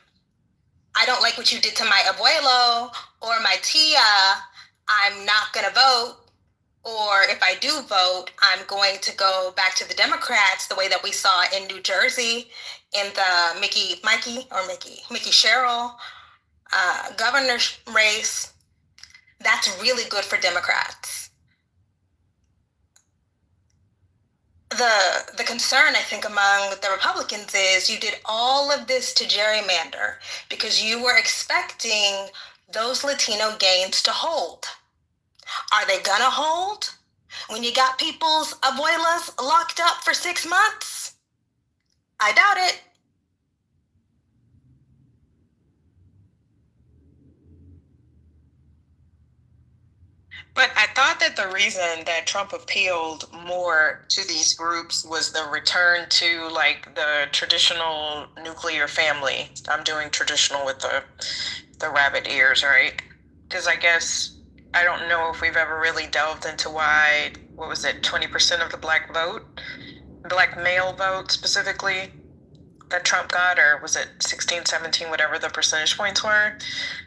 I don't like what you did to my abuelo or my tia, I'm not going to vote. Or if I do vote, I'm going to go back to the Democrats the way that we saw in New Jersey in the Mickey Sherrill governor race. That's really good for Democrats. The concern, I think, among the Republicans is you did all of this to gerrymander because you were expecting those Latino gains to hold. Are they gonna hold when you got people's abuelas locked up for 6 months? I doubt it. But I thought that the reason that Trump appealed more to these groups was the return to like the traditional nuclear family. I'm doing traditional with the rabbit ears, right? Because I guess I don't know if we've ever really delved into why, 20% of the black male vote specifically that Trump got, or was it 16, 17, whatever the percentage points were.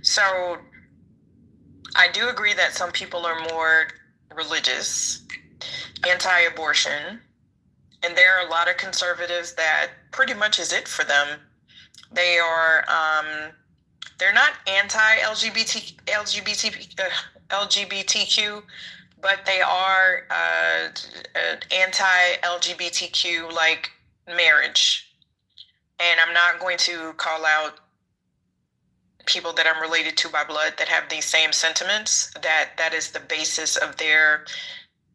So I do agree that some people are more religious, anti-abortion, and there are a lot of conservatives that pretty much is it for them. They are, they're not anti-LGBTQ, but they are anti-LGBTQ like marriage. And I'm not going to call out people that I'm related to by blood that have these same sentiments, that is the basis of their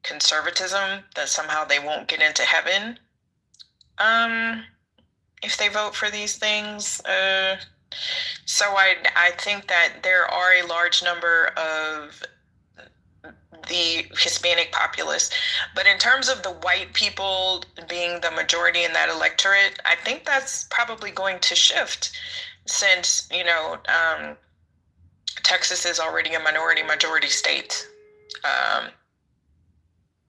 conservatism, that somehow they won't get into heaven if they vote for these things. So I think that there are a large number of the Hispanic populace. But in terms of the white people being the majority in that electorate, I think that's probably going to shift since, Texas is already a majority state.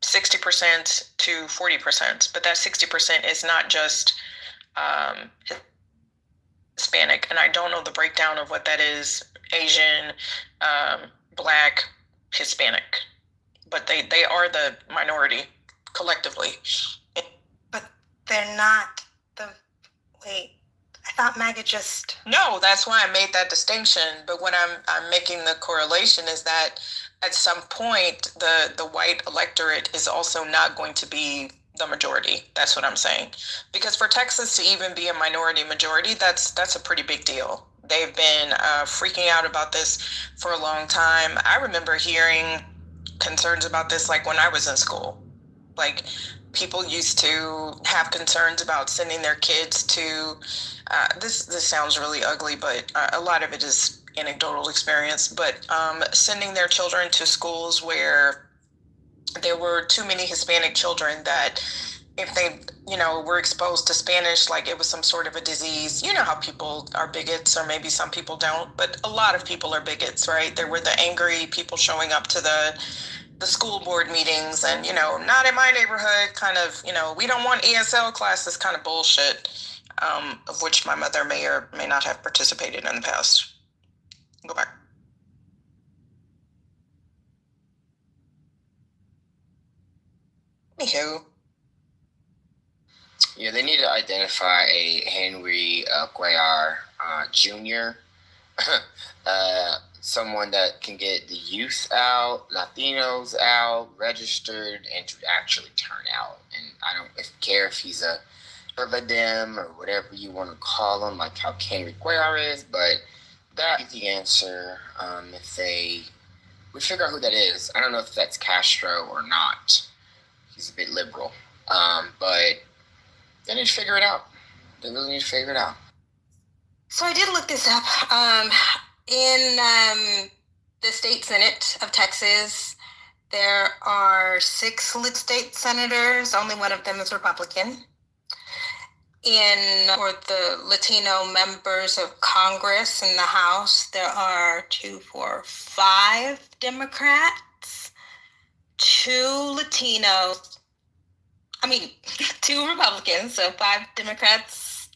60% to 40%, but that 60% is not just Hispanic, and I don't know the breakdown of what that is, Asian, Black, Hispanic, but they are the minority collectively. But they're not wait, I thought MAGA just... No, that's why I made that distinction, but what I'm making the correlation is that at some point, the white electorate is also not going to be the majority. That's what I'm saying. Because for Texas to even be a minority majority, that's a pretty big deal. They've been freaking out about this for a long time. I remember hearing concerns about this like when I was in school. Like, people used to have concerns about sending their kids to, this sounds really ugly, but a lot of it is anecdotal experience, but sending their children to schools where there were too many Hispanic children, that if they, were exposed to Spanish, like it was some sort of a disease. You know how people are bigots, or maybe some people don't, but a lot of people are bigots, right? There were the angry people showing up to the school board meetings and, not in my neighborhood, kind of, we don't want ESL classes kind of bullshit, of which my mother may or may not have participated in the past. Go back. Anywho. Yeah, they need to identify a Henry Cuellar Jr., someone that can get the youth out, Latinos out, registered, and to actually turn out. And I don't care if he's a Dem or whatever you want to call him, like how Henry Cuellar is, but that's the answer. If they would figure out who that is. I don't know if that's Castro or not. He's a bit liberal. But they need to figure it out. They really need to figure it out. So I did look this up. In the state Senate of Texas, there are 6 lit state senators. Only one of them is Republican. For the Latino members of Congress in the House, there are 5 Democrats, 2 Latinos. 2 Republicans, so 5 Democrats,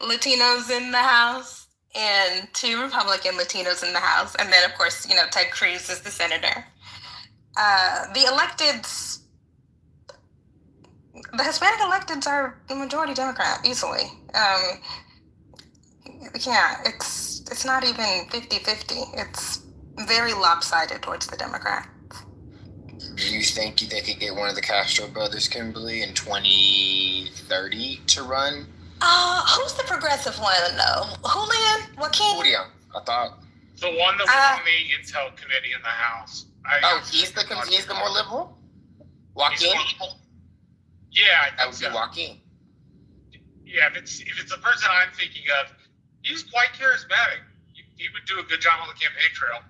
Latinos in the House, and 2 Republican Latinos in the House. And then, of course, Ted Cruz is the senator. The electeds, the Hispanic electeds are the majority Democrat, easily. It's not even 50-50. It's very lopsided towards the Democrat. Do you think they could get one of the Castro brothers, Kimberly, in 2030 to run? Who's the progressive one, though? Joaquin? I thought. The one that was on the Intel committee in the House. He's the more liberal? Joaquin? Yeah, that would be Joaquin. Yeah, if it's the person I'm thinking of, he's quite charismatic. He would do a good job on the campaign trail.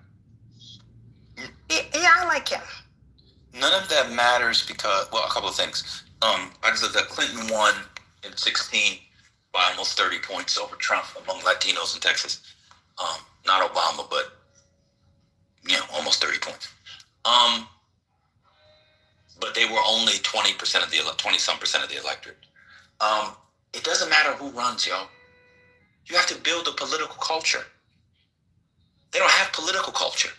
Yeah, I like him. None of that matters because, a couple of things. I just said that Clinton won in 16 by almost 30 points over Trump among Latinos in Texas. Not Obama, but, almost 30 points. But they were only 20% of the 20-some% of the electorate. It doesn't matter who runs, yo. You have to build a political culture. They don't have political culture.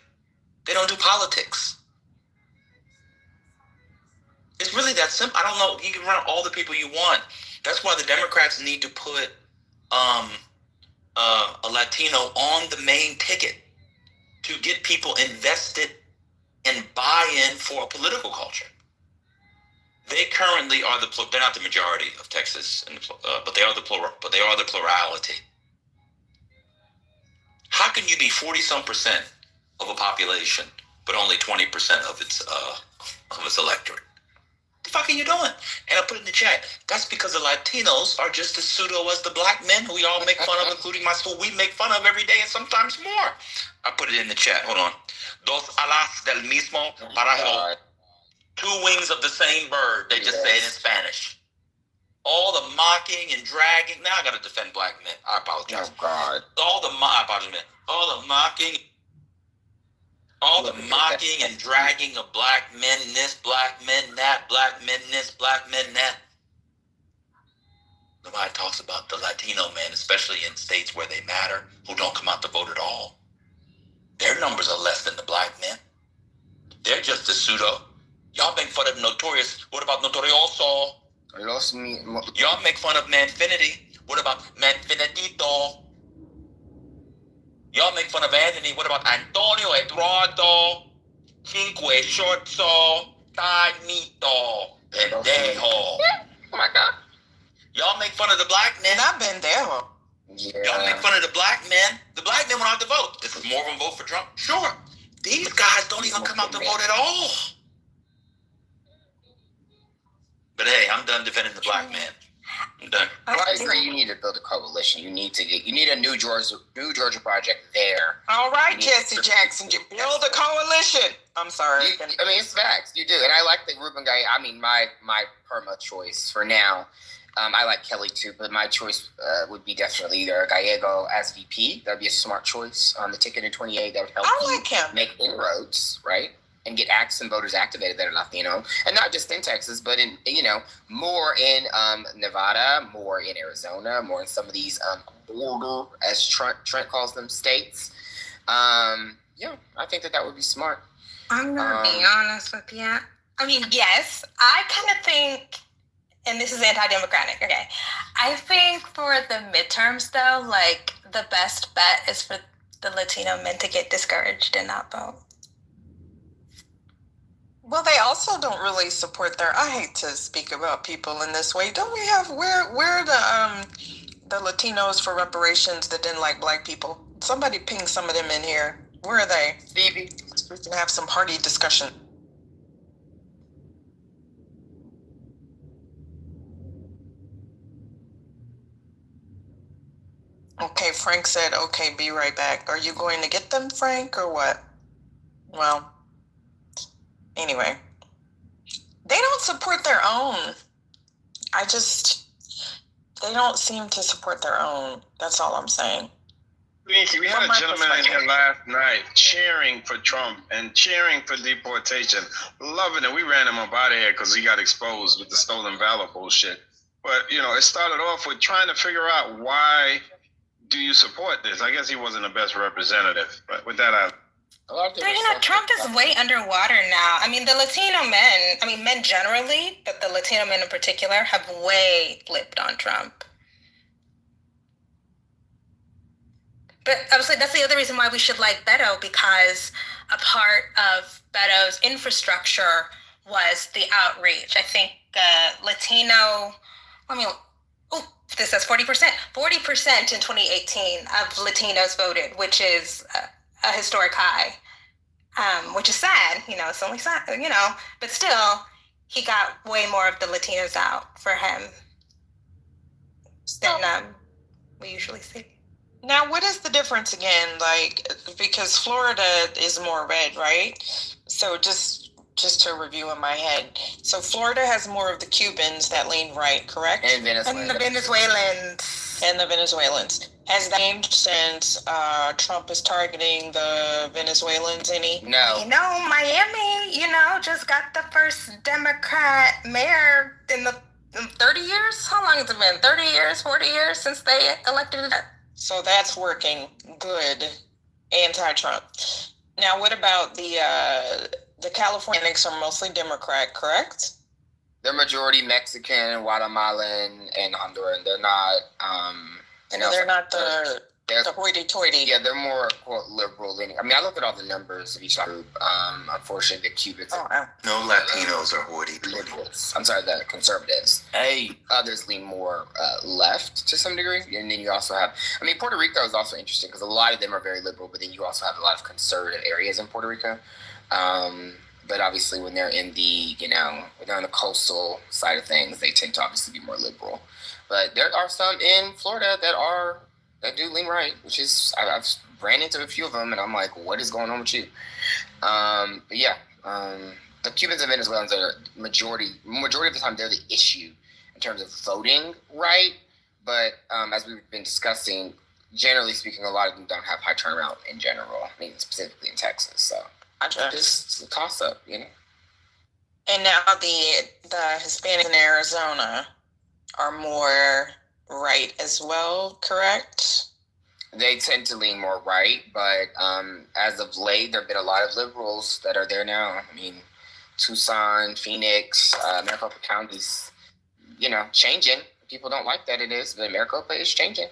They don't do politics. It's really that simple. I don't know. You can run all the people you want. That's why the Democrats need to put a Latino on the main ticket to get people invested and buy-in for a political culture. They currently are they're not the majority of Texas, but they are the plurality. How can you be 40-some% of a population, but only 20% of its electorate? What the fuck are you doing? And I put it in the chat. That's because the Latinos are just as pseudo as the black men who we all make fun of, including my school. We make fun of every day and sometimes more. I put it in the chat. Hold on. Dos alas del mismo pájaro. 2 wings of the same bird. They just say it in Spanish. All the mocking and dragging. Now I got to defend black men. I apologize. Oh, God. All the mocking and dragging of black men this, black men that, black men this, black men that. Nobody talks about the Latino men, especially in states where they matter, who don't come out to vote at all. Their numbers are less than the black men. They're just as pseudo. Y'all make fun of Notorious. What about Notorioso? Y'all make fun of Manfinity. What about Manfinitito? Y'all make fun of Anthony. What about Antonio, Eduardo, Cinque, Shortso, Tagnito, Pendejo? Oh my God. Y'all make fun of the black men. Not Pendejo. Yeah. Y'all make fun of the black men. The black men went out to vote. This is more of them vote for Trump. Sure. These guys don't even come out to vote at all. done defending the black man. I'm done. Well, I agree. You need to build a coalition. You need a new Georgia project there. All right, Jesse Jackson, you build a coalition. I'm sorry. It's facts. You do, and I like the Ruben guy. I mean, my perma choice for now. I like Kelly too, but my choice would be definitely either Gallego as VP. That'd be a smart choice on the ticket in 28. That would help make inroads, right? And get some voters activated that are Latino, and not just in Texas, but in more in Nevada, more in Arizona, more in some of these border, as Trent calls them, states. I think that would be smart. I'm gonna be honest with you. I mean, yes, I kind of think, and this is anti-democratic. Okay, I think for the midterms though, like the best bet is for the Latino men to get discouraged and not vote. Well, they also don't really support I hate to speak about people in this way. Don't we have, where are the Latinos for reparations that didn't like black people? Somebody ping some of them in here. Where are they? Stevie. We can have some hearty discussion. Okay, Frank said, okay, be right back. Are you going to get them, Frank, or what? Well, anyway, they don't support their own. They don't seem to support their own. That's all I'm saying. We had a gentleman in here last night cheering for Trump and cheering for deportation, loving it. We ran him up out of here because he got exposed with the stolen valor bullshit. But, it started off with trying to figure out, why do you support this? I guess he wasn't the best representative. But with that, Trump is way underwater now. I mean, the Latino men, men generally, but the Latino men in particular, have way flipped on Trump. But obviously, that's the other reason why we should like Beto, because a part of Beto's infrastructure was the outreach. I think this says 40%. 40% in 2018 of Latinos voted, which is a historic high, which is sad. It's only sad, but still, he got way more of the Latinos out for him than we usually see. Now, what is the difference again? Because Florida is more red, right? So just to review in my head. So Florida has more of the Cubans that lean right, correct? And Venezuela. And the Venezuelans. Has that changed since Trump is targeting the Venezuelans any? No. Miami, just got the first Democrat mayor in 30 years? How long has it been? 30 years, 40 years since they elected it? So that's working good, anti-Trump. Now, what about the Californians are mostly Democrat, correct? They're majority Mexican, Guatemalan, and Honduran. They're not. They're not the hoity-toity. Yeah, they're more quote liberal leaning. I look at all the numbers of each group. Unfortunately, the Cubans. No Latinos are hoity-toity. Liberals. I'm sorry, the conservatives. Others lean more left to some degree, and then you also have. Puerto Rico is also interesting because a lot of them are very liberal, but then you also have a lot of conservative areas in Puerto Rico. But obviously, when they're in the when they're on the coastal side of things, they tend to obviously be more liberal. But there are some in Florida that do lean right, which is I've ran into a few of them, and I'm like, what is going on with you? The Cubans and Venezuelans are majority of the time they're the issue in terms of voting right. But as we've been discussing, generally speaking, a lot of them don't have high turnout in general. Specifically in Texas, so it's a toss up, And now the Hispanics in Arizona are more right as well, correct? They tend to lean more right, but as of late, there have been a lot of liberals that are there now. Tucson, Phoenix, Maricopa counties, changing. People don't like that it is, but Maricopa is changing.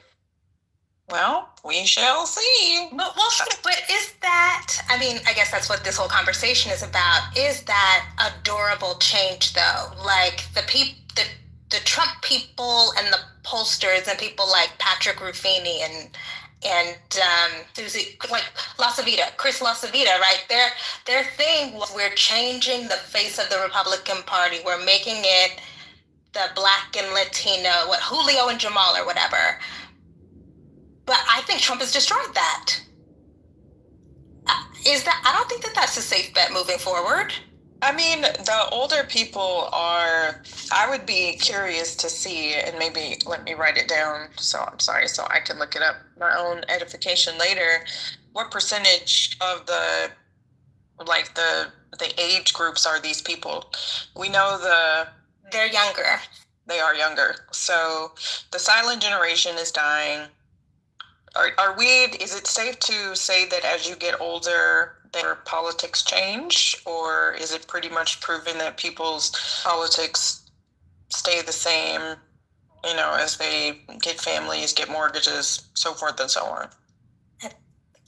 Well, we shall see. But is that, I guess that's what this whole conversation is about. Is that a durable change, though? Like the Trump people and the pollsters and people like Patrick Ruffini and Susie, like Chris LaSavita, right? Their thing was, we're changing the face of the Republican Party. We're making it the Black and Latino, Julio and Jamal or whatever. But I think Trump has destroyed that. I don't think that that's a safe bet moving forward. I mean, the older people I would be curious to see, and maybe let me write it down, so I can look it up my own edification later. What percentage of the age groups are these people? We know they're younger. They are younger. So the silent generation is dying. Is it safe to say that as you get older, their politics change, or is it pretty much proven that people's politics stay the same, as they get families, get mortgages, so forth and so on?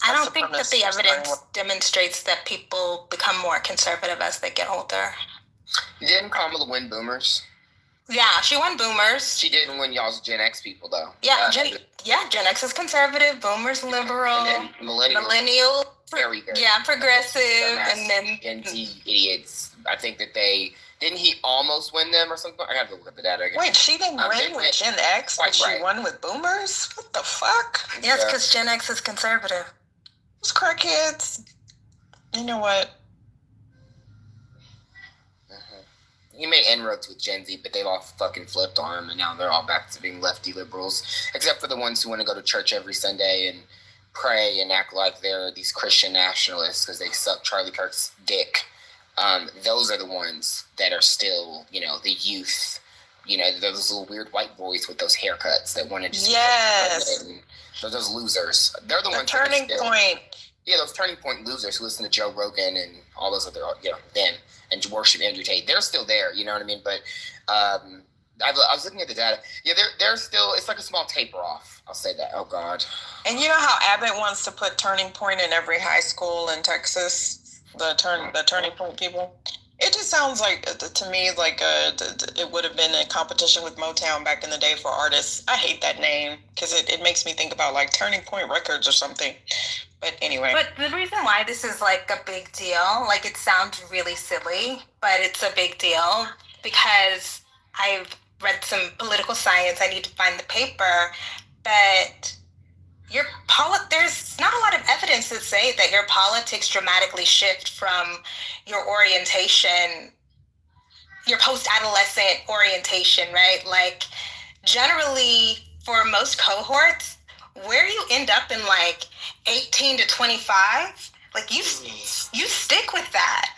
I don't think that the evidence demonstrates that people become more conservative as they get older. Didn't Kamala win boomers? Yeah, she won boomers. She didn't win y'all's Gen X people, though. Yeah, Gen X is conservative, boomers liberal, and then millennial, very good. Yeah, progressive, and then Gen Z idiots. I think that didn't he almost win them or something? I have to look at the data again. Wait, she didn't win with Gen X, but she won with boomers? What the fuck? Yes, because Gen X is conservative. Those crackheads. You know what? He made inroads with Gen Z, but they've all fucking flipped on him, and now they're all back to being lefty liberals, except for the ones who want to go to church every Sunday and pray and act like they're these Christian nationalists because they suck Charlie Kirk's dick. Those are the ones that are still, the youth, those little weird white boys with those haircuts that want to just... Yes. Those losers. They're the ones... Turning point. Yeah, those turning point losers who listen to Joe Rogan and all those other, them. And worship Andrew Tate. They're still there, you know what I mean? But I was looking at the data. Yeah, they're still, it's like a small taper off. I'll say that. Oh, God. And you know how Abbott wants to put Turning Point in every high school in Texas? The Turning Point people? It just sounds like, to me, like it would have been a competition with Motown back in the day for artists. I hate that name because it makes me think about like Turning Point Records or something. But anyway. But the reason why this is like a big deal, like it sounds really silly, but it's a big deal because I've read some political science. I need to find the paper, but there's not a lot of evidence to say that your politics dramatically shift from your orientation, your post-adolescent orientation, right? Like generally for most cohorts, where you end up in like 18 to 25, like you stick with that.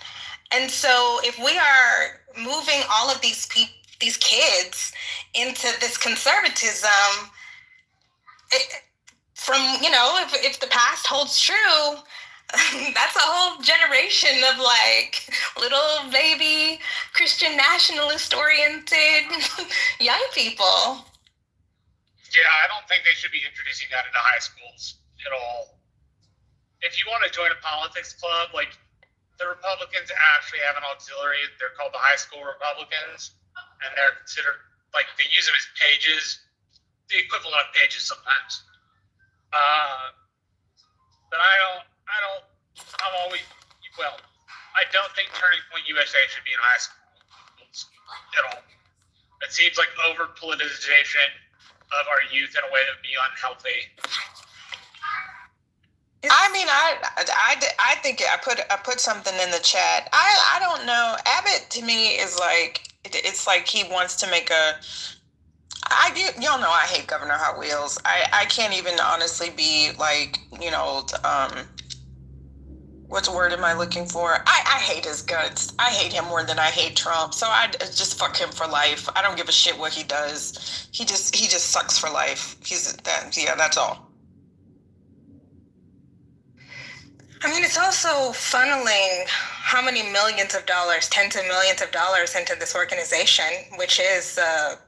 And so if we are moving all of these kids into this conservatism, if the past holds true, that's a whole generation of like little baby Christian nationalist oriented young people. Yeah, I don't think they should be introducing that into high schools at all. If you want to join a politics club, like the Republicans actually have an auxiliary. They're called the high school Republicans, and they're considered, like, they use them as pages, the equivalent of pages sometimes. But I don't think Turning Point USA should be in high schools at all. It seems like over politicization of our youth in a way that would be unhealthy. I mean, I think I put something in the chat. I don't know. Abbott to me is like, it's like he wants to make y'all know I hate Governor Hot Wheels. I can't even honestly be like, what word am I looking for? I hate his guts. I hate him more than I hate Trump. So I just fuck him for life. I don't give a shit what he does. He just sucks for life. That's all. I mean, it's also funneling how many millions of dollars, tens of millions of dollars into this organization, which is a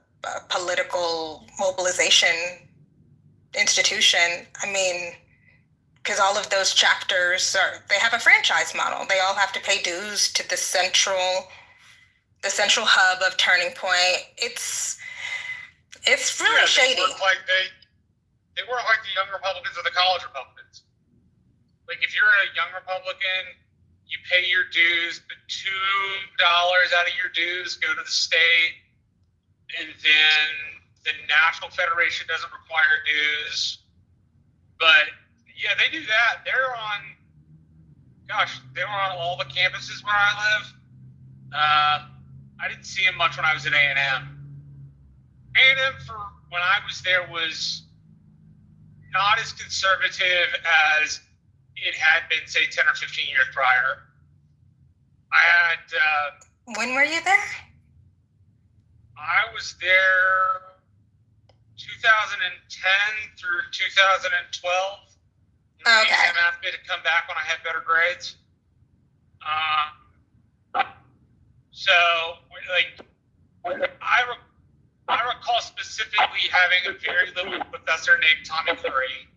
political mobilization institution. I mean, because all of those chapters they have a franchise model. They all have to pay dues to the central hub of Turning Point. It's really shady. They work like the young Republicans or the college Republicans. Like if you're a young Republican, you pay your dues, but $2 out of your dues go to the state. and then the National Federation doesn't require dues. But yeah, they do that. They're on all the campuses where I live. I didn't see them much when I was at A&M. A&M for when I was there was not as conservative as it had been, say, 10 or 15 years prior. I had... when were you there? I was there 2010 through 2012. Okay. And asked me to come back when I had better grades. So, like, I recall specifically having a very little professor named Tommy Curry.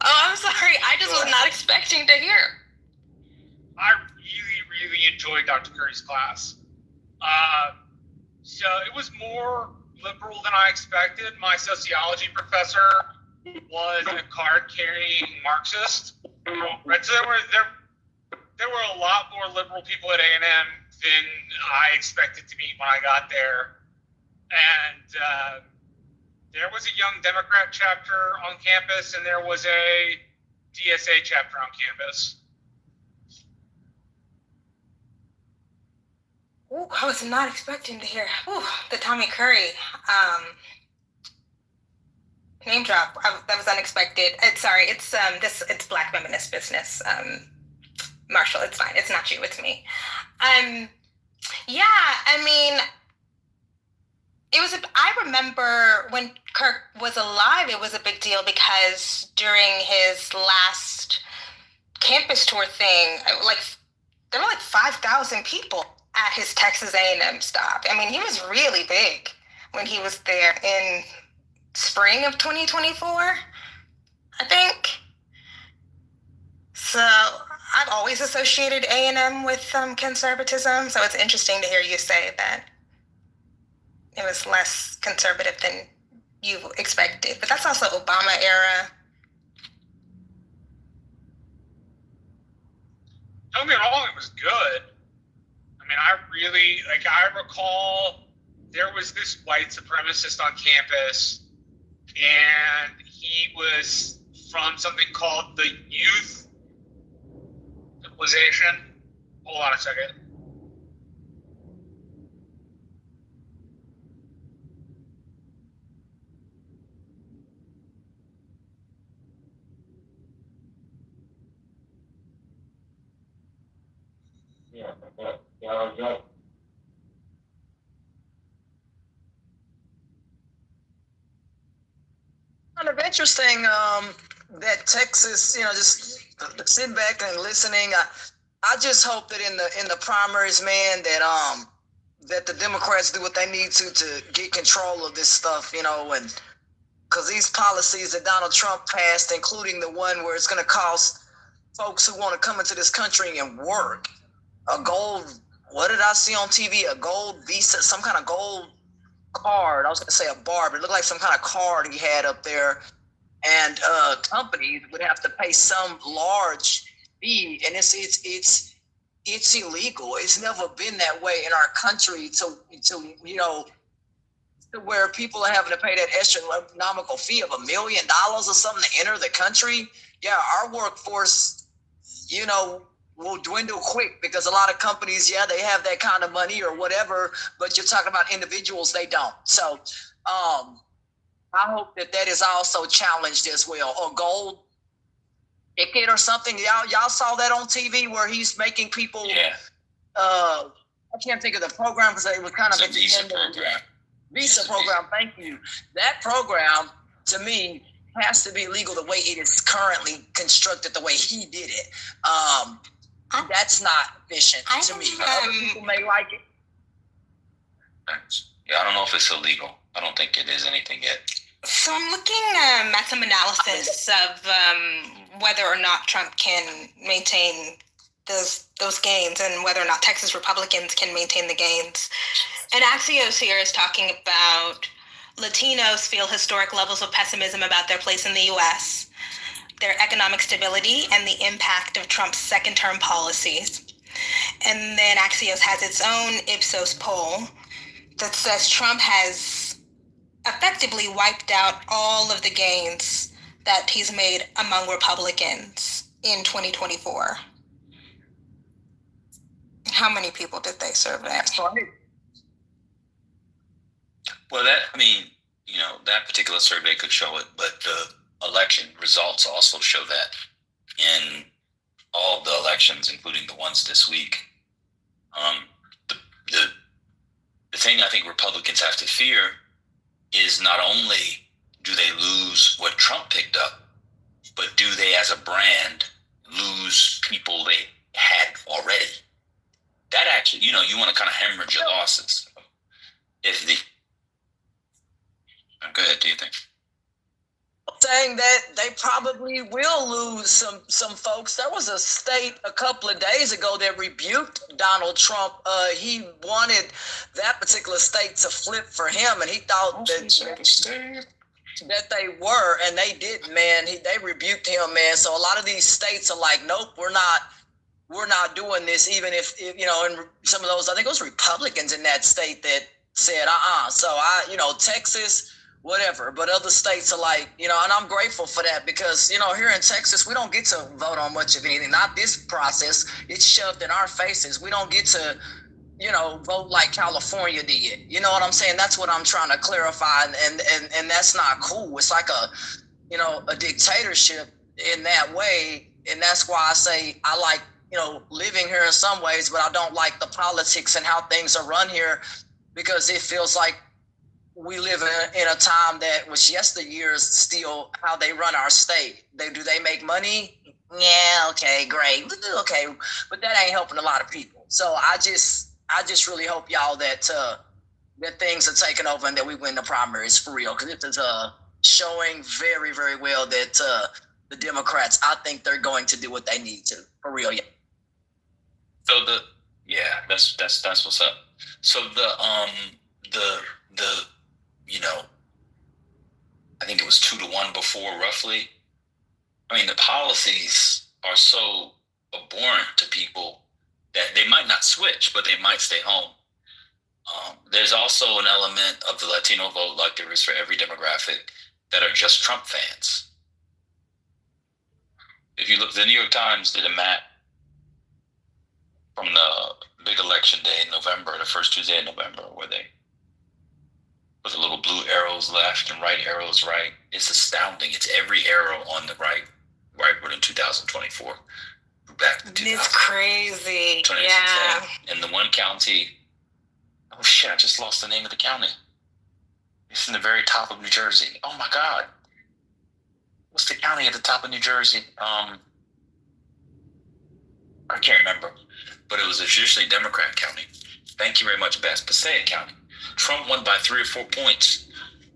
I'm sorry. I just was not expecting to hear. I really, really enjoyed Dr. Curry's class. So it was more liberal than I expected. My sociology professor was a card-carrying Marxist. Right? So there were a lot more liberal people at A&M than I expected to meet when I got there. And there was a Young Democrat chapter on campus, and there was a DSA chapter on campus. Ooh, I was not expecting to hear the Tommy Curry name drop. That was unexpected. It's Black feminist business. Marshall, it's fine. It's not you. It's me. Yeah, I mean, I remember when Kirk was alive, it was a big deal because during his last campus tour thing, there were like 5,000 people at his Texas A&M stop. I mean, he was really big when he was there in spring of 2024, I think. So I've always associated A&M with conservatism, so it's interesting to hear you say that it was less conservative than you expected. But that's also Obama era. Don't get me wrong, it was good. I mean, I recall there was this white supremacist on campus, and he was from something called the Youth Civilization. Hold on a second. Kind of interesting that Texas, just sitting back and listening. I just hope that in the primaries, man, that the Democrats do what they need to get control of this stuff, and because these policies that Donald Trump passed, including the one where it's going to cost folks who want to come into this country and work a gold. What did I see on TV? A gold visa, some kind of gold card. I was going to say a bar, but it looked like some kind of card he had up there. And companies would have to pay some large fee, and it's illegal. It's never been that way in our country. To where people are having to pay that astronomical fee of $1 million or something to enter the country. Yeah, our workforce, will dwindle quick because a lot of companies, they have that kind of money or whatever, but you're talking about individuals, they don't. So I hope that is also challenged as well. Or gold ticket or something. Y'all saw that on TV where he's making people. Yeah. I can't think of the program because it was kind of a visa program. Visa program. Thank you. That program to me has to be legal the way it is currently constructed, the way he did it. That's not efficient to me. Other people may like it. Yeah, I don't know if it's illegal. I don't think it is anything yet. So I'm looking at some analysis of whether or not Trump can maintain those gains and whether or not Texas Republicans can maintain the gains. And Axios here is talking about Latinos feel historic levels of pessimism about their place in the U.S., their economic stability, and the impact of Trump's second-term policies. And then Axios has its own Ipsos poll that says Trump has effectively wiped out all of the gains that he's made among Republicans in 2024. How many people did they survey? Well, that particular survey could show it, but the election results also show that in all the elections, including the ones this week. The thing I think Republicans have to fear is not only do they lose what Trump picked up, but do they, as a brand, lose people they had already? That actually, you want to kind of hemorrhage your losses. Go ahead, do you think? Saying that they probably will lose some folks. There was a state a couple of days ago that rebuked Donald Trump. He wanted that particular state to flip for him, and he thought that they were, and they didn't, man. They rebuked him, man. So a lot of these states are like, nope, we're not doing this, even if in some of those, I think it was Republicans in that state that said, So Texas, whatever, but other states are like, and I'm grateful for that because, here in Texas, we don't get to vote on much of anything. Not this process. It's shoved in our faces. We don't get to, vote like California did. You know what I'm saying? That's what I'm trying to clarify. And that's not cool. It's like a dictatorship in that way. And that's why I say I like, living here in some ways, but I don't like the politics and how things are run here because it feels like we live in a time that was yesteryear's still how they run our state. Do they make money? Yeah, okay, great. Okay, but that ain't helping a lot of people. So I just really hope y'all that things are taken over and that we win the primaries for real. Because it is showing very, very well that the Democrats, I think they're going to do what they need to for real. Yeah. So that's what's up. So I think it was 2-1 before, roughly. I mean, the policies are so abhorrent to people that they might not switch, but they might stay home. There's also an element of the Latino vote, like there is for every demographic, that are just Trump fans. If you look, the New York Times did a map from the big election day in November, the first Tuesday in November, where they with the little blue arrows left and right arrows right. It's astounding. It's every arrow on the right in 2024. Back to It's crazy. Yeah. And the one county, oh shit, I just lost the name of the county. It's in the very top of New Jersey. Oh my God. What's the county at the top of New Jersey? I can't remember. But it was a traditionally Democrat county. Thank you very much, Bess. Passaic County. Trump won by 3 or 4 points.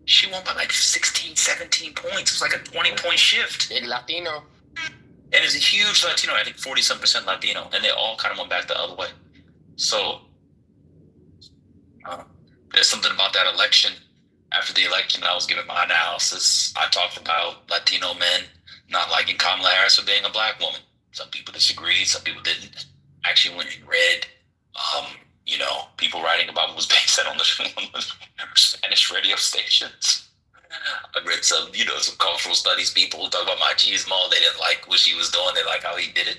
She won by like 16, 17 points. It was like a 20-point shift. El Latino. And it's a huge Latino, I think 40-some% Latino. And they all kind of went back the other way. So there's something about that election. After the election, I was giving my analysis. I talked about Latino men not liking Kamala Harris for being a black woman. Some people disagreed, some people didn't. Actually went and read, people writing about what was being said on the Spanish radio stations. I read some cultural studies people who talk about machismo. They didn't like what she was doing. They like how he did it.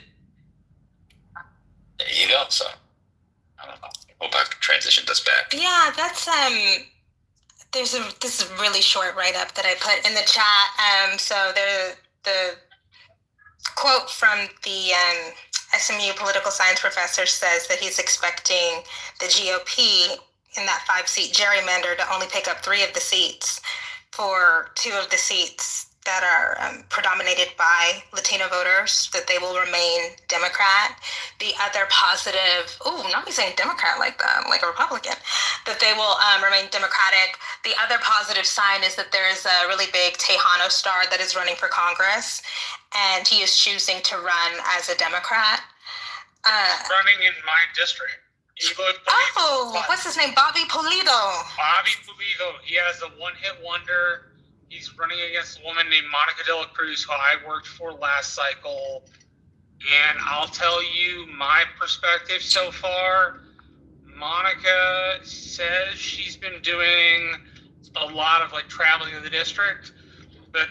There you go. So, I don't know. Hope I can transition this back. Yeah, that's, this is a really short write-up that I put in the chat. So the quote from the SMU political science professor says that he's expecting the GOP in that 5-seat gerrymander to only pick up 3 of the seats for 2 of the seats that are predominated by Latino voters, that they will remain Democrat. The other positive, not me saying Democrat like a Republican, that they will remain Democratic. The other positive sign is that there is a really big Tejano star that is running for Congress, and he is choosing to run as a Democrat. Running in my district. What's his name? Bobby Pulido. Bobby Pulido. He has a one-hit wonder. He's running against a woman named Monica De La Cruz, who I worked for last cycle. And I'll tell you my perspective so far. Monica says she's been doing a lot of like traveling in the district, but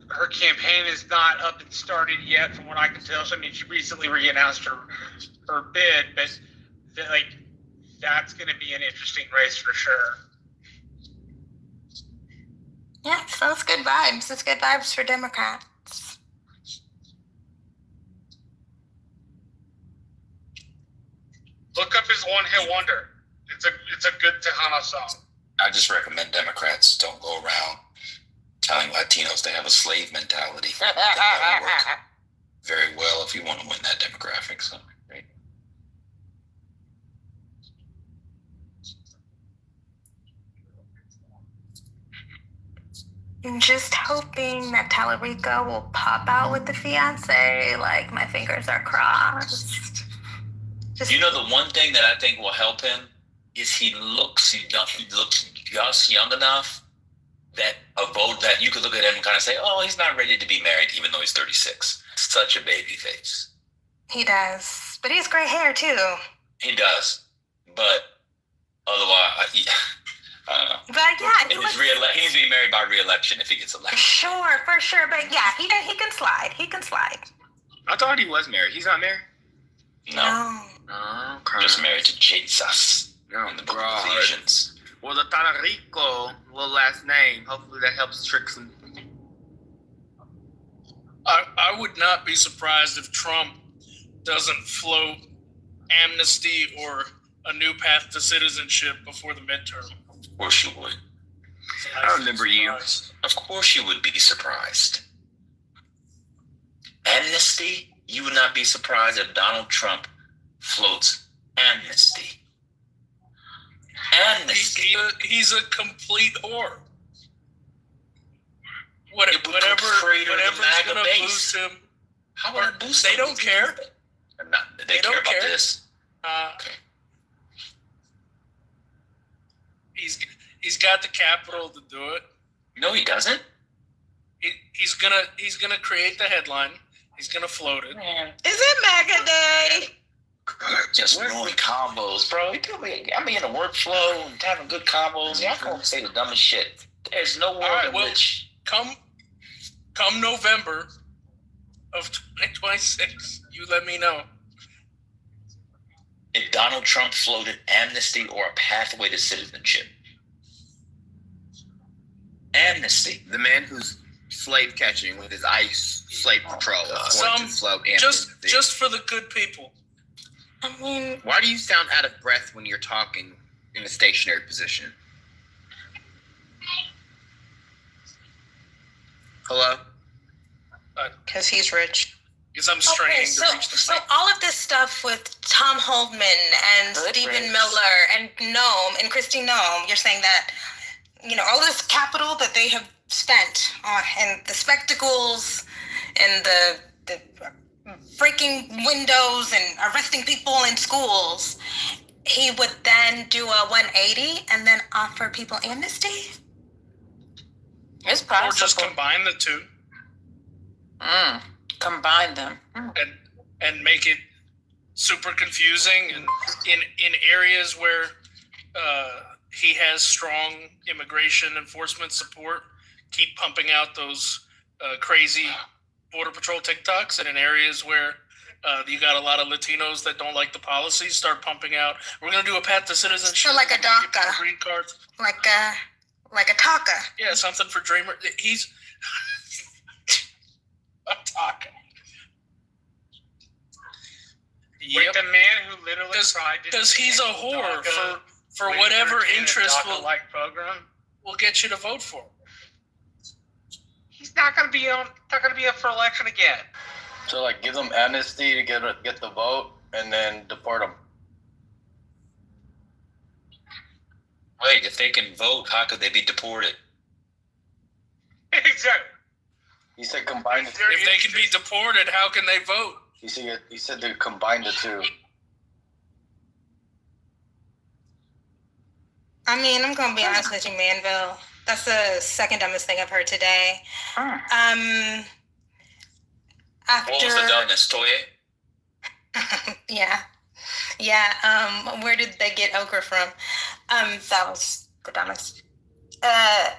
her campaign is not up and started yet, from what I can tell. So I mean, she recently re-announced her bid, but that's going to be an interesting race for sure. Yeah, so it's good vibes. It's good vibes for Democrats. Look up his one-hit wonder. It's a good Tejano song. I just recommend Democrats don't go around telling Latinos they have a slave mentality. That'll work very well if you want to win that demographic. So, great. I'm just hoping that Tallarico will pop out with the fiance. Like, my fingers are crossed. You know, the one thing that I think will help him is he looks just young enough that a vote that you could look at him and kind of say, oh, he's not ready to be married, even though he's 36. Such a baby face. He does. But he has gray hair, too. He does. But otherwise, I don't know. But yeah, he needs to be married by re-election if he gets elected. Sure, for sure. But yeah, he can slide. He can slide. I thought he was married. He's not married? No. Oh, okay. Just married to Jesus. Oh, in the book of Ephesians. Well, the Talarico, little last name. Hopefully that helps trick some. I would not be surprised if Trump doesn't float amnesty or a new path to citizenship before the midterm. Of course you would. I remember you. Of course you would be surprised. Amnesty? You would not be surprised if Donald Trump floats amnesty. Amnesty. He's a complete whore. Whatever's going to boost him. How would it boost They him? don't care. They care about this. Okay. He's got the capital to do it. No, he doesn't. He's gonna create the headline. He's gonna float it. Man. Is it MAGA Day? Just ruin combos, bro. I'm in a workflow and having good combos. Y'all gonna say the dumbest shit. There's no world in which. Come November of 2026, you let me know. If Donald Trump floated amnesty or a pathway to citizenship. Amnesty. The man who's slave catching with his ICE slave patrol is going to float amnesty. Just for the good people. I mean, why do you sound out of breath when you're talking in a stationary position? Hello? Because he's rich. Because I'm straining to reach the so all of this stuff with Tom Holdman and Stephen Miller and Noam and Kristi Noam, you're saying that, all this capital that they have spent on and the spectacles and the breaking windows and arresting people in schools, he would then do a 180 and then offer people amnesty? It's possible. Or just combine the two. Combine them. And make it super confusing, and in areas where he has strong immigration enforcement support, keep pumping out those crazy Border Patrol TikToks, and in areas where you got a lot of Latinos that don't like the policies, start pumping out, we're going to do a path to citizenship. So like a DACA. Green cards. Like a TACA. Yeah, something for Dreamer. He's a TACA. With the man who literally tried to. Because he's a whore for whatever interest will get you to vote for him. He's not going to be up for election again. So give them amnesty to get the vote, and then deport them. Wait, if they can vote, how could they be deported? Exactly. He said combine the two. If they can be deported, how can they vote? He said to combine the two. I mean, I'm going to be honest with you, Manville. That's the second dumbest thing I've heard today. After, what was the dumbest, Toye? yeah. Where did they get okra from? That was the dumbest. But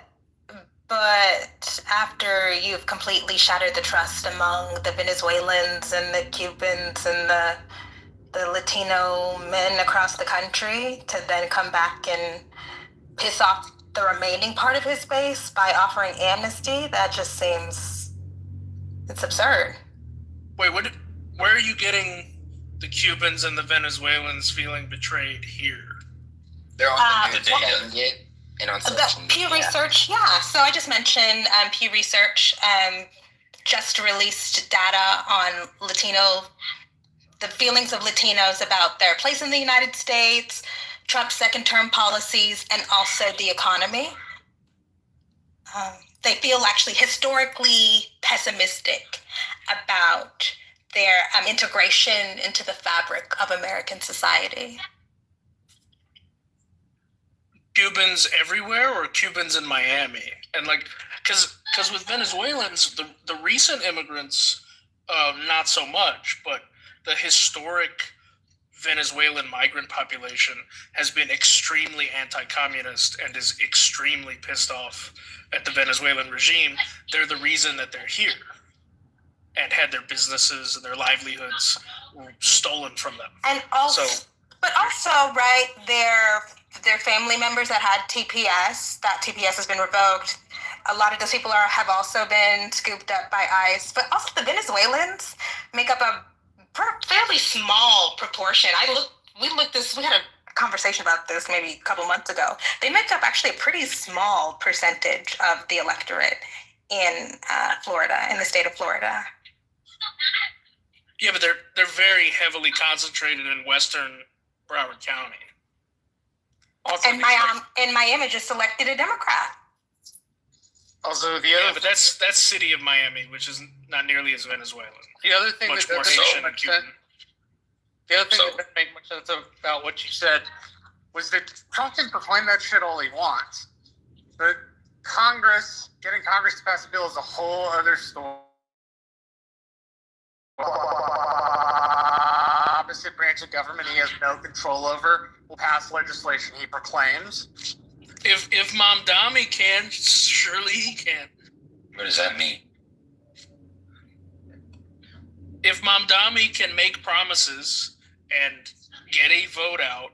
after you've completely shattered the trust among the Venezuelans and the Cubans and the Latino men across the country, to then come back and piss off the remaining part of his base by offering amnesty, that just seems, it's absurd. Wait, where are you getting the Cubans and the Venezuelans feeling betrayed here? They're on the data. And on social media. Pew Research, yeah. So I just mentioned Pew Research just released data on the feelings of Latinos about their place in the United States, Trump's second-term policies, and also the economy. They feel actually historically pessimistic about their integration into the fabric of American society. Cubans everywhere or Cubans in Miami? And because with Venezuelans, the recent immigrants, not so much, but the historic Venezuelan migrant population has been extremely anti-communist and is extremely pissed off at the Venezuelan regime. They're the reason that they're here and had their businesses and their livelihoods stolen from them. And also, right, their family members that had TPS, that TPS has been revoked. A lot of those people have also been scooped up by ICE, but also the Venezuelans make up a fairly small proportion. We had a conversation about this maybe a couple months ago. They make up actually a pretty small percentage of the electorate in Florida, in the state of Florida. Yeah, but they're very heavily concentrated in western Broward County. Also, and Miami just elected a Democrat. Also, but that's city of Miami, which is not nearly as Venezuelan. The other thing much that more doesn't Haitian make and Cuban. that doesn't make much sense about what you said was that Trump can proclaim that shit all he wants, but getting Congress to pass a bill is a whole other story. Opposite branch of government he has no control over will pass legislation he proclaims. If Mamdani can, surely he can. What does that mean? If Mamdani can make promises and get a vote out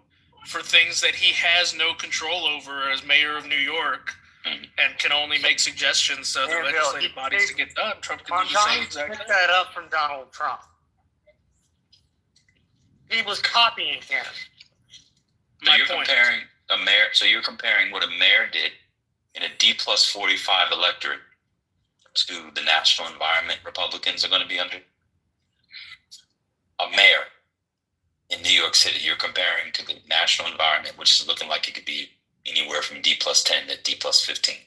for things that he has no control over as mayor of New York, and can only make suggestions to other legislative bodies to get done, Trump can do the same exact thing. Picked that up from Donald Trump. He was copying him. You're comparing a mayor. So you're comparing what a mayor did in a D+45 electorate to the national environment Republicans are going to be under. A mayor in New York City, you're comparing to the national environment, which is looking like it could be anywhere from D+10 to D+15.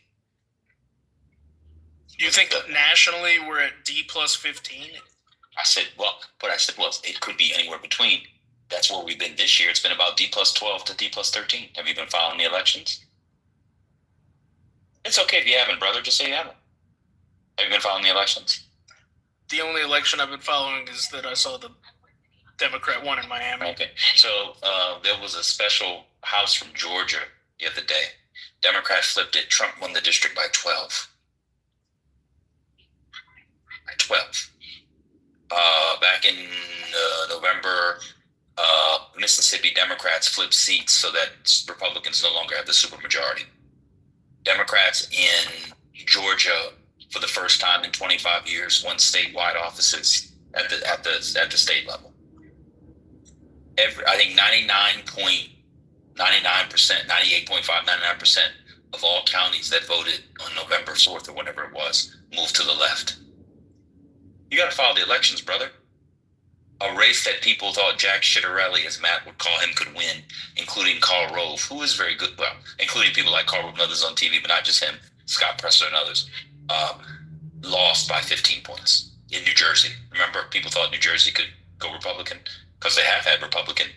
You think that nationally we're at D+15? I said, it could be anywhere between. That's where we've been this year. It's been about D+12 to D+13. Have you been following the elections? It's okay if you haven't, brother. Just say you haven't. Have you been following the elections? The only election I've been following is that I saw the Democrat won in Miami. Okay. So there was a special House from Georgia the other day. Democrat flipped it. Trump won the district by 12. By 12. Back in November, Mississippi Democrats flipped seats so that Republicans no longer have the supermajority. Democrats in Georgia, for the first time in 25 years, won statewide offices at the state level. I think 99.99%, 98.5, 99% of all counties that voted on November 4th or whenever it was moved to the left. You got to follow the elections, brother. A race that people thought Jack Schitterelli, as Matt would call him, could win, including Karl Rove, who is very good, well, including people like Karl Rove and others on TV, but not just him, Scott Presler and others, lost by 15 points in New Jersey. Remember, people thought New Jersey could go Republican because they have had Republican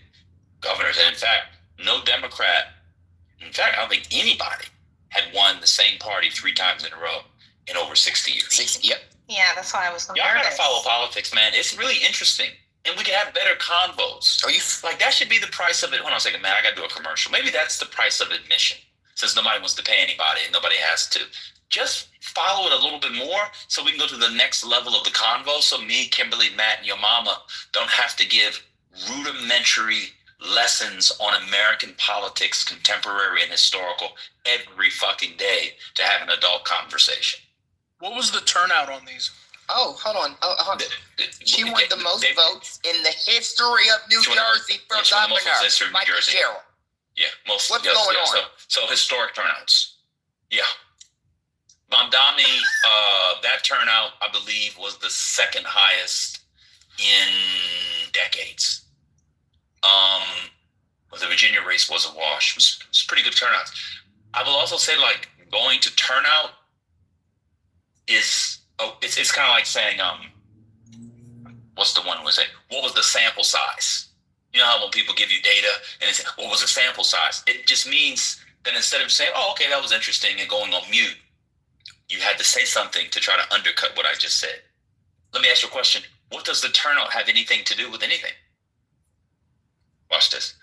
governors. And in fact, no Democrat, in fact, I don't think anybody had won the same party 3 times in a row in over 60 years. 60, yep. Yeah, that's why I was so Y'all nervous. gotta follow politics, man. It's really interesting. And we can have better convos. Like, that should be the price of it. Hold on a second, man. I gotta do a commercial. Maybe that's the price of admission. Since nobody wants to pay anybody and nobody has to. Just follow it a little bit more so we can go to the next level of the convo. So me, Kimberly, Matt, and your mama don't have to give rudimentary lessons on American politics, contemporary and historical, every fucking day to have an adult conversation. What was the turnout on these? Oh, hold on. She won the most votes in the history of New Jersey for governor. Michael Carroll. Yeah, most. What's going on? So historic turnouts. Yeah. Mamdani, that turnout, I believe, was the second highest in decades. The Virginia race was a wash. It was pretty good turnouts. I will also say, like, going to turnout is, it's kind of like saying, what's the one we say? What was the sample size? You know how when people give you data and they say, what was the sample size? It just means that instead of saying, oh, okay, that was interesting, and going on mute, you had to say something to try to undercut what I just said. Let me ask you a question. What does the turnout have anything to do with anything? Watch this.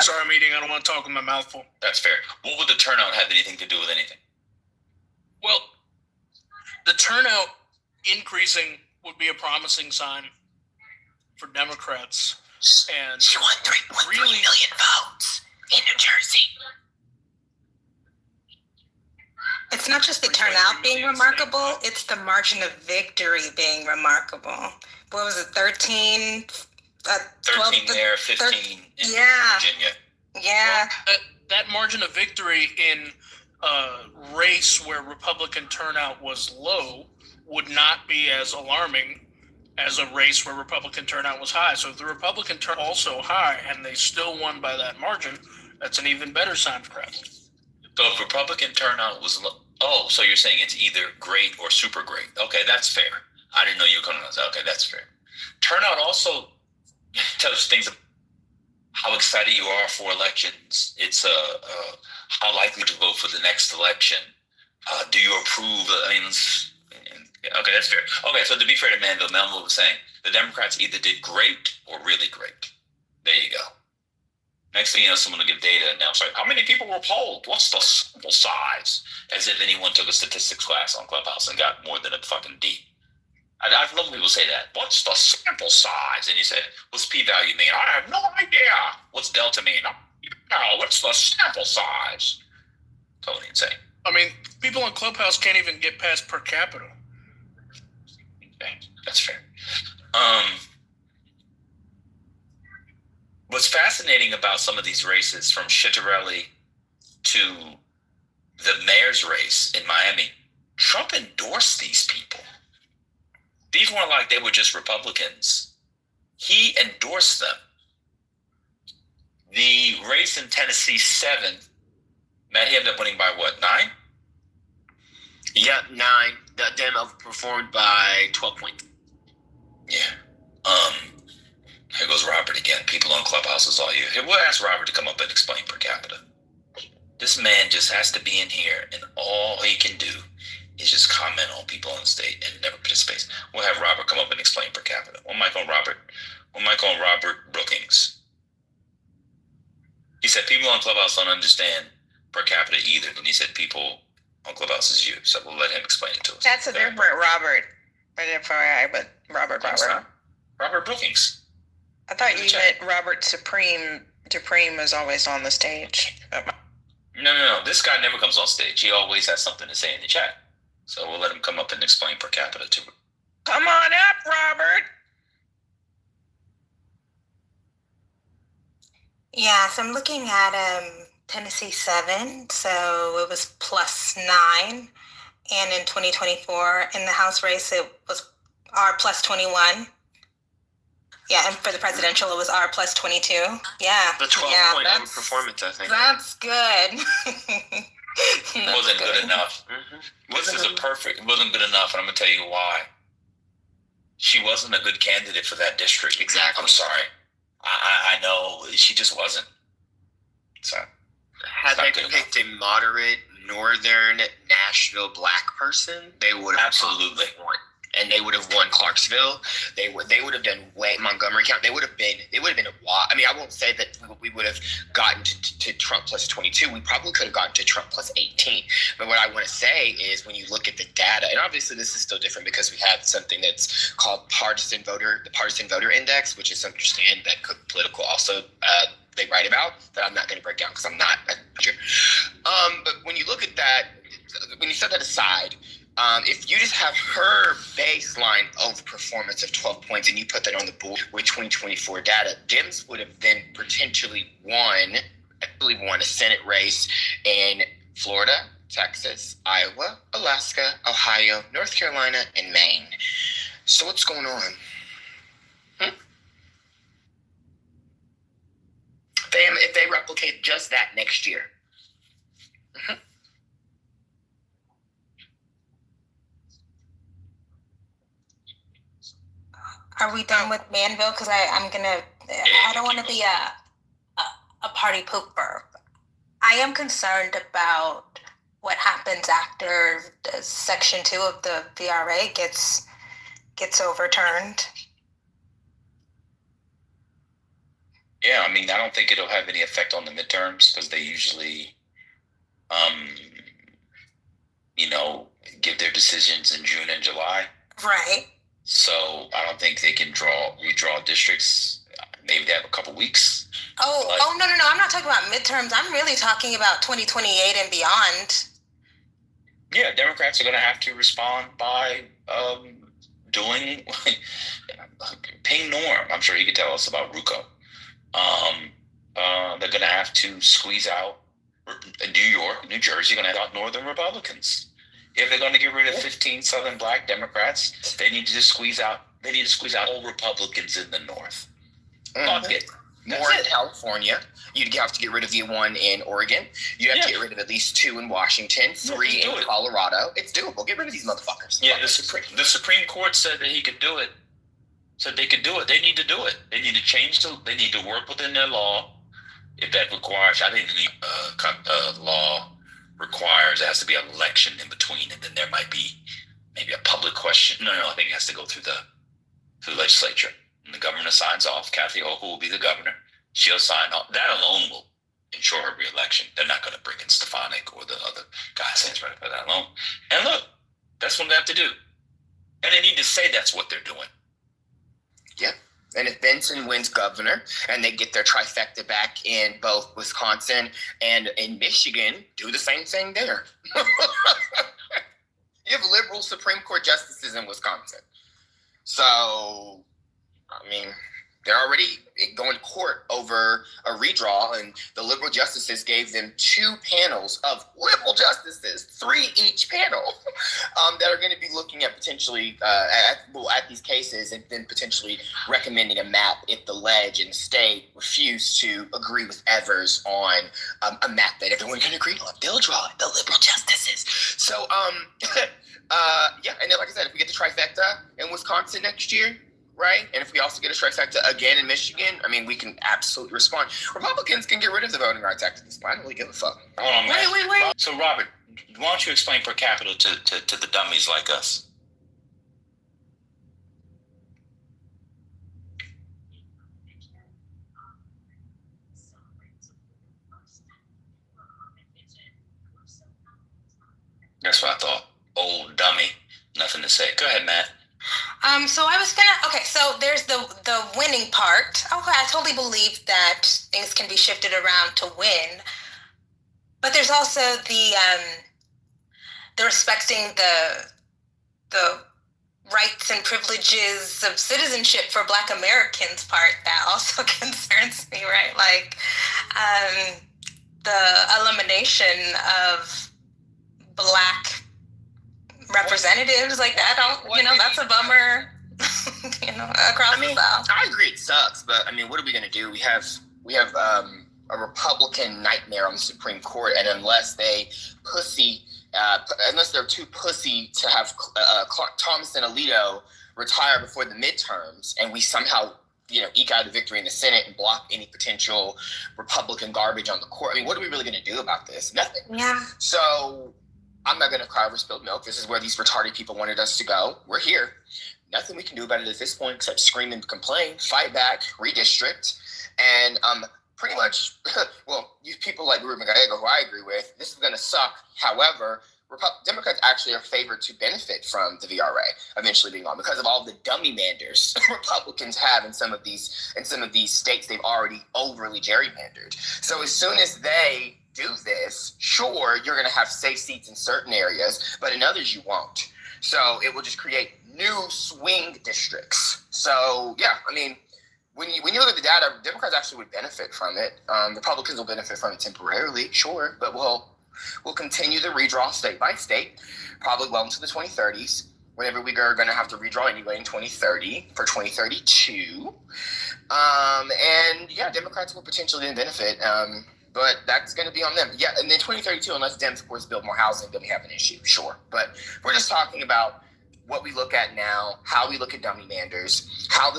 Sorry, I'm eating. I don't want to talk with my mouth full. That's fair. What would the turnout have anything to do with anything? Well, the turnout increasing would be a promising sign for Democrats. And she won 3.3 million votes in New Jersey. It's not just the turnout being remarkable, it's the margin of victory being remarkable. What was it, 13? 13 there, 15 in Virginia. Yeah. Well, that margin of victory in a race where Republican turnout was low would not be as alarming as a race where Republican turnout was high. So if the Republican turnout also high and they still won by that margin, that's an even better sign for Democrats. So if Republican turnout was low, so you're saying it's either great or super great. Okay, that's fair. I didn't know you were coming on that. Okay, that's fair. Turnout also tells things of how excited you are for elections. It's how likely to vote for the next election. Do you approve? Okay, that's fair. Okay, so to be fair to Manville, Melville was saying the Democrats either did great or really great. There you go. Next thing you know, someone will give data and now it's like, how many people were polled? What's the sample size? As if anyone took a statistics class on Clubhouse and got more than a fucking D. I love when people say that. What's the sample size? And you say, what's p-value mean? I have no idea. What's delta mean? What's the sample size? Totally insane. I mean, people on Clubhouse can't even get past per capita. Okay, that's fair. What's fascinating about some of these races, from Chitterelli to the mayor's race in Miami, Trump endorsed these people. These weren't like they were just Republicans. He endorsed them. The race in Tennessee, 7, Matt, he ended up winning by what, 9? Yep, 9. That Dem overperformed by 12 points. Yeah. Here goes Robert again. People on Clubhouse is all you. We'll ask Robert to come up and explain per capita. This man just has to be in here, and all he can do is just comment on people on the stage and never participates. We'll have Robert come up and explain per capita. One mic on Robert. One mic on Robert Brookings. He said people on Clubhouse don't understand per capita either. And he said people on Clubhouse is you. So we'll let him explain it to us. That's a different Robert. But Robert. Robert Brookings. I thought you meant Robert Supreme. Supreme is always on the stage. No. This guy never comes on stage. He always has something to say in the chat. So we'll let him come up and explain per capita too. Come on up, Robert. Yeah, so I'm looking at Tennessee 7, so it was plus 9. And in 2024, in the House race, it was R plus 21. Yeah, and for the presidential, it was R plus 22. Yeah. The 12-point performance, I think. That's good. It wasn't good enough. Mm-hmm. It wasn't good enough, and I'm going to tell you why. She wasn't a good candidate for that district. Exactly. I'm sorry. I know. She just wasn't. So, had they picked a moderate northern Nashville black person, they would have absolutely won. And they would have won Clarksville. They would have done Montgomery County. They would have been a lot. I mean, I won't say that we would have gotten to Trump plus 22. We probably could have gotten to Trump plus 18. But what I want to say is when you look at the data, and obviously this is still different because we have something that's called the Partisan Voter Index, which is something that political also they write about that I'm not going to break down because I'm not a teacher. But when you look at that, when you set that aside, if you just have her baseline of performance of 12 points and you put that on the board with 2024 data, Dems would have then potentially won a Senate race in Florida, Texas, Iowa, Alaska, Ohio, North Carolina, and Maine. So what's going on? If they replicate just that next year. Are we done with Manville? Because I don't want to be a party pooper. I am concerned about what happens after Section 2 of the VRA gets overturned. Yeah, I mean, I don't think it'll have any effect on the midterms because they usually, give their decisions in June and July. Right. So I don't think they can redraw districts. Maybe they have a couple weeks. No. I'm not talking about midterms. I'm really talking about 2028 and beyond. Yeah, Democrats are going to have to respond by doing ping Norm. I'm sure he could tell us about RUCO. They're going to have to squeeze out New York, New Jersey, going to have out Northern Republicans. If they're going to get rid of 15 Southern Black Democrats, they need to just squeeze out all Republicans in the North. Fuck it. More in California. You'd have to get rid of the one in Oregon. You'd have to get rid of at least 2 in Washington, 3 in Colorado. It's doable. Get rid of these motherfuckers. Yeah, the Supreme Court said that he could do it. Said they could do it. They need to do it. They need to they need to work within their law. If that requires, I think the law requires there has to be an election in between, and then there might be maybe a public question. No, I think it has to go through the legislature. And the governor signs off. Kathy Hochul will be the governor. She'll sign off. That alone will ensure her re-election. They're not going to bring in Stefanik or the other guys right for that alone. And look, that's what they have to do. And they need to say that's what they're doing. Yep. And if Benson wins governor and they get their trifecta back in both Wisconsin and in Michigan, do the same thing there. You have liberal Supreme Court justices in Wisconsin. So, I mean, they're already going to court over a redraw, and the liberal justices gave them 2 panels of liberal justices, 3 each panel, that are going to be looking at potentially at these cases and then potentially recommending a map if the ledge and the state refuse to agree with Evers on a map that everyone can agree on. They'll draw it, the liberal justices. So, and then, like I said, if we get the trifecta in Wisconsin next year, right? And if we also get a trifecta again in Michigan, I mean, we can absolutely respond. Republicans can get rid of the Voting Rights Act at this point. I don't really give a fuck. Hold on, man. Wait. So, Robert, why don't you explain per capita to the dummies like us? That's what I thought. Old dummy. Nothing to say. Go ahead, Matt. So there's the winning part. Okay, I totally believe that things can be shifted around to win. But there's also the respecting the rights and privileges of citizenship for Black Americans part that also concerns me, right? Like the elimination of Black representatives like that. That's a bummer. Across the South. I agree, it sucks, but I mean, what are we gonna do? We have a Republican nightmare on the Supreme Court, and unless they're too pussy to have Clark Thomas and Alito retire before the midterms, and we somehow eke out a victory in the Senate and block any potential Republican garbage on the court. I mean, what are we really going to do about this? Nothing. Yeah. So I'm not going to cry over spilled milk. This is where these retarded people wanted us to go. We're here. Nothing we can do about it at this point except scream and complain, fight back, redistrict, and pretty much, well, you people like Ruben Gallego, who I agree with, this is going to suck. However, Democrats actually are favored to benefit from the VRA eventually being on because of all the dummy manders Republicans have in some of these states they've already overly gerrymandered. So as soon as they do this, sure, you're going to have safe seats in certain areas, but in others you won't. So it will just create new swing districts. So yeah, I mean, when you look at the data, Democrats actually would benefit from it. Republicans will benefit from it temporarily, sure, but we'll continue the redraw state by state, probably well into the 2030s, whenever we are going to have to redraw anyway in 2030 for 2032. And yeah, Democrats will potentially then benefit, but that's going to be on them. Yeah, and then 2032, unless Dems, of course, build more housing, then we have an issue, sure. But we're just talking about what we look at now, how we look at dummy manders, how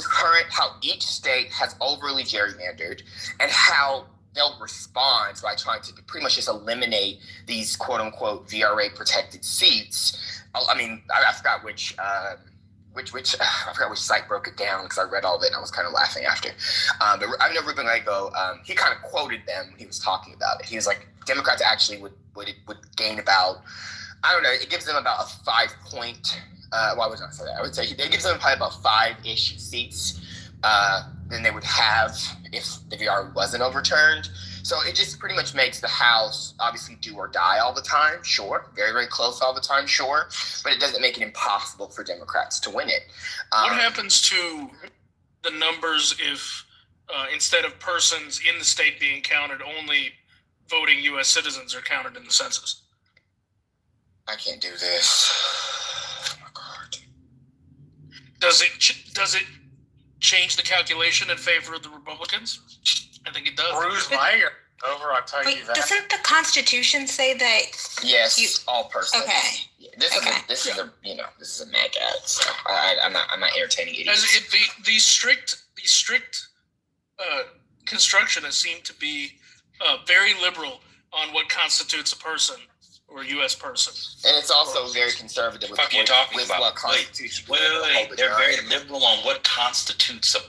each state has overly gerrymandered, and how they'll respond by trying to pretty much just eliminate these quote unquote VRA protected seats. I mean, I forgot which I forgot which site broke it down because I read all of it and I was kind of laughing after. But I know Ruben Gallego, he kind of quoted them when he was talking about it. He was like, Democrats actually would gain about, I don't know, it gives them about a 5-point. Why would I say that? I would say it gives them probably about 5-ish seats than they would have if the VR wasn't overturned. So it just pretty much makes the House obviously do or die all the time, sure. Very, very close all the time, sure. But it doesn't make it impossible for Democrats to win it. What happens to the numbers if instead of persons in the state being counted, only voting U.S. citizens are counted in the census? I can't do this. Does it change the calculation in favor of the Republicans? I think it does. Bruce Meyer over, I'll tell you that. Doesn't the Constitution say that? Yes, all persons. Okay. Yeah, this is a mad ad, so I'm not entertaining idiots. The strict constructionists seem to be very liberal on what constitutes a person or a U.S. person. And it's also very conservative with what constitutes. Wait. They're very liberal on what constitutes a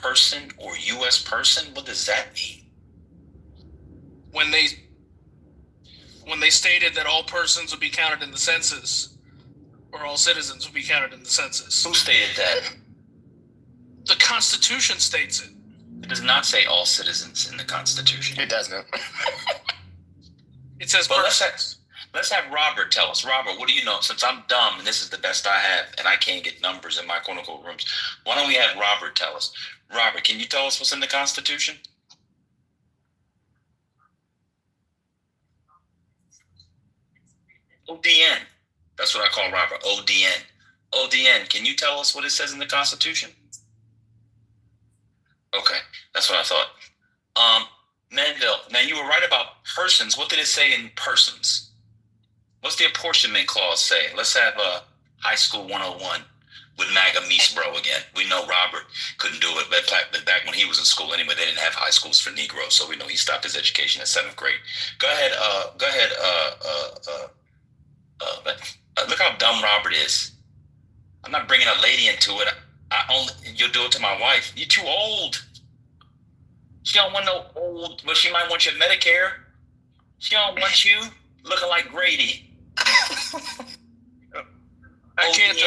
person or U.S. person? What does that mean? When they stated that all persons would be counted in the census, or all citizens would be counted in the census. Who stated that? The Constitution states it. It does not say all citizens in the Constitution. It doesn't. It says let's have Robert tell us. Robert, what do you know? Since I'm dumb and this is the best I have and I can't get numbers in my quote-unquote rooms, why don't we have Robert tell us? Robert, can you tell us what's in the Constitution? ODN. That's what I call Robert. ODN. ODN, can you tell us what it says in the Constitution? Okay, that's what I thought. Manville, now you were right about persons. What did it say in persons? What's the apportionment clause say? Let's have a high school 101 with MAGA Meesbro again. We know Robert couldn't do it, but back when he was in school anyway, they didn't have high schools for Negroes, so we know he stopped his education at 7th grade. Go ahead. Look how dumb Robert is. I'm not bringing a lady into it. You'll do it to my wife. You're too old. She don't want no old, but she might want your Medicare. She don't want you looking like Grady. I can't.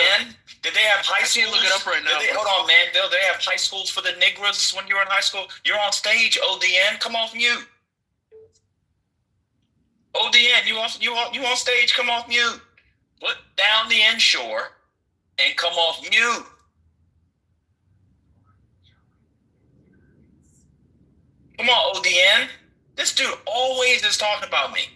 Did they have high schools? I can't look it up right now. Hold on, Manville. They have high schools for the Negroes when you were in high school. You're on stage, ODN. Come off mute. ODN, you on stage? Come off mute. Put down the inshore and come off mute. Come on, ODN. This dude always is talking about me.